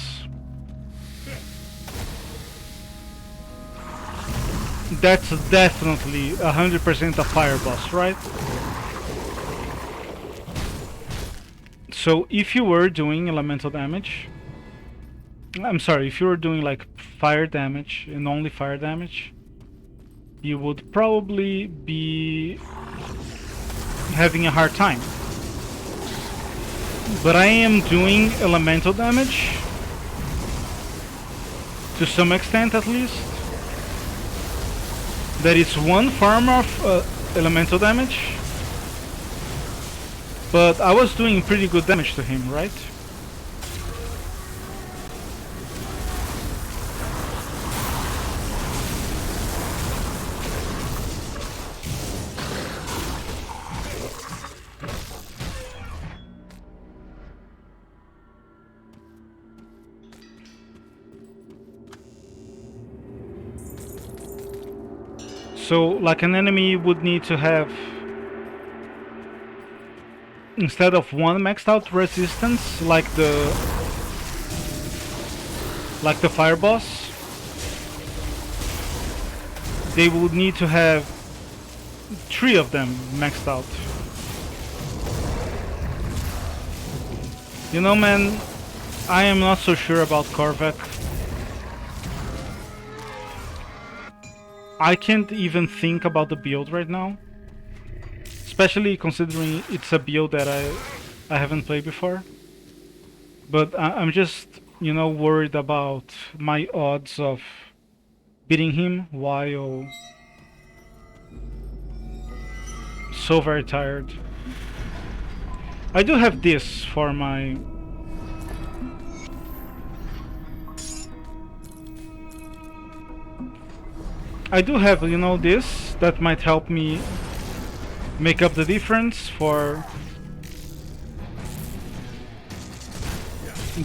Speaker 1: that's definitely 100% a fire boss, right? So if you were doing elemental damage, I'm sorry, if you were doing like fire damage and only fire damage, you would probably be having a hard time. But I am doing elemental damage, to some extent at least. That is one form of elemental damage. But I was doing pretty good damage to him, right? So, like an enemy would need to have, instead of one maxed out resistance, like the fire boss, they would need to have 3 of them maxed out. You know, man, I am not so sure about Korvac. I can't even think about the build right now, especially considering it's a build that I haven't played before. But I'm just, you know, worried about my odds of beating him while so very tired. I do have this for my... I do have, you know, this that might help me make up the difference for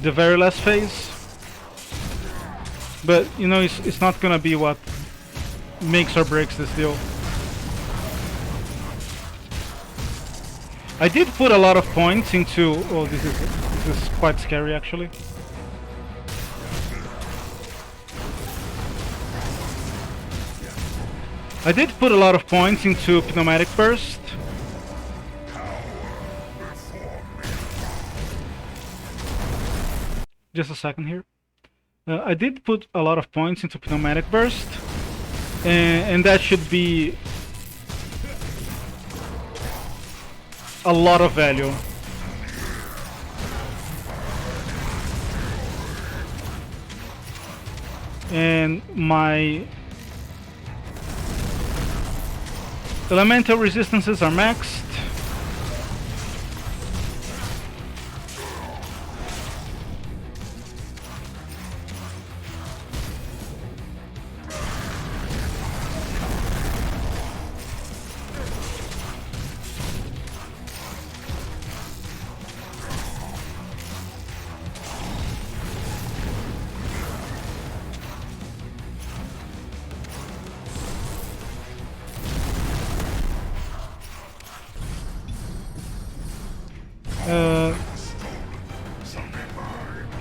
Speaker 1: the very last phase. But, you know, it's not gonna be what makes or breaks this deal. I did put a lot of points into... Oh, this is quite scary actually. I did put a lot of points into Pneumatic Burst. Just a second here. I did put a lot of points into Pneumatic Burst, and that should be a lot of value. And my elemental resistances are maxed.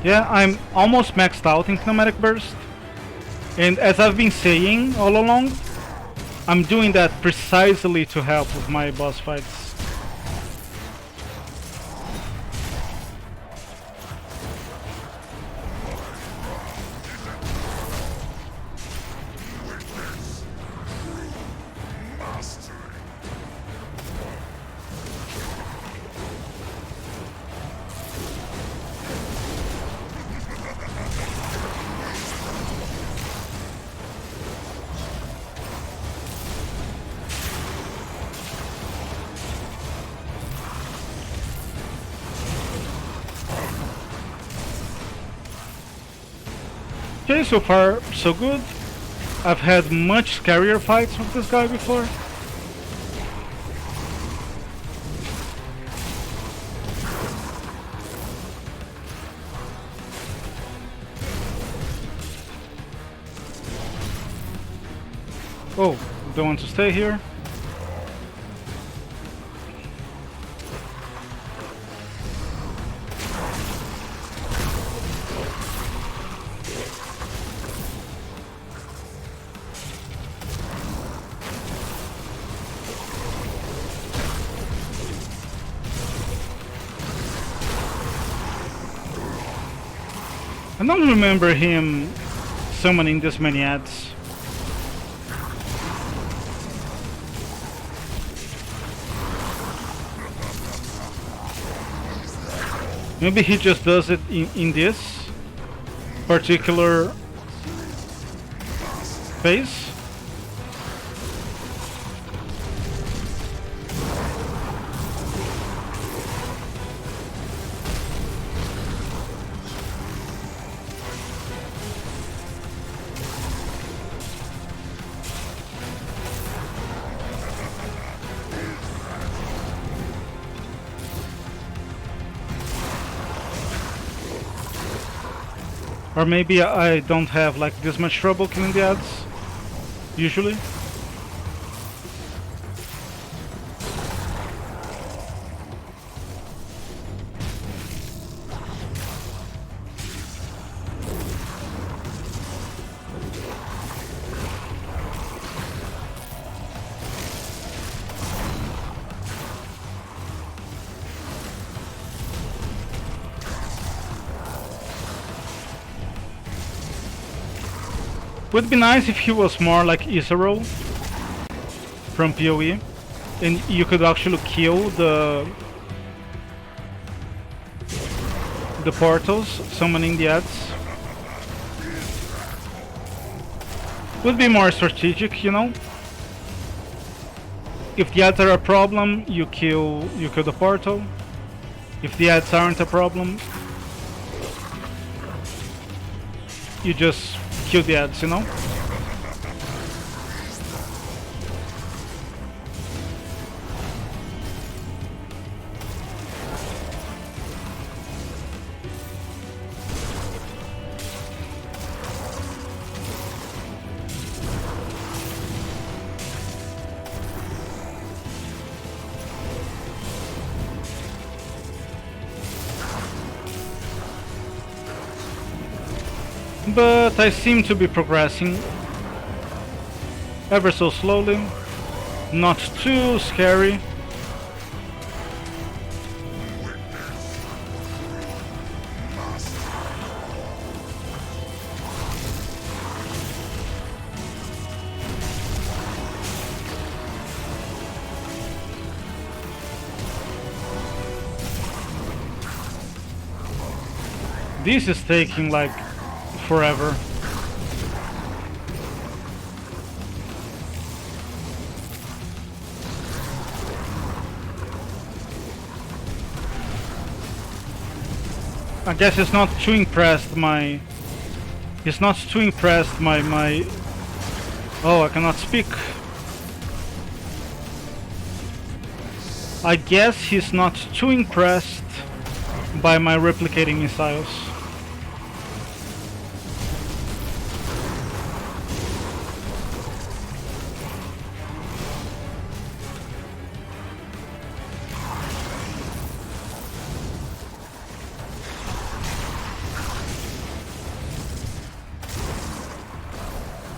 Speaker 1: Yeah, I'm almost maxed out in Pneumatic Burst, and as I've been saying all along, I'm doing that precisely to help with my boss fights. Okay, so far so good. I've had much scarier fights with this guy before. Oh, don't want to stay here. I don't remember him summoning this many ads. Maybe he just does it in this particular phase. Or maybe I don't have like this much trouble killing the ads, usually. Would be nice if he was more like Isaro from PoE, and you could actually kill the portals, summoning the ads. Would be more strategic, you know. If the ads are a problem, you kill the portal. If the ads aren't a problem, you just kill the ads, you know? But I seem to be progressing ever so slowly, not too scary. This is taking like forever. I guess he's not too impressed my oh, I cannot speak. I guess he's not too impressed by my replicating missiles.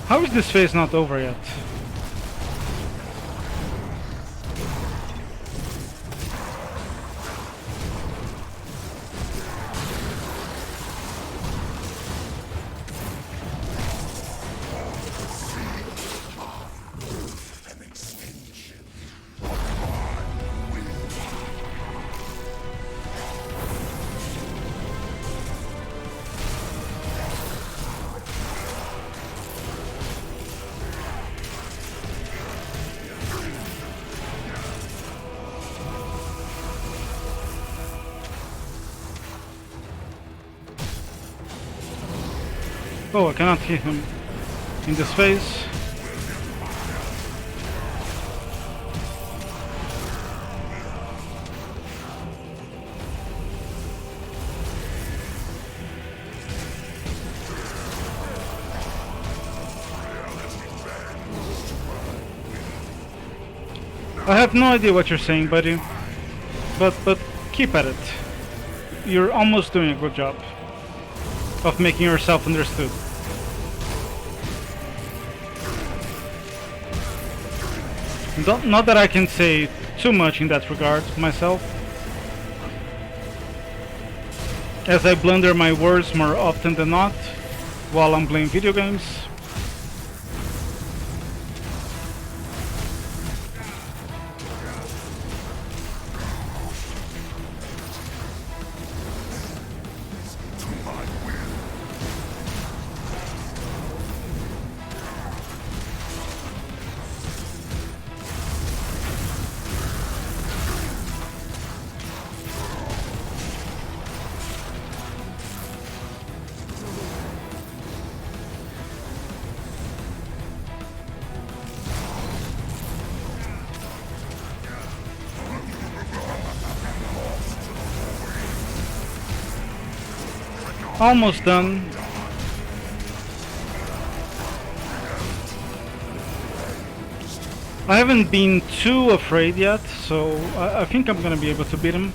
Speaker 1: How is this phase not over yet? Oh, I cannot hit him in this phase. I have no idea what you're saying, buddy, but keep at it. You're almost doing a good job of making yourself understood. Not that I can say too much in that regard myself. as I blunder my words more often than not while I'm playing video games. Almost done. I haven't been too afraid yet, so I think I'm gonna be able to beat him.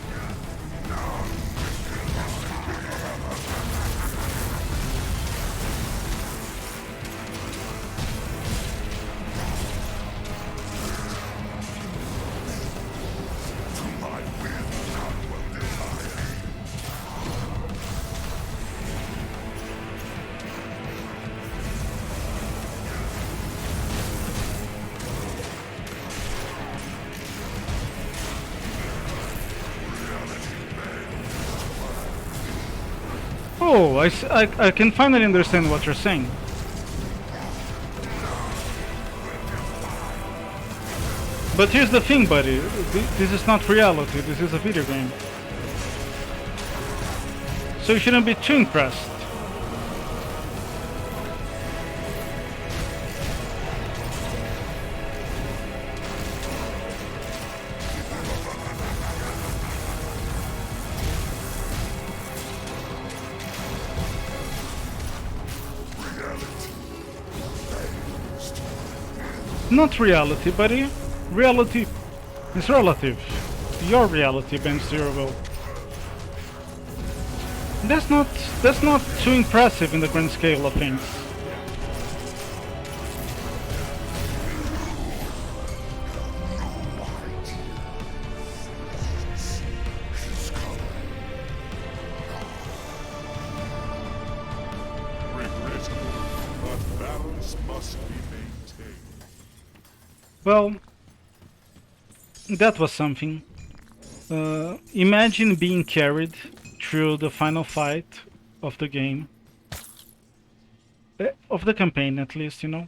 Speaker 1: Oh, I can finally understand what you're saying. But here's the thing, buddy. This is not reality. This is a video game. So you shouldn't be too impressed. Not reality, buddy. Reality is relative. Your reality bends to your will. That's not too impressive in the grand scale of things. Well, that was something. Imagine being carried through the final fight of the game. Of the campaign, at least, you know?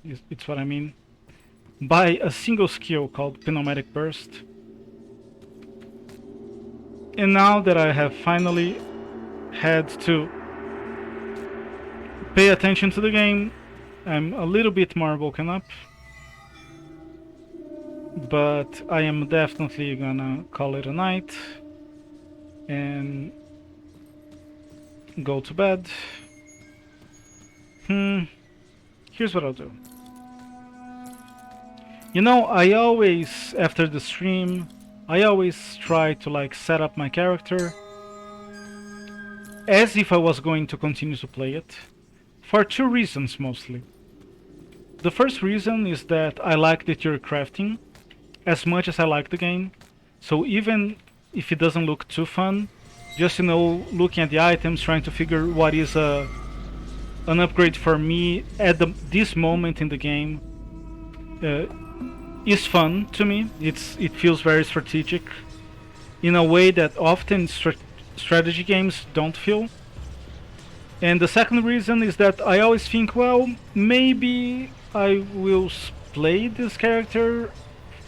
Speaker 1: It's what I mean. By a single skill called Pneumatic Burst. And now that I have finally had to pay attention to the game, I'm a little bit more woken up. But I am definitely gonna call it a night and go to bed. Here's what I'll do. You know, I always, after the stream, I always try to like set up my character as if I was going to continue to play it, for two reasons mostly. The first reason is that I like the theory crafting as much as I like the game, so even if it doesn't look too fun, just, you know, looking at the items, trying to figure what is an upgrade for me at this moment in the game is fun to me. It feels very strategic in a way that often strategy games don't feel. And the second reason is that I always think, well, maybe I will play this character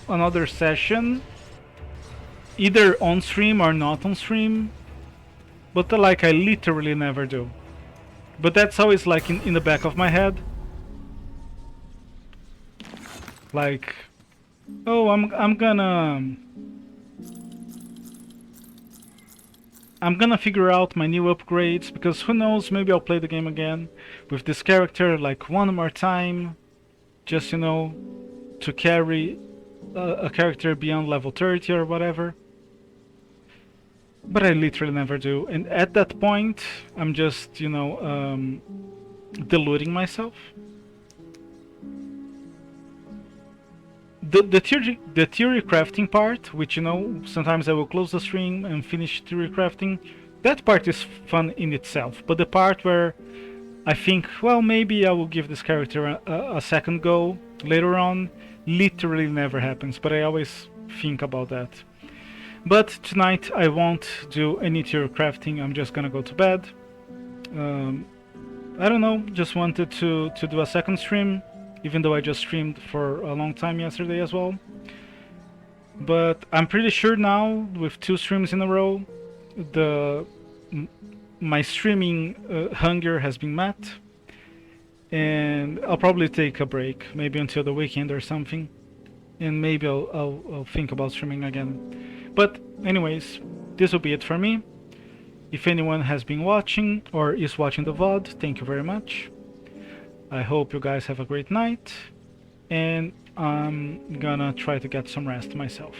Speaker 1: another session, either on stream or not on stream, but like I literally never do. But that's always like in the back of my head, like, oh, I'm gonna figure out my new upgrades, because who knows, maybe I'll play the game again with this character like one more time, just, you know, to carry a character beyond level 30 or whatever. But I literally never do, and at that point I'm just, you know, deluding myself. The theory crafting part, which, you know, sometimes I will close the stream and finish theory crafting That part is fun in itself, but the part where I think, well, maybe I will give this character a second go later on, literally never happens, but I always think about that. But tonight I won't do any tier crafting, I'm just gonna go to bed. I don't know, just wanted to do a second stream, even though I just streamed for a long time yesterday as well. But I'm pretty sure now, with 2 streams in a row, my streaming hunger has been met, and I'll probably take a break, maybe until the weekend or something, and maybe I'll think about streaming again. But anyways, this will be it for me. If anyone has been watching or is watching the VOD, thank you very much. I hope you guys have a great night, and I'm gonna try to get some rest myself.